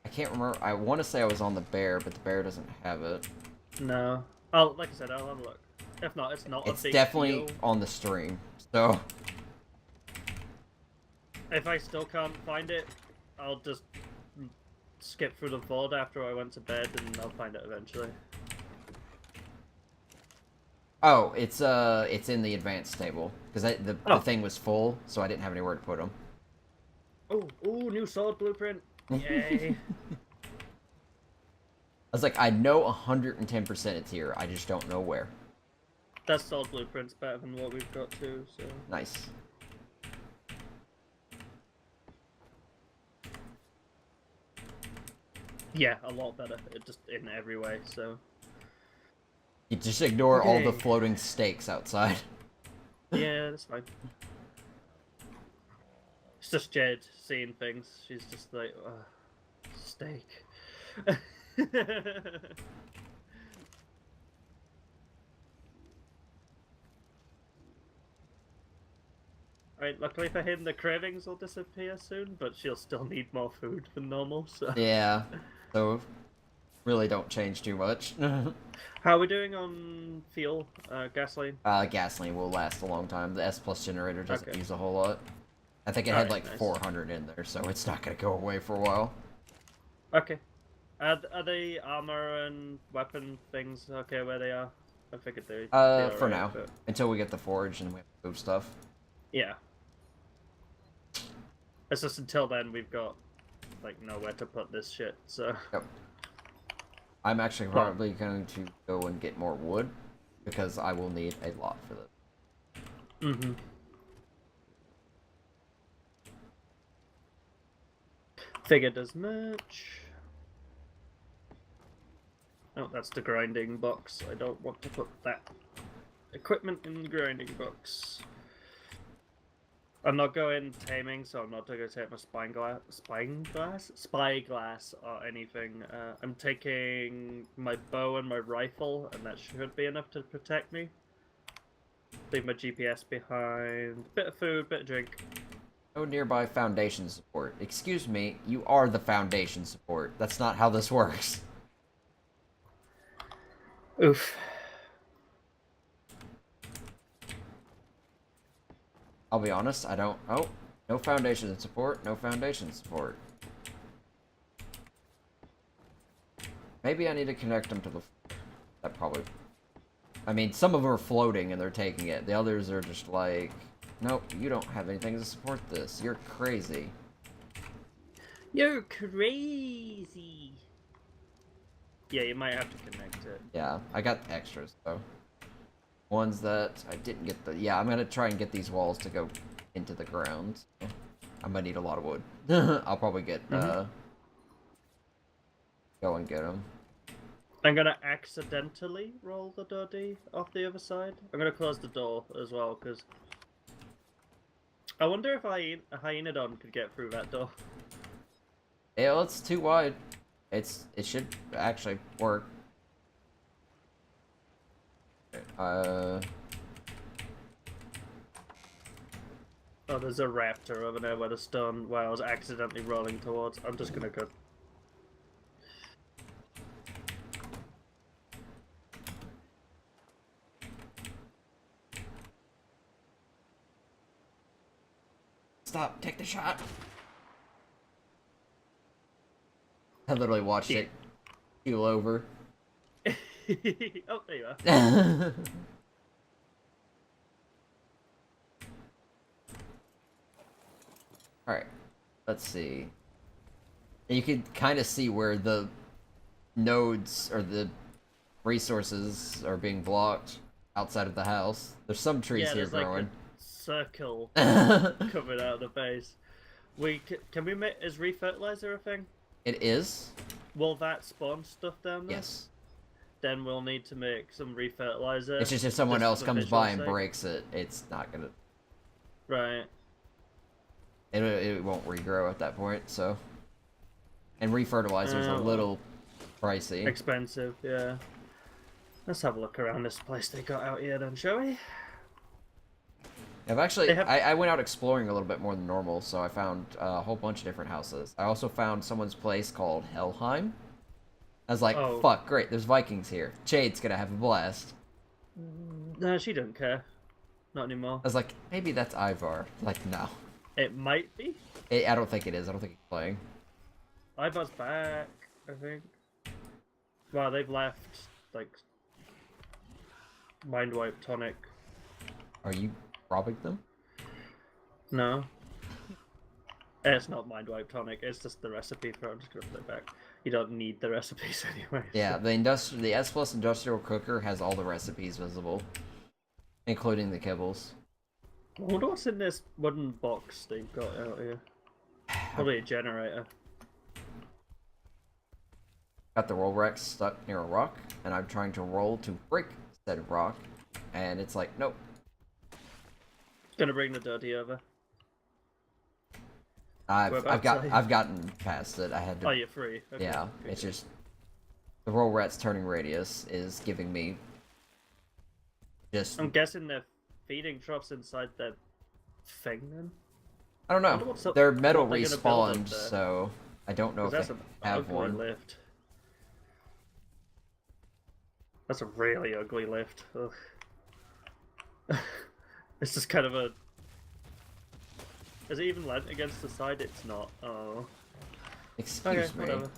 can't remember. I want to say I was on the bear, but the bear doesn't have it. No. Like I said, I'll have a look. If not, it's not It's a big definitely deal. on the stream, so... If I still can't find it, I'll just skip through the VOD after I went to bed and I'll find it eventually. Oh, it's in the advanced table because the thing was full, so I didn't have anywhere to put them. Oh, new sword blueprint! Yay! I was like, I know 110% it's here. I just don't know where. That sword blueprint's better than what we've got too. So Nice. yeah, a lot better. Just in every way. So You just ignore all the Okay. floating stakes outside. yeah, that's fine. It's just Jade seeing things. She's just like, steak. Alright, luckily for him, the cravings will disappear soon, but she'll still need more food than normal, so... Yeah, so really don't change too much. How are we doing on fuel, gasoline? Gasoline will last a long time. The S Plus generator doesn't Okay. use a whole lot. I think it had Alright, like nice. 400 in there, so it's not gonna go away for a while. Okay. Are the armor and weapon things okay where they are? I figured they'd be For alright, now, but... until we get the forge and we have to move stuff. Yeah. It's just until then we've got, like, nowhere to put this shit, so... Yep. I'm actually probably going to go and get more wood, because I will need a lot for this. Mm-hmm. Figured as much. Oh, that's the grinding box. I don't want to put that equipment in the grinding box. I'm not going taming, so I'm not going to take my spyglass or anything. I'm taking my bow and my rifle, and that should be enough to protect me. Leave my GPS behind. Bit of food, bit of drink. No nearby foundation support. Excuse me, you are the foundation support. That's not how this works. Oof. I'll be honest, I don't... Oh, no foundation support, no foundation support. Maybe I need to connect them to the... That probably... I mean, some of them are floating and they're taking it. The others are just like... Nope, you don't have anything to support this. You're crazy. You're crazy. Yeah, you might have to connect it. Yeah, I got extras, though. Ones that I didn't get the... Yeah, I'm gonna try and get these walls to go into the ground. So I might need a lot of wood. I'll probably get, Go and get him. I'm gonna accidentally roll the doddy off the other side. I'm gonna close the door as well, because I wonder if a Hyenodon could get through that door. Yeah, well, it's too wide. It should actually work. Oh, there's a raptor over there where the stone where I was accidentally rolling towards. I'm just gonna go. Stop, take the shot. I literally watched it keel over. Oh, there you are. Alright, let's see. You can kind of see where the nodes or the resources are being blocked outside of the house. There's some trees here there's like growing. a circle coming out of the base. Can we make is refertilizer a thing? It is? Will that spawn stuff down there? Yes. Then we'll need to make some refertilizer. It's just if someone else for comes visual by and sake. breaks it, it's not gonna... Right. It won't regrow at that point, so... And refertilizer's a well. little pricey. Expensive, yeah. Let's have a look around this place they got out here then, shall we? I've actually, They have- I went out exploring a little bit more than normal, so I found a whole bunch of different houses. I also found someone's place called Helheim. I was like, Oh. fuck, great, there's Vikings here. Jade's gonna have a blast. No, she don't care. Not anymore. I was like, maybe that's Ivar. Like, no. It might be. I don't think it is. I don't think he's playing. Ivar's back, I think. Wow, they've left, like, Mind Wipe Tonic. Are you robbing them? No. It's not Mind Wipe Tonic, it's just the recipe for it. I'm just gonna put it back. You don't need the recipes anyway. Yeah, the S Plus Industrial Cooker has all the recipes visible. Including the kibbles. I wonder what's in this wooden box they've got out here. Probably a generator. Got the roll rack stuck near a rock, and I'm trying to roll to break said rock, and it's like, nope. Gonna bring the dirty over. I've Whereabouts gotten past it. I had to. Oh, you're free. Okay. Yeah, Good. it's just the roll rat's turning radius is giving me just. I'm guessing they're feeding traps inside that thing then? I don't wonder know. what's up- They're metal what they're gonna build up respawned, there. so I don't know 'Cause if that's they an have ugly one. lift. That's a really ugly lift. Ugh. It's just kind of a... Is it even lent against the side? It's not. Oh. Excuse me. Whatever.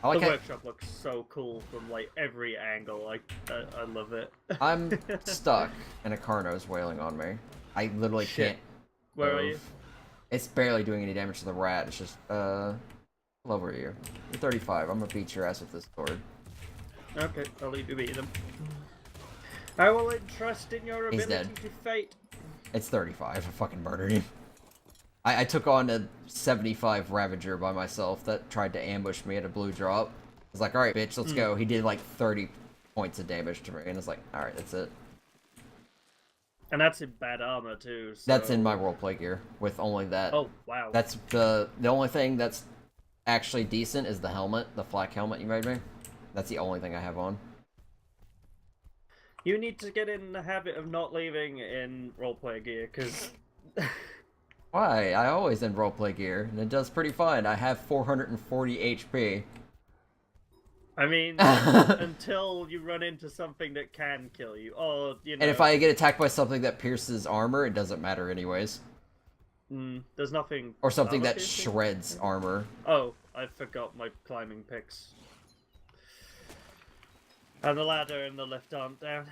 I like The how workshop looks so cool from like every angle. I love it. I'm stuck and a Carno's wailing on me. I literally Shit. can't. Where are move. you? It's barely doing any damage to the rat. It's just over here. You're 35. I'm gonna beat your ass with this sword. Okay, I'll leave you beat them. I will entrust in your He's ability dead. to fate. It's 35. I fucking murdered him. I took on a 75 Ravager by myself that tried to ambush me at a blue drop. I was like, alright, bitch, let's go. He did like 30 points of damage to me, and it's like, alright, that's it. And that's in bad armor too. So... That's in my roleplay gear, with only that. Oh wow. That's the only thing that's actually decent is the helmet, the flak helmet you made me. That's the only thing I have on. You need to get in the habit of not leaving in roleplay gear, because... Why? I always in roleplay gear, and it does pretty fine. I have 440 HP. I mean, until you run into something that can kill you, or, you know... And if I get attacked by something that pierces armor, it doesn't matter anyways. there's nothing... Or something armor that piercing? shreds armor. Oh, I forgot my climbing picks. And the ladder and the lift aren't down.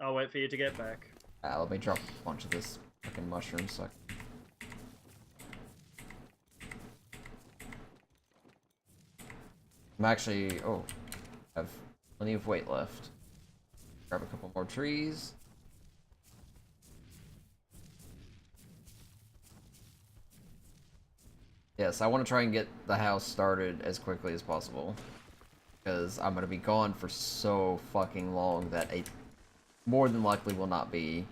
I'll wait for you to get back. Let me drop a bunch of this fucking mushroom so I'm actually... Oh. I have plenty of weight left. Grab a couple more trees. Yes, I want to try and get the house started as quickly as possible. Because I'm going to be gone for so fucking long that it more than likely will not be.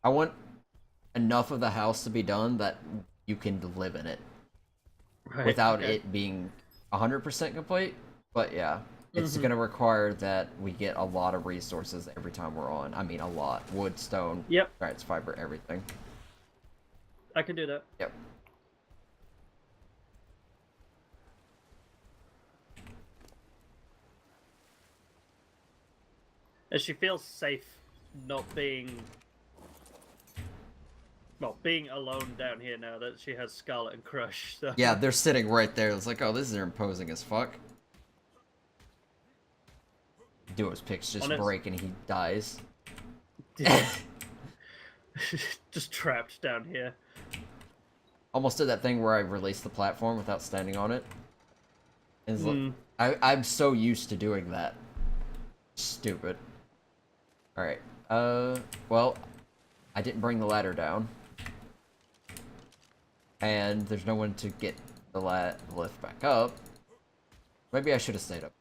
I want enough of the house to be done that you can live in it. Right, Without okay. it being 100% complete. But yeah, it's going to require that we get a lot of resources every time we're on. I mean, a lot. Wood, stone, Yep, threads, fiber, everything. I can do that. Yep. And she feels safe not being... Well, being alone down here now that she has Scarlet and Crush, so... Yeah, they're sitting right there. It's like, oh, this is imposing as fuck. Duo's picks just Honest- break and he dies. Just trapped down here. Almost did that thing where I released the platform without standing on it. It's like, I'm so used to doing that. Stupid. Alright. Well, I didn't bring the ladder down. And there's no one to get the lift back up. Maybe I should have stayed up.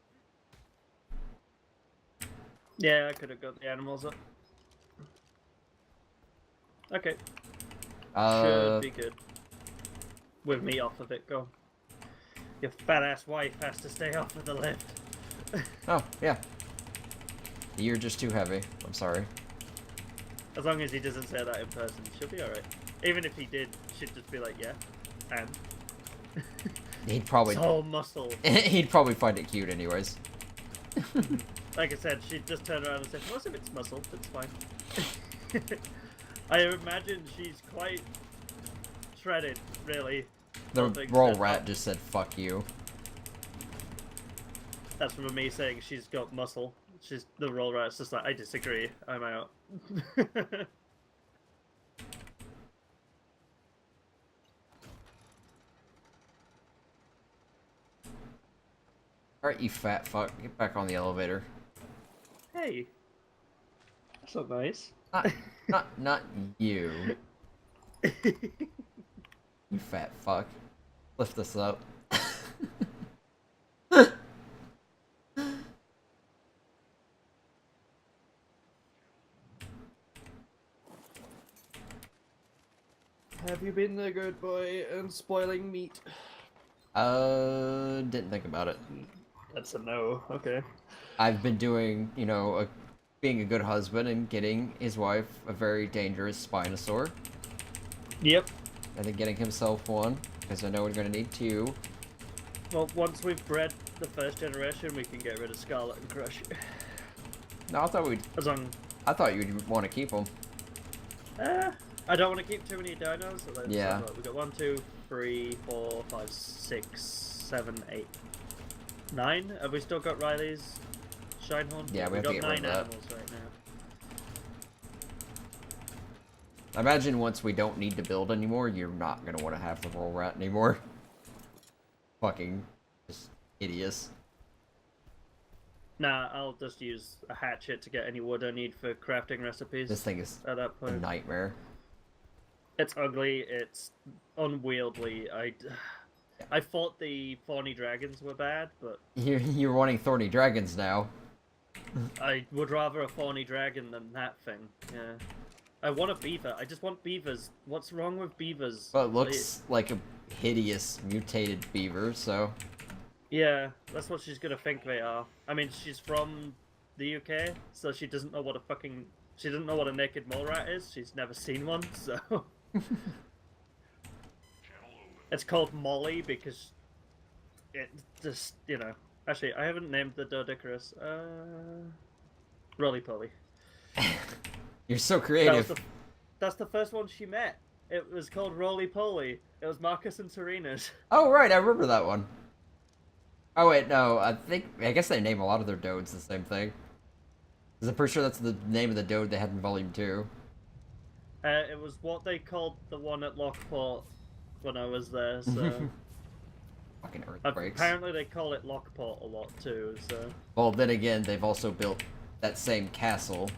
Yeah, I could have got the animals up. Okay, should be good. With me off of it, go. Your fat ass wife has to stay off of the lift. Oh, yeah. You're just too heavy. I'm sorry. As long as he doesn't say that in person, she'll be alright. Even if he did, she'd just be like, yeah, and... He'd probably... It's all muscle. He'd probably find it cute anyways. Like I said, she'd just turn around and say, most of it's muscle, it's fine. I imagine she's quite shredded, really. The all things roll said. rat just said, fuck you. That's from me saying she's got muscle. She's the roll rat's just like, I disagree, I'm out. Alright, you fat fuck. Get back on the elevator. Hey, that's not nice. Not you. You fat fuck. Lift this up. Have you been the good boy and spoiling meat? Didn't think about it. That's a no, okay. I've been doing, you know, being a good husband and getting his wife a very dangerous Spinosaur. Yep. And then getting himself one, because I know we're gonna need two. Well, once we've bred the first generation, we can get rid of Scarlet and Crush. No, I thought I thought you'd want to keep them. I don't want to keep too many dinos, so let's Yeah. have a look. We've got 1, 2, 3, 4, 5, 6, 7, 8, 9. Have we still got Riley's Shinehorn? Yeah, we We've have to got get rid 9 of that. animals right now. I imagine once we don't need to build anymore, you're not gonna want to have the roll rat anymore. Fucking just hideous. Nah, I'll just use a hatchet to get any wood I need for crafting recipes. This thing is at that a point. nightmare. It's ugly, it's unwieldy. I thought the thorny dragons were bad, but You're wanting thorny dragons now. I would rather a thorny dragon than that thing. Yeah. I want a beaver. I just want beavers. What's wrong with beavers? But it looks like a hideous mutated beaver, so... Yeah, that's what she's gonna think they are. I mean, she's from the UK, so she doesn't know what she doesn't know what a naked mole rat is. She's never seen one, so... It's called Molly because it just, you know... Actually, I haven't named the Doedicurus. Roly-poly. You're so creative. That's the first one she met. It was called Roly-poly. It was Marcus and Serena's. Oh, right, I remember that one. Oh, wait, no, I guess they name a lot of their Dodes the same thing. Because I'm pretty sure that's the name of the Dode they had in Volume 2. It was what they called the one at Lockport when I was there, so... fucking earthquakes. Apparently they call it Lockport a lot too, so... Well, then again, they've also built that same castle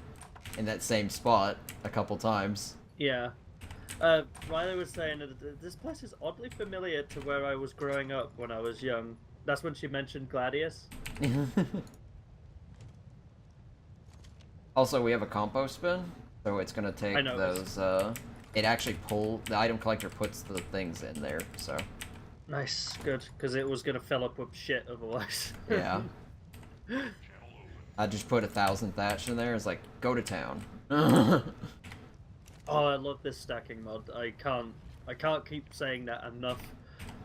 in that same spot a couple times. Yeah. Riley was saying that this place is oddly familiar to where I was growing up when I was young. That's when she mentioned Gladius. Also, we have a compost bin, so it's gonna take I know. those, it actually the item collector puts the things in there, so. Nice, good, because it was gonna fill up with shit otherwise. Yeah. I just put 1,000 thatch in there, it's like, go to town. Oh, I love this stacking mod. I can't keep saying that enough.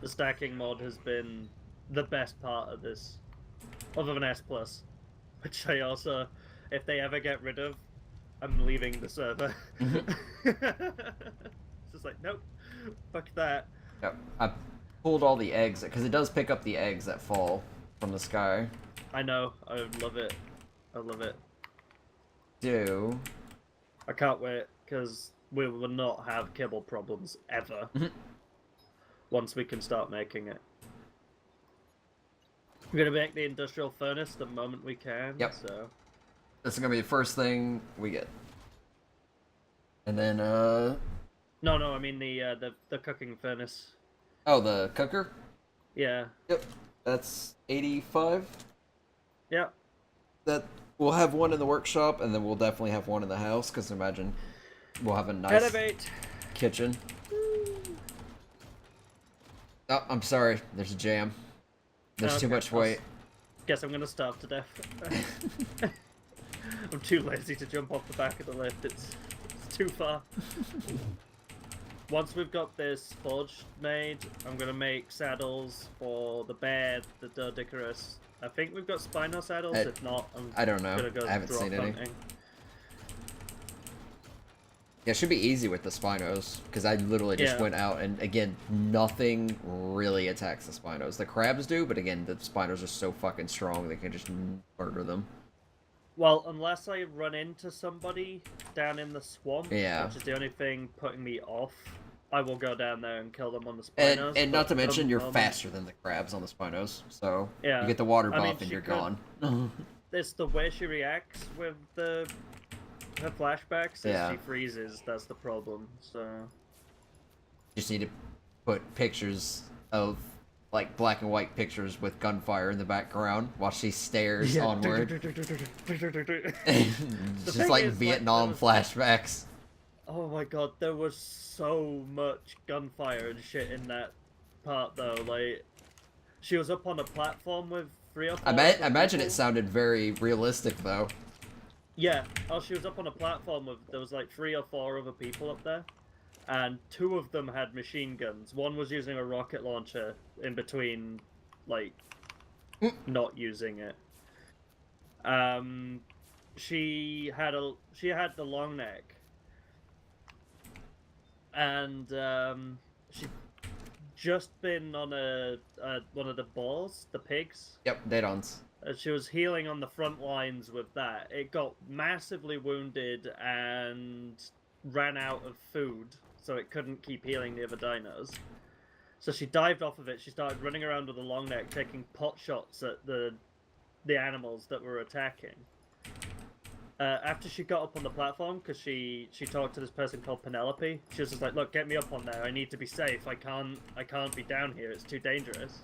The stacking mod has been the best part of this, other than S+, which I also, if they ever get rid of, I'm leaving the server. It's just like, nope, fuck that. Yep. I pulled all the eggs, because it does pick up the eggs that fall from the sky. I know, I love it. I love it. I can't wait, because we will not have kibble problems ever. Once we can start making it. We're gonna make the industrial furnace the moment we can, Yep. so... This is gonna be the first thing we get. And then, No, I mean the cooking furnace. oh, the cooker? Yeah. Yep. That's 85. Yeah. That we'll have one in the workshop, and then we'll definitely have one in the house, because imagine we'll have a nice Elevate! kitchen. Oh, I'm sorry. There's a jam. There's too Okay, much weight. Guess I'm gonna starve to death. I'm too lazy to jump off the back of the lift. It's too far. Once we've got this forge made, I'm gonna make saddles for the bear, the Doedicurus. I think we've got Spino saddles. If not, I don't know. gonna go I haven't drop seen any. hunting. Yeah, it should be easy with the Spinos, because I literally just Yeah. went out, and again, nothing really attacks the Spinos. The crabs do, but again, the Spinos are so fucking strong, they can just murder them. Well, unless I run into somebody down in the swamp, Yeah. which is the only thing putting me off, I will go down there and kill them on the And, Spinos. and not to but at the mention, you're moment- faster than the crabs on the Spinos, so Yeah. you get the water I buff mean, and she you're could- gone. It's the way she reacts with her flashbacks. Yeah. She freezes. That's the problem. So Just need to put pictures of, like, black and white pictures with gunfire in the background while she stares onward. Just thing like is, like, Vietnam there was- flashbacks. Oh my god, there was so much gunfire and shit in that part though. Like, she was up on a platform with 3 or 4 I other imagine it people. sounded very realistic, though. Yeah, oh, she was up on a platform with, there was like 3 or 4 other people up there, and 2 of them had machine guns. One was using a rocket launcher in between, like, not using it. She had the long neck, and she'd just been on one of the boars, the pigs. Yep, dead-ons. She was healing on the front lines with that. It got massively wounded and ran out of food, so it couldn't keep healing the other dinos. So she dived off of it. She started running around with a long neck, taking pot shots at the animals that were attacking. After she got up on the platform, because she talked to this person called Penelope, she was just like, "Look, get me up on there. I need to be safe. I can't be down here. It's too dangerous."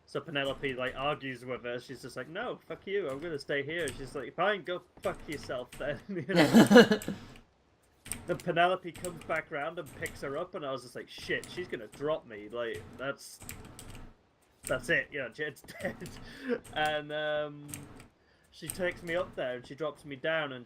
So Penelope, like, argues with her. She's just like, "No, fuck you. I'm gonna stay here." She's like, "Fine, go fuck yourself then." You know? Then Penelope comes back round and picks her up, and I was just like, "Shit, she's gonna drop me." Like, that's it. You know, Jed's dead. And she takes me up there and she drops me down, and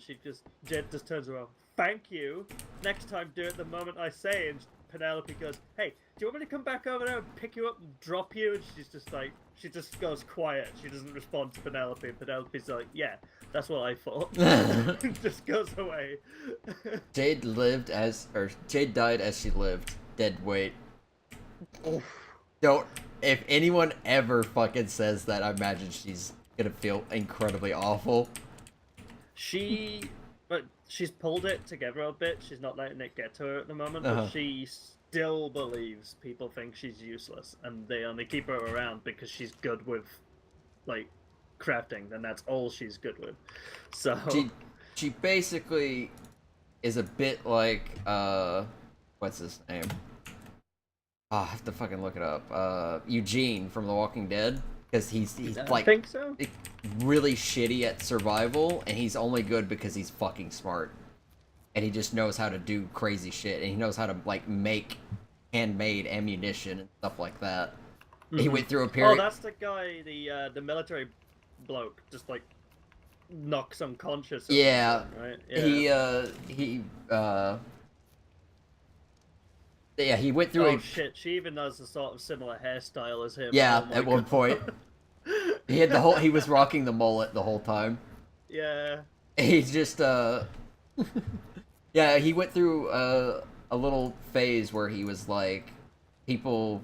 Jed just turns around. "Thank you. Next time, do it the moment I say." And Penelope goes, "Hey, do you want me to come back over there and pick you up and drop you?" And she's just like, she just goes quiet. She doesn't respond to Penelope. And Penelope's like, "Yeah, that's what I thought." Just goes away. Jade died as she lived. Dead weight. Don't. If anyone ever fucking says that, I imagine she's gonna feel incredibly awful. She's pulled it together a bit. She's not letting it get to her at the moment. Uh-huh. But still believes people think she's useless, and they only keep her around because she's good with, like, crafting, and that's all she's good with. So She basically is a bit like what's his name? Oh, I have to fucking look it up. Eugene from The Walking Dead, because he's I like think so. really shitty at survival, and he's only good because he's fucking smart, and he just knows how to do crazy shit, and he knows how to like make handmade ammunition and stuff like that. He went through a Oh, period. that's the guy, the military bloke, just like knocks unconscious. Or Yeah, something, right? Yeah. He went through Oh a shit! She even has a sort of similar hairstyle as him. yeah Oh my at one God. point. He had he was rocking the mullet the whole time. Yeah. He's just yeah, he went through a little phase where he was like, people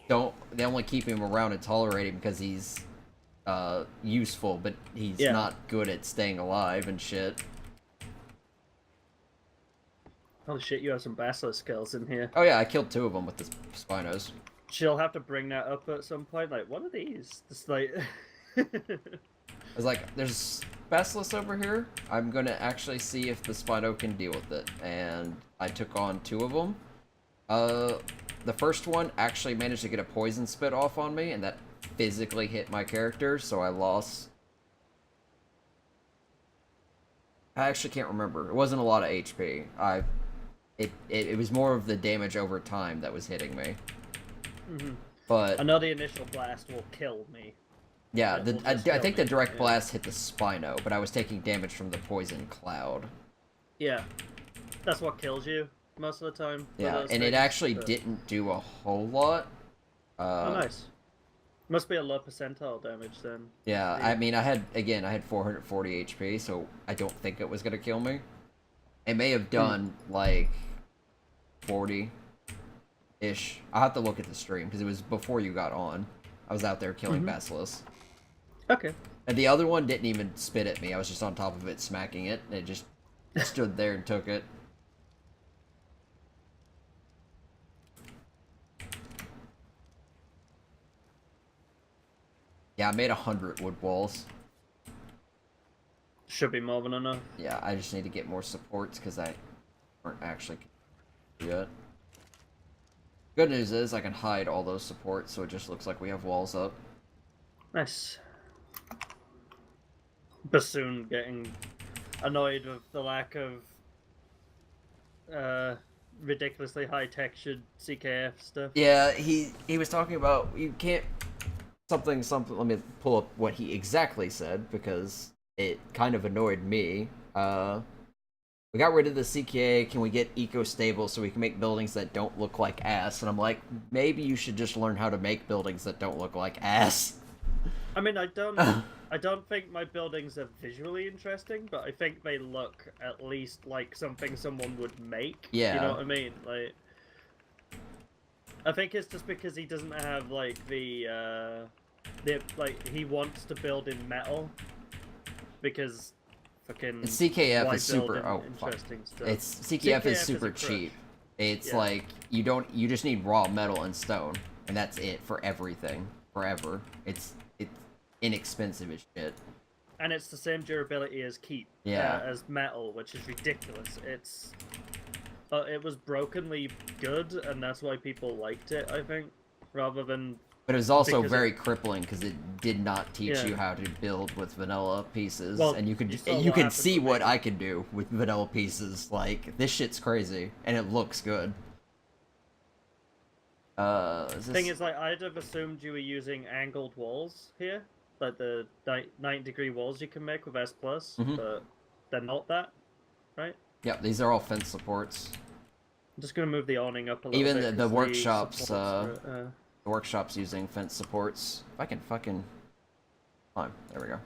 they only keep him around and tolerate him because he's useful, but he's Yeah. not good at staying alive and shit. Holy shit! You have some basilisk skills in here. Oh yeah, I killed 2 of them with the Spinos. She'll have to bring that up at some point. Like, what are these? Just like. I was like, there's Basilisk over here. I'm gonna actually see if the Spino can deal with it. And I took on 2 of them. The first one actually managed to get a poison spit off on me, and that physically hit my character, so I lost. I actually can't remember. It wasn't a lot of HP. It was more of the damage over time that was hitting me. But I know the initial blast will kill me. yeah, It will I just think kill the me, direct yeah. blast hit the Spino, but I was taking damage from the poison cloud. Yeah. That's what kills you most of the time. for Yeah, those and it things, actually but- didn't do a whole lot. Oh, nice. Must be a low percentile damage then. Yeah, Yeah. I mean, I had 440 HP, so I don't think it was gonna kill me. It may have done like 40-ish. I'll have to look at the stream because it was before you got on. I was out there killing Basilisk. Okay. And the other one didn't even spit at me. I was just on top of it smacking it, and it just stood there and took it. Yeah, I made 100 wood walls. Should be more than enough. Yeah, I just need to get more supports because I aren't actually yet. Good news is I can hide all those supports, so it just looks like we have walls up. Nice. Bassoon getting annoyed with the lack of ridiculously high textured CKF stuff. Yeah, he was talking about you can't something. Let me pull up what he exactly said because it kind of annoyed me. We got rid of the CKA. Can we get eco-stable so we can make buildings that don't look like ass? And I'm like, maybe you should just learn how to make buildings that don't look like ass. I mean, I don't think my buildings are visually interesting, but I think they look at least like something someone would make. Yeah. You know what I mean? Like, I think it's just because he doesn't have like the like he wants to build in metal because fucking And CKF why is super. build in Oh fuck! interesting stuff? It's CKF is a super crush. cheap. It's Yeah. like you just need raw metal and stone, and that's it for everything forever. It's inexpensive as shit. And it's the same durability as keep. Yeah. As metal, which is ridiculous. It was brokenly good, and that's why people liked it. I think, rather than. But it was also Because very crippling because it did not teach Yeah. you how to build with vanilla pieces, Well, and you you saw you what can happened see with what me. I can do with vanilla pieces. Like this shit's crazy, and it looks good. Is this... Thing is, like, I'd have assumed you were using angled walls here, like the 90-degree walls you can make with S+, Mhm. but they're not that, right? Yep, these are all fence supports. I'm just gonna move the awning up a little Even bit. the 'cause workshops, supports The workshop's using fence supports. If I can fucking... Hold on, there we go.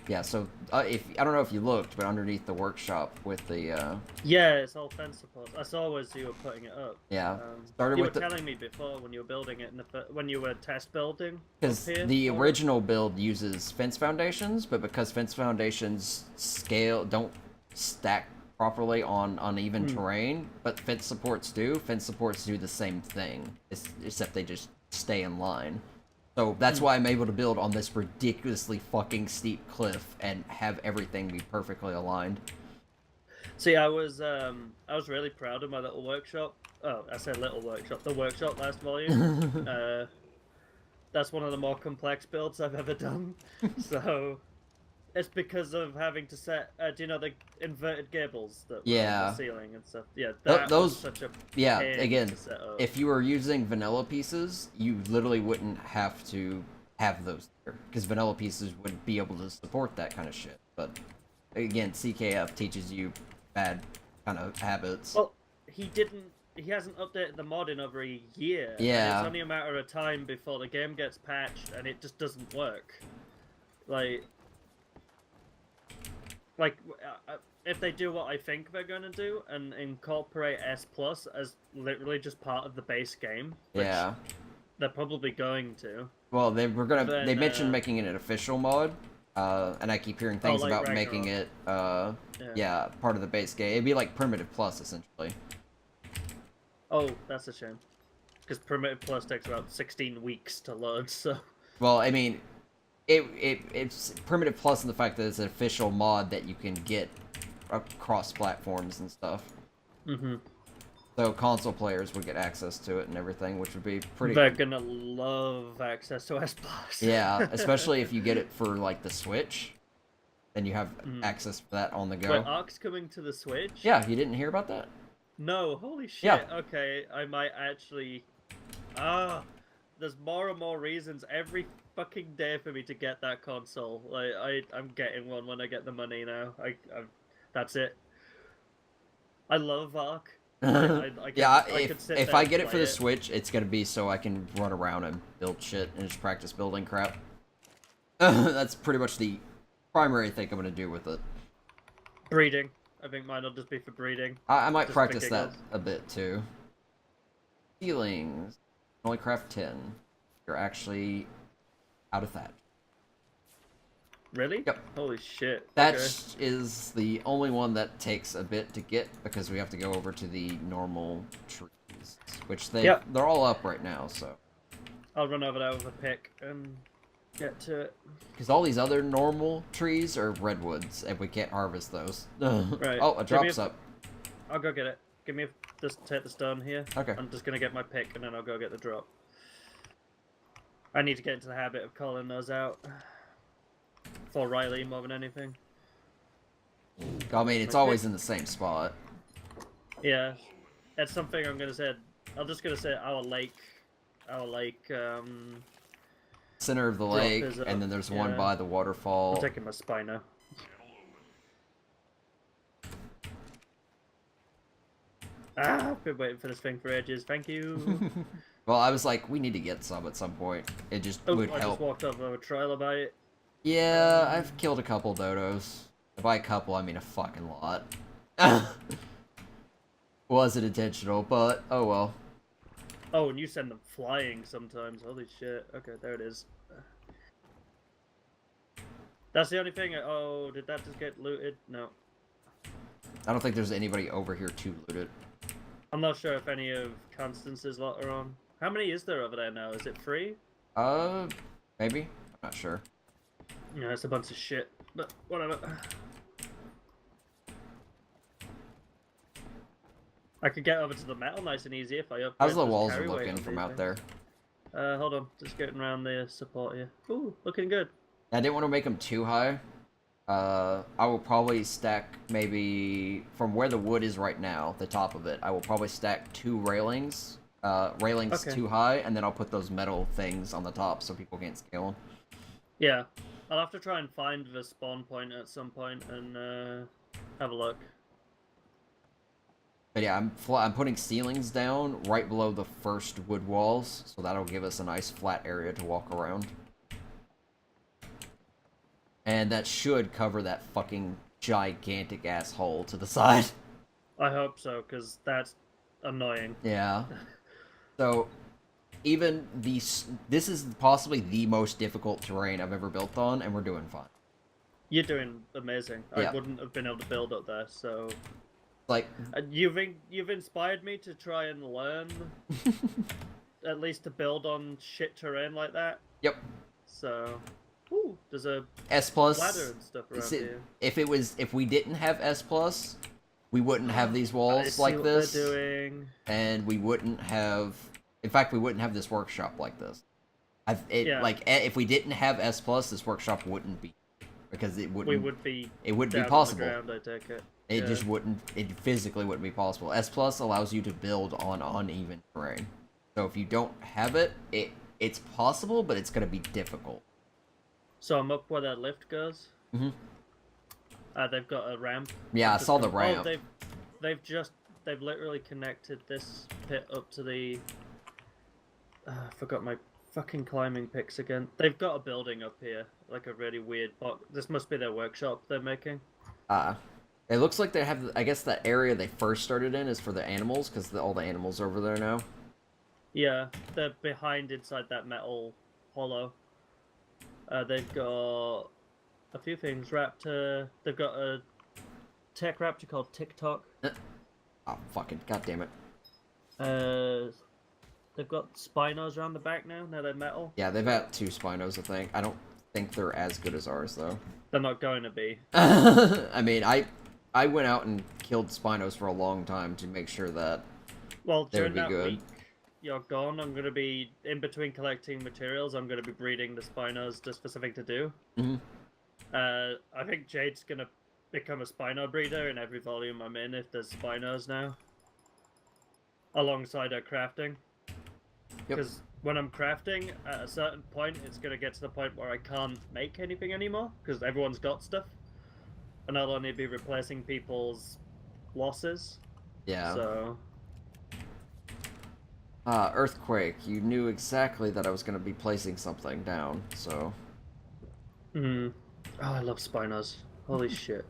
Yeah, so if I don't know if you looked, but underneath the workshop with the yeah, it's all fence supports. I saw as you were putting it up. yeah, started You with were the telling me before when you were building it when you were test building. because up here the for it. original build uses fence foundations, but because fence foundations don't stack properly on uneven terrain, but fence supports do. Fence supports do the same thing, except they just stay in line. So that's why I'm able to build on this ridiculously fucking steep cliff and have everything be perfectly aligned. See, I was really proud of my little workshop. Oh, I said little workshop. The workshop last volume. That's one of the more complex builds I've ever done. So it's because of having to set, do you know the inverted gables that were on the ceiling and stuff? Yeah, that was such a pain again, to set up. if you were using vanilla pieces, you literally wouldn't have to have those there, because vanilla pieces would be able to support that kind of shit. But again, CKF teaches you bad kind of habits. Well, he hasn't updated the mod in over a year. Yeah. And it's only a matter of time before the game gets patched and it just doesn't work. If they do what I think they're gonna do and incorporate S Plus as literally just part of the base game, which they're probably going to. Well, they mentioned making it an official mod, and I keep hearing things about Ragnarok. making it, part of the base game. It'd be like Primitive Plus, essentially. Oh, that's a shame. Because Primitive Plus takes about 16 weeks to load, so... Well, I mean, it's Primitive Plus in the fact that it's an official mod that you can get across platforms and stuff. Mm-hmm. So console players would get access to it and everything, which would be pretty... They're gonna love access to S Plus. Yeah, especially if you get it for, like, the Switch. Then you have access for that on the go. Wait, Ark's coming to the Switch? Yeah, you didn't hear about that? No, holy shit. Yeah. Okay, I might actually... there's more and more reasons every fucking day for me to get that console. Like, I'm getting one when I get the money now. That's it. I love Ark. If I get it for the Switch, it's gonna be so I can run around and build shit and just practice building crap. That's pretty much the primary thing I'm gonna do with it. Breeding. I think mine will just be for breeding. I might Just practice for that giggles. a bit too. Ceilings. Only craft 10. You're actually out of that. Really? Yep. Holy shit. That Okay. is the only one that takes a bit to get because we have to go over to the normal trees, which they're all up right now. So I'll run over there with a pick and get to it. because all these other normal trees are redwoods, and we can't harvest those. Right. Oh, a drop's up. I'll go get it. Just take the stone here. Okay. I'm just gonna get my pick and then I'll go get the drop. I need to get into the habit of calling those out. For Riley more than anything. I mean, it's always in the same spot. Yeah. That's something I'm gonna say. I'm just gonna say our lake, Center of the Drop lake, is up, and then there's one yeah. by the waterfall. I'm taking my Spino. I've been waiting for this thing for ages. Thank you. Well, I was like, we need to get some at some point. It just would I help. just walked over a trail about it. Yeah, I've killed a couple dodos. By a couple, I mean a fucking lot. Wasn't intentional, but oh well. Oh, and you send them flying sometimes. Holy shit. Okay, there it is. That's the only thing. Oh, did that just get looted? No. I don't think there's anybody over here to loot it. I'm not sure if any of Constance's lot are on. How many is there over there now? Is it free? Maybe? I'm not sure. Yeah, it's a bunch of shit, but whatever. I could get over to the metal nice and easy if I upgrade. How's the this walls carry weight looking on from these out things. there? Hold on, just getting around the support here. Ooh, looking good. I didn't want to make them too high. I will probably stack maybe from where the wood is right now, the top of it. I will probably stack 2 railings. Railings Okay. too high, and then I'll put those metal things on the top so people can't scale them. Yeah, I'll have to try and find the spawn point at some point and have a look. But yeah, I'm putting ceilings down right below the first wood walls, so that'll give us a nice flat area to walk around. And that should cover that fucking gigantic ass hole to the side. I hope so, because that's annoying. Yeah. So, even this is possibly the most difficult terrain I've ever built on, and we're doing fine. You're doing amazing. Yeah. I wouldn't have been able to build up there, so Like, You've inspired me to try and learn, at least to build on shit terrain like that. yep. So, ooh, there's a S plus. ladder and stuff around here. If we didn't have S plus, we wouldn't have these I walls see like what this, they're doing. and we wouldn't have. In fact, we wouldn't have this workshop like this. Yeah. Like if we didn't have S plus, this workshop wouldn't be, because it wouldn't. We would be. It wouldn't down be on possible. the ground, I take it. It Yeah. just wouldn't. It physically wouldn't be possible. S plus allows you to build on uneven terrain. So if you don't have it, it's possible, but it's gonna be difficult. So I'm up where that lift goes. Mm-hmm. They've got a ramp. Yeah, I Just saw the come- ramp. Oh, they've literally connected this pit up to the. I forgot my fucking climbing picks again. They've got a building up here, like a really weird box. This must be their workshop they're making. It looks like they have. I guess that area they first started in is for the animals, because all the animals are over there now. Yeah, they're behind inside that metal hollow. They've got a few things. Raptor. They've got a tech raptor called TikTok. Oh fucking goddamn it! They've got Spinos around the back now. Now they're metal. Yeah, they've got 2 Spinos, I think. I don't think they're as good as ours though. They're not going to be. I mean, I went out and killed Spinos for a long time to make sure that Well, they would during be that good. week you're gone, I'm going to be, in between collecting materials, I'm going to be breeding the Spinos just for something to do. Mhm. I think Jade's going to become a Spino breeder in every volume I'm in if there's Spinos now. Alongside her crafting. Yep. Because when I'm crafting, at a certain point, it's going to get to the point where I can't make anything anymore, because everyone's got stuff. And I'll only be replacing people's losses. Yeah. So... Earthquake. You knew exactly that I was going to be placing something down, so... Oh, I love Spinos. Holy shit.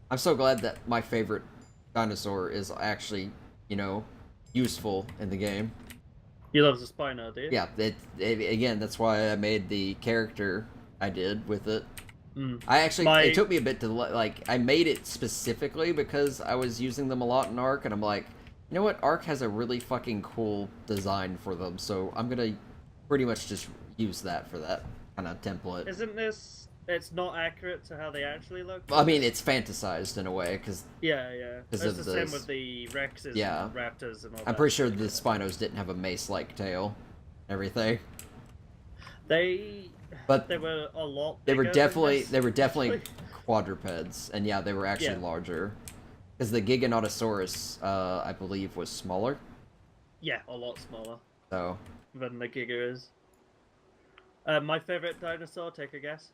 I'm so glad that my favorite dinosaur is actually, you know, useful in the game. You love the Spino, do you? Yeah, again, that's why I made the character I did with it. I actually, it took me a bit to, like, I made it specifically because I was using them a lot in Ark, and I'm like, you know what, Ark has a really fucking cool design for them, so I'm gonna pretty much just use that for that kind of template. Isn't this... It's not accurate to how they actually look? I mean, it's fantasized in a way, because... Yeah, yeah. It's of the this. same with the Rexes Yeah. and Raptors and all that. I'm pretty sure the Spinos didn't have a mace-like tail, everything. But They were a lot they were bigger than definitely this. quadrupeds, and yeah, they were actually larger. Because the Giganotosaurus, I believe, was smaller. Yeah, a lot smaller So than the Giga is. My favorite dinosaur, take a guess.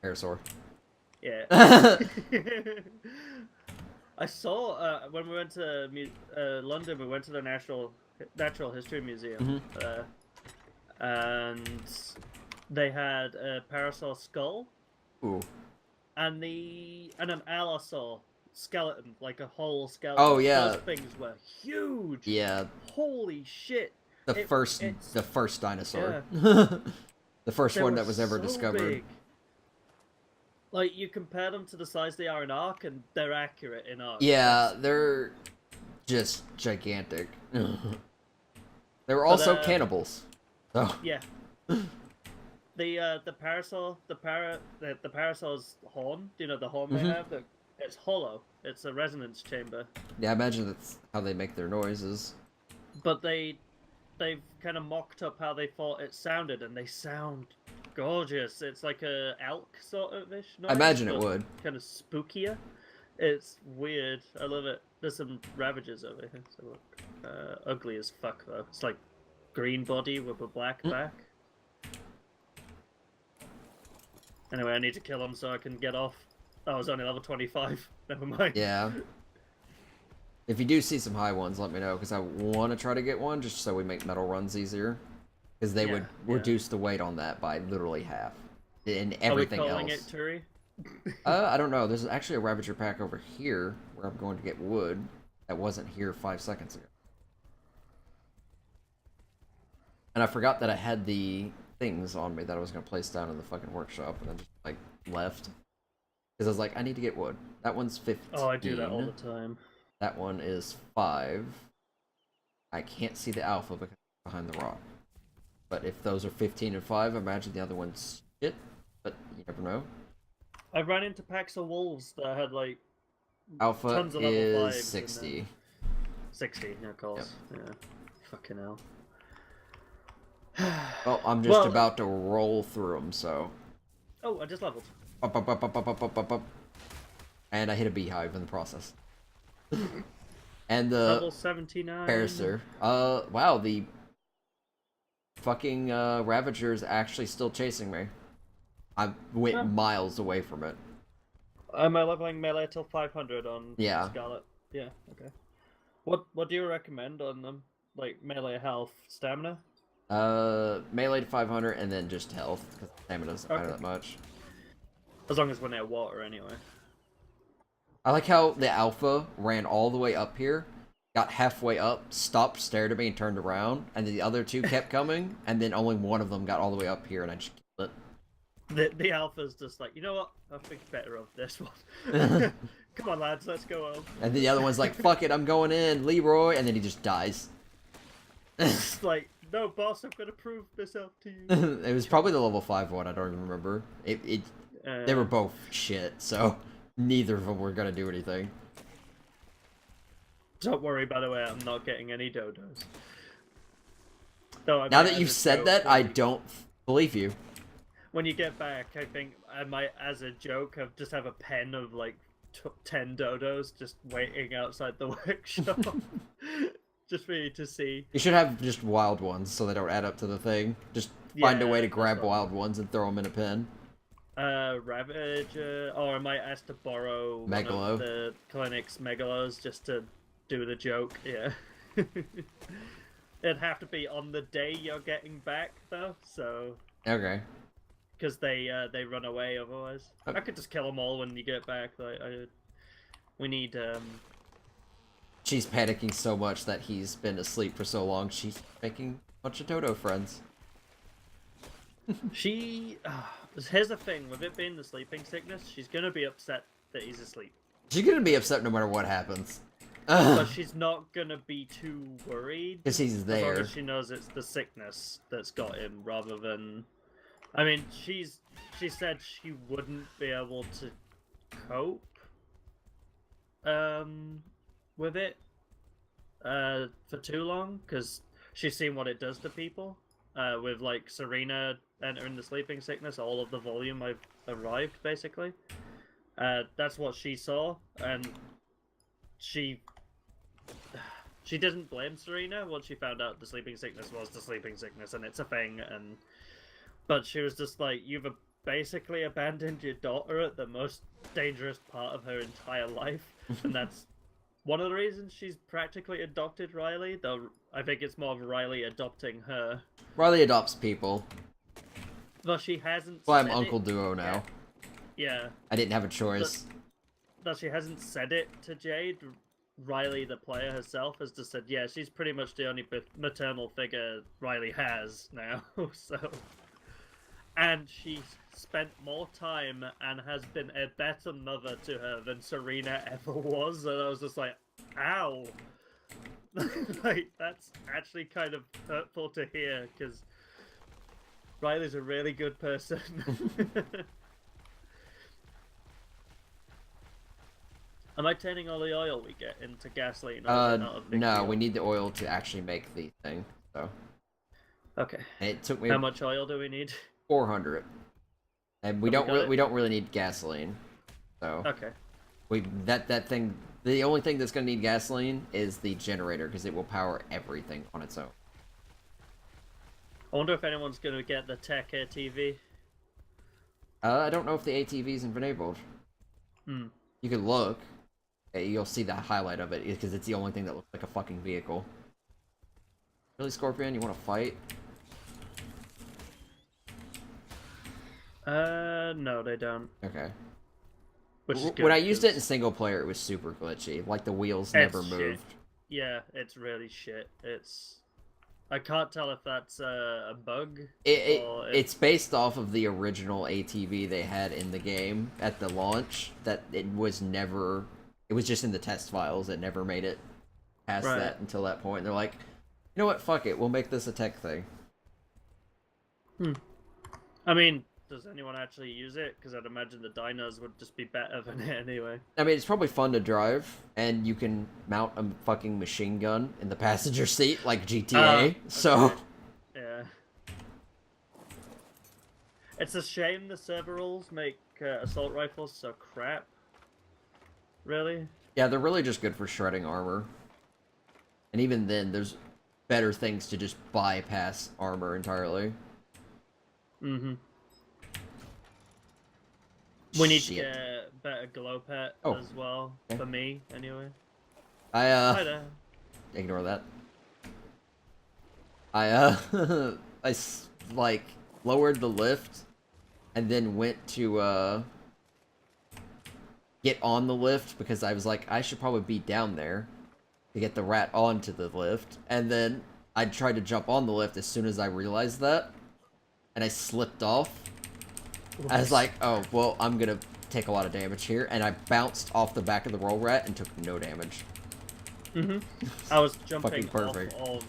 Parasaur. Yeah. I saw when we went to London. We went to the Natural History Museum, and they had a parasaur skull, Ooh. and an allosaur skeleton, like a whole skeleton. Oh yeah. Those things were huge. Yeah. Holy shit. The first dinosaur. Yeah. The first They one were that was ever so discovered. big. Like, you compare them to the size they are in Ark, and they're accurate in Ark. Yeah, they're just gigantic. They were also cannibals. So. Yeah. The parasaur's horn. Do you know the horn they have? It's hollow. It's a resonance chamber. Yeah, I imagine that's how they make their noises. But they've kind of mocked up how they thought it sounded, and they sound gorgeous. It's like a elk sort of ish noise. I imagine it would. Kind of spookier. It's weird. I love it. There's some Ravagers over here. So look. Ugly as fuck though. It's like green body with a black back. Anyway, I need to kill him so I can get off. Oh, I was only level 25. Never mind. Yeah. If you do see some high ones, let me know, because I want to try to get one, just so we make metal runs easier. Because they would reduce the weight on that by literally half. And everything Are we calling else. it Turi? I don't know. There's actually a Ravager pack over here, where I'm going to get wood, that wasn't here 5 seconds ago. And I forgot that I had the things on me that I was going to place down in the fucking workshop, and I just, like, left. Because I was like, I need to get wood. That one's 15. Oh, I do that all the time. That one is 5. I can't see the alpha because it's behind the rock. But if those are 15 and 5, I imagine the other one's shit. But you never know. I ran into packs of wolves that had like Alpha tons of level is 5s 60. 60, of course. Yep. Yeah. Fucking hell. Well, I'm just about to roll through them, so. Oh, I just leveled. Up, up, up, up, up, up, up, up, up. And I hit a beehive in the process. And the Level 79. Paracer. Wow, the fucking Ravager's actually still chasing me. I went miles away from it. Am I leveling melee till 500 on Yeah. Scarlet? Yeah, okay. What do you recommend on them? Like melee health, stamina? Melee to 500 and then just health, because stamina doesn't matter that much. As long as we're near water, anyway. I like how the alpha ran all the way up here, got halfway up, stopped, stared at me, and turned around, and the other two kept coming, and then only one of them got all the way up here, and I just killed The alpha's just like, you know what? I think better of this one. Come on, lads, let's go home. And the other one's like, fuck it, I'm going in, Leroy, and then he just dies. It's like, no, boss, I'm gonna prove myself to you. It was probably the level 5 one, I don't even remember. They were both shit, so neither of them were gonna do anything. Don't worry, by the way, I'm not getting any dodos. No, Now that you've said that, I don't believe you. When you get back, I think I might, as a joke, just have a pen of like 10 dodos just waiting outside the workshop. Just for you to see. You should have just wild ones so they don't add up to the thing. Just find a way to grab wild ones and throw them in a pen. Ravager, or I might ask to borrow one Megalo. of the clinic's Megalos just to do the joke, yeah. It'd have to be on the day you're getting back, though, so... Okay. Because they run away otherwise. Okay. I could just kill them all when you get back, like, we need, She's panicking so much that he's been asleep for so long, she's making a bunch of dodo friends. Here's the thing, with it being the sleeping sickness, she's gonna be upset that he's asleep. She's gonna be upset no matter what happens. But she's not gonna be too worried. Because he's there. As long as she knows it's the sickness that's got him, rather than... I mean, she said she wouldn't be able to cope with it for too long, because she's seen what it does to people. With, like, Serena entering the sleeping sickness, all of the volume I've arrived, basically. That's what she saw, and she didn't blame Serena once she found out the sleeping sickness was the sleeping sickness, and it's a thing, but she was just like, you've basically abandoned your daughter at the most dangerous part of her entire life, and that's one of the reasons she's practically adopted Riley, though I think it's more of Riley adopting her. Riley adopts people. Though she hasn't That's why I'm said Uncle it. Duo now. Yeah. I didn't have a choice. Though she hasn't said it to Jade, Riley, the player herself, has just said, yeah, she's pretty much the only maternal figure Riley has now, so... And she's spent more time and has been a better mother to her than Serena ever was, and I was just like, ow! Like, that's actually kind of hurtful to hear, because Riley's a really good person. Am I turning all the oil we get into gasoline? Or is it not a big no, deal? we need the oil to actually make the thing, so... Okay. And it took me How much oil do we need? 400. And we Have don't we got we don't really need gasoline. So Okay. that thing, the only thing that's going to need gasoline is the generator, because it will power everything on its own. I wonder if anyone's going to get the Tech ATV. I don't know if the ATV is enabled. Hmm. You could look. You'll see the highlight of it, because it's the only thing that looks like a fucking vehicle. Really, Scorpion? You want to fight? No, they don't. Okay. Which is good, When I used it 'cause in single player, it was super glitchy. Like, the wheels it's never shit. moved. Yeah, it's really shit. It's... I can't tell if that's a bug. or if... It's based off of the original ATV they had in the game at the launch. That it was never. It was just in the test files. It never made it past Right. that until that point. They're like, you know what? Fuck it. We'll make this a tech thing. I mean, does anyone actually use it? Because I'd imagine the dinos would just be better than it anyway. I mean, it's probably fun to drive, and you can mount a fucking machine gun in the passenger seat like GTA. Okay. So. Yeah. It's a shame the server rules make assault rifles so crap. Really? Yeah, they're really just good for shredding armor. And even then, there's better things to just bypass armor entirely. Mm-hmm. We need to Shit. get better glow pet Oh, as well. okay. For me, anyway. I, Hi there. ignore that. Like, lowered the lift, and then went to, get on the lift, because I was like, I should probably be down there to get the rat onto the lift, and then I tried to jump on the lift as soon as I realized that, and I slipped off. I was like, oh, well, I'm gonna take a lot of damage here, and I bounced off the back of the roll rat and took no damage. Mm-hmm. I was jumping Fucking perfect. off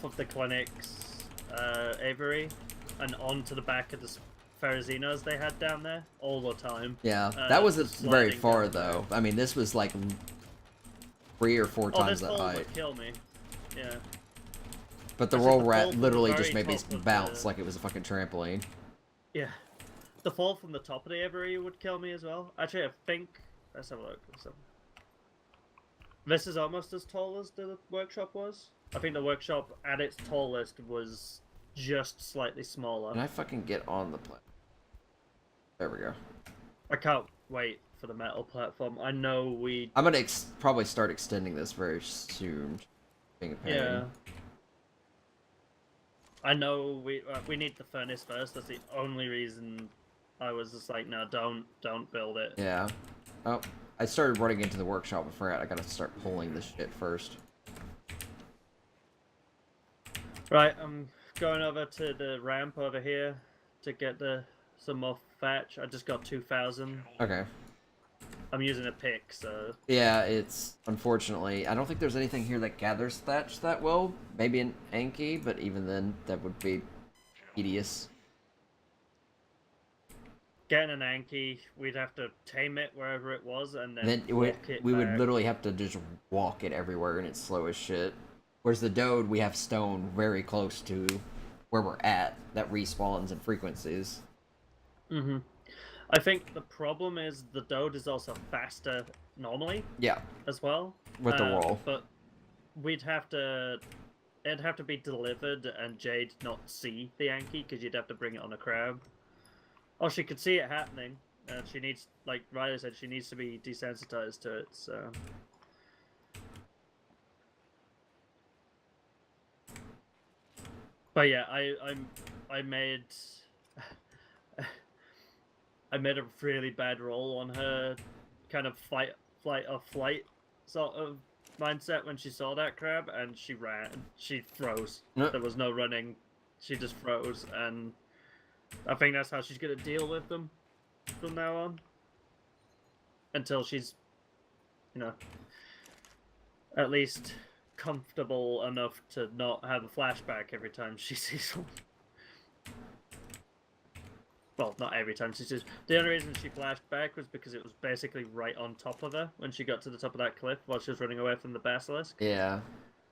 of the clinic's aviary and onto the back of the Ferrozinos they had down there all the time. Yeah, that wasn't very sliding far, down though. I mean, this was like 3 or 4 Oh, times this that fall height. would kill me. Yeah. But the This is roll the rat fall from the literally very just made me top of bounce the- like it was a fucking trampoline. Yeah. The fall from the top of the aviary would kill me as well. Actually, I think... Let's have a look. This is almost as tall as the workshop was. I think the workshop at its tallest was just slightly smaller. Can I fucking get on the platform? There we go. I can't wait for the metal platform. I know we... I'm gonna probably start extending this very soon. Being a pain. Yeah. I know we need the furnace first. That's the only reason I was just like, no, don't build it. Yeah. Oh, I started running into the workshop and forgot I gotta start pulling this shit first. Right, I'm going over to the ramp over here to get some more thatch. I just got 2,000. Okay. I'm using a pick, so... Yeah, it's... Unfortunately, I don't think there's anything here that gathers thatch that well. Maybe an Anki, but even then, that would be tedious. Getting an Anki, we'd have to tame it wherever it was, and then, Then walk it we would back. literally have to just walk it everywhere, and it's slow as shit. Whereas the Dode, we have stone very close to where we're at that respawns and frequencies. Mm-hmm. I think the problem is the Dode is also faster normally Yeah, as well. with the roll. But it'd have to be delivered and Jade not see the Yankee because you'd have to bring it on a crab. Oh, she could see it happening. And she needs, like Riley said, she needs to be desensitized to it, so... But yeah, I made I made a really bad roll on her kind of flight or flight sort of mindset when she saw that crab, and she ran. She froze. Yep. There was no running. She just froze, and I think that's how she's gonna deal with them from now on. Until she's, you know, at least comfortable enough to not have a flashback every time she sees one. Well, not every time she sees. The only reason she flashed back was because it was basically right on top of her when she got to the top of that cliff while she was running away from the basilisk. Yeah.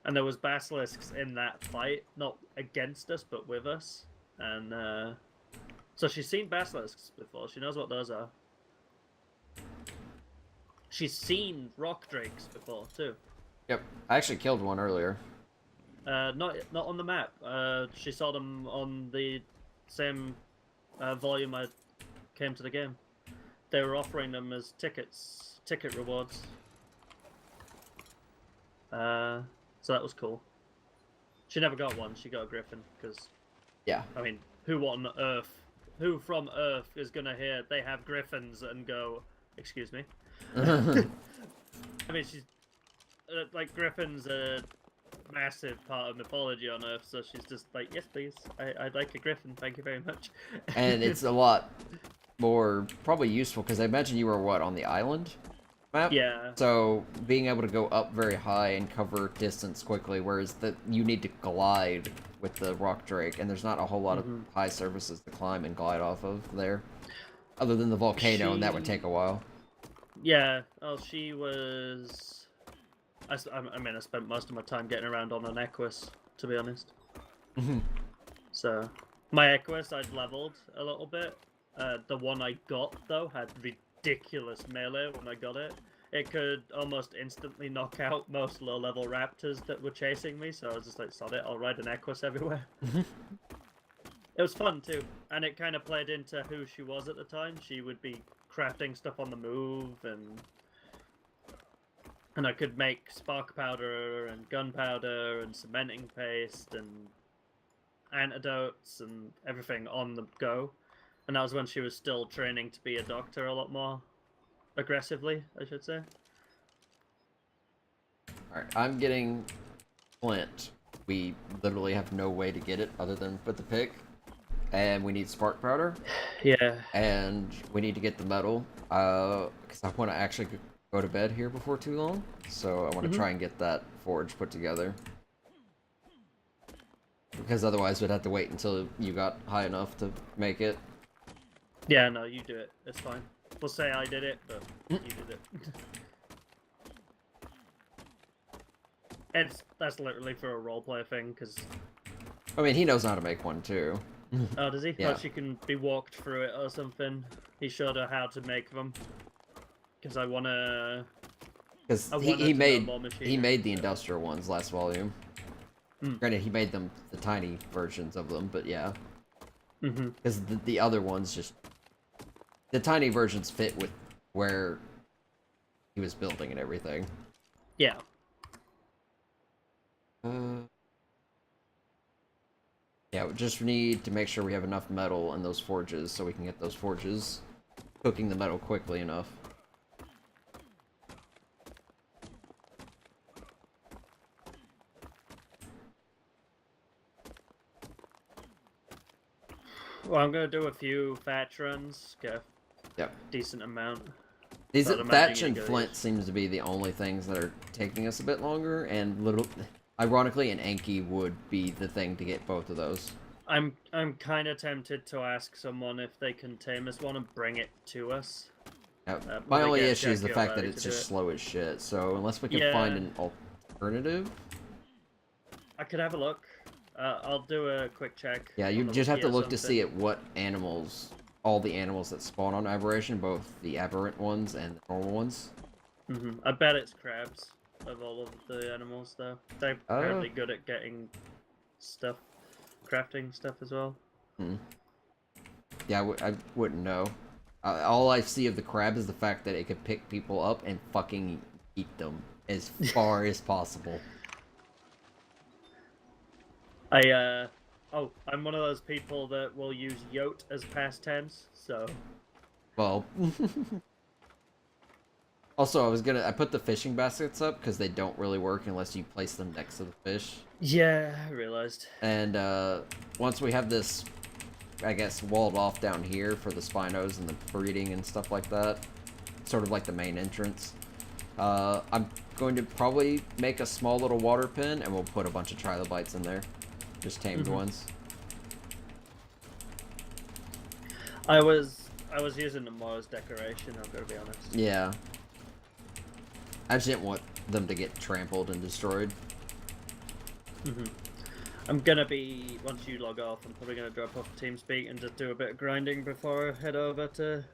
And there was basilisks in that fight, not against us, but with us. And so she's seen basilisks before. She knows what those are. She's seen rock drakes before too. Yep. I actually killed one earlier. Not on the map. She saw them on the same volume I came to the game. They were offering them as ticket rewards. So that was cool. She never got one. She got a griffin because, Yeah. I mean, who from Earth is gonna hear they have griffins and go, excuse me? I mean, like Griffin's a massive part of mythology on Earth, so she's just like, yes, please, I'd like a griffin, thank you very much. And it's a lot more probably useful because I imagine you were what on the island map. Yeah. So being able to go up very high and cover distance quickly, whereas that you need to glide with the rock drake, and there's not a whole lot of high surfaces to climb and glide off of there, other than the volcano, and that would take a while. Yeah. Oh, she was. I mean, I spent most of my time getting around on an Equus, to be honest. So, my Equus I'd leveled a little bit. The one I got, though, had ridiculous melee when I got it. It could almost instantly knock out most low-level raptors that were chasing me, so I was just like, sod it, I'll ride an Equus everywhere. It was fun, too, and it kind of played into who she was at the time. She would be crafting stuff on the move, and I could make spark powder and gunpowder and cementing paste and antidotes and everything on the go. And that was when she was still training to be a doctor a lot more aggressively, I should say. Alright, I'm getting flint. We literally have no way to get it other than with the pick. And we need spark powder. Yeah. And we need to get the metal. Because I want to actually go to bed here before too long. So I want to try and get that forge put together. Because otherwise we'd have to wait until you got high enough to make it. Yeah, no, you do it. It's fine. We'll say I did it, but you did it. That's literally for a roleplay thing, because... I mean, he knows how to make one too. Oh, does he? Yeah. Oh, she can be walked through it or something. He showed her how to make them. Because I want to... Because he made the industrial ones last volume. Granted, he made them the tiny versions of them, but yeah. Because the other ones just... The tiny versions fit with where he was building and everything. Yeah. Yeah, we just need to make sure we have enough metal in those forges so we can get those forges cooking the metal quickly enough. Well, I'm going to do a few thatch runs, get a Yep. decent amount. These But imagine thatch you and go- flint seems to be the only things that are taking us a bit longer, and ironically, an Anki would be the thing to get both of those. I'm kind of tempted to ask someone if they can tame this one and bring it to us. My Will they only get issue is the Jackie fact that O'Reilly it's to do just it? slow as shit, so unless we can Yeah. find an alternative... I could have a look. I'll do a quick check. Yeah, on you the just have wiki to or look to something. see at what animals, all the animals that spawn on Aberration, both the aberrant ones and the normal ones. I bet it's crabs of all of the animals, though. They're apparently good at getting stuff, crafting stuff as well. Yeah, I wouldn't know. All I see of the crab is the fact that it could pick people up and fucking eat them as far as possible. I'm one of those people that will use yote as past tense, so... Well... Also, I put the fishing baskets up because they don't really work unless you place them next to the fish. Yeah, I realized. And once we have this, I guess, walled off down here for the spinos and the breeding and stuff like that, sort of like the main entrance, I'm going to probably make a small little water pen and we'll put a bunch of trilobites in there. Just tamed ones. I was using them more as decoration, I'm gonna be honest. Yeah. I just didn't want them to get trampled and destroyed. I'm gonna be, once you log off, I'm probably gonna drop off TeamSpeak and just do a bit of grinding before I head over to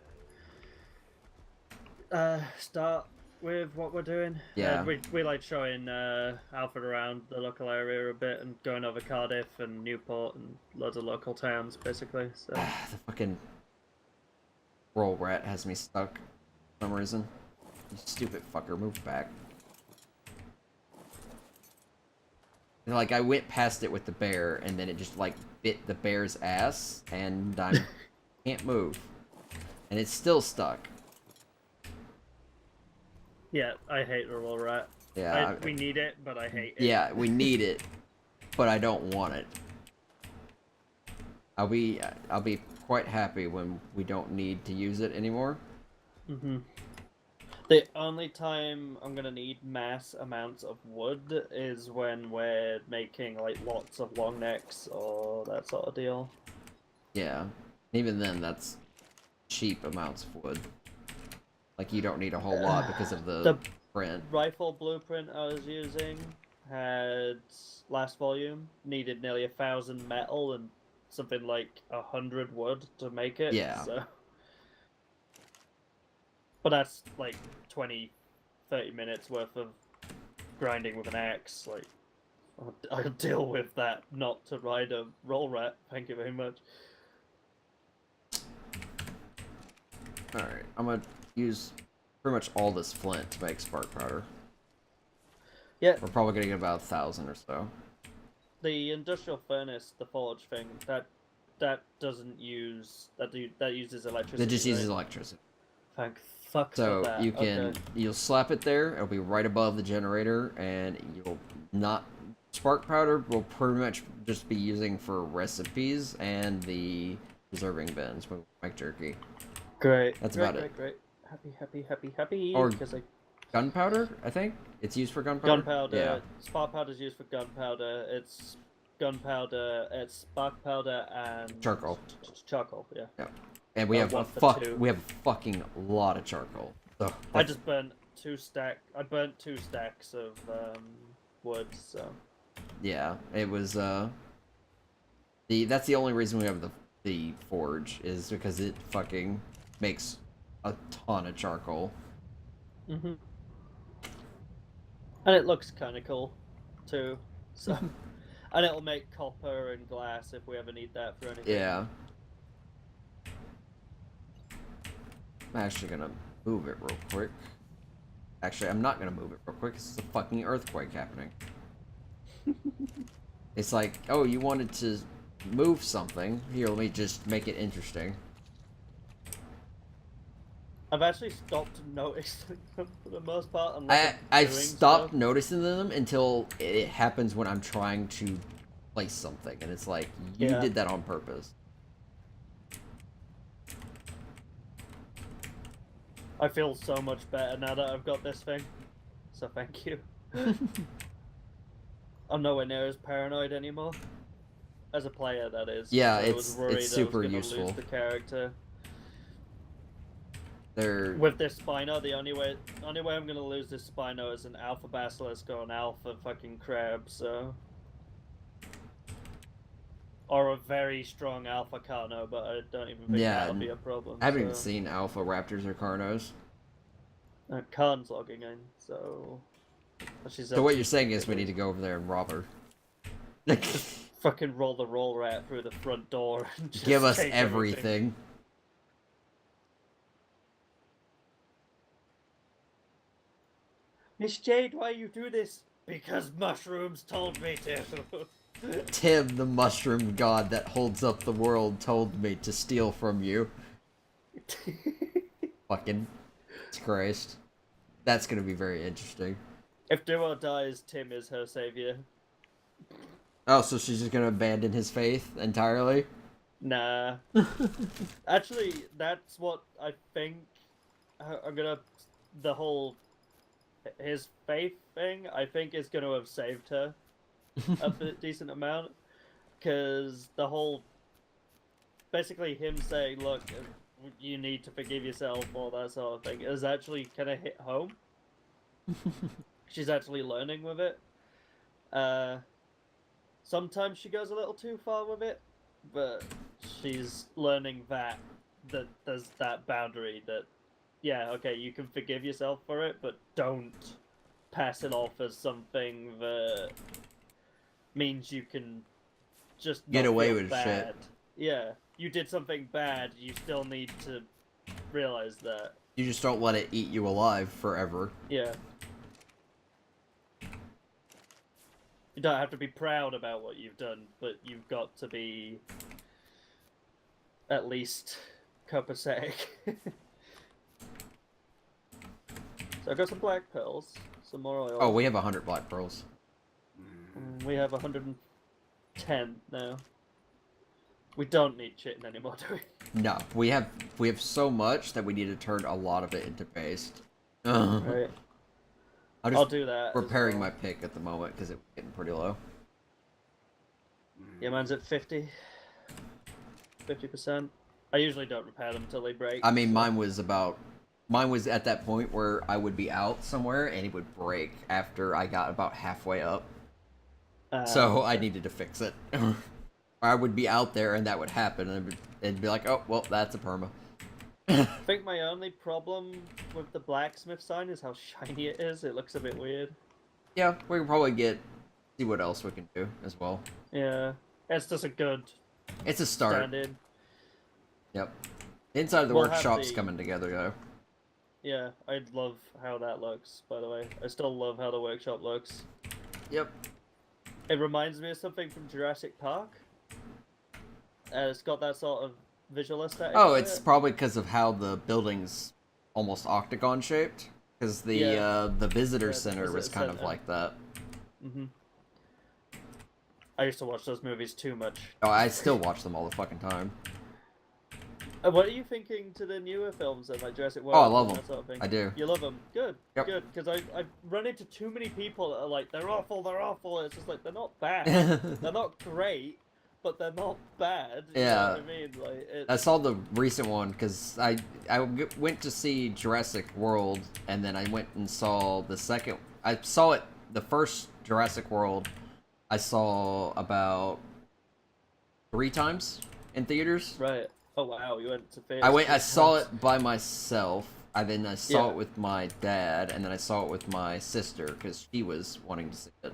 start with what we're doing. Yeah. We like showing Alfred around the local area a bit and going over Cardiff and Newport and loads of local towns, basically. So The fucking roll rat has me stuck for some reason. You stupid fucker, move back. And, like, I went past it with the bear, and then it just, like, bit the bear's ass, and I can't move. And it's still stuck. yeah, I hate the roll rat. Yeah. We need it, but I hate it. Yeah, we need it, but I don't want it. I'll be quite happy when we don't need to use it anymore. Mm-hmm. The only time I'm gonna need mass amounts of wood is when we're making like lots of long necks or that sort of deal. Yeah. Even then, that's cheap amounts of wood. Like, you don't need a whole lot because of the print. Rifle blueprint I was using had last volume needed nearly 1,000 metal and something like 100 wood to make it. Yeah. So. But that's like 20, 30 minutes worth of grinding with an axe. Like, I'll deal with that. Not to ride a roll rat. Thank you very much. Alright, I'm gonna use pretty much all this flint to make spark powder. Yeah. We're probably gonna get about 1,000 or so. The industrial furnace, the forge thing, that doesn't use that uses electricity. It just uses right? electricity. Thank fuck So for that. you can Okay. you'll slap it there. It'll be right above the generator, and you'll not spark powder. Will pretty much just be using for recipes and the preserving bins when we make jerky. Great. That's great, about it. Great. Happy. Or Because gunpowder, I think it's used for gunpowder. gunpowder. Yeah. Spark powder is used for gunpowder. It's gunpowder. It's spark powder and Charcoal. Charcoal. Yeah. Yeah. And we have one for two. we have a fucking lot of charcoal. So I just burnt I burnt 2 stacks of wood. So. yeah, it was that's the only reason we have the forge is because it fucking makes a ton of charcoal. Mm-hmm. And it looks kind of cool, too. So, and it'll make copper and glass if we ever need that for anything. Yeah. I'm actually gonna move it real quick. Actually, I'm not gonna move it real quick. It's a fucking earthquake happening. It's like, oh, you wanted to move something. Here, let me just make it interesting. I've actually stopped noticing them for the most part. Unless I've doing stopped stuff. noticing them until it happens when I'm trying to place something, and it's like, you Yeah. did that on purpose. I feel so much better now that I've got this thing. So thank you. I'm nowhere near as paranoid anymore. As a player, that is. Yeah, I was worried it's super I was gonna useful. lose the character. They're With this Spino, the only way I'm gonna lose this Spino is an Alpha Basilisk or an Alpha fucking Crab, so... Or a very strong Alpha Carno, but I don't even think Yeah, that'll be a problem. I haven't so... even seen Alpha Raptors or Carnos. Khan's logging in, so... So what you're saying is we need to go over there and rob her. Fucking roll the roll rat through the front door and just Give us take everything. Miss Jade, why you do this? Because mushrooms told me to. Tim, the mushroom god that holds up the world, told me to steal from you. Fucking Christ. That's gonna be very interesting. If Duo dies, Tim is her savior. Oh, so she's just gonna abandon his faith entirely? Nah. Actually, that's what I think. I'm gonna. The whole. His faith thing, I think, is gonna have saved her a decent amount. Because the whole. Basically, him saying, look, you need to forgive yourself, all that sort of thing, is actually kind of hit home. She's actually learning with it. Sometimes she goes a little too far with it, but she's learning that there's that boundary that, yeah, okay, you can forgive yourself for it, but don't pass it off as something that means you can just Get not away feel with bad. shit. Yeah, you did something bad, you still need to realize that. You just don't let it eat you alive forever. Yeah. You don't have to be proud about what you've done, but you've got to be at least copacetic. So I got some black pearls, so the more oil. Oh, we have 100 black pearls. We have 110 now. We don't need chitin anymore, do we? No, we have so much that we need to turn a lot of it into paste. Right. I'm I'll just do that. repairing as my well. pick at the moment because it's getting pretty low. Yeah, mine's at 50%. I usually don't repair them until they break. I mean, so- mine was at that point where I would be out somewhere and it would break after I got about halfway up. So I needed to fix it. I would be out there and that would happen and it'd be like, oh, well, that's a perma. I think my only problem with the blacksmith sign is how shiny it is. It looks a bit weird. Yeah, we can probably see what else we can do as well. Yeah, it's just a good It's a start. stand-in. Yep. Inside of the We'll have workshop's the- coming together, though. Yeah, I love how that looks, by the way. I still love how the workshop looks. Yep. It reminds me of something from Jurassic Park. It's got that sort of visual aesthetic. Oh, to it's it. probably because of how the building's almost octagon shaped. Because the Yeah. the visitor Yeah, the center was visitor kind of center. like that. Mhm. I used to watch those movies too much. Oh, I still watch them all the fucking time. What are you thinking to the newer films then, like Jurassic World? Oh, I love and them. that sort of thing? I do. You love them? Good, Yep. good. Because I've run into too many people that are like, they're awful, they're awful. It's just like, they're not bad. They're not great, but they're not bad. You Yeah. know what I mean? Like, I saw the recent one because I went to see Jurassic World and then I went and saw the second. I saw it the first Jurassic World. I saw about 3 times in theaters. Right. Oh wow, you went to theaters. I 3 saw times. it by myself. I saw Yeah. it with my dad, and then I saw it with my sister because she was wanting to see it.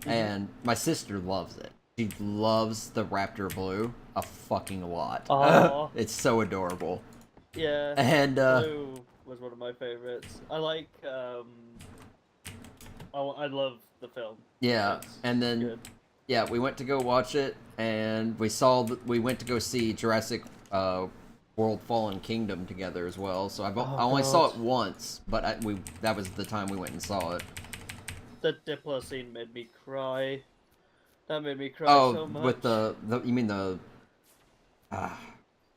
And my sister loves it. She loves the Raptor Blue a fucking lot. Aw. It's so adorable. Yeah. And Blue was one of my favorites. I like. I love the film. yeah, It's and then good. yeah, we went to go watch it, and we went to go see Jurassic World Fallen Kingdom together as well. So I only saw God. it once, but that was the time we went and saw it. The Diplo scene made me cry. That made me cry Oh, so much. with the you mean the?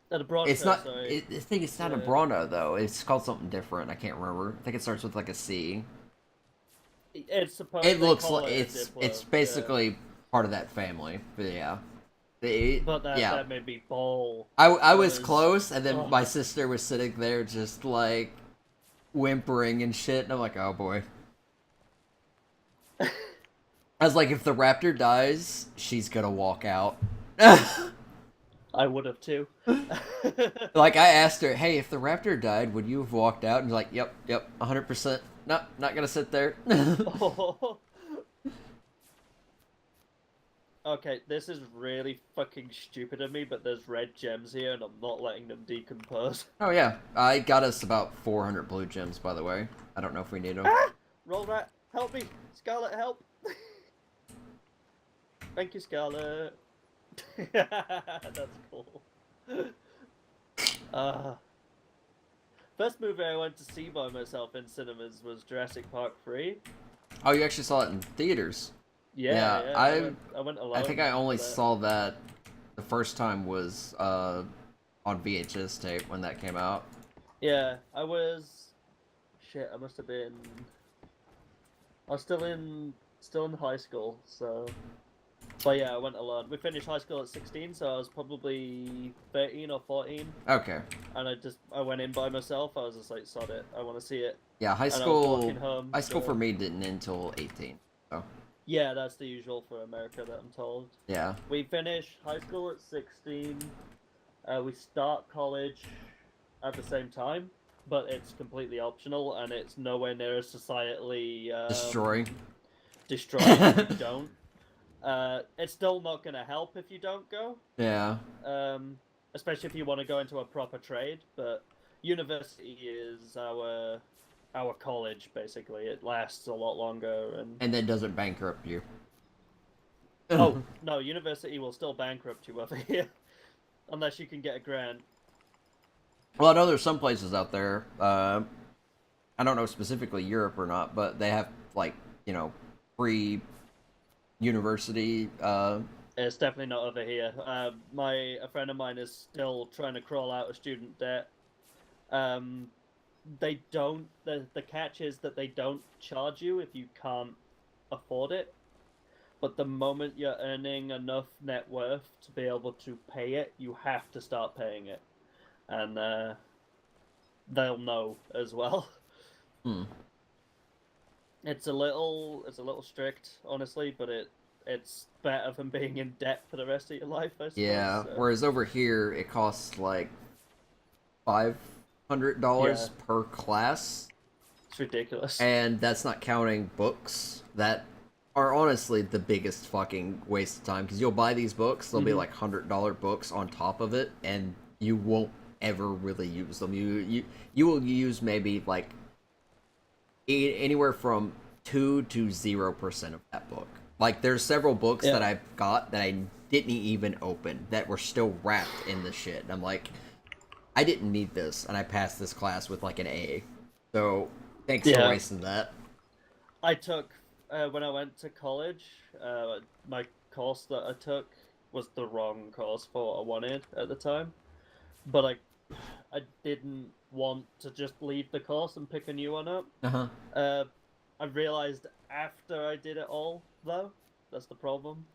The Bronco, It's not. sorry. I think it's not a Yeah. Bronto though. It's called something different. I can't remember. I think it starts with like a C. It's supposed. It they looks call like it a it's Diplo, yeah. basically part of that family. But yeah. But that, yeah. that made me bawl. I was was- close, and then oh. my sister was sitting there just like whimpering and shit, and I'm like, oh boy. I was like, if the raptor dies, she's gonna walk out. I would have too. Like, I asked her, hey, if the raptor died, would you have walked out? And she's like, yep, 100%. No, not gonna sit there. Okay, this is really fucking stupid of me, but there's red gems here, and I'm not letting them decompose. Oh yeah, I got us about 400 blue gems, by the way. I don't know if we need them. Roll rat, help me! Scarlet, help! Thank you, Scarlet. That's cool. First movie I went to see by myself in cinemas was Jurassic Park 3. Oh, you actually saw it in theaters? Yeah, Yeah, I went alone. I think I only for that. saw that the first time was on VHS tape when that came out. Yeah, I was. Shit, I must have been. I was still in high school, so. But yeah, I went alone. We finished high school at 16, so I was probably 13 or 14, Okay. and I went in by myself. I was just like, sod it, I want to see it. Yeah, high And I was school. walking home, High school so- for me didn't end until 18. So Yeah, that's the usual for America that I'm told. yeah. We finish high school at 16. We start college at the same time, but it's completely optional, and it's nowhere near as societally Destroying. destroying if you don't. It's still not going to help if you don't go, Yeah. especially if you want to go into a proper trade. But university is our college, basically. It lasts a lot longer, and And then doesn't bankrupt you. oh no, university will still bankrupt you over here, unless you can get a grant. Well, I know there's some places out there. I don't know specifically Europe or not, but they have like, you know, free university. It's definitely not over here. A friend of mine is still trying to crawl out of student debt. They don't. The catch is that they don't charge you if you can't afford it. But the moment you're earning enough net worth to be able to pay it, you have to start paying it, and they'll know as well. Hmm. It's a little strict, honestly, but it's better than being in debt for the rest of your life, I suppose. Yeah. So. Whereas over here, it costs like $500 per class, It's ridiculous. and that's not counting books that are honestly the biggest fucking waste of time. Because you'll buy these books, they'll be like $100 books on top of it, and you won't ever really use them. You will use maybe like anywhere from 2 to 0% of that book. Like there's several books that I've got that I didn't even open that were still wrapped in the shit. And I'm like, I didn't need this, and I passed this class with like an A. So thanks for wasting that. I took when I went to college. My course that I took was the wrong course for what I wanted at the time, but I didn't want to just leave the course and pick a new one up. I realized after I did it all, though, that's the problem.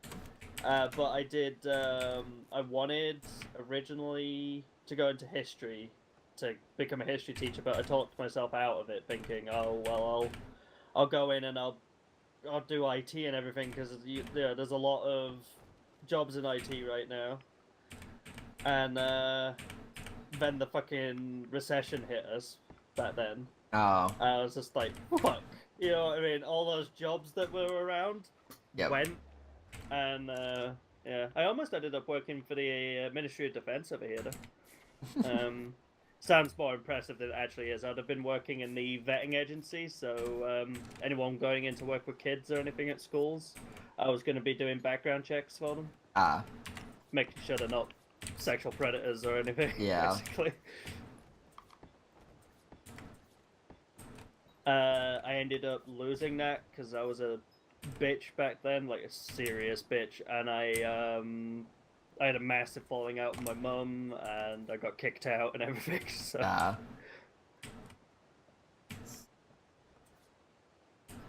But I did. I wanted originally to go into history, to become a history teacher, but I talked myself out of it, thinking, oh well, I'll go in and I'll do IT and everything, because there's a lot of jobs in IT right now. And then the fucking recession hit us back then. Oh. I was just like, fuck. You know what I mean? All those jobs that were around went. And yeah, I almost ended up working for the Ministry of Defense over here, though. Sounds more impressive than it actually is. I'd have been working in the vetting agency, so anyone going in to work with kids or anything at schools, I was going to be doing background checks for them. Making sure they're not sexual predators or anything, basically. I ended up losing that because I was a bitch back then, like a serious bitch, and I had a massive falling out with my mum, and I got kicked out and everything. So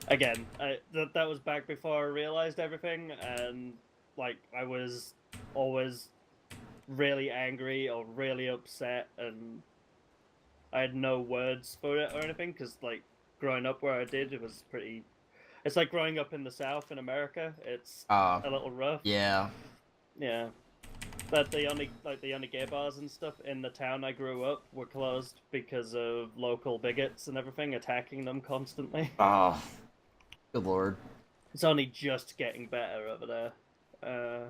again, that was back before I realized everything, and like I was always really angry or really upset, and I had no words for it or anything, because like growing up where I did, it was pretty. It's like growing up in the South in America. It's a little rough. Yeah. Yeah. But the only gay bars and stuff in the town I grew up were closed because of local bigots and everything attacking them constantly. Oh, good lord. It's only just getting better over there.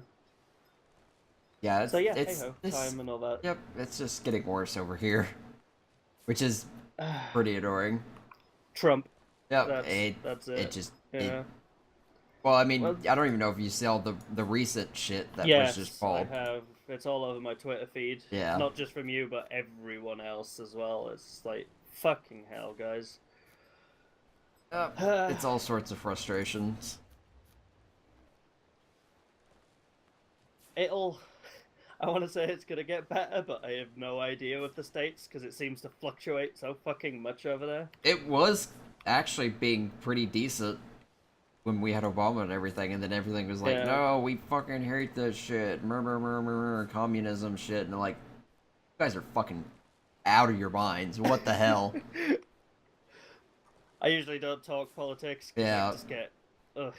Yeah, so yeah, it's time and all that. Yep, it's just getting worse over here, which is pretty adoring. Trump. Yep, that's it. It just yeah. Well, I mean, I don't even know if you saw the recent shit that was just called. I have. It's all over my Twitter feed. Yeah. Not just from you, but everyone else as well. It's like, fucking hell, guys. It's all sorts of frustrations. I want to say it's going to get better, but I have no idea with the states, because it seems to fluctuate so fucking much over there. It was actually being pretty decent when we had Obama and everything, and then everything was like, no, we fucking hate this shit, communism shit, and like, you guys are fucking out of your minds, what the hell? I usually don't talk politics, because I just get, ugh.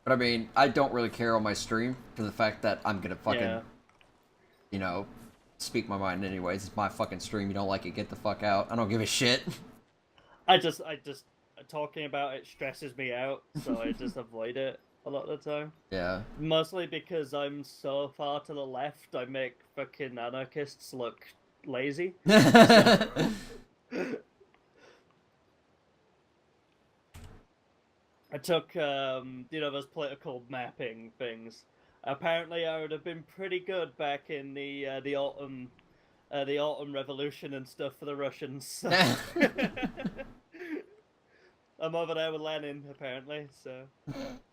But I mean, I don't really care on my stream for the fact that I'm gonna fucking, you know, speak my mind anyways. It's my fucking stream. You don't like it, get the fuck out. I don't give a shit. I just talking about it stresses me out, so I just avoid it a lot of the time. Yeah. Mostly because I'm so far to the left, I make fucking anarchists look lazy. I took, those political mapping things. Apparently, I would have been pretty good back in the autumn revolution and stuff for the Russians. I'm over there with Lenin, apparently. So,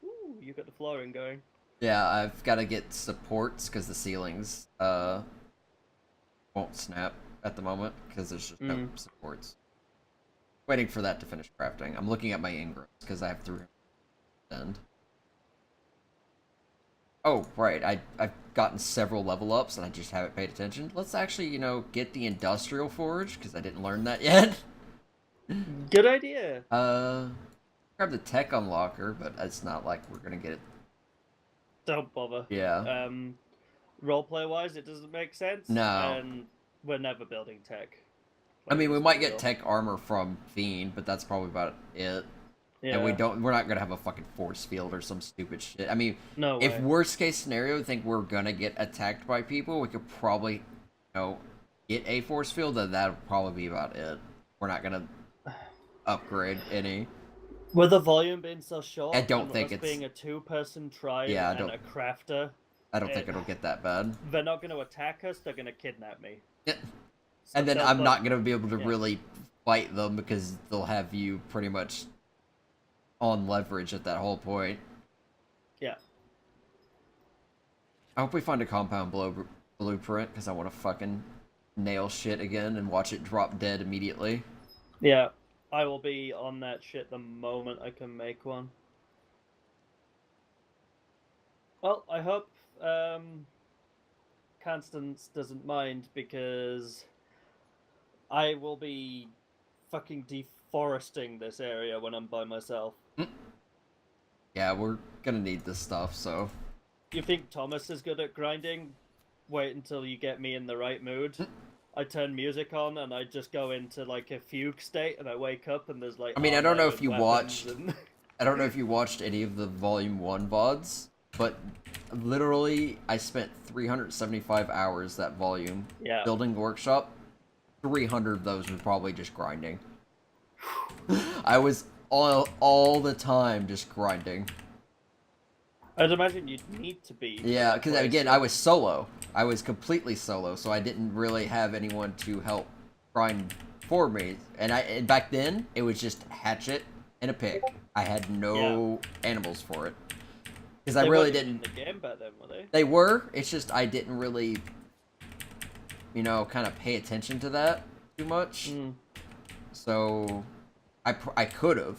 ooh, you got the flooring going. Yeah, I've got to get supports because the ceilings won't snap at the moment because there's just no supports. Waiting for that to finish crafting. I'm looking at my ingrams because I have 300. Oh, right. I've gotten several level ups and I just haven't paid attention. Let's actually, get the industrial forge because I didn't learn that yet. Good idea. Grab the tech unlocker, but it's not like we're gonna get it. Don't bother. Yeah. Roleplay wise, it doesn't make sense. No. And we're never building tech. I mean, we let's might be get real. tech armor from Fiend, but that's probably about it. Yeah. And we're not gonna have a fucking force field or some stupid shit. I mean, No if way. worst case scenario, think we're gonna get attacked by people, we could probably, get a force field, then that'll probably be about it. We're not gonna upgrade any. With the volume being so short, I don't and think us it's- being a two-person tribe Yeah, I and don't- a crafter, I don't think it'll get that bad. they're not going to attack us. They're going to kidnap me. Yeah. So And then they'll I'm put- not gonna be able to yeah. really fight them because they'll have you pretty much on leverage at that whole point. Yeah. I hope we find a compound blueprint because I want to fucking nail shit again and watch it drop dead immediately. Yeah. I will be on that shit the moment I can make one. Well, I hope Constance doesn't mind because I will be fucking deforesting this area when I'm by myself. Yeah, we're gonna need this stuff, so... You think Thomas is good at grinding? Wait until you get me in the right mood. I turn music on and I just go into like a fugue state and I wake up and there's like... I mean, I don't know armor if and you weapons watched... and- I don't know if you watched any of the Volume 1 VODs, but literally, I spent 375 hours that volume Yeah. building the workshop. 300 of those were probably just grinding. I was all the time just grinding. I'd imagine you'd need to be. Yeah, because Right, again, so- I was solo. I was completely solo, so I didn't really have anyone to help grind for me. And back then, it was just hatchet and a pick. I had no animals for it. Because I They really weren't even didn't... in the game back then, were they? They were, it's just I didn't really, kind of pay attention to that too much. Mm. So, I could have.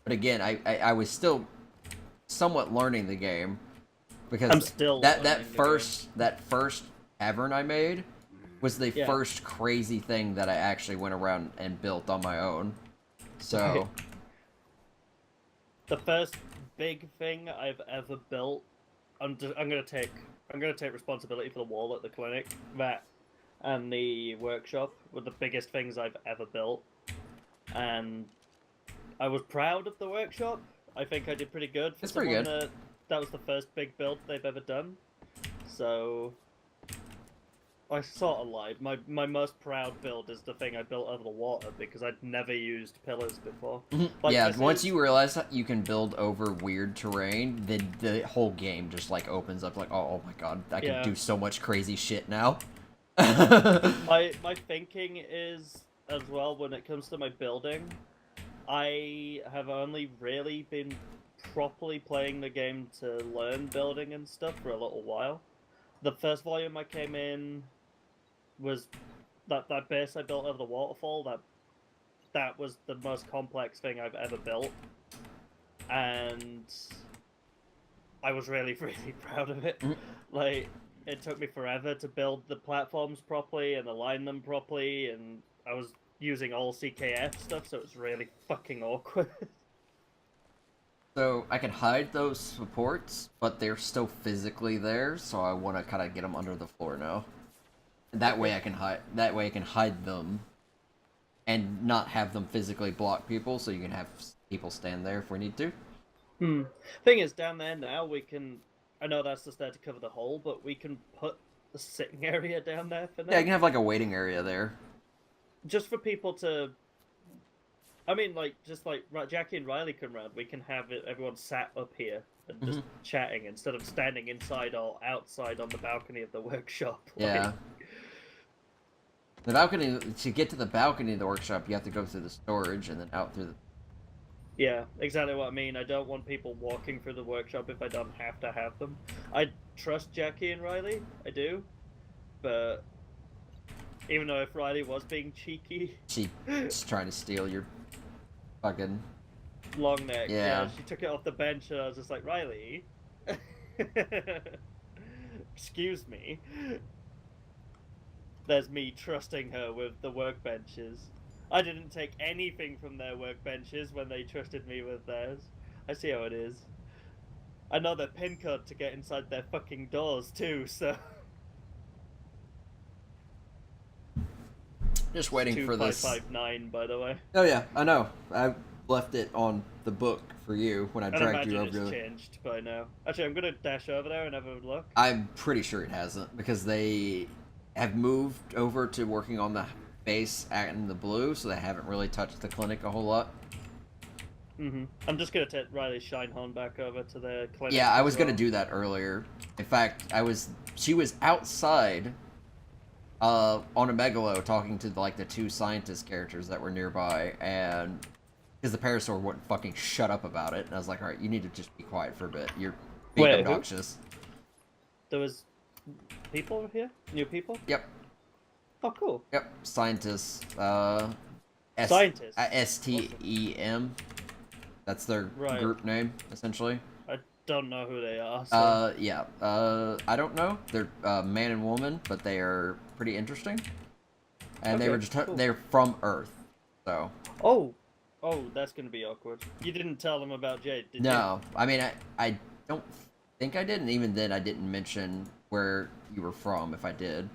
But again, I was still somewhat learning the game. Because I'm still that learning the first tavern I made was the Yeah. first crazy thing that I actually went around and built on my own. So, Right. The first big thing I've ever built, I'm gonna take responsibility for the wall at the clinic. That and the workshop were the biggest things I've ever built, and I was proud of the workshop. I think I did pretty good for It's pretty someone good. that was the first big build they've ever done. So I sort of lied. My most proud build is the thing I built over the water because I'd never used pillars before. Like, yeah, this once is- you realize that you can build over weird terrain, then the whole game just like opens up like, oh my god, I can Yeah. do so much crazy shit now. My thinking is as well when it comes to my building, I have only really been properly playing the game to learn building and stuff for a little while. The first volume I came in was that base I built over the waterfall. That was the most complex thing I've ever built, and I was really really proud of it. Like, it took me forever to build the platforms properly and align them properly, and I was using all CKF stuff, so it's really fucking awkward. So I can hide those supports, but they're still physically there, so I want to kind of get them under the floor now. That way I can hide. That way I can hide them, and not have them physically block people. So you can have people stand there if we need to. Thing is, down there now we can. I know that's just there to cover the hole, but we can put the sitting area down there for now. Yeah, you can have like a waiting area there. Just for people to I mean, like, just like Jackie and Riley come round, we can have everyone sat up here and just chatting instead of standing inside or outside on the balcony of the workshop. Yeah. The balcony, to get to the balcony of the workshop, you have to go through the storage and then out through the... Yeah, exactly what I mean. I don't want people walking through the workshop if I don't have to have them. I trust Jackie and Riley, I do, but even though if Riley was being cheeky... She's trying to steal your fucking... long neck. Yeah. She took it off the bench and I was just like, Riley? Excuse me. There's me trusting her with the workbenches. I didn't take anything from their workbenches when they trusted me with theirs. I see how it is. I know their pin code to get inside their fucking doors too, so... Just waiting for this. 2559, by the way. Oh yeah, I know. I left it on the book for you when I And dragged you imagine over it's there. changed by now. Actually, I'm gonna dash over there and have a look. I'm pretty sure it hasn't, because they have moved over to working on the base and the blue, so they haven't really touched the clinic a whole lot. I'm just gonna take Riley's Shinehorn back over to the clinic. Yeah, I as was gonna well. do that earlier. In fact, she was outside on a megalo talking to like the two scientist characters that were nearby, and because the Parasaur wouldn't fucking shut up about it, and I was like, all right, you need to just be quiet for a bit. You're being Wait, who? obnoxious. There was people here? New people? Yep. Oh, cool. Yep, scientists. Scientists? STEM. That's their Right. group name, essentially. I don't know who they are. So. Yeah. I don't know. They're man and woman, but they are pretty interesting. And they Okay, were just cool. they're from Earth, so. Oh, that's gonna be awkward. You didn't tell them about Jade, did you? No, I mean I don't think I did, and even then I didn't mention where you were from. If I did.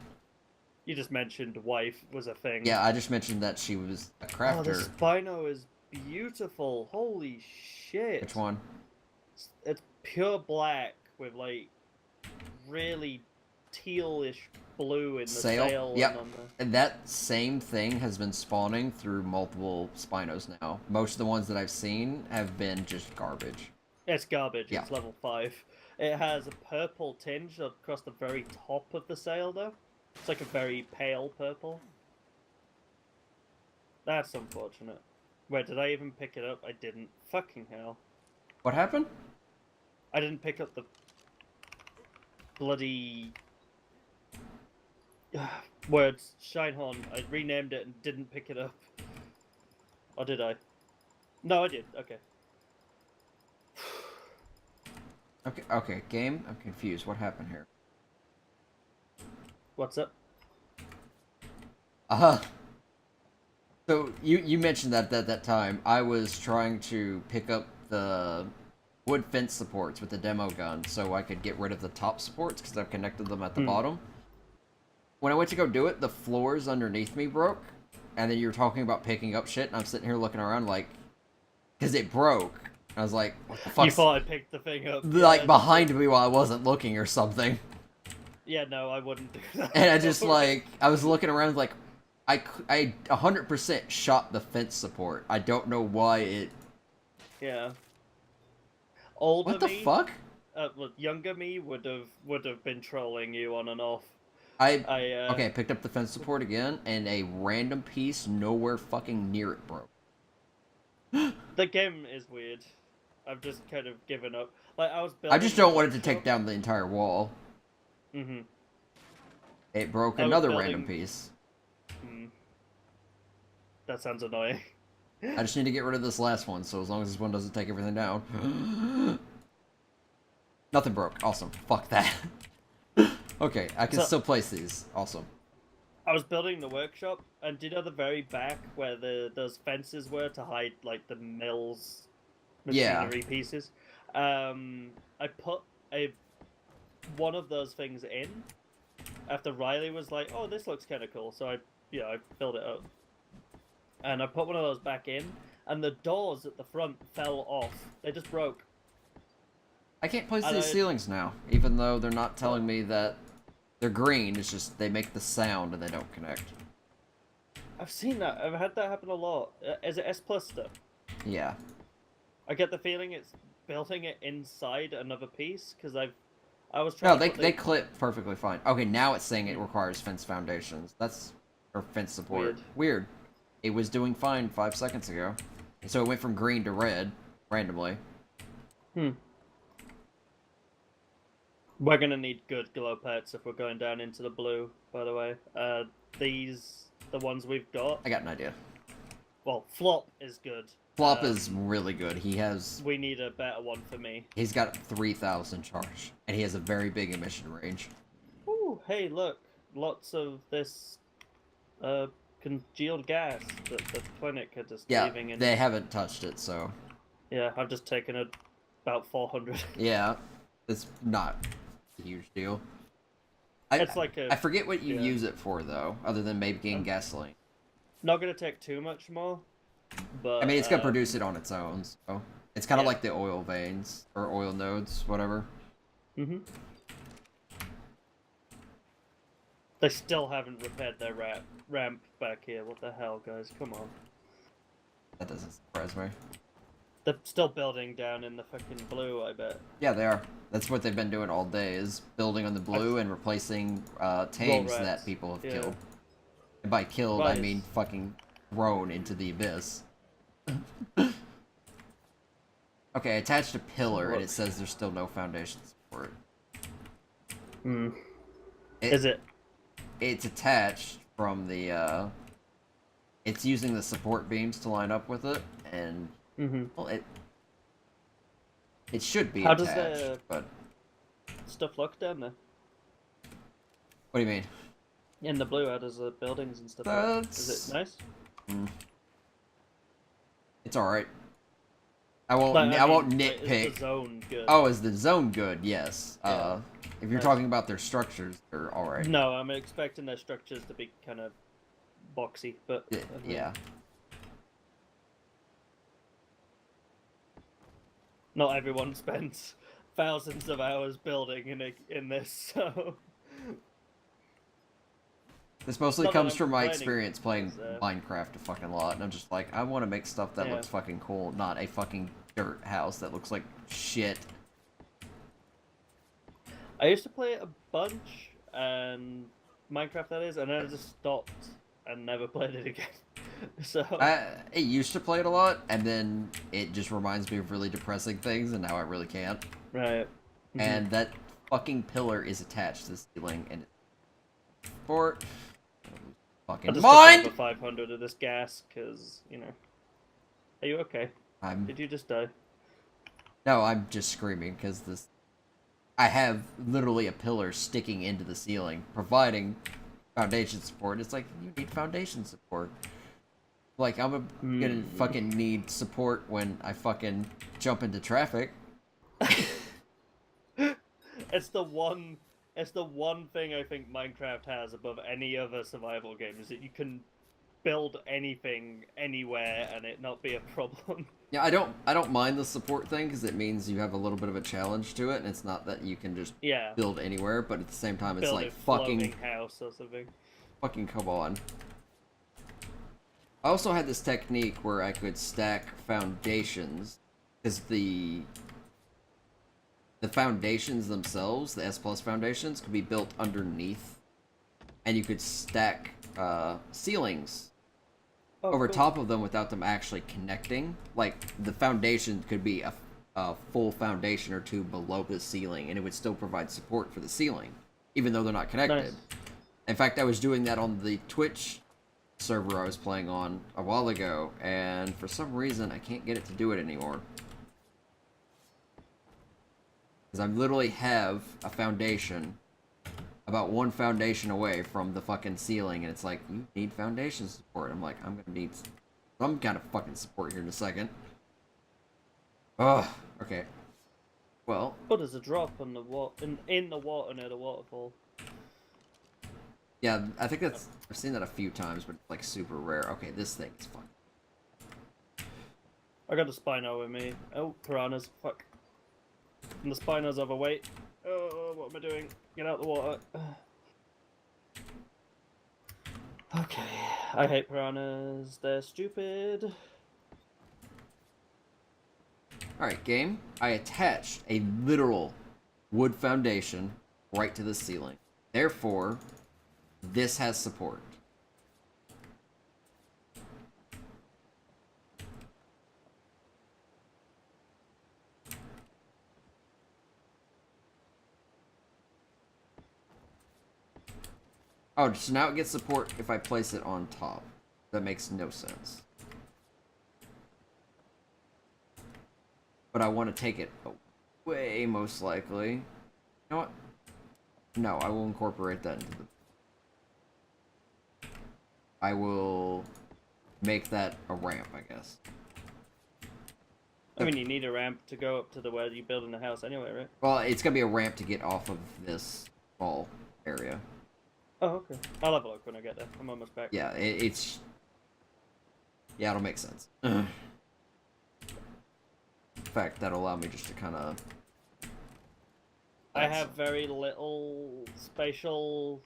You just mentioned wife was a thing. Yeah, I just mentioned that she was a Oh, crafter. the Spino is beautiful. Holy shit. Which one? It's pure black with like really tealish blue in the sail. Yep. And on the... And that same thing has been spawning through multiple Spinos now. Most of the ones that I've seen have been just garbage. It's garbage. Yeah. It's level 5. It has a purple tinge across the very top of the sail, though. It's like a very pale purple. That's unfortunate. Wait, did I even pick it up? I didn't. Fucking hell. What happened? I didn't pick up the bloody words. Shinehorn. I renamed it and didn't pick it up. Or did I? No, I did. Okay. Okay, game? I'm confused. What happened here? What's up? So, you mentioned that at that time. I was trying to pick up the wood fence supports with the demo gun so I could get rid of the top supports because I've connected them at the bottom. When I went to go do it, the floors underneath me broke. And then you were talking about picking up shit, and I'm sitting here looking around like... Because it broke. I was like, what the fuck? You thought I picked the thing up. Like, behind me while I wasn't looking or something. Yeah, no, I wouldn't do that. And I just, like, I was looking around like, I 100% shot the fence support. I don't know why it... Yeah. Older What the me, fuck? Well, younger me would have been trolling you on and off. Okay, I I picked up the fence support again, and a random piece nowhere fucking near it broke. The game is weird. I've just kind of given up. Like I was. I just don't want it to building take down the entire wall. Mhm. It broke I was another building- random piece. That sounds annoying. I just need to get rid of this last one, so as long as this one doesn't take everything down. Nothing broke. Awesome. Fuck that. Okay, I can So- still place these. Awesome. I was building the workshop, and do you know the very back where those fences were to hide like the mill's Yeah. machinery pieces? I put one of those things in after Riley was like, "Oh, this looks kind of cool," so I built it up, and I put one of those back in, and the doors at the front fell off. They just broke. I can't place And these I- ceilings now, even though they're not telling me that they're green. It's just they make the sound and they don't connect. I've seen that. I've had that happen a lot. Is it S plus stuff? Yeah. I get the feeling it's building it inside another piece because I was No, trying. they clip perfectly fine. Okay, now it's saying it requires fence foundations. That's or fence support. Weird. It was doing fine 5 seconds ago, so it went from green to red randomly. We're gonna need good glow pets if we're going down into the blue. By the way, the ones we've got. I got an idea. Well, Flop is good. Flop is really good. He has. We need a better one for me. He's got 3,000 charge, and he has a very big emission range. Ooh, hey, look, lots of this, congealed gas that the clinic are just leaving in. They haven't touched it, so. Yeah, I've just taken about 400. Yeah, it's not a huge deal. It's like I forget what you use it for though, other than making gasoline. Not gonna take too much more, but I mean, it's gonna produce it on its own, so it's kind of like the oil veins or oil nodes, whatever. They still haven't repaired their ramp back here. What the hell, guys? Come on. That doesn't surprise me. They're still building down in the fucking blue, I bet. Yeah, they are. That's what they've been doing all day, is building on the blue and replacing tanks that people have killed. And by killed, I mean fucking thrown into the abyss. Okay, attached a pillar, and it says there's still no foundation support. Is it? It's attached from the, it's using the support beams to line up with it, and, well, it should be attached, does the but... stuff look down there? What do you mean? In the blue, how does the buildings and stuff look? Is it nice? It's alright. I won't nitpick. Is the zone good? Oh, is the zone good? Yes. If you're talking about their structures, they're alright. No, I'm expecting their structures to be kind of boxy, but yeah. Not everyone spends thousands of hours building in this, so. This mostly comes from my experience playing Minecraft a fucking lot, and I'm just like, I want to make stuff that looks fucking cool, not a fucking dirt house that looks like shit. I used to play it a bunch, and Minecraft that is, and then I just stopped and never played it again. So I used to play it a lot, and then it just reminds me of really depressing things, and now I really can't. Right. And that fucking pillar is attached to the ceiling, and sport. Fucking mind. Took 500 of this gas, cause you know. Are you okay? Did you just die? No, I'm just screaming because this. I have literally a pillar sticking into the ceiling, providing foundation support. It's like, you need foundation support. Like, I'm gonna fucking need support when I fucking jump into traffic. It's the one thing I think Minecraft has above any other survival game, is that you can build anything anywhere and it not be a problem. Yeah, I don't mind the support thing because it means you have a little bit of a challenge to it, and it's not that you can just build anywhere, but at the same time, it's build like a fucking house or something. Fucking come on. I also had this technique where I could stack foundations, because the foundations themselves, the S Plus foundations, could be built underneath, and you could stack ceilings over top of them without them actually connecting. Like, the foundation could be a full foundation or two below the ceiling, and it would still provide support for the ceiling, even though they're not connected. Nice. In fact, I was doing that on the Twitch server I was playing on a while ago, and for some reason I can't get it to do it anymore. Because I literally have a foundation about one foundation away from the fucking ceiling, and it's like, you need foundation support. I'm like, I'm gonna need some kind of fucking support here in a second. Ugh, okay. Well. But there's a drop in the in the water near the waterfall. Yeah, I think that's, I've seen that a few times, but it's like super rare. Okay, this thing is fun. I got the Spino with me. Oh, piranhas, fuck. And the Spino's overweight. Oh, what am I doing? Get out the water. Okay. I hate piranhas. They're stupid. Alright, game. I attached a literal wood foundation right to the ceiling. Therefore, this has support. Oh, so now it gets support if I place it on top. That makes no sense. But I want to take it away, most likely. You know what? No, I will incorporate that into the... I will make that a ramp, I guess. I mean, you need a ramp to go up to the where you're building the house anyway, right? Well, it's gonna be a ramp to get off of this small area. Oh, okay. I'll have a look when I get there. I'm almost back. Yeah, it's... Yeah, it'll make sense. In fact, that'll allow me just to kind of... I have very little spatial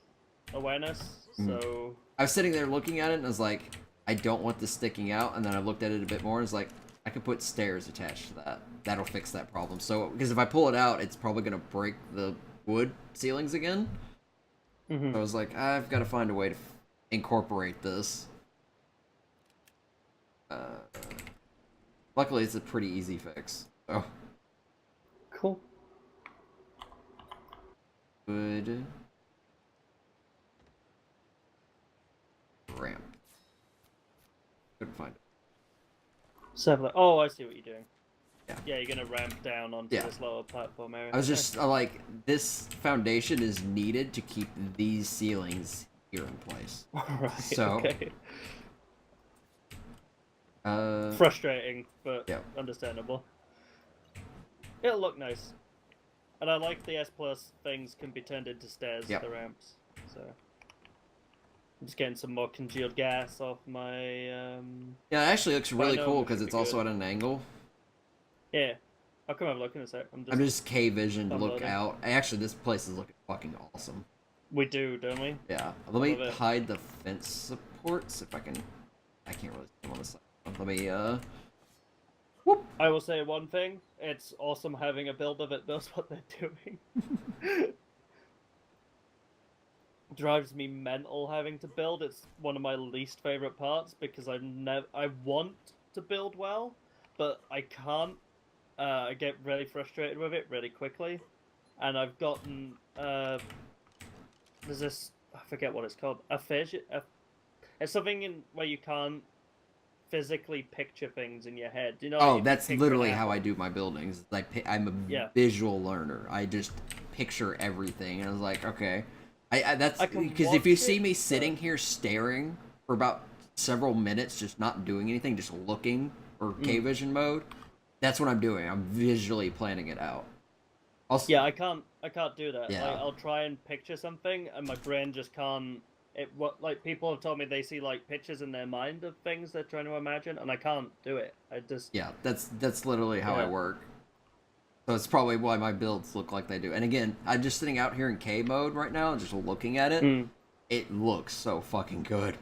awareness, so... I was sitting there looking at it, and I was like, I don't want this sticking out, and then I looked at it a bit more, and I was like, I could put stairs attached to that. That'll fix that problem. So, because if I pull it out, it's probably going to break the wood ceilings again. Mm-hmm. So I was like, I've got to find a way to incorporate this. Luckily, it's a pretty easy fix. So. Cool. Good. Ramp. Couldn't find it. Oh, I see what you're doing. Yeah. Yeah, you're gonna ramp down onto this lower platform area. I was just like, this foundation is needed to keep these ceilings here in place. Right, So, okay. uh, Frustrating, but yeah. understandable. It'll look nice. And I like the S Plus things can be turned into stairs, Yep. the ramps. So I'm just getting some more congealed gas off my yeah, it actually looks really know, cool which because would it's be also good. at an angle. Yeah. I'll come have a look in a sec. I'm just K-vision to look unloading. out. Actually, this place is looking fucking awesome. We do, don't we? Yeah. Let me love it. hide the fence supports if I can. I can't really see them on the side. Let me, I will say one thing, it's awesome having a builder that knows what they're doing. Drives me mental having to build. It's one of my least favorite parts because I want to build well, but I can't. I get really frustrated with it really quickly, and I've gotten there's this, I forget what it's called, it's something where you can't physically picture things in your head. You know? oh, if you that's picture literally an how I apple- do my buildings. Like, I'm a Yeah. visual learner. I just picture everything, and I was like, okay, that's I can because if you watch see it, me but- sitting here staring for about several minutes, just not doing anything, just looking or K-vision mode, that's what I'm doing. I'm visually planning it out. Also, Yeah, I can't do that. Yeah. Like, I'll try and picture something, and my brain just can't. Like people have told me they see like pictures in their mind of things they're trying to imagine, and I can't do it. I just yeah, that's literally how I Yeah. work. So it's probably why my builds look like they do. And again, I'm just sitting out here in K mode right now, just looking at it. Mm. It looks so fucking good.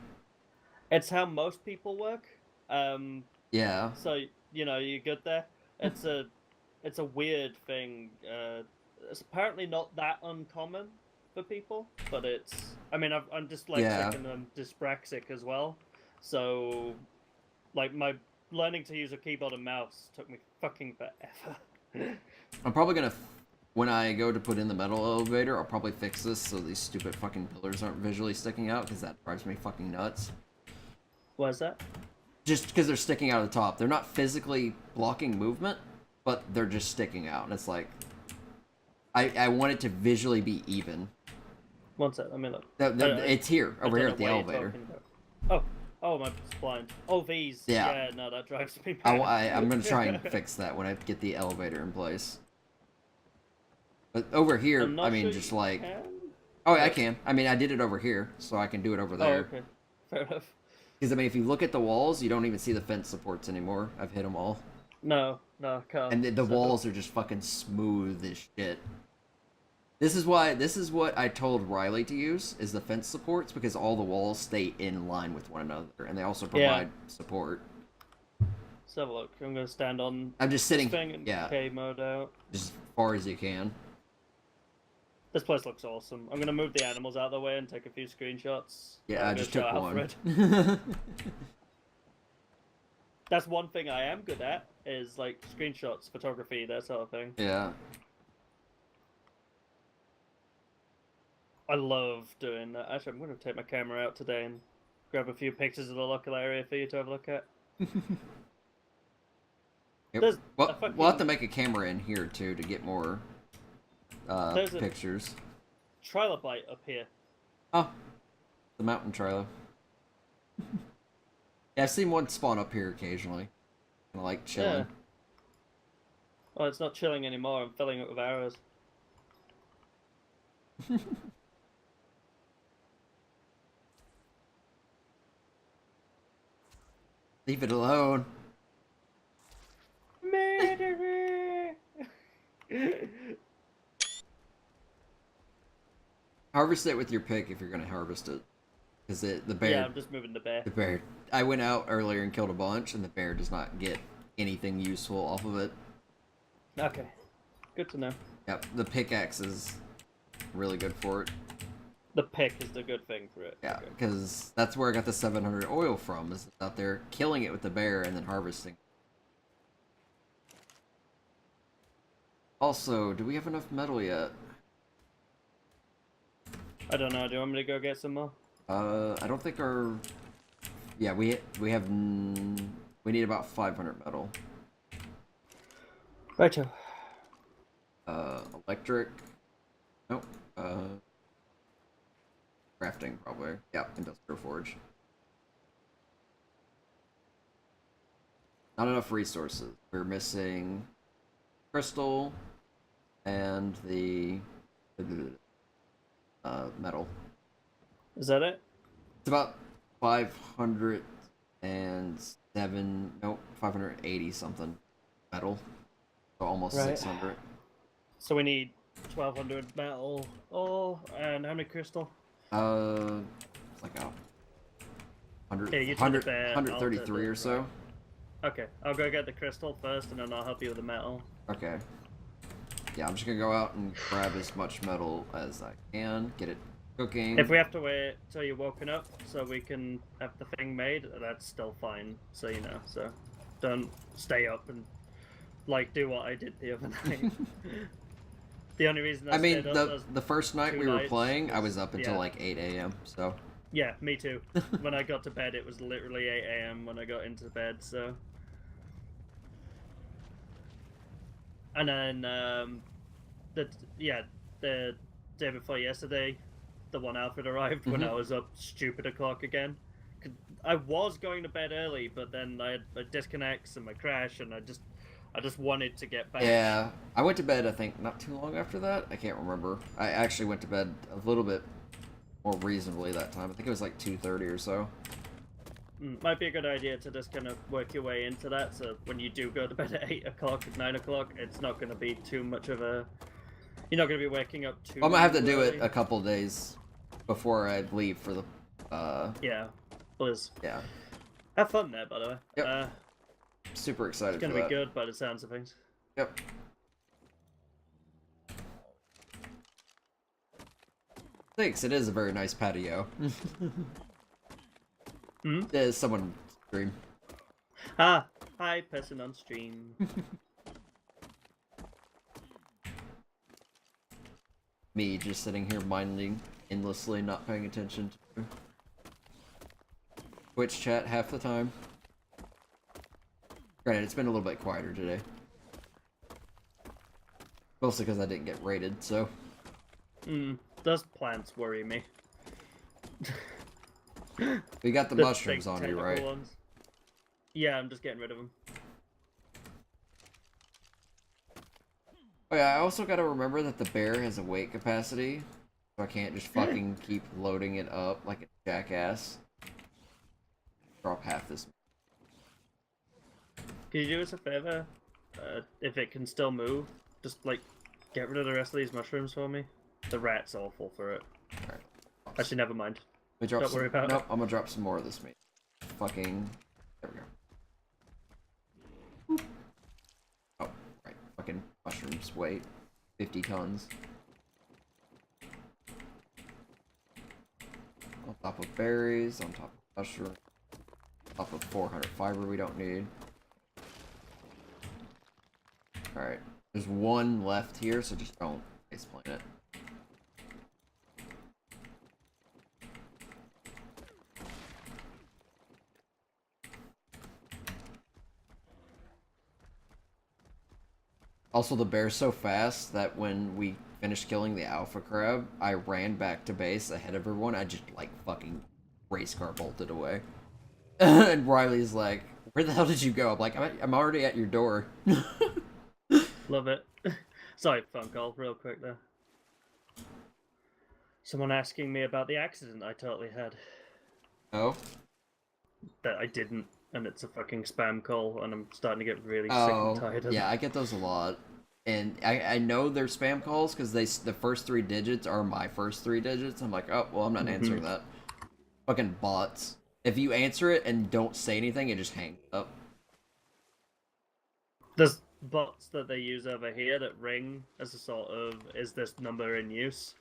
It's how most people work. Yeah. So you're good there. It's a weird thing. It's apparently not that uncommon for people, but it's. I mean, I'm dyslexic Yeah. and I'm dyspraxic as well, so like my learning to use a keyboard and mouse took me fucking forever. I'm probably gonna, when I go to put in the metal elevator, I'll probably fix this so these stupid fucking pillars aren't visually sticking out, because that drives me fucking nuts. What's that? Just because they're sticking out of the top. They're not physically blocking movement, but they're just sticking out, and it's like, I want it to visually be even. One sec, let me look. It's here, I over here don't at the know what you're elevator. talking about. Oh, my blind. Oh, these. Yeah. No, that drives me mad. I'm gonna try and fix that when I get the elevator in place. But over here, I'm not I mean, sure just you like... can. Oh, yeah, I can. I mean, I did it over here, so I can do it over Oh, there. okay. Fair enough. Because, I mean, if you look at the walls, you don't even see the fence supports anymore. I've hit them all. No, I can't. And the So- walls are just fucking smooth as shit. This is what I told Riley to use is the fence supports because all the walls stay in line with one another and they also provide support. Let's have a look. I'm gonna stand on I'm just sitting, this thing and yeah, K mode out. just as far as you can. This place looks awesome. I'm gonna move the animals out of the way and take a few screenshots. Yeah, I I'm just gonna took show one. Alfred. That's one thing I am good at, is like screenshots, photography, that sort of thing. Yeah. I love doing that. Actually, I'm gonna take my camera out today and grab a few pictures of the local area for you to have a look at. Yep. There's Well, a fucking- we'll have to make a camera in here too to get more There's a- pictures. Trilobite up here. Oh, the mountain trailer. Yeah, I've seen one spawn up here occasionally. Kinda like chilling. Yeah. Oh, it's not chilling anymore. I'm filling it with arrows. Leave it alone. Murderer! Harvest it with your pick if you're gonna harvest it, because the bear. Yeah, I'm just moving the bear. The bear. I went out earlier and killed a bunch, and the bear does not get anything useful off of it. Okay, good to know. Yep, the pickaxe is really good for it. The pick is the good thing for it. Yeah, Okay. because that's where I got the 700 oil from, is out there killing it with the bear and then harvesting. Also, do we have enough metal yet? I don't know. Do you want me to go get some more? I don't think our... Yeah, we have... We need about 500 metal. Righto. Electric... Nope. Crafting, probably. Yeah, industrial forge. Not enough resources. We're missing crystal and the metal. Is that it? It's about 507, nope, 580 something metal. So almost Right. 600. So we need 1200 metal. Oh, and how many crystal? It's like a 100, Yeah, you took 100 the bear, I'll 133 take or the- so. Okay, I'll go get the crystal first, and then I'll help you with the metal. Okay. Yeah, I'm just gonna go out and grab as much metal as I can, get it cooking. If we have to wait till you're woken up so we can have the thing made, that's still fine. So you know, so don't stay up and like do what I did the other night. The only reason I mean, stayed up was the first night 2 we were nights playing, I was- was up until yeah. like 8 a.m. So yeah, me too. When I got to bed, it was literally 8 a.m. when I got into bed. So, and then the day before yesterday, the one Alfred arrived when I was up stupid o'clock again. I was going to bed early, but then I had my disconnects and my crash, and I just wanted to get back. yeah, I went to bed. I think not too long after that. I can't remember. I actually went to bed a little bit more reasonably that time. I think it was like 2:30 or so. Might be a good idea to just kind of work your way into that, so when you do go to bed at 8 o'clock, 9 o'clock, it's not going to be too much of a... You're not going to be waking up too Well, I'm gonna have to do early. it a couple days before I leave for the. Yeah, Blizz. Yeah, Have fun there, by the way. Yep. Super excited It's going for to that. be good by the sounds of things. Yep. Thanks. It is a very nice patio. There's someone stream. Ah, hi, person on stream. Me just sitting here minding endlessly, not paying attention to Twitch chat half the time. Granted, it's been a little bit quieter today. Mostly because I didn't get raided, so. Those plants worry me. We got the The mushrooms big on you, tentacle right? ones. Yeah, I'm just getting rid of them. Oh yeah, I also gotta remember that the bear has a weight capacity, so I can't just fucking keep loading it up like a jackass. Drop half this. Can you do us a favor? If it can still move, just like get rid of the rest of these mushrooms for me. The rat's awful for it. Alright. Actually, never mind. Let me drop Don't worry about it. Nope, I'm gonna drop some more of this meat. Fucking. There we go. Oh, right. Fucking mushrooms weight 50 tons. On top of berries, on top of mushrooms, on top of 400 fiber we don't need. Alright. There's one left here, so just don't explain it. Also, the bear's so fast that when we finished killing the alpha crab, I ran back to base ahead of everyone. I just, like, fucking race car bolted away. And Riley's like, where the hell did you go? I'm like, I'm already at your door. Love it. Sorry, phone call, real quick there. Someone asking me about the accident I totally had. Oh? That I didn't, and it's a fucking spam call, and I'm starting to get really sick Oh, and tired of yeah, it. I get those a lot. And I know they're spam calls because the first 3 digits are my first 3 digits. I'm like, oh, well, I'm not answering that. Fucking bots. If you answer it and don't say anything, it just hangs up. There's bots that they use over here that ring as a sort of, is this number in use?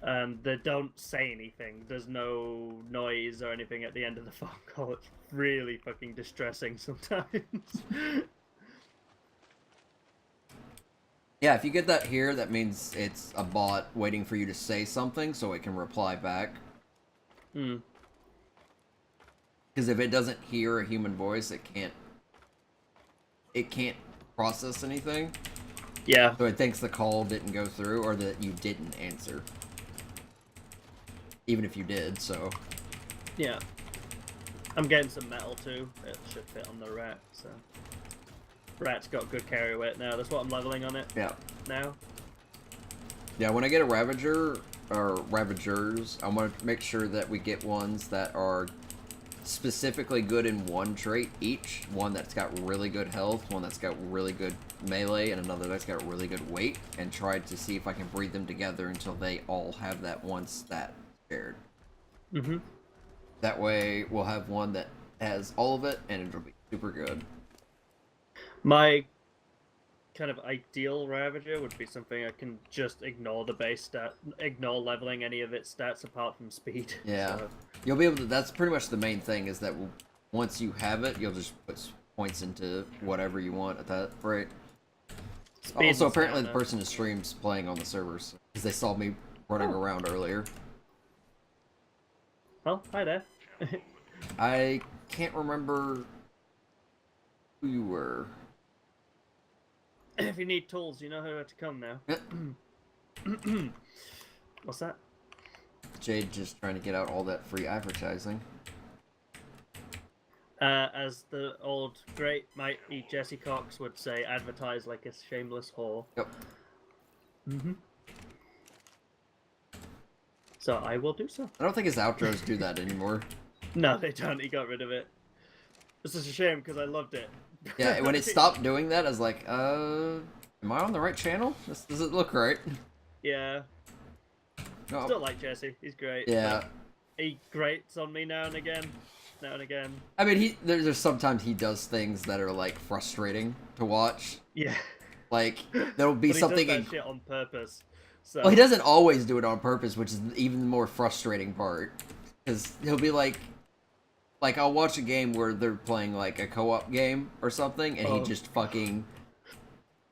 And they don't say anything. There's no noise or anything at the end of the phone call. It's really fucking distressing sometimes. Yeah, if you get that here, that means it's a bot waiting for you to say something so it can reply back. Hmm. Because if it doesn't hear a human voice, it can't process anything. Yeah. So it thinks the call didn't go through or that you didn't answer. Even if you did, so. Yeah. I'm getting some metal too. It should fit on the rat, so. Rat's got good carry weight now. That's what I'm leveling on it Yeah. now. Yeah, when I get a Ravager, or Ravagers, I want to make sure that we get ones that are specifically good in one trait each. One that's got really good health, one that's got really good melee, and another that's got really good weight, and try to see if I can breed them together until they all have that one stat shared. Mm-hmm. That way, we'll have one that has all of it, and it'll be super good. My kind of ideal Ravager would be something I can just ignore the base stat, ignore leveling any of its stats apart from speed. Yeah. So, You'll be able to, that's pretty much the main thing, is that once you have it, you'll just put points into whatever you want at that rate. speed Also, and apparently the stamina. person who streams playing on the servers, because they saw me running around earlier. Well, hi there. I can't remember who you were. If you need tools, you know who to come now. What's that? Jade just trying to get out all that free advertising. As the old great mighty Jesse Cox would say, advertise like a shameless whore. Yep. Mm-hmm. So I will do so. I don't think his outros do that anymore. No, they don't. He got rid of it. This is a shame because I loved it. Yeah, when it stopped doing that, I was like, am I on the right channel? This doesn't look right. Yeah. No. Still like Jesse. He's great. Yeah. Like, he grates on me now and again. Now and again. I mean, there's sometimes he does things that are, like, frustrating to watch. Yeah. Like, there'll be But something... he does that shit on purpose. So. Well, he doesn't always do it on purpose, which is even the more frustrating part. Because he'll be like... Like, I'll watch a game where they're playing, like, a co-op game or something, and he just fucking...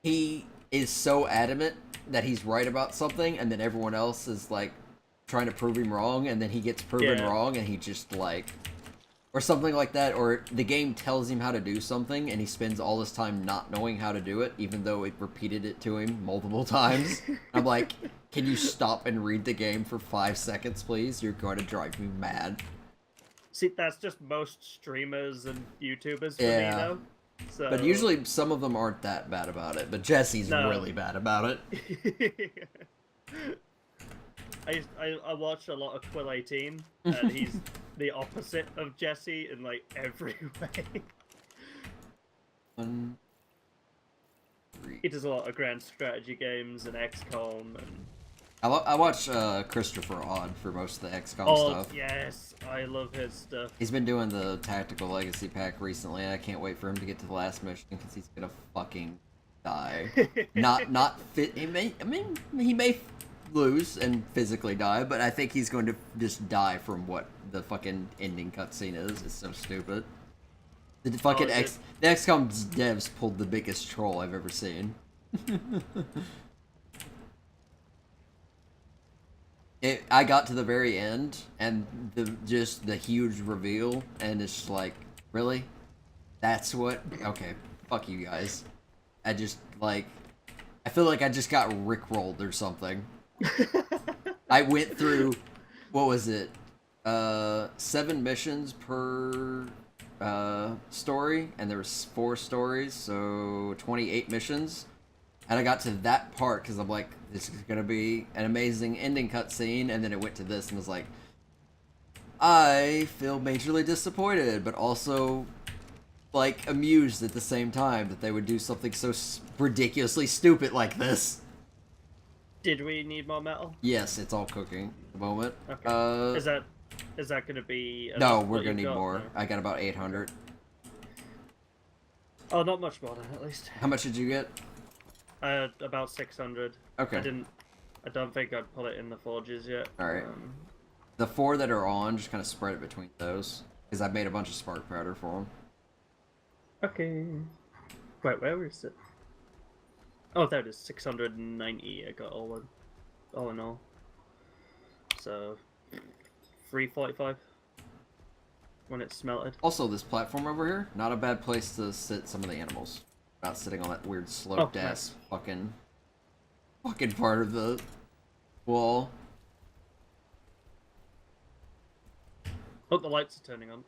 He is so adamant that he's right about something, and then everyone else is, like, trying to prove him wrong, and then he gets proven wrong, and he just, like... Or something like that, or the game tells him how to do something, and he spends all this time not knowing how to do it, even though it repeated it to him multiple times. I'm like, can you stop and read the game for 5 seconds, please? You're going to drive me mad. See, that's just most streamers and YouTubers for Yeah. me, though. So... But usually some of them aren't that bad about it, but Jesse's No. really bad about it. I watch a lot of Quill 18, and he's the opposite of Jesse in, like, every way. 1, 3. He does a lot of grand strategy games and XCOM, and I watch Christopher Odd for most of the XCOM Oh stuff. yes, I love his stuff. He's been doing the Tactical Legacy pack recently, and I can't wait for him to get to the last mission because he's gonna fucking die. Not fit. He may lose and physically die, but I think he's going to just die from what the fucking ending cutscene is. It's so stupid. The fucking the XCOM devs pulled the biggest troll I've ever seen. I got to the very end, and just the huge reveal, and it's just like, really? That's what? Okay, fuck you guys. I just, like, I feel like I just got rickrolled or something. I went through, what was it? 7 missions per story, and there was 4 stories, so 28 missions. And I got to that part because I'm like, this is gonna be an amazing ending cutscene, and then it went to this and was like, I feel majorly disappointed, but also like amused at the same time that they would do something so ridiculously stupid like this. Did we need more metal? Yes, it's all cooking at the moment. Okay. Is that gonna be? No, enough we're what gonna you've need got more. now? I got about 800. Oh, not much more then, at least. How much did you get? About 600. Okay. I don't think I'd put it in the forges yet. Alright. The 4 that are on, just kind of spread it between those. Because I've made a bunch of spark powder for them. Okay. Wait, where is it? Oh, there it is. 690. I got all in all. So, 345 when it's smelted. Also, this platform over here, not a bad place to sit some of the animals. Not sitting on that weird sloped ass fucking part of the wall. Oh, the lights are turning on.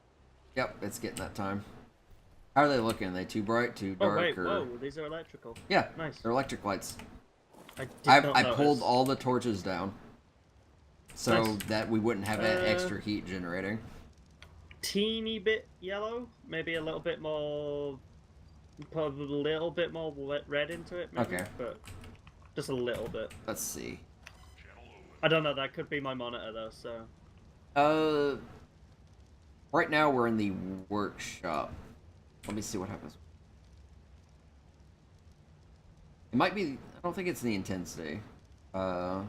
Yep, it's getting that time. How are they looking? Are they too bright, too dark, Oh wait, or... whoa, these are electrical. Yeah, Nice. they're electric lights. I did not I notice. pulled all the torches down. So Nice. that we wouldn't have that extra heat generating. Teeny bit yellow, maybe a little bit more, put a little bit more red into it, maybe, Okay. but just a little bit. Let's see. I don't know, that could be my monitor though, so. Right now we're in the workshop. Let me see what happens. It might be, I don't think it's the intensity. I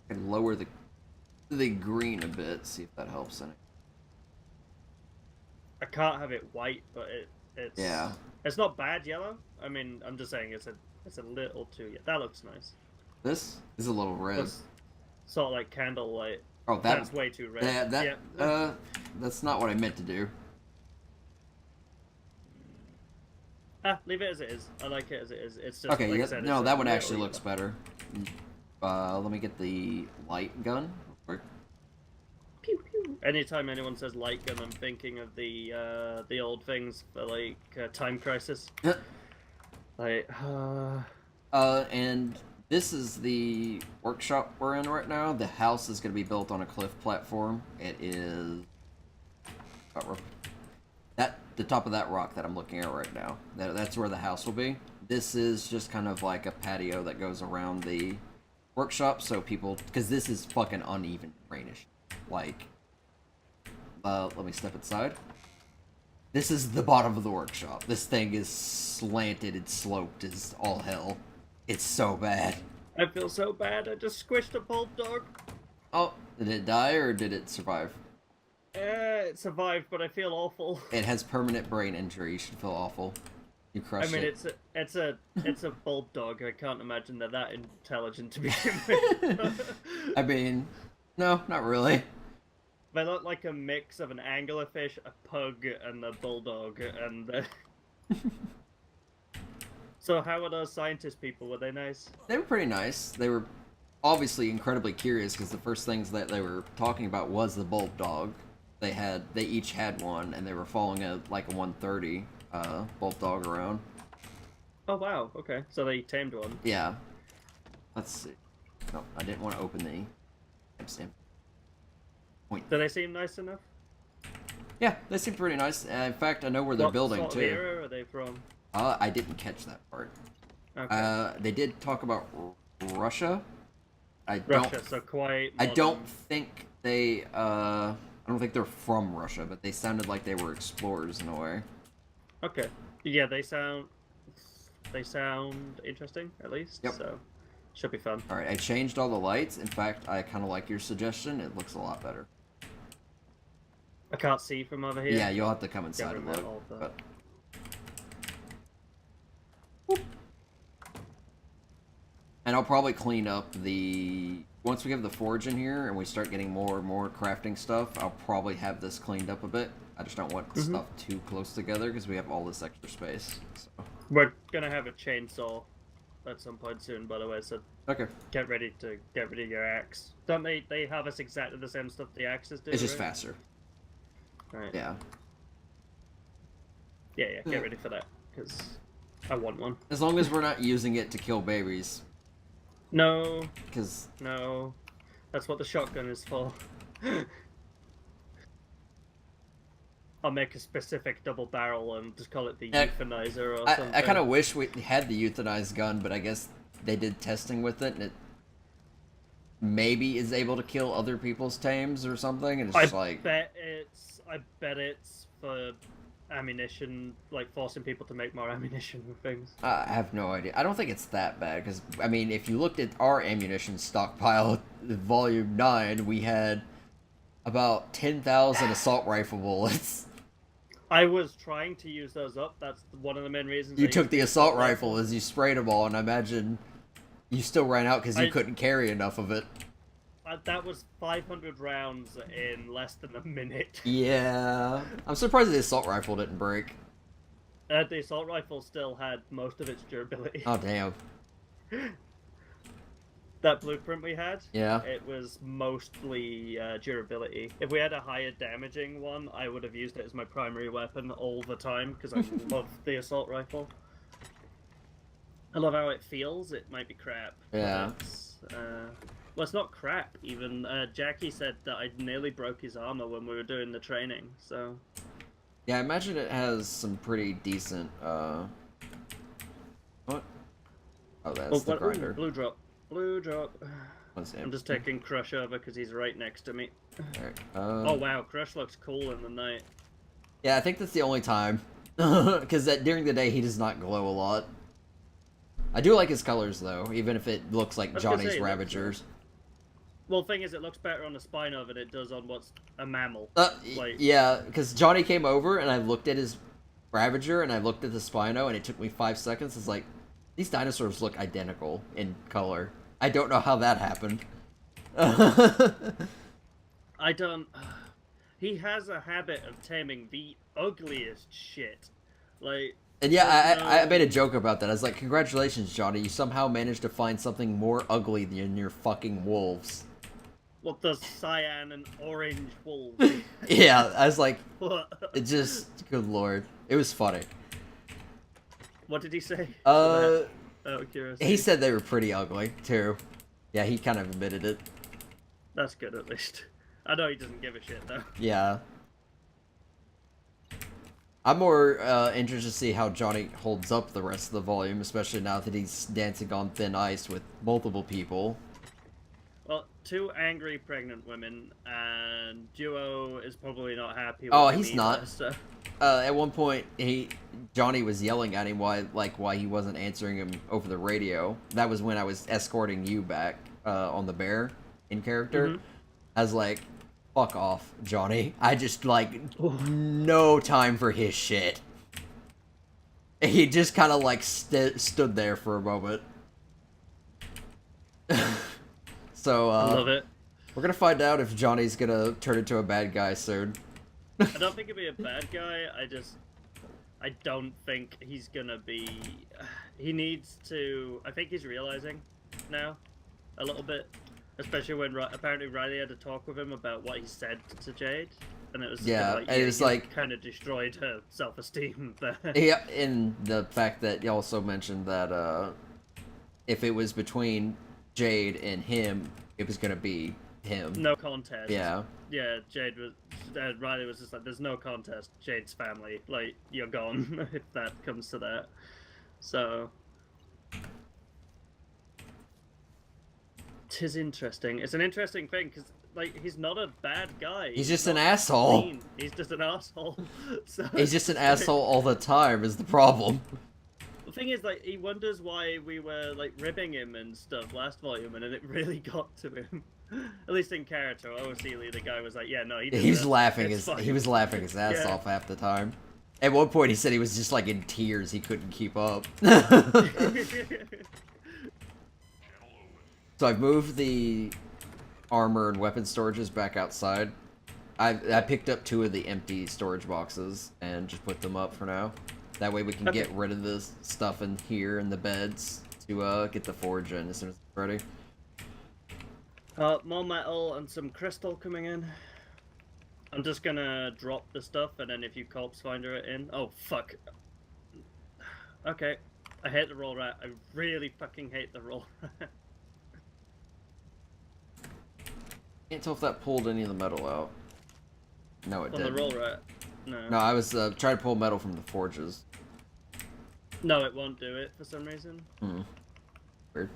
can lower the green a bit, see if that helps any. I can't have it white, but it's Yeah. It's not bad yellow. I mean, I'm just saying it's a little too. That looks nice. This is a little red. Looks sort of like candlelight. Oh, That's way too red. Yeah. That's not what I meant to do. Leave it as it is. I like it as it is. It's just Okay, like I yeah, said, no, it's that a one little actually looks yellow. better. Let me get the light gun. Pew pew. Anytime anyone says light gun, I'm thinking of the old things for like Time Crisis. Like, And this is the workshop we're in right now. The house is going to be built on a cliff platform. It is the top of that rock that I'm looking at right now. That's where the house will be. This is just kind of like a patio that goes around the workshop, so people, because this is fucking uneven terrainish. Like, let me step inside. This is the bottom of the workshop. This thing is slanted and sloped as all hell. It's so bad. I feel so bad. I just squished a bulldog. Oh, did it die or did it survive? It survived, but I feel awful. It has permanent brain injury. You should feel awful. You crushed I mean, it. it's a bulldog. I can't imagine they're that intelligent to begin with. I mean, no, not really. They look like a mix of an anglerfish, a pug, and a bulldog. And so, how were those scientist people? Were they nice? They were pretty nice. They were obviously incredibly curious because the first things that they were talking about was the bulldog. They each had one, and they were following a 130 bulldog around. Oh wow. Okay. So they tamed one. Yeah. Let's see. No, I didn't want to open the timestamp. Point. Do they seem nice enough? Yeah, they seem pretty nice. In fact, I know where they're building What too. sort of era are they from? I didn't catch that part. Okay. They did talk about Russia, I Russia, don't. so quite. I Modern. don't think they. I don't think they're from Russia, but they sounded like they were explorers in a way. Okay. Yeah, they sound. They sound interesting, at least. Yep. So, should be fun. All right, I changed all the lights. In fact, I kind of like your suggestion. It looks a lot better. I can't see from over here. Yeah, you'll have to come Get inside rid and of look. all the- But... And I'll probably clean up the... Once we have the forge in here and we start getting more and more crafting stuff, I'll probably have this cleaned up a bit. I just don't want stuff too close together because we have all this extra space. So. We're gonna have a chainsaw at some point soon, by the way, so Okay. get ready to get rid of your axe. Don't they harvest exactly the same stuff the axes do? It's just right? faster. Right. Yeah. Yeah, get ready for that, because I want one. As long as we're not using it to kill babies. No, Because... no. That's what the shotgun is for. I'll make a specific double barrel and just call it the euthanizer or something. I kind of wish we had the euthanized gun, but I guess they did testing with it, and it maybe is able to kill other people's tames or something, and it's just I bet it's for ammunition, like forcing people to make more ammunition and things. I have no idea. I don't think it's that bad, because, I mean, if you looked at our ammunition stockpile, Volume 9, we had about 10,000 assault rifle bullets. I was trying to use those up. That's one of the main reasons. You I took used the assault rifle as you sprayed them all, and I imagine you still ran out because you couldn't carry enough of it. That was 500 rounds in less than a minute. Yeah. I'm surprised the assault rifle didn't break. The assault rifle still had most of its durability. Oh, damn. That blueprint we had, Yeah. it was mostly durability. If we had a higher damaging one, I would have used it as my primary weapon all the time, because I love the assault rifle. I love how it feels. It might be crap. Yeah. Well, it's not crap, even. Jackie said that I nearly broke his armor when we were doing the training, so... Yeah, I imagine it has some pretty decent, What? Oh, that's the grinder. Ooh, blue drop. Blue drop. Let's see. I'm just taking Crush over because he's right next to me. Alright, Oh wow, Crush looks cool in the night. Yeah, I think that's the only time. Because during the day, he does not glow a lot. I do like his colors, though, even if it looks like was gonna Johnny's say, it looks Ravagers. Well, the thing is, it looks better on a Spino than it does on what's a mammal. Like... Yeah, because Johnny came over, and I looked at his Ravager, and I looked at the Spino, and it took me 5 seconds. It's like, these dinosaurs look identical in color. I don't know how that happened. I don't... He has a habit of taming the ugliest shit. Like... And yeah, I made a joke about that. I was like, congratulations, Johnny. You somehow managed to find something more ugly than your fucking wolves. What, the cyan and orange wolves? Yeah, I was like, it just... Good lord. It was funny. What did he say? Curiosity. He said they were pretty ugly, too. Yeah, he kind of admitted it. That's good, at least. I know he doesn't give a shit, though. Yeah. I'm more interested to see how Johnny holds up the rest of the volume, especially now that he's dancing on thin ice with multiple people. Well, 2 angry pregnant women, and Duo is probably not happy with Oh, him he's either, not. So... At one point, Johnny was yelling at him why he wasn't answering him over the radio. That was when I was escorting you back on the bear in character. Mm-hmm. I was like, fuck off, Johnny. I just, like, no time for his shit. He just kind of, like, stood there for a moment. So, I love it. we're gonna find out if Johnny's gonna turn into a bad guy soon. I don't think he'll be a bad guy, I don't think he's gonna be... He needs to... I think he's realizing now, a little bit. Especially when apparently Riley had to talk with him about what he said to Jade. And it was it was like... kind of destroyed her self-esteem there. Yeah, and the fact that you also mentioned that if it was between Jade and him, it was gonna be him. No contest. Yeah. Yeah, Riley was just like, there's no contest. Jade's family, like, you're gone if that comes to that. So... 'tis interesting. It's an interesting thing because, like, he's not a bad guy. He's just an not asshole. mean. He's just an asshole. So He's just an it's like- asshole all the time is the problem. The thing is, like, he wonders why we were like ribbing him and stuff last volume, and then it really got to him. At least in character, obviously the guy was like, "Yeah, no, he did He was that. laughing It's his fine." he was laughing his ass Yeah. off half the time. At one point, he said he was just like in tears. He couldn't keep up. So I've moved the armor and weapon storages back outside. I picked up 2 of the empty storage boxes and just put them up for now. That way we can get rid of the stuff in here in the beds to get the forge in as soon as it's ready. More metal and some crystal coming in. I'm just gonna drop the stuff, and then if you corpse finder it in. Oh fuck. Okay, I hate the roll rat. I really fucking hate the roll rat. Can't tell if that pulled any of the metal out. No, it On the didn't. roll rat. No. No, I was trying to pull metal from the forges. No, it won't do it for some reason. Weird.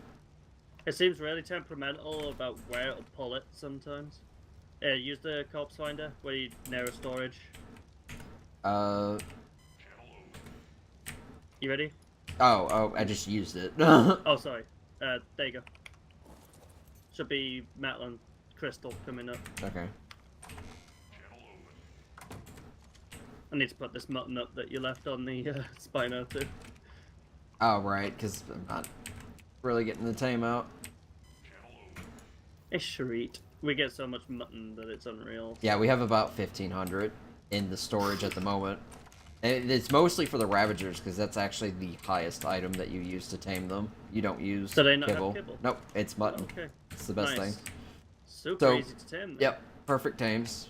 It seems really temperamental about where it'll pull it sometimes. Use the corpse finder where you narrow storage. Oh, You ready? I just used it. Oh, sorry. There you go. Should be metal and crystal coming up. Okay. I need to put this mutton up that you left on the Spino too. Oh, right, because I'm not really getting the tame out. It's Sharit. We get so much mutton that it's unreal. Yeah, we have about 1,500 in the storage at the moment. And it's mostly for the Ravagers, because that's actually the highest item that you use to tame them. You don't use Do they not have kibble. kibble? Nope, it's mutton. Okay. It's the best Nice. thing. Super So, easy to tame. Then. Yep, perfect tames.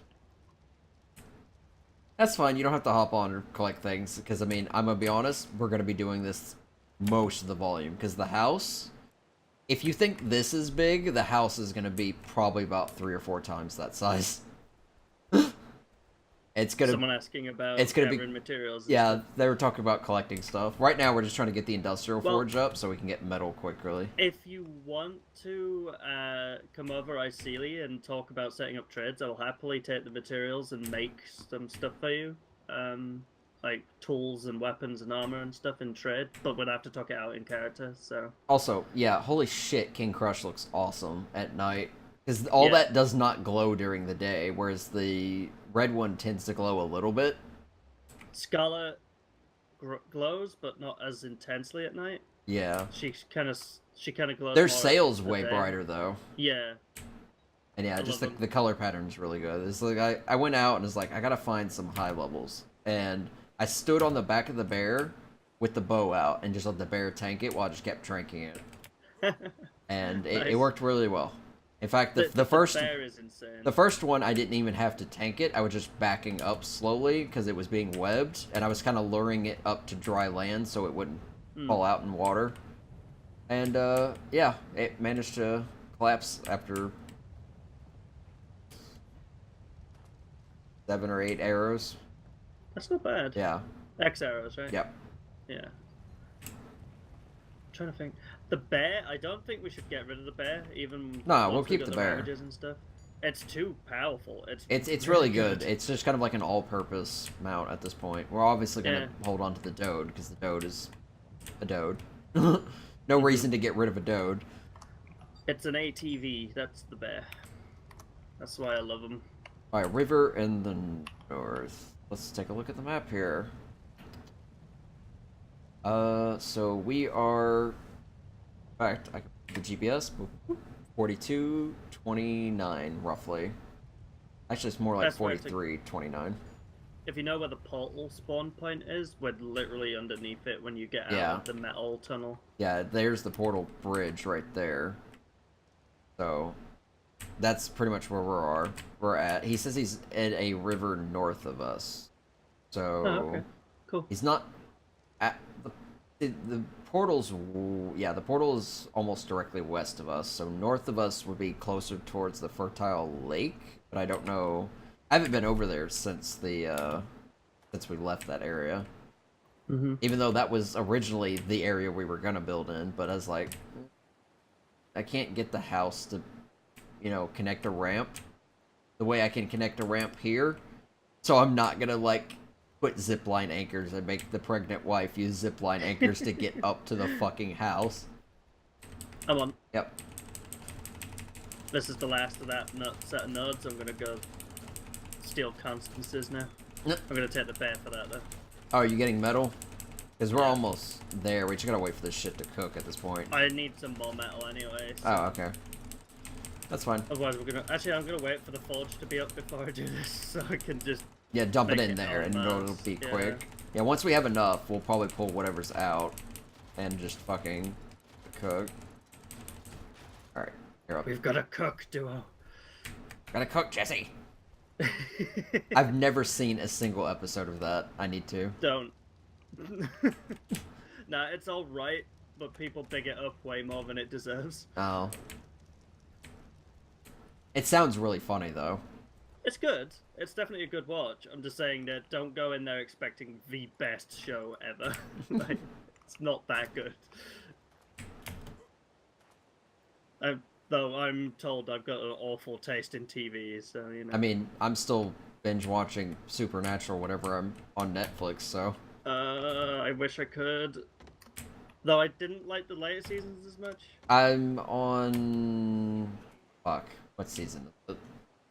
That's fine, you don't have to hop on or collect things, because, I mean, I'm gonna be honest, we're gonna be doing this most of the volume, because the house, if you think this is big, the house is gonna be probably about 3 or 4 times that size. It's gonna Someone asking about it's gonna be- gathering materials. and Yeah, stuff. they were talking about collecting stuff. Right now, we're just trying to get the industrial Well- forge up so we can get metal quickly. If you want to come over Iceli and talk about setting up trades, I'll happily take the materials and make some stuff for you. Like tools and weapons and armor and stuff in trade, but we'd have to talk it out in character, so... Also, yeah, holy shit, King Crush looks awesome at night. Because all Yeah. that does not glow during the day, whereas the red one tends to glow a little bit. Scala glows, but not as intensely at night. Yeah. She kind of glows. Their more sail's at the way day. brighter, though. Yeah. And yeah, I just love them. the color pattern's really good. It's like, I went out and was like, I gotta find some high levels. And I stood on the back of the bear with the bow out and just let the bear tank it while I just kept tranking it. And it Nice. worked really well. In fact, the first bear is insane. the first one I didn't even have to tank it. I was just backing up slowly because it was being webbed, and I was kind of luring it up to dry land so it wouldn't fall out in water. And yeah, it managed to collapse after 7 or 8 arrows. That's not bad. Yeah. X arrows, right? Yep. Yeah. I'm trying to think. The bear, I don't think we should get rid of the bear, even No, once we'll we keep got the bear. ravages and stuff. It's too powerful. It's really good. It's just kind of like an all-purpose mount at this point. We're obviously gonna Yeah. hold on to the Dode because the Dode is a Dode. No reason to get rid of a Dode. It's an ATV. That's the bear. That's why I love them. Alright, river in the north. Let's take a look at the map here. So we are... In fact, I can put the GPS. 42-29, roughly. Actually, it's more like That's where I think- 43-29. If you know where the portal spawn point is, we're literally underneath it when you get out Yeah. of the metal tunnel. Yeah, there's the portal bridge right there. So, that's pretty much where we're at. He says he's at a river north of us. So, Oh, okay. Cool. he's not at the portal's, yeah, the portal is almost directly west of us. So north of us would be closer towards the fertile lake, but I don't know. I haven't been over there since since we left that area. Mm-hmm. Even though that was originally the area we were gonna build in, but I was like, can't get the house to, you know, connect a ramp the way I can connect a ramp here. So I'm not gonna like put zipline anchors and make the pregnant wife use zipline anchors to get up to the fucking house. I'm on. Yep. This is the last of that set of nodes. I'm gonna go steal Constance's now. Yep. I'm gonna take the bear for that though. Oh, are you getting metal? Because we're Yeah. almost there. We just gotta wait for this shit to cook at this point. I need some more metal anyway. So Oh, okay. That's fine. otherwise, we're gonna. Actually, I'm gonna wait for the forge to be up before I do this, so I can just. Yeah, dump it Make in it there, and en it'll masse, be yeah. quick. Yeah, once we have enough, we'll probably pull whatever's out and just fucking cook. Alright, you're up. We've got a cook duo. Gotta cook, Jesse! I've never seen a single episode of that. I need to. Don't. Nah, it's all right, but people big it up way more than it deserves. Oh. It sounds really funny, though. It's good. It's definitely a good watch. I'm just saying that don't go in there expecting the best show ever. Like, it's not that good. Though I'm told I've got an awful taste in TV, so you know. I mean, I'm still binge watching Supernatural whenever I'm on Netflix, so. I wish I could. Though I didn't like the later seasons as much. I'm on. Fuck. What season?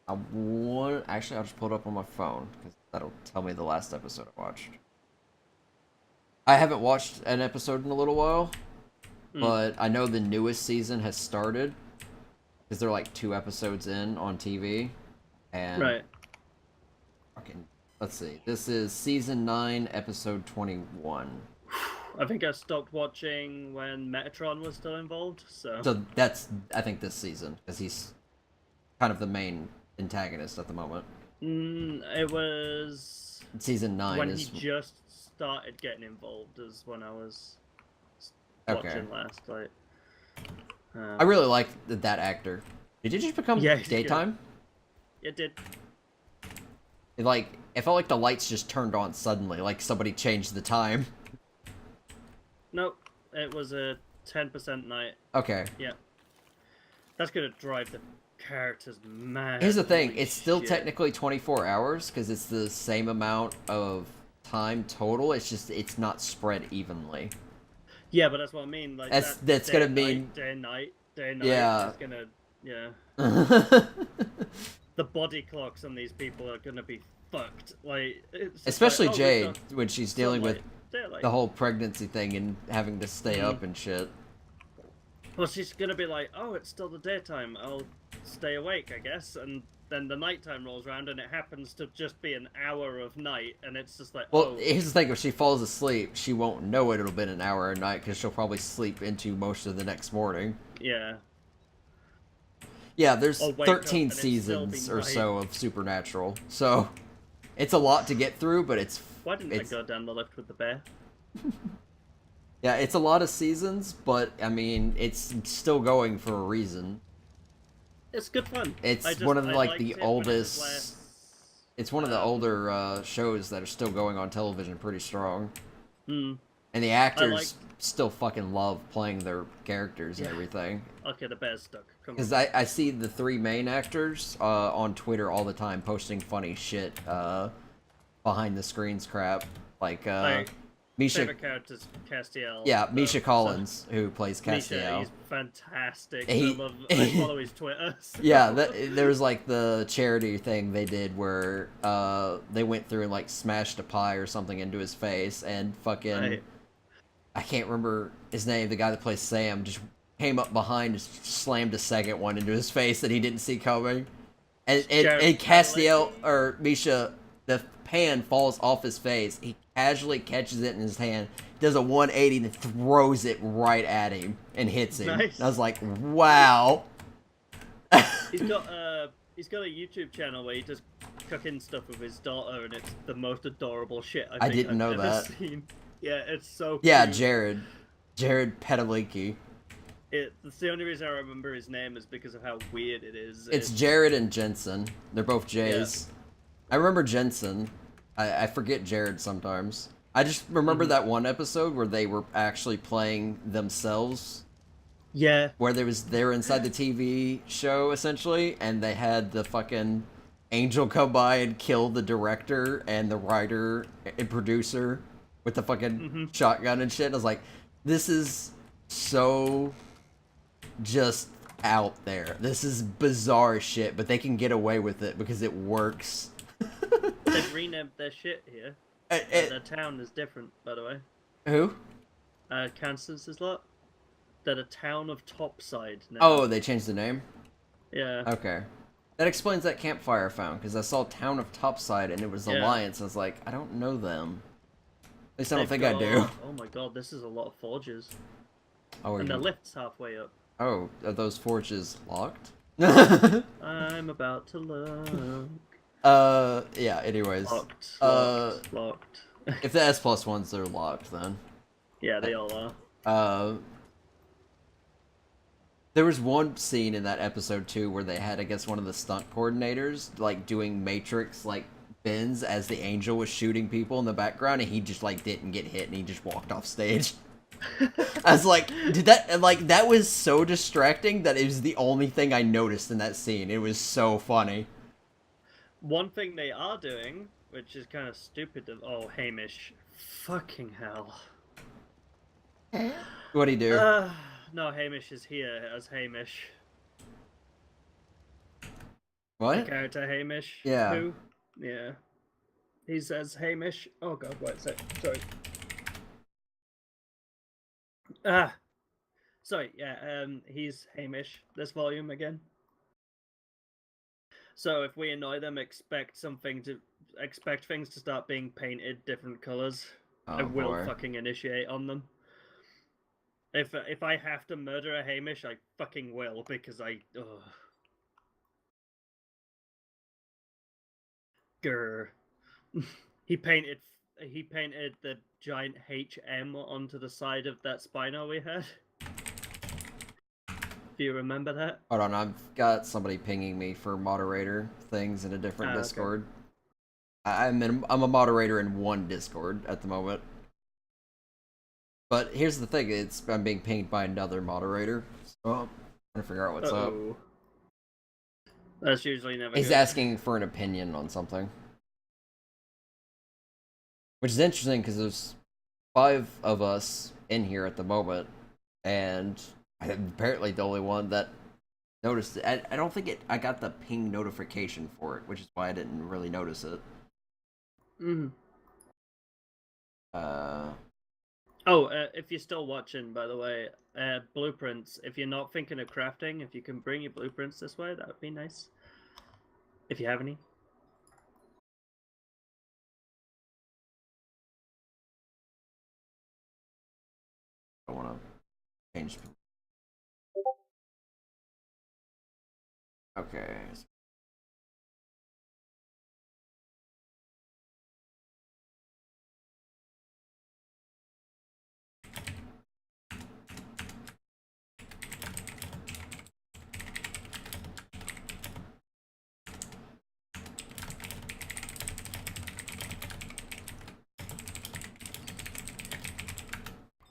Actually, I'll just pull it up on my phone, because that'll tell me the last episode I watched. I haven't watched an episode in a little while, but I know the newest season has started, because they're like 2 episodes in on TV, and... Right. Fucking... Let's see. This is season 9, episode 21. I think I stopped watching when Metatron was still involved, so... So that's, I think, this season, because he's kind of the main antagonist at the moment. It was... Season 9 when is... he just started getting involved is when I was Okay. watching last, like... I really like that actor. Did you just become Yeah, he's good. daytime? It did. It felt like the lights just turned on suddenly, like somebody changed the time. Nope, it was a 10% night. Okay. Yeah. That's gonna drive the characters mad. Here's the thing, Holy it's still shit. technically 24 hours, because it's the same amount of time total, it's just, it's not spread evenly. Yeah, but that's what I mean. Like That's day, gonna night, mean... day, night, day, night. Yeah. It's gonna... Yeah. The body clocks on these people are gonna be fucked. Like, it's just Especially like, oh, Jade, we've got when she's dealing with sunlight, daylight. the whole pregnancy thing and having to stay up and shit. Well, she's gonna be like, oh, it's still the daytime. I'll stay awake, I guess. And then the nighttime rolls around, and it happens to just be an hour of night, and it's just like, Well, oh, here's the thing, if she falls asleep, she won't know it'll been an hour a night, because she'll probably sleep into most of the next morning. yeah. Yeah, there's Or wake up 13 and it'll still be seasons or night. so of Supernatural, so it's a lot to get through, but it's... Why didn't it's, I go down the lift with the bear? Yeah, it's a lot of seasons, but, I mean, it's still going for a reason. It's good fun. It's I just- one of, I like, liked the it when it was oldest... last- It's one of the older shows that are still going on television pretty strong. Hmm. And the actors liked- still fucking love playing their characters and Yeah. everything. Okay, the bear's stuck. Come on. Because I see the 3 main actors on Twitter all the time posting funny shit behind the scenes crap. Like, My Misha... favorite character's Castiel. Yeah, though, Misha so- Collins, who plays Misha, Castiel. he's fantastic. He- I follow his Twitter. so- Yeah, there was like the charity thing they did where they went through and like smashed a pie or something into his face, and fucking... Right. I can't remember his name, the guy that plays Sam, just came up behind and slammed a second one into his face that he didn't see coming. And Castiel, or Misha, the pan falls off his face. He casually catches it in his hand, does a 180 and throws it right at him and hits him. Nice. And I was like, wow. He's got a YouTube channel where he does cooking stuff with his daughter, and it's the most adorable shit I didn't I've know ever that. Seen. Yeah, it's so. Yeah, cute. Jared Padalecki. It's the only reason I remember his name is because of how weird it is. It's Jared and Jensen. They're both J's. I remember Jensen. I forget Jared sometimes. I just remember that one episode where they were actually playing themselves Yeah. where they were inside the TV show essentially, and they had the fucking angel come by and kill the director and the writer and producer with the fucking shotgun and shit. And I was like, this is so just out there. This is bizarre shit, but they can get away with it because it works. They've renamed their shit here. Their town is different, by the way. Who? Kansas' lot. They're the town of Topside now. Oh, they changed the name? Yeah. Okay. That explains that campfire I found, because I saw Town of Topside and it was Yeah. Alliance. I was like, I don't know them. At least I don't They've think I do. got- Oh my god, this is a lot of forges. Oh, And the you... lift's halfway up. oh, are those forges locked? I'm about to look. Yeah, anyways. Locked. Locked. If the S plus ones are locked, then. Yeah, they all are. There was one scene in that episode too where they had, I guess, one of the stunt coordinators like doing Matrix like bends as the angel was shooting people in the background, and he just like didn't get hit and he just walked off stage. I was like, did that, and like that was so distracting that it was the only thing I noticed in that scene. It was so funny. One thing they are doing, which is kind of stupid. Oh, Hamish. Fucking hell. What'd he do? No, Hamish is here as Hamish. What? The character Hamish. Yeah. Who? Yeah. He says Hamish. Oh god, wait a sec. Sorry. Sorry, yeah, he's Hamish this volume again. So if we annoy them, expect things to start being painted different colors. I Oh, will boy. fucking initiate on them. If I have to murder a Hamish, I fucking will, because I... Ugh. Grr. He painted the giant HM onto the side of that Spino we had. Do you remember that? Hold on, I've got somebody pinging me for moderator things in a different Okay. Discord. I'm a moderator in one Discord at the moment. But here's the thing, I'm being pinged by another moderator, so I'm trying to figure out what's up. That's usually never He's good. asking for an opinion on something. Which is interesting, because there's 5 of us in here at the moment, and I'm apparently the only one that noticed it. I don't think I got the ping notification for it, which is why I didn't really notice it. Mm-hmm. If you're still watching, by the way, blueprints. If you're not thinking of crafting, if you can bring your blueprints this way, that would be nice. If you have any. I want to change. Okay.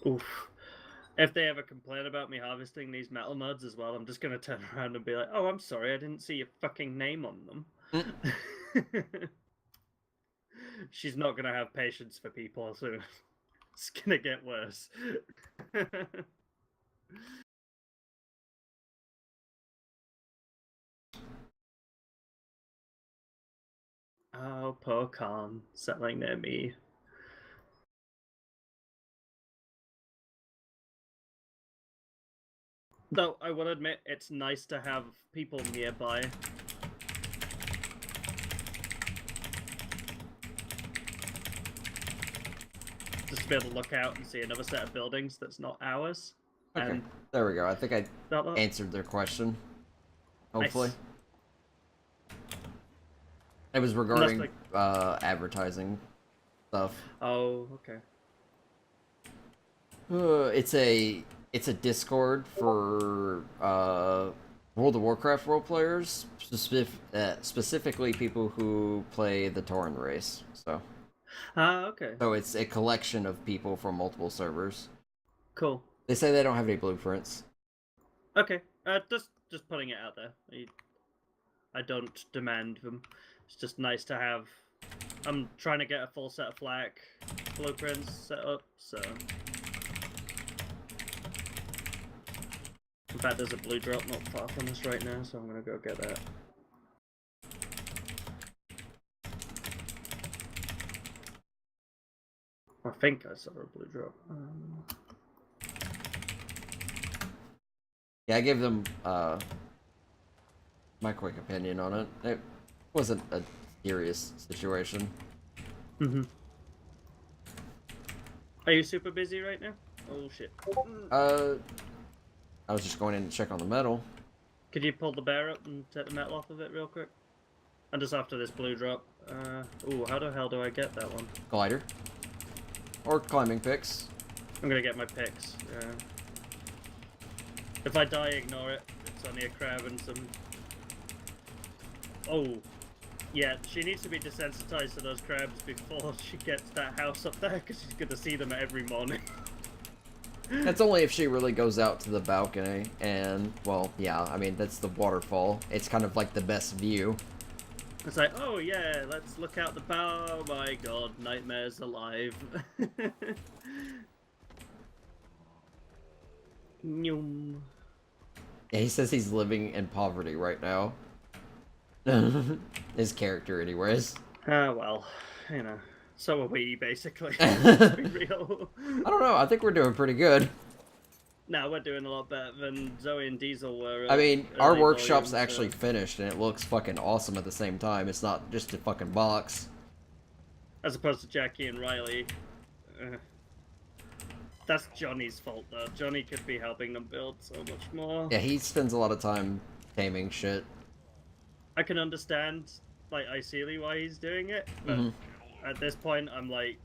Oof. If they ever complain about me harvesting these metal muds as well, I'm just gonna turn around and be like, "Oh, I'm sorry, I didn't see your fucking name on them." She's not gonna have patience for people, so it's gonna get worse. Oh, poor Khan, settling near me. Though, I will admit, it's nice to have people nearby. Just to be able to look out and see another set of buildings that's not ours. Okay, And there we go. I think I that lot. answered their question. Hopefully. Nice. It was regarding like- advertising stuff. Oh, okay. It's a Discord for World of Warcraft role players, specifically people who play the Tauren race. So Okay. it's a collection of people from multiple servers. Cool. They say they don't have any blueprints. Okay, just putting it out there. I don't demand them. It's just nice to have. I'm trying to get a full set of flak blueprints set up, so. In fact, there's a blue drop not far from us right now, so I'm gonna go get that. I think I saw a blue drop. Yeah, I gave them my quick opinion on it. It wasn't a serious situation. Are you super busy right now? Oh shit. I was just going in to check on the metal. Could you pull the bear up and take the metal off of it real quick? And just after this blue drop. Ooh, how the hell do I get that one? Glider. Or climbing picks. I'm gonna get my picks. If I die, ignore it. It's only a crab and some. Oh, yeah. She needs to be desensitized to those crabs before she gets that house up there, because she's gonna see them every morning. That's only if she really goes out to the balcony, and, well, yeah, I mean, that's the waterfall. It's kind of like the best view. It's like, oh yeah, let's look out the bow. Oh my god, nightmares alive. Nyum. Yeah, he says he's living in poverty right now. His character, anyways. Well, you know, so are we, basically. Let's be real. I don't know, I think we're doing pretty good. No, we're doing a lot better than Zoe and Diesel were. I mean, our early workshop's volumes, actually finished, and it looks fucking awesome at the same time. It's not just a fucking box. As opposed to Jackie and Riley. That's Johnny's fault, though. Johnny could be helping them build so much more. Yeah, he spends a lot of time taming shit. I can understand, like, ideally why he's doing it, but at this point, I'm like,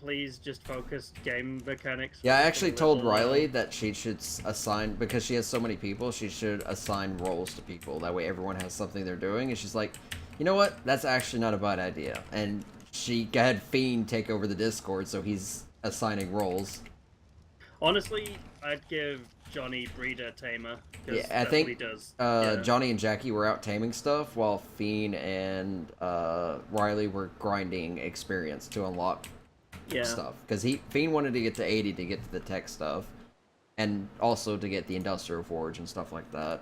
please just focus game mechanics. Yeah, I actually told little, Riley that she should assign, because she has so many people, she should assign roles to people. That way everyone has something they're doing, and she's like, you know what? That's actually not a bad idea. And she had Fiend take over the Discord, so he's assigning roles. Honestly, I'd give Johnny Breeder Tamer. Yeah, I that's think what he does. Johnny and Jackie were out taming stuff, while Fiend and Riley were grinding experience to unlock stuff. Because Fiend wanted to get to 80 to get to the tech stuff, and also to get the industrial forge and stuff like that.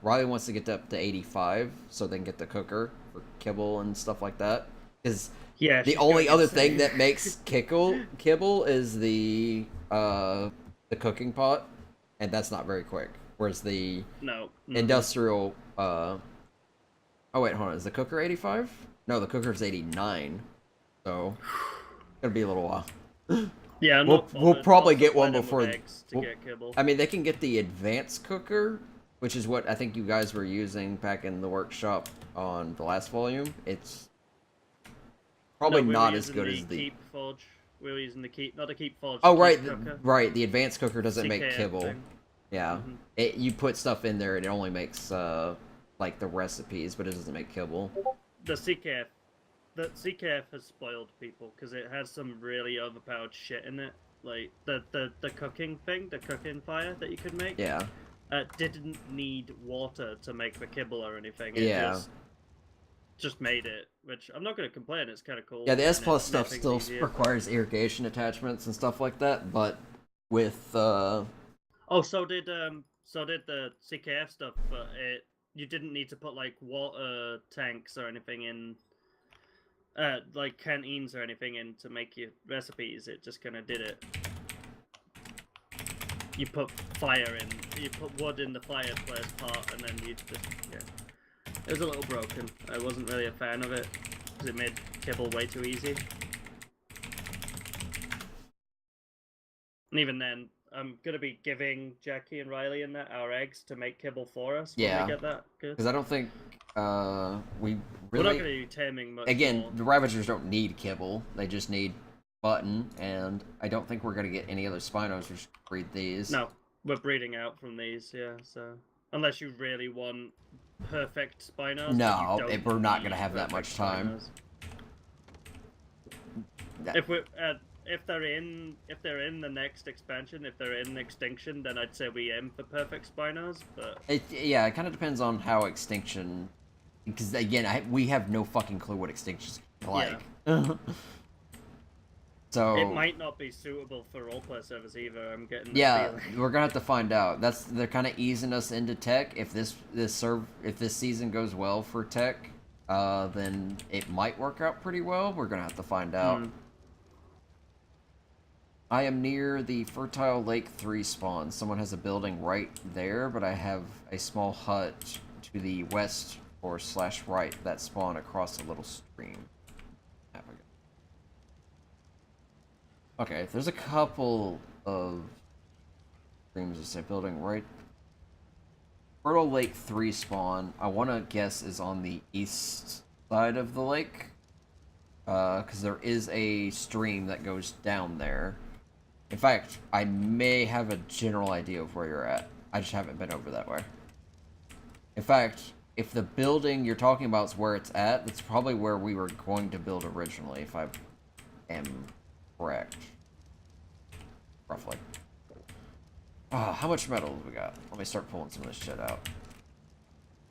Riley wants to get up to 85 so they can get the cooker for kibble and stuff like that. Because the only other thing that makes kibble is the cooking pot, and that's not very quick. Whereas the industrial oh wait, hold on, is the cooker 85? No, the cooker's 89. So it'll be a little while. Yeah, we'll probably get one before. Get kibble. I mean, they can get the advanced cooker, which is what I think you guys were using back in the workshop on the last volume. It's probably not as good as the keep forge. We were using the keep, not a keep forge. Oh right, right. The advanced cooker doesn't make kibble. Thing. Yeah, you put stuff in there and it only makes like the recipes, but it doesn't make kibble. The CKF has spoiled people because it has some really overpowered shit in it, like the cooking thing, the cooking fire that you could make. Yeah. Didn't need water to make the kibble or anything. It just made it, which I'm not going to complain. It's kind of cool. Yeah, the S Plus stuff still requires irrigation attachments and stuff like that, but with Oh, so did the CKF stuff, but you didn't need to put like water tanks or anything in, like canteens or anything in to make your recipes. It just kind of did it. You put fire in, you put wood in the fireplace part, and then you just It was a little broken. I wasn't really a fan of it because it made kibble way too easy. And even then, I'm gonna be giving Jackie and Riley and that our eggs to make kibble for us when we get that good. Because I don't think we really. We're not gonna be taming much. Again, more. the Ravagers don't need kibble; they just need button, and I don't think we're gonna get any other Spinos. We should breed these. No, we're breeding out from these, yeah. So unless you really want perfect Spinos, no, we're not gonna have that much time. if they're in the next expansion, if they're in Extinction, then I'd say we aim for perfect Spinos. But Yeah, it kind of depends on how Extinction. Because again, we have no fucking clue what Extinction's like. Yeah. So it might not be suitable for roleplay servers either. I'm getting the yeah, feeling. we're gonna have to find out. They're kind of easing us into tech. If this season goes well for tech, then it might work out pretty well. We're gonna have to find out. I am near the Fertile Lake 3 spawn. Someone has a building right there, but I have a small hut to the west or / right that spawn across a little stream. Okay, there's a couple of streams that say building right. Fertile Lake 3 spawn, I want to guess, is on the east side of the lake. Because there is a stream that goes down there. In fact, I may have a general idea of where you're at. I just haven't been over that way. In fact, if the building you're talking about is where it's at, that's probably where we were going to build originally, if I am correct. Roughly. How much metal have we got? Let me start pulling some of this shit out.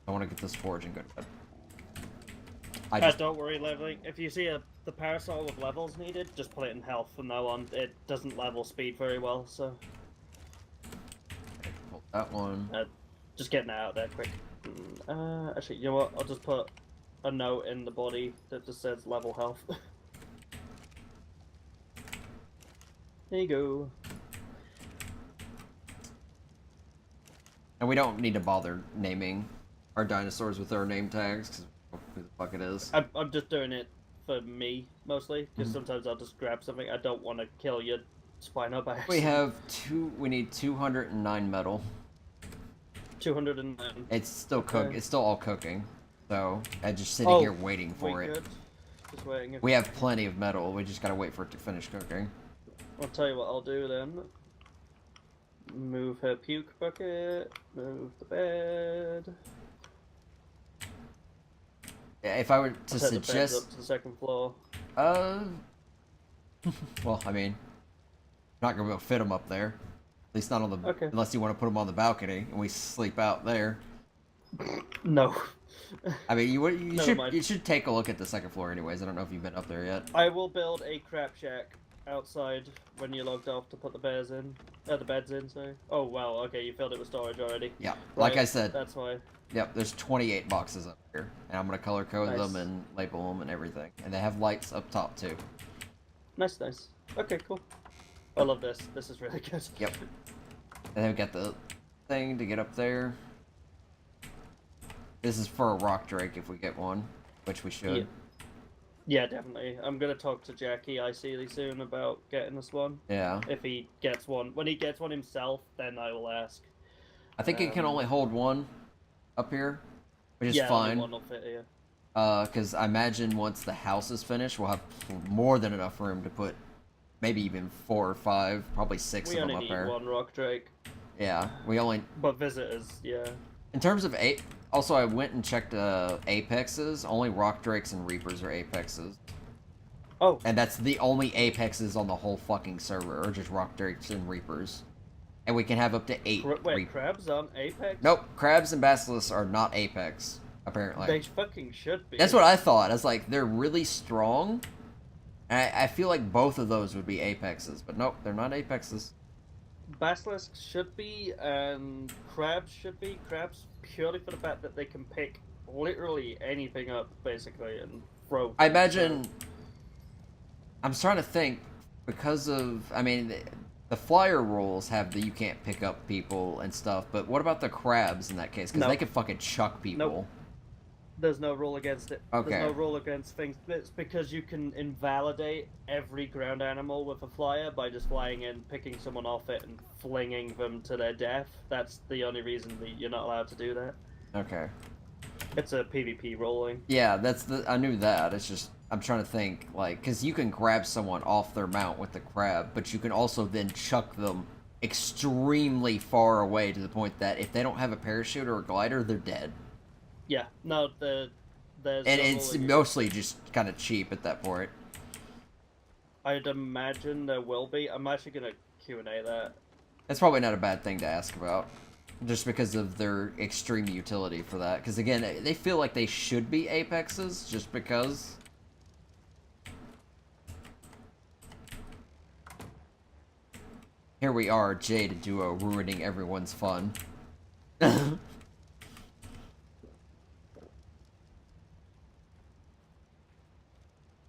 I want to get this forge and go to bed. Don't worry, leveling. If you see the parasol with levels needed, just put it in health from now on. It doesn't level speed very well, so. Pull that one. Just getting it out there quick. Actually, you know what? I'll just put a note in the body that just says level health. There you go. And we don't need to bother naming our dinosaurs with our name tags, because who the fuck it is. I'm just doing it for me, mostly, because sometimes I'll just grab something. I don't want to kill your Spino by accident. We need 209 metal. 209. It's still Okay. It's still all cooking. So, I'm just sitting here waiting for it. Good. Just waiting. We have plenty of metal, we just gotta wait for it to finish cooking. I'll tell you what I'll do then. Move her puke bucket. Move the bed. Yeah, if I were to I'll set the beds suggest... up to the second floor. well, I mean... I'm not gonna be able to fit them up there. At least not on the... Okay. Unless you want to put them on the balcony, and we sleep out there. No. I mean, Never you should take a look at the second floor anyways. I don't know if you've been up there yet. I will build a crab shack outside when you logged off to put the beds in. Sorry. Oh, wow, okay, you filled it with storage already. Yeah, Right, like I said. That's why. Yep, there's 28 boxes up here. And I'm gonna color code Nice. them and label them and everything. And they have lights up top too. Nice. Okay, cool. I love this. This is really good. Yep. And then we got the thing to get up there. This is for a rock drake if we get one, which we should. Yeah, definitely. I'm gonna talk to Jackie ICly soon about getting this one. Yeah. If he gets one. When he gets one himself, then I will ask. I think it can only hold one up here, which is yeah, fine. only one will fit here. Because I imagine once the house is finished, we'll have more than enough room to put maybe even 4 or 5, probably 6 We of them only up need there. one rock drake. Yeah, we only... But visitors, yeah. In terms of... Also, I went and checked apexes. Only rock drakes and reapers are apexes. Oh. And that's the only apexes on the whole fucking server, or just rock drakes and reapers. And we can have up to 8 Wait, crabs on Apex? Nope, crabs and basilisks are not apex, apparently. They fucking should be. That's what I thought. I was like, they're really strong. And I feel like both of those would be apexes, but nope, they're not apexes. Basilisks should be, and crabs should be. Crabs purely for the fact that they can pick literally anything up, basically, and throw. I imagine... I'm trying to think, because of... I mean, the flyer rules have that you can't pick up people and stuff, but what about the crabs in that case? Because they can fucking chuck people. Nope. There's no rule against it. Okay. There's no rule against things. It's because you can invalidate every ground animal with a flyer by just flying in, picking someone off it, and flinging them to their death. That's the only reason that you're not allowed to do that. Okay. It's a PvP ruling. Yeah, I knew that. It's just, I'm trying to think, like, because you can grab someone off their mount with the crab, but you can also then chuck them extremely far away to the point that if they don't have a parachute or a glider, they're dead. Yeah, no, there's And no it's rule mostly just kind of cheap at that point. I'd imagine there will be. I'm actually gonna Q&A that. That's probably not a bad thing to ask about, just because of their extreme utility for that. Because again, they feel like they should be apexes, just because. Here we are, Jade and Duo ruining everyone's fun.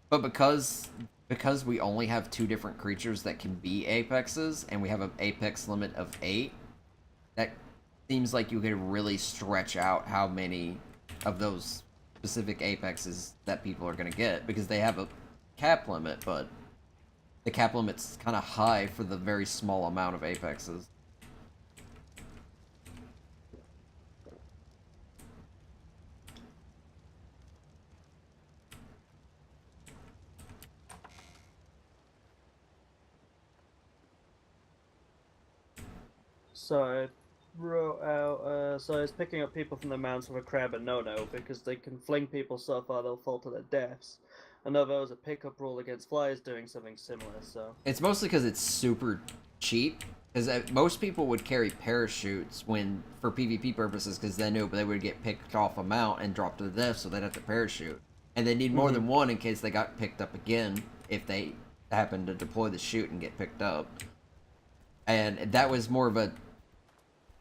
But because we only have 2 different creatures that can be apexes, and we have an apex limit of 8, that seems like you could really stretch out how many of those specific apexes that people are going to get, because they have a cap limit, but the cap limit's kind of high for the very small amount of apexes. So I wrote out, so I was picking up people from the mounds with a crab and no-no, because they can fling people so far they'll fall to their deaths. I know there was a pickup rule against flies doing something similar, so... It's mostly because it's super cheap. Because most people would carry parachutes for PvP purposes, because they knew they would get picked off a mount and dropped to the death, so they'd have to parachute. And they need more than one in case they got picked up again, if they happened to deploy the chute and get picked up. And that was more of a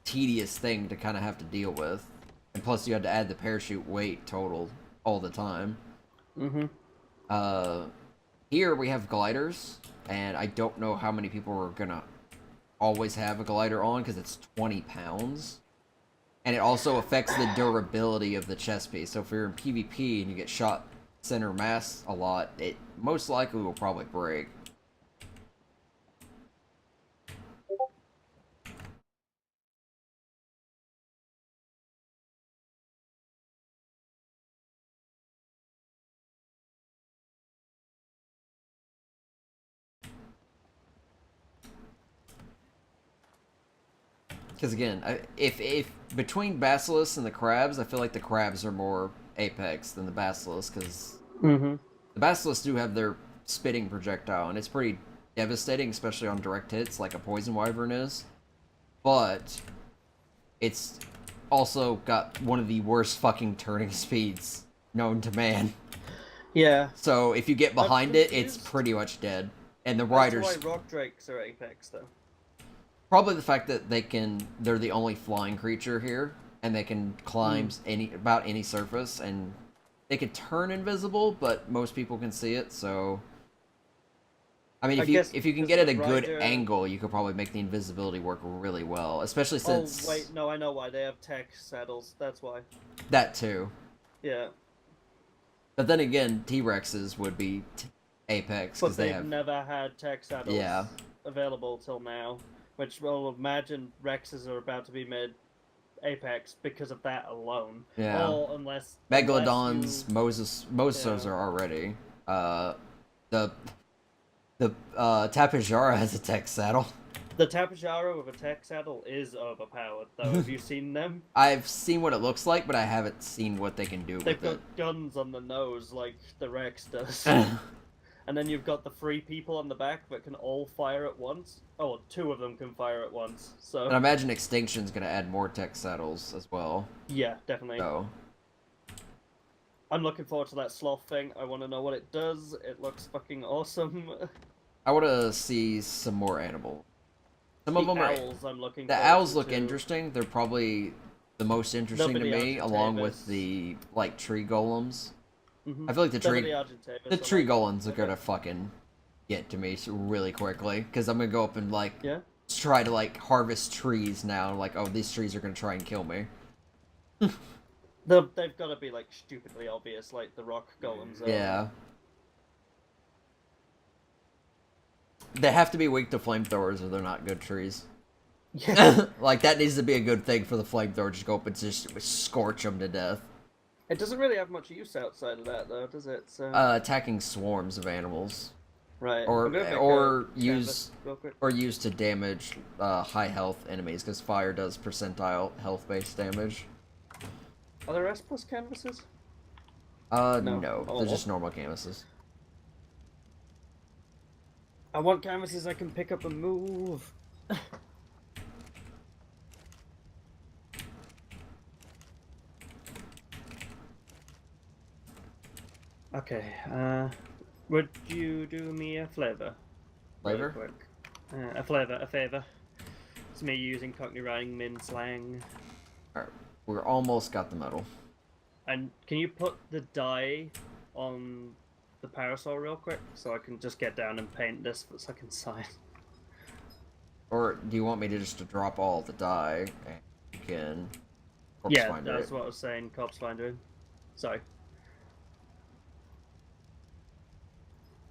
tedious thing to kind of have to deal with. And plus you had to add the parachute weight total all the time. Here we have gliders, and I don't know how many people are gonna always have a glider on, because it's 20 pounds. And it also affects the durability of the chest piece. So if you're in PvP and you get shot center mass a lot, it most likely will probably break. Because again, if between Basilisk and the crabs, I feel like the crabs are more apex than the Basilisk, because the Basilisk do have their spitting projectile, and it's pretty devastating, especially on direct hits, like a Poison Wyvern is. But it's also got one of the worst fucking turning speeds known to man. Yeah. So if you get behind it, it's pretty much dead. And the riders... That's why rock drakes are apex, though. Probably the fact that they're the only flying creature here, and they can climb about any surface, and they could turn invisible, but most people can see it, so... I mean, if you can get at a good angle, you could probably make the invisibility work really well, especially since... Oh, wait, no, I know why. They have tech saddles, that's why. That too. Yeah. But then again, T-Rexes would be apex, because they have... never had tech saddles available till now. Which, well, imagine Rexes are about to be made apex because of that alone. Yeah. Or unless... Megalodons, Mosos are already. The Tapejara has a tech saddle. The Tapejara with a tech saddle is overpowered, though. Have you seen them? I've seen what it looks like, but I haven't seen what they can do with it. They've got guns on the nose like the Rex does. And then you've got the 3 people on the back that can all fire at once. Oh, 2 of them can fire at once. So. And I imagine Extinction's gonna add more tech saddles as well. Yeah, definitely. So. I'm looking forward to that sloth thing. I want to know what it does. It looks fucking awesome. I want to see some more animals. Some of them owls, I'm looking the owls look interesting. They're probably the most interesting to me, along with the tree golems. I feel like the tree golems are gonna fucking get to me really quickly, because I'm gonna go up and try to harvest trees now. Like, oh, these trees are gonna try and kill me. They've got to be stupidly obvious, like the rock golems are. Yeah. They have to be weak to flamethrowers, or they're not good trees. Yeah. That needs to be a good thing for the flamethrower. Just go up and just scorch them to death. It doesn't really have much use outside of that, though, does it? So... attacking swarms of animals. Right. Or use to damage high health enemies, because fire does percentile health based damage. Are there S+ canvases? No. They're just normal canvases. I want canvases I can pick up and move. Okay, would you do me a flavor? Really Flavor? quick. A favor. It's me using Cockney Rhyming Min slang. Alright, we're almost got the medal. And can you put the dye on the parasol real quick so I can just get down and paint this for the second sign? Or do you want me to just drop all the dye and you can corpse Yeah, finder that's it? what I was saying. Corpse finder. Sorry.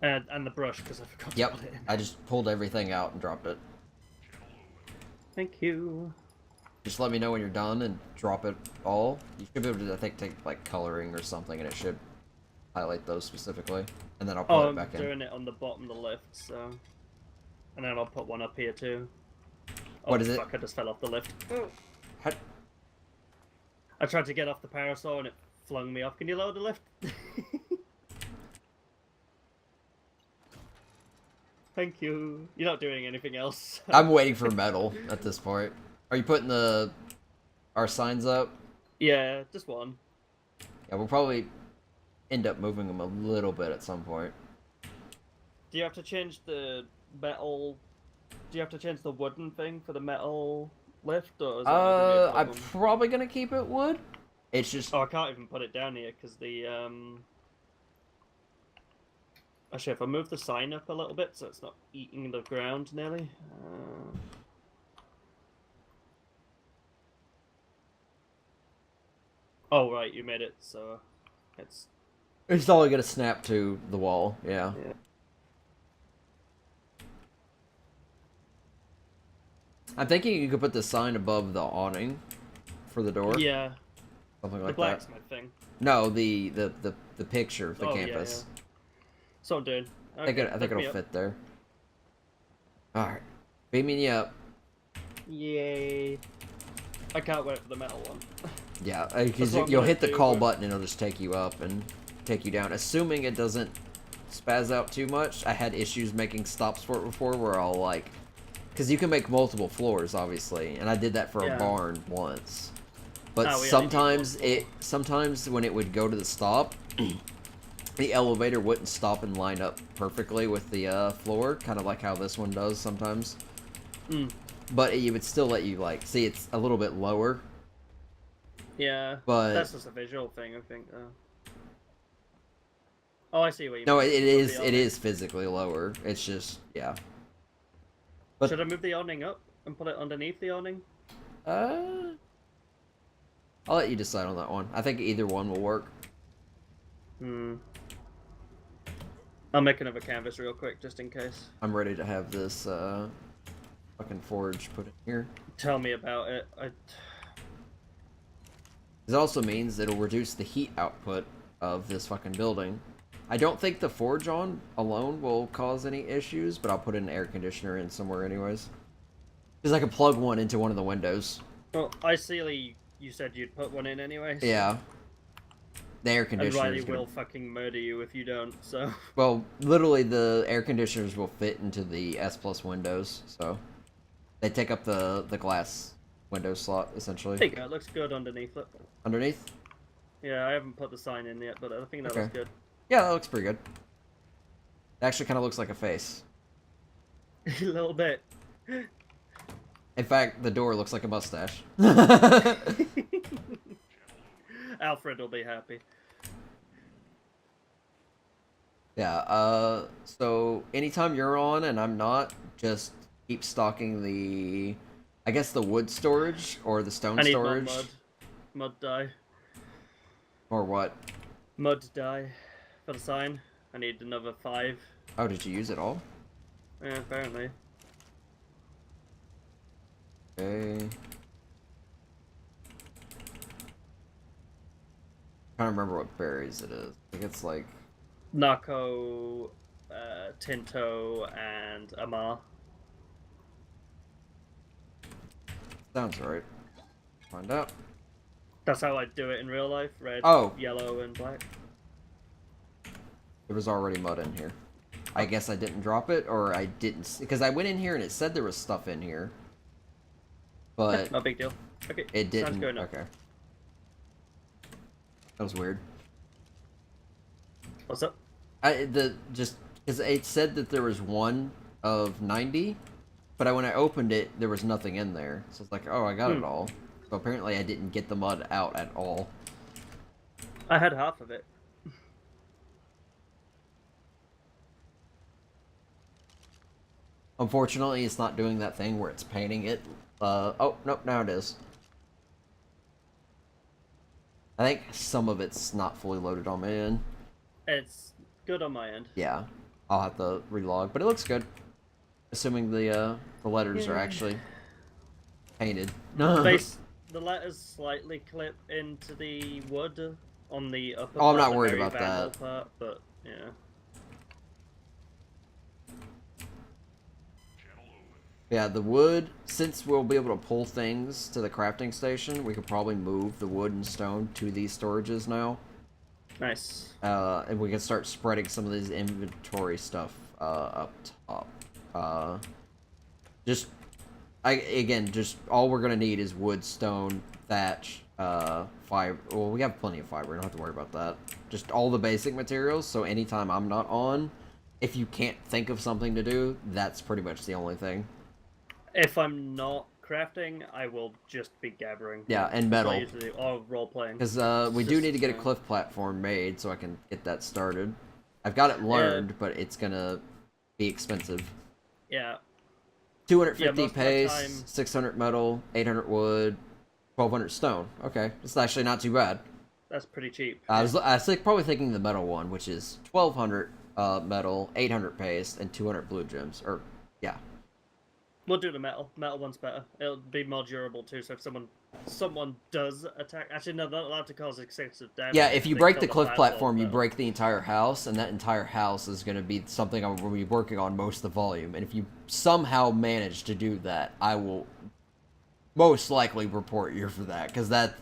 And the brush because I forgot to Yep, put it in. I just pulled everything out and dropped it. Thank you. Just let me know when you're done and drop it all. You should be able to, I think, take like coloring or something, and it should highlight those specifically. And then I'll put Oh, it I'm back in. doing it on the bottom of the lift, so. And then I'll put one up here too. Oh, What is it? fuck, I just fell off the lift. How- I tried to get off the parasol and it flung me off. Can you lower the lift? Thank you. You're not doing anything else. I'm waiting for metal at this point. Are you putting our signs up? Yeah, just one. Yeah, we'll probably end up moving them a little bit at some point. Do you have to change the metal? Do you have to change the wooden thing for the metal lift, or is that a I'm problem? probably gonna keep it wood. It's just Oh, I can't even put it down here because the Actually, if I move the sign up a little bit so it's not eating the ground nearly. Oh right, you made it so it's all gonna snap to the wall. Yeah. yeah. I'm thinking you could put the sign above the awning for the door. Yeah, Something the like that. blacksmith thing. No, the picture of the Oh, yeah, campus. yeah. So I'm doing. I think Okay, I think lift me it'll up. fit there. All right, beaming you up. Yay! I can't wait for the metal one. Yeah, That's because what I'm you'll gonna hit the do, call but- button and it'll just take you up and take you down. Assuming it doesn't spaz out too much. I had issues making stops for it before where I'll like, because you can make multiple floors obviously, and I did that for Yeah. a barn once. But Oh, we only need sometimes one sometimes when it would go to the stop, the elevator wouldn't stop and line up perfectly with the floor, kind of like how this one does sometimes. Mm. But it would still let you like see it's a little bit lower. Yeah, But- that's just a visual thing, I think. Oh, I see what you No, mean. it Move is the it awning. is physically lower. It's just yeah. But Should I move the awning up and put it underneath the awning? I'll let you decide on that one. I think either one will work. I'll make another canvas real quick, just in case. I'm ready to have this fucking forge put in here. Tell me about it. It also means it'll reduce the heat output of this fucking building. I don't think the forge on alone will cause any issues, but I'll put an air conditioner in somewhere anyways. Because I can plug one into one of the windows. Well, ideally, you said you'd put one in anyway. So... Yeah. The air And conditioner Riley is gonna... will fucking murder you if you don't, so... Well, literally the air conditioners will fit into the S Plus windows, so... They take up the glass window slot, essentially. There you go, it looks good underneath it. Underneath? Yeah, I haven't put the sign in yet, but I think that Okay. looks good. Yeah, that looks pretty good. It actually kind of looks like a face. A little bit. In fact, the door looks like a mustache. Alfred will be happy. Yeah, so anytime you're on and I'm not, just keep stocking the, I guess the wood storage or the stone I need storage. more mud. Mud dye. Or what? Mud dye for the sign. I need another 5. Oh, did you use it all? Yeah, apparently. Okay. Trying to remember what berries it is. I think it's like... Narco, Tinto, and Amar. Sounds right. Find out. That's how I do it in real life. Red, Oh. yellow, and black. There was already mud in here. I guess I didn't drop it, or I didn't, because I went in here and it said there was stuff in here, but No big deal. Okay, it sounds didn't. good enough. Okay, that was weird. What's up? Just because it said that there was one of 90, but when I opened it, there was nothing in there. So it's like, oh, I got it all. So apparently, I didn't get the mud out at all. I had half of it. Unfortunately, it's not doing that thing where it's painting it. Oh, nope, now it is. I think some of it's not fully loaded on my end. It's good on my end. Yeah, I'll have to relog, but it looks good. Assuming the letters are Yeah. actually painted. The letters slightly clip into the wood on the upper Oh, I'm part, not the worried very about vandal that. part, but yeah. Yeah, the wood, since we'll be able to pull things to the crafting station, we could probably move the wood and stone to these storages now. Nice. And we can start spreading some of this inventory stuff up top. Just all we're gonna need is wood, stone, thatch, fiber. Well, we have plenty of fiber. We don't have to worry about that. Just all the basic materials. So anytime I'm not on, if you can't think of something to do, that's pretty much the only thing. If I'm not crafting, I will just be gathering. Yeah, and That's what I metal. usually do, or role playing. Because we do need to get a cliff platform made so I can get that started. I've got it learned, but it's gonna be expensive. Yeah. 250 most of the paste, time- 600 metal, 800 wood, 1200 stone. Okay, it's actually not too bad. That's pretty cheap. I was probably thinking the metal one, which is 1200 metal, 800 paste, and 200 blue gems. Or yeah, We'll do the metal. Metal one's better. It'll be more durable too. So if someone does attack, actually no, they're not allowed to cause excessive damage. yeah. If you They break kill the cliff platform, you metal. break the entire house, and that entire house is going to be something I'm going to be working on most of the volume. And if you somehow manage to do that, I will most likely report you for that, because that.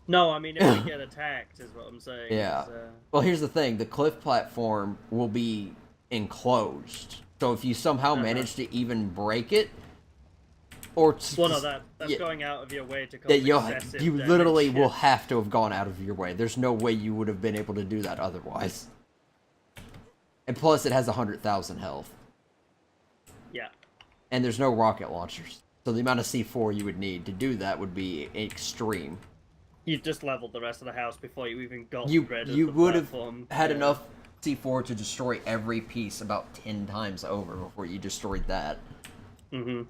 No, I mean if we get attacked, is what I'm saying. Yeah. is, Well, here's the thing: the cliff platform will be enclosed. So if you somehow manage to even break it, or Well, no, that's yeah, going out of your way to cause that excessive you damage. literally will Yeah. have to have gone out of your way. There's no way you would have been able to do that otherwise. And plus, it has 100,000 health, Yeah. and there's no rocket launchers. So the amount of C4 you would need to do that would be extreme. You just leveled the rest of the house before you even got You rid of you the would have platform. had Yeah. enough C4 to destroy every piece about 10 times over before you destroyed that. Mm-hmm.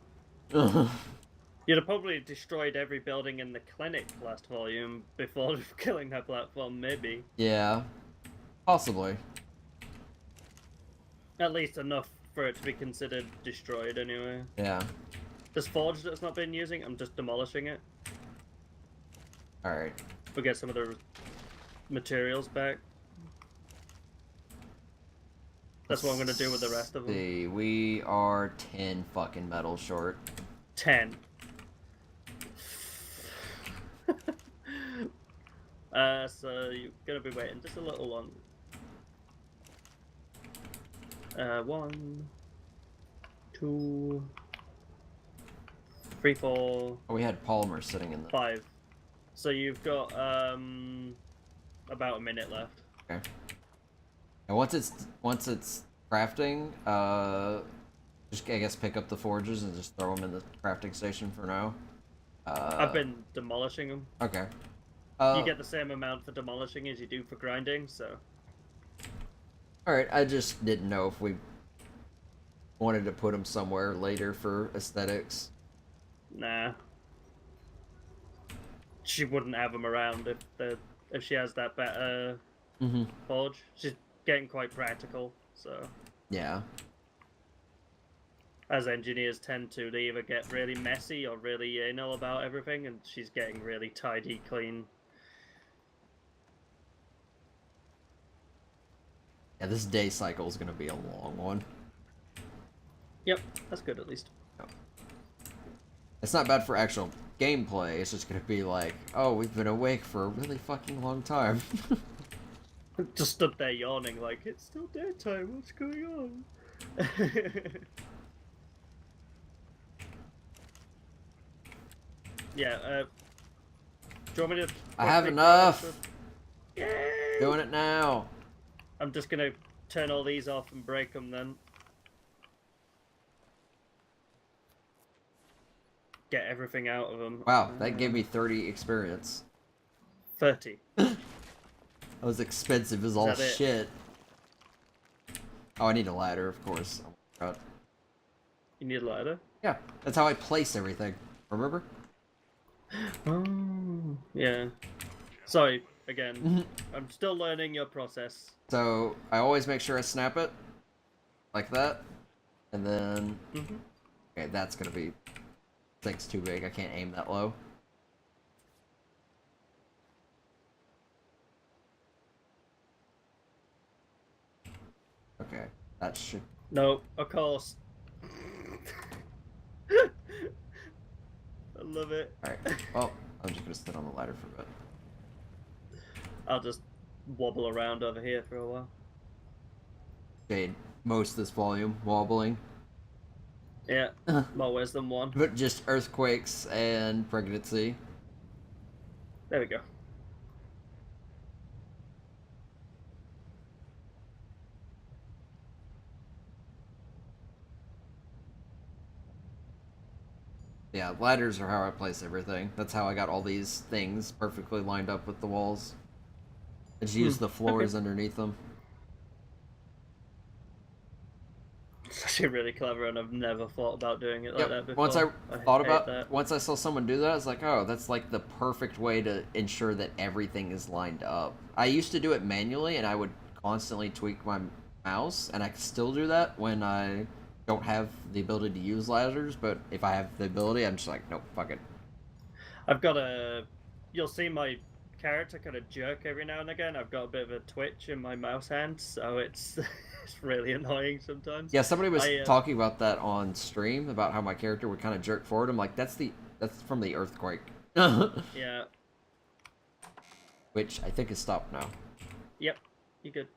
You'd have probably destroyed every building in the clinic last volume before killing that platform, maybe. Yeah, possibly. At least enough for it to be considered destroyed, anyway. Yeah. This forge that's not been using, I'm just demolishing it. Alright. We'll get some of the materials back. That's what I'm gonna do with the rest of them. See, we are 10 fucking metal short. 10. So you're gonna be waiting just a little longer. 1, 2, 3, 4, Oh, we had polymer sitting in the... 5. So you've got about a minute left. Okay. And once it's crafting, just I guess pick up the forges and just throw them in the crafting station for now. I've been demolishing them. Okay. You get the same amount for demolishing as you do for grinding, so. Alright, I just didn't know if we wanted to put them somewhere later for aesthetics. Nah. She wouldn't have them around if she has that better forge. She's getting quite practical, so. Yeah. As engineers tend to, they either get really messy or really anal about everything, and she's getting really tidy, clean. Yeah, this day cycle is gonna be a long one. Yep, that's good at least. It's not bad for actual gameplay, it's just gonna be like, oh, we've been awake for a really fucking long time. Just stood there yawning like, it's still daytime, what's going on? Yeah, do you want me to I have quickly enough. finish with- Yay! Doing it now. I'm just gonna turn all these off and break them then. Get everything out of them. Wow, that gave me 30 experience. 30. That was expensive as all that it? shit. Oh, I need a ladder, of course. Oh my god. You need a ladder? Yeah, that's how I place everything. Remember? Oh, yeah. Sorry, again. I'm still learning your process. So, I always make sure I snap it. Like that. And then... Okay, that's gonna be... Thing's too big, I can't aim that low. Okay, that should... No, of course. I love it. Alright, well, I'm just gonna sit on the ladder for a bit. I'll just wobble around over here for a while. Jade, most of this volume, wobbling. Yeah, more ways than one. But just earthquakes and pregnancy. There we go. Yeah, ladders are how I place everything. That's how I got all these things perfectly lined up with the walls. I just use the floors underneath them. It's actually really clever, and I've never thought about doing it like that before. Once I thought hate about, that. once I saw someone do that, I was like, oh, that's like the perfect way to ensure that everything is lined up. I used to do it manually, and I would constantly tweak my mouse, and I can still do that when I don't have the ability to use ladders, but if I have the ability, I'm just like, nope, fuck it. I've got a... You'll see my character kind of jerk every now and again. I've got a bit of a twitch in my mouse hand, so it's it's really annoying sometimes. Yeah, somebody was talking about that on stream, about how my character would kind of jerk forward. I'm like, that's from the earthquake. Yeah. Which I think is stopped now. Yep. You good.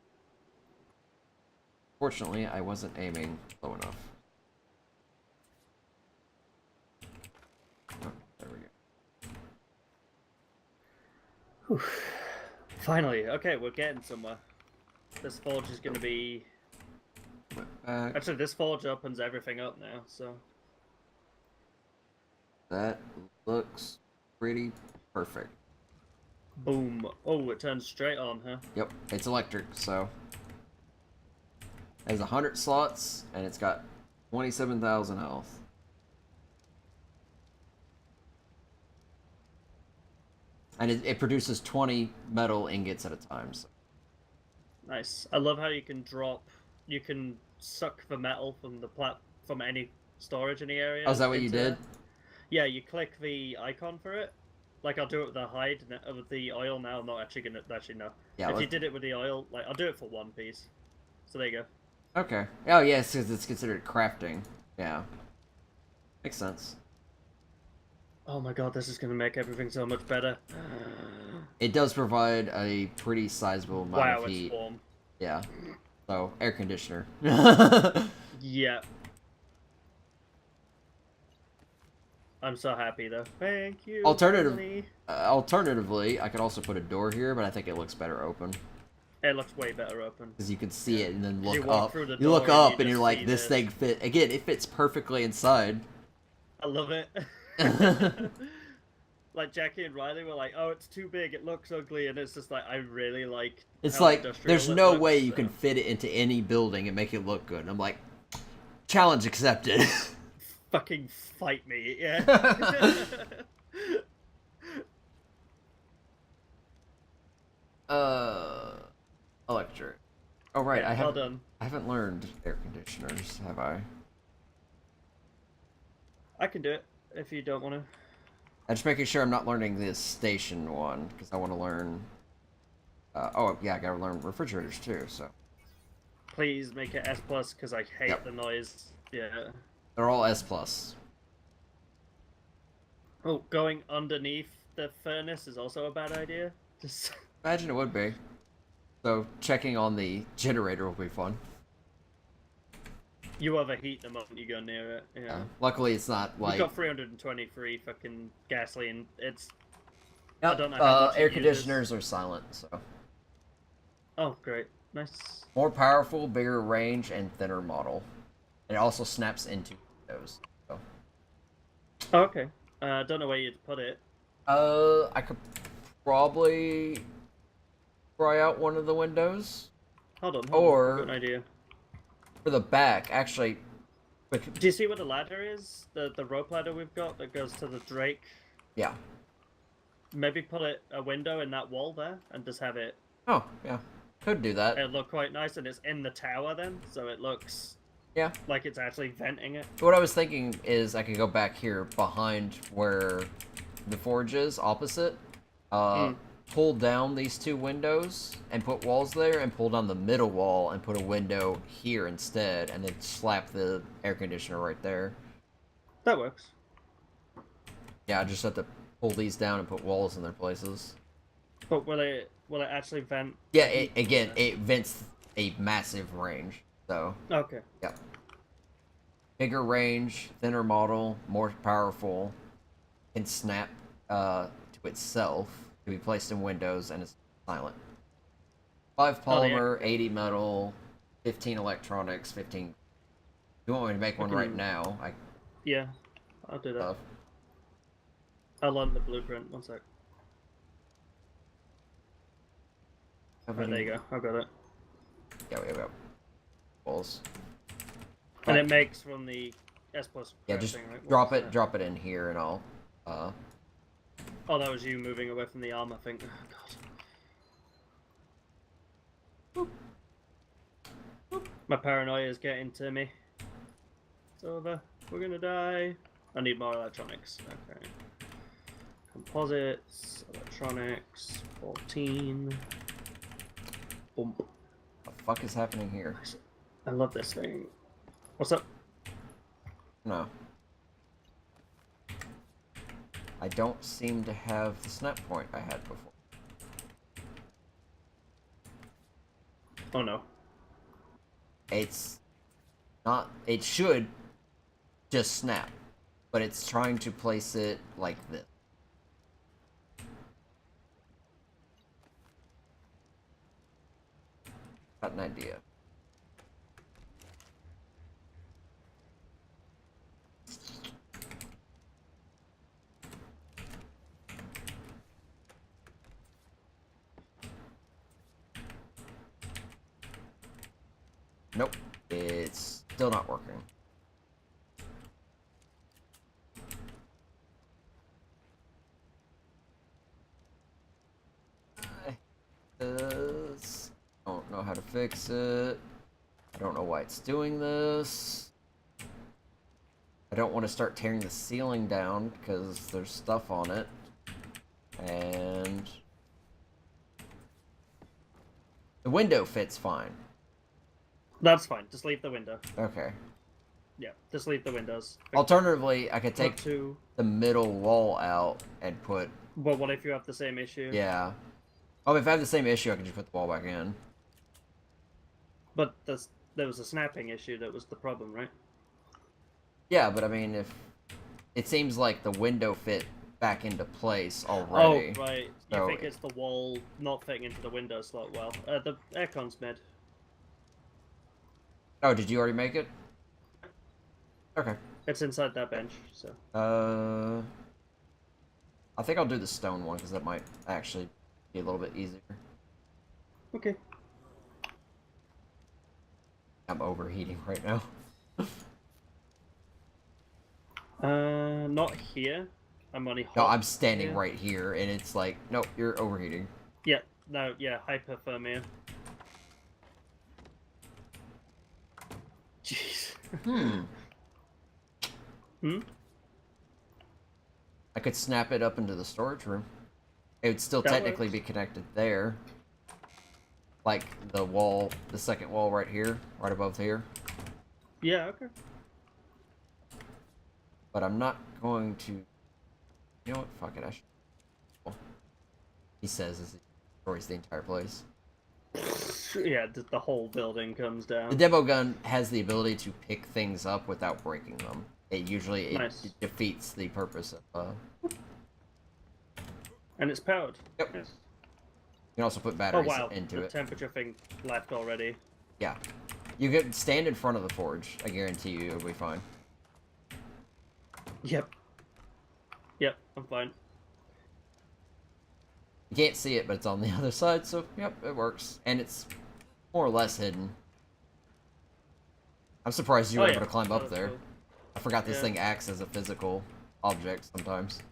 Fortunately, I wasn't aiming low enough. Oh, there we go. Whew. Finally. Okay, we're getting somewhere. This forge is going to be... Actually, this forge opens everything up now, so... That looks pretty perfect. Boom. Oh, it turns straight on, huh? Yep, it's electric, so... It has 100 slots, and it's got 27,000 health. And it produces 20 metal ingots at a time. So. Nice. I love how you can drop... You can suck the metal from the from any storage in the area. Oh, is that what you did? Yeah, you click the icon for it. Like, I'll do it with the hide, with the oil now. I'm not actually gonna... Actually, no. Yeah, if you did it with the oil, like, I'll do it for one piece. So there you go. Okay. Oh, yes, because it's considered crafting. Yeah. Makes sense. Oh my god, this is going to make everything so much better. It does provide a pretty sizable amount of heat. It's warm. Yeah. So, air conditioner. Yeah. I'm so happy, though. Thank you, Alternatively, I could also put a door here, but I think it looks better open. It looks way better open. Because you can see it and then look You walk up. through the You look door and up you and you're just like, see this this. thing fit. Again, it fits perfectly inside. I love it. Like, Jackie and Riley were like, oh, it's too big, it looks ugly, and it's just like, I really like It's how like, industrial there's it no looks, way you so- can fit it into any building and make it look good. And I'm like, challenge accepted. Fucking fight me, yeah. Electric. Oh, right, Yeah, well done. I haven't learned air conditioners, have I? I can do it, if you don't want to. I'm just making sure I'm not learning this station one, because I want to learn... oh, yeah, I gotta learn refrigerators, too, so... Please make it S+, because I hate the noise. Yeah. They're all S+. Oh, going underneath the furnace is also a bad idea. Just... Imagine it would be. So, checking on the generator will be fun. You overheat the moment you go near it. Yeah. Luckily, it's not We've like. got 323 fucking gasoline. It's. Yep, I don't know how much air it uses. conditioners are silent, so. Oh, great. Nice. More powerful, bigger range, and thinner model. It also snaps into windows. So. Oh, okay. Don't know where you'd put it. I could probably try out one of the windows. Hold on. Or- I've got an idea. For the back, actually. Do you see what the ladder is? The rope ladder we've got that goes to the Drake? Yeah. Maybe put it a window in that wall there and just have it. Oh, yeah. Could do that. It'd look quite nice, and it's in the tower then, so it looks Yeah. like it's actually venting it. What I was thinking is I could go back here behind where the forge is, opposite. Pull down these two windows and put walls there, and pull down the middle wall and put a window here instead, and then slap the air conditioner right there. That works. Yeah, I just have to pull these down and put walls in their places. But will it actually vent? Yeah, it vents a massive range, so. Okay. Yeah. Bigger range, thinner model, more powerful, can snap to itself, to be placed in windows, and it's silent. 5 polymer, 80 metal, 15 electronics, 15. If you want me to make one right now, I. Yeah, I'll do that. Uh, I'll learn the blueprint. One sec. Right, there you go. I've got it. Yeah, we have walls. And it makes from the S plus. Yeah, just thing, right? drop What's it, that? drop it in here, and I'll. Oh, that was you moving away from the arm, I think. Oh, God. My paranoia is getting to me. It's over. We're gonna die. I need more electronics. Okay. Composites, electronics, 14. Boom. What the fuck is happening here? I love this thing. What's up? No. I don't seem to have the snap point I had before. Oh no. It's not. It should just snap, but it's trying to place it like this. Got an idea. Nope, it's still not working. This. Don't know how to fix it. I don't know why it's doing this. I don't want to start tearing the ceiling down because there's stuff on it. And the window fits fine. That's fine. Just leave the window. Okay. Yeah, just leave the windows. Alternatively, I could take to. the middle wall out and put. But what if you have the same issue? Yeah. Oh, if I have the same issue, I can just put the wall back in. But there was a snapping issue that was the problem, right? Yeah, but I mean, if it seems like the window fit back into place already. Oh, right. You So think it's the wall not fitting into the window slot well. The aircon's mid. Oh, did you already make it? Okay. It's inside that bench, so. I think I'll do the stone one because that might actually be a little bit easier. Okay. I'm overheating right now. Not here. I'm only hot. No, I'm standing here. right here, and it's like, nope, you're overheating. Yeah, no, yeah, hypothermia. Jeez. Hmm? I could snap it up into the storage room. It would still That technically works. be connected there. Like the wall, the second wall right here, right above here. Yeah, okay. But I'm not going to... You know what? Fuck it, I should... He says as he destroys the entire place. Yeah, the whole building comes The down. demo gun has the ability to pick things up without breaking them. It Nice. defeats the purpose of. And it's powered. Yep. Yes. You can also put Oh batteries wow, into the it. temperature thing left already. Yeah. You could stand in front of the forge. I guarantee you it'll be fine. Yep. Yep, I'm fine. You can't see it, but it's on the other side, so yep, it works. And it's more or less hidden. I'm surprised you were able to climb up that's there. cool. I forgot this Yeah. thing acts as a physical object sometimes.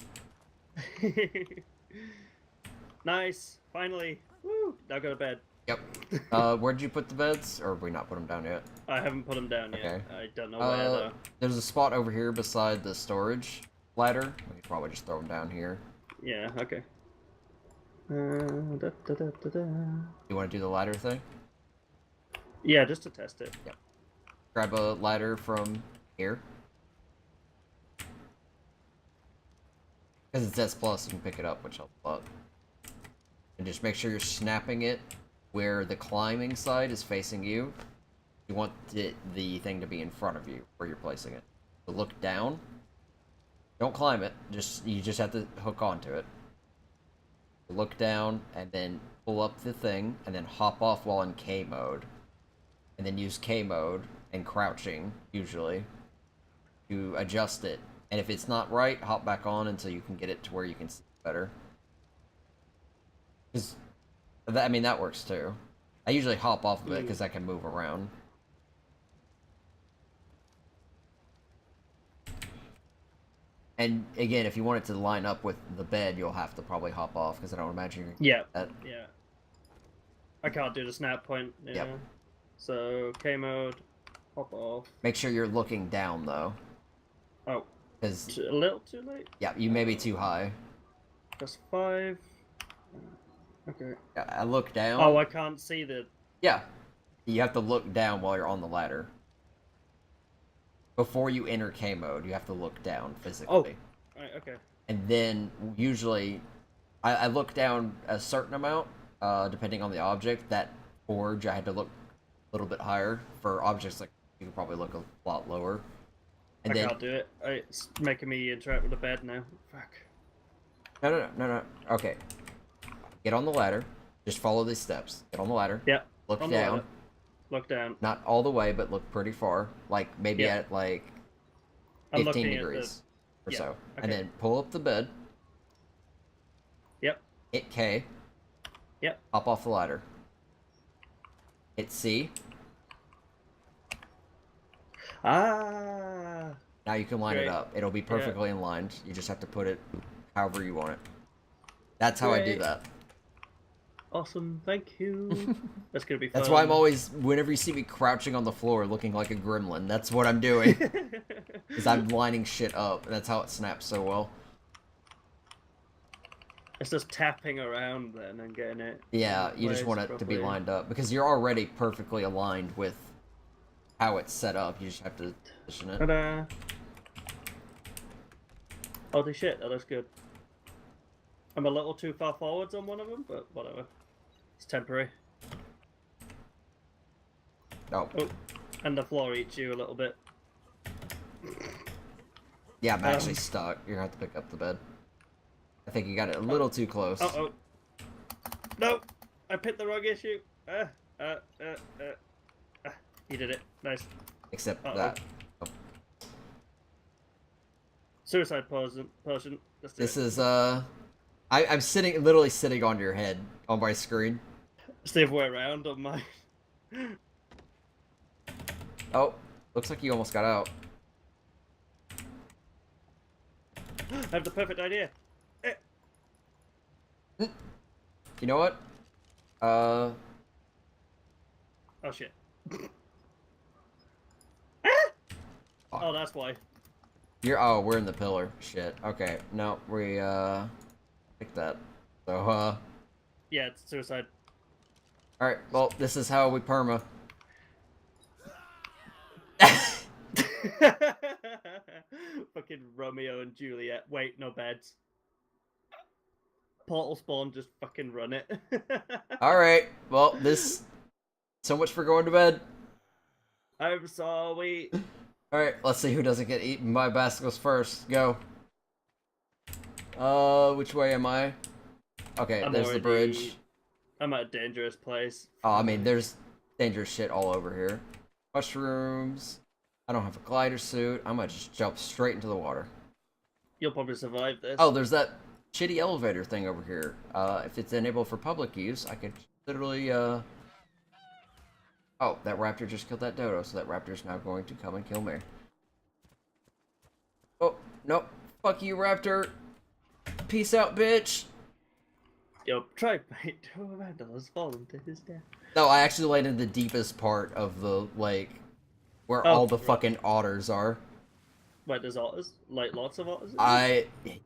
Nice, finally. Woo! Now go to bed. Yep. Where'd you put the beds? Or have we not put them down yet? I haven't put them down yet. Okay. I don't know where though. There's a spot over here beside the storage ladder. We could probably just throw them down here. Yeah, okay. You want to do the ladder thing? Yeah, just to test it. Grab a ladder from here. Because it's S+, you can pick it up, which helps a lot. And just make sure you're snapping it where the climbing side is facing you. You want the thing to be in front of you, where you're placing it. So look down. Don't climb it. You just have to hook onto it. Look down, and then pull up the thing, and then hop off while in K mode. And then use K mode and crouching, usually, to adjust it. And if it's not right, hop back on until you can get it to where you can see better. Because, I mean, that works too. I usually hop off of it because I can move around. And again, if you want it to line up with the bed, you'll have to probably hop off because I don't imagine you're Yeah. that. Yeah. I can't do the snap point. Yeah. Yep. So K mode, hop off. Make sure you're looking down though, Oh, because a little too late. yeah, you may be too high. Plus 5. Okay. Yeah, I look down. Oh, I can't see the. Yeah, you have to look down while you're on the ladder. Before you enter K mode, you have to look down physically. Oh. Right, okay. And then usually, I look down a certain amount, depending on the object. That forge, I had to look a little bit higher. For objects like you can probably look a lot lower. And I then can't do it. It's making me interact with the bed now. Fuck. no. Okay, get on the ladder. Just follow these steps. Get on the ladder. Yeah. Look on the down. ladder. Look down. Not all the way, but look pretty far. Like maybe Yeah. at like I'm 15 looking at degrees or Yeah, so. okay. And then pull up the bed. Yep. Hit K. Yep. Hop off the ladder. Hit C. Ah. Now you can line Great. it up. It'll be perfectly aligned. You just have to put it however you want it. That's how I do Great. that. Awesome. Thank you. That's gonna be fun. That's why I'm always, whenever you see me crouching on the floor looking like a gremlin, that's what I'm doing. Because I'm lining shit up. And that's how it snaps so well. It's just tapping around then and getting it. Yeah, you just placed want it to be properly. lined up. Because you're already perfectly aligned with how it's set up. You just have to position it. Ta-da! Holy shit, that looks good. I'm a little too far forwards on one of them, but whatever. It's temporary. Oh, Oh, and the floor eats you a little bit. yeah, I'm actually stuck. You're going to have to pick up the bed. I think you got it a little too close. Oh. No! I picked the wrong issue. You did it. Nice. Except Uh-oh. that. Suicide potion. Let's do This it. is, I'm literally sitting on your head on my screen. It's the other way around on my. Oh, looks like you almost got out. I have the perfect idea. You know what? Oh shit. Oh, that's why. We're in the pillar. Shit. Okay. No, we, pick that. So, Yeah, it's suicide. alright, well, this is how we perma. Fucking Romeo and Juliet. Wait, no beds. portal spawn, just fucking run it. Alright, well, this... So much for going to bed. I'm sorry. Alright, let's see who doesn't get eaten by basilisk first. Go. Which way am I? Okay, I'm there's the bridge. I'm at a dangerous place. Oh, I mean, there's dangerous shit all over here. Mushrooms. I don't have a glider suit. I'm gonna just jump straight into the water. You'll probably survive this. Oh, there's that shitty elevator thing over here. If it's enabled for public use, I could literally, Oh, that raptor just killed that dodo, so that raptor's now going to come and kill me. Oh, nope. Fuck you, raptor. Peace out, bitch. Yo, try mate. Randall has fallen to his death. No, I actually landed in the deepest part of the lake, where Oh, all the right. fucking otters are. Wait, there's otters? Like, lots of otters?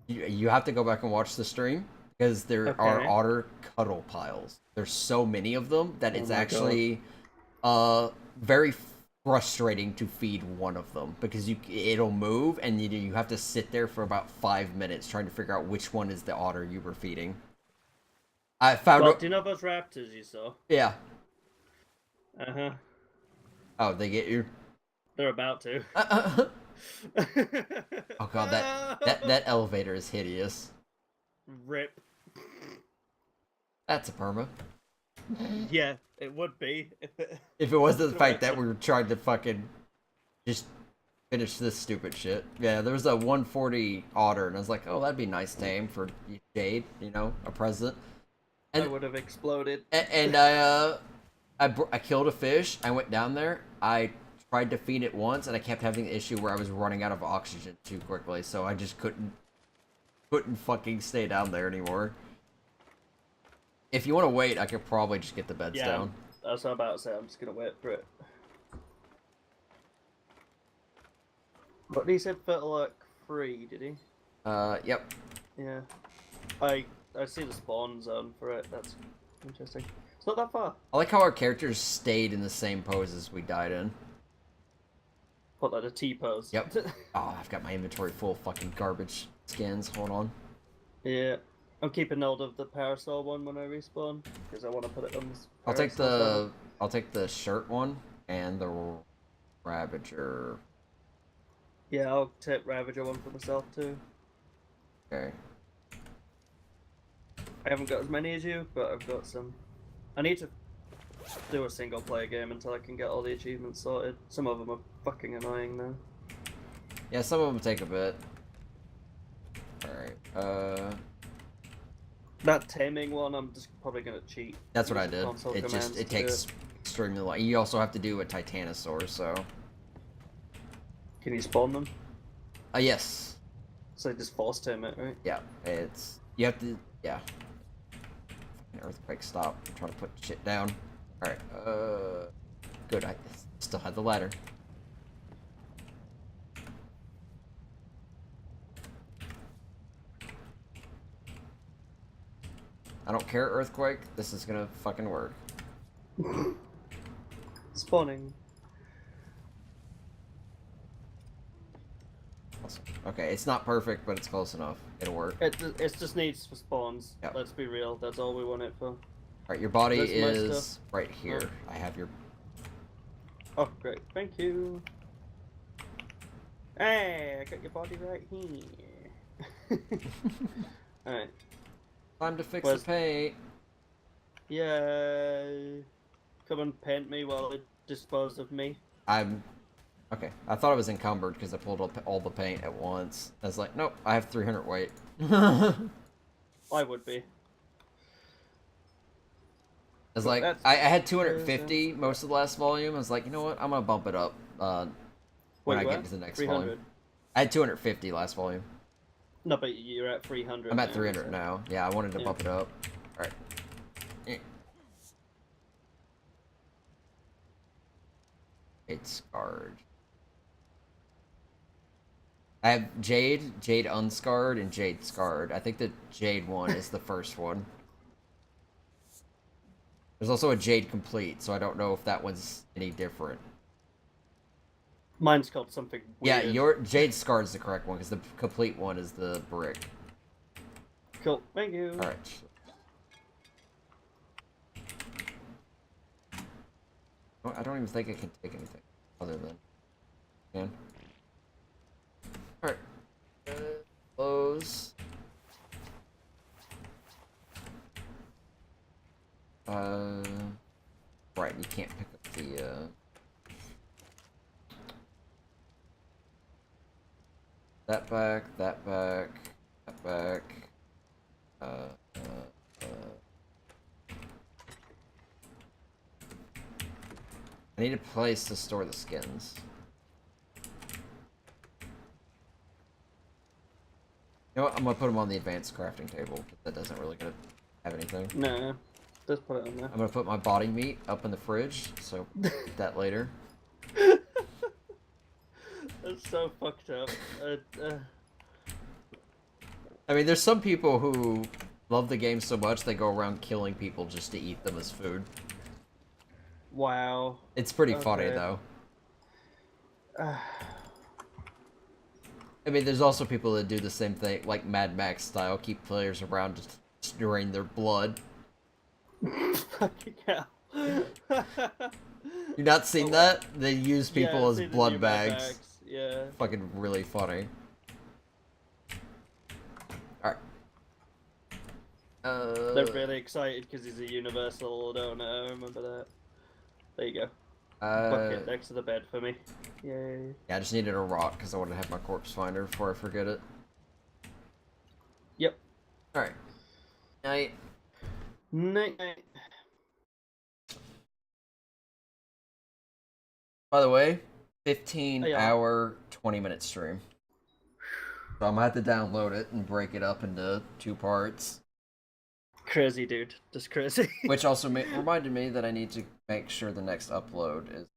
You have to go back and watch the stream, because there are Okay. otter cuddle piles. There's so many of them that Oh it's my actually very frustrating to feed one of them, because it'll move and you have to sit there for about 5 minutes trying to figure out which one is the otter you were feeding. I found Well, do you know those raptors you saw? yeah. Uh-huh. Oh, they get you. They're about to. Oh god, that elevator is hideous. Rip. That's a perma. Yeah, it would be. If it wasn't the fact that we were trying to fucking just finish this stupid shit. Yeah, there was a 140 otter, and I was like, oh, that'd be nice name for Jade, you know, a present. I would have exploded. And I killed a fish. I went down there. I tried to feed it once, and I kept having the issue where I was running out of oxygen too quickly, so I just couldn't fucking stay down there anymore. If you want to wait, I could probably just get the beds Yeah, down. that's what I'm about to say. I'm just gonna wait for it. But he said Fertilic free, did he? Yep. Yeah. I see the spawn zone for it. That's interesting. It's not that far. I like how our characters stayed in the same pose as we died in. What, like the T-pose? Yep. Oh, I've got my inventory full of fucking garbage skins. Hold on. Yeah. I'm keeping note of the parasol one when I respawn, because I want to put it on this I'll take parasol I'll take the shirt one and the Ravager. Yeah, I'll take Ravager one for myself too. Okay. I haven't got as many as you, but I've got some. I need to do a single player game until I can get all the achievements sorted. Some of them are fucking annoying now. Yeah, some of them take a bit. Alright, That taming one, I'm just probably gonna cheat. that's what I Use the did. console It commands to do takes extremely long. You also have to do a Titanosaur, so... Can you spawn them? Yes. So you just force tame it, right? Yeah, it's... You have to... Yeah. Earthquake, stop. I'm trying to put shit down. Alright, good, I still had the ladder. I don't care, Earthquake. This is gonna fucking work. Spawning. Awesome. Okay, it's not perfect, but it's close enough. It'll work. It just needs for spawns. Yep. Let's be real. That's all we want it for. Alright, your body That's my is stuff. right here. I have your... Oh, great. Thank you. Hey, I got your body right here. Alright. Time to fix Where's- the paint. Yay. Come and paint me while it dispose of me. I'm... Okay, I thought I was encumbered because I pulled up all the paint at once. I was like, nope, I have 300 weight. I I would be. was But like, that's- I had 250 most of the last volume. I was like, you know what, I'm gonna bump it up when Wait, I what? get into the next 300. volume. I had 250 last volume. No, but you're at 300. I'm at now, 300 so- now. Yeah, I wanted to Yeah. bump it up. Alright. It's scarred. I have Jade, Jade unscarred, and Jade scarred. I think the Jade one is the first one. There's also a Jade complete, so I don't know if that one's any different. Mine's called something weird. Yeah, your Jade scarred is the correct one because the complete one is the brick. Cool. Thank you. Alright. I don't even think I can take anything other than. Can. Alright. Close. Right, you can't pick up the, that back, that back, that back, I need a place to store the skins. You know what? I'm gonna put them on the advanced crafting table. That doesn't really gonna have anything. No, just put it on there. I'm gonna put my body meat up in the fridge, so eat that later. That's so fucked up. I mean, there's some people who love the game so much they go around killing people just to eat them as food. Wow. It's pretty funny Okay. though. I mean, there's also people that do the same thing, like Mad Max style, keep players around just to drain their blood. Fucking hell. You not seen that? They use people Yeah, I've as seen the blood new Mad bags. Max, yeah. Fucking really funny. Alright. They're really excited because he's a universal, don't know, remember that. There you go. Bucket next to the bed for me. Yay. Yeah, I just needed a rock because I wanted to have my corpse finder before I forget it. Yep. Alright. Night. Night night. By the way, 15 Yeah. hour, 20-minute stream. So I'm gonna have to download it and break it up into 2 parts. Crazy, dude. Just crazy. Which also reminded me that I need to make sure the next upload is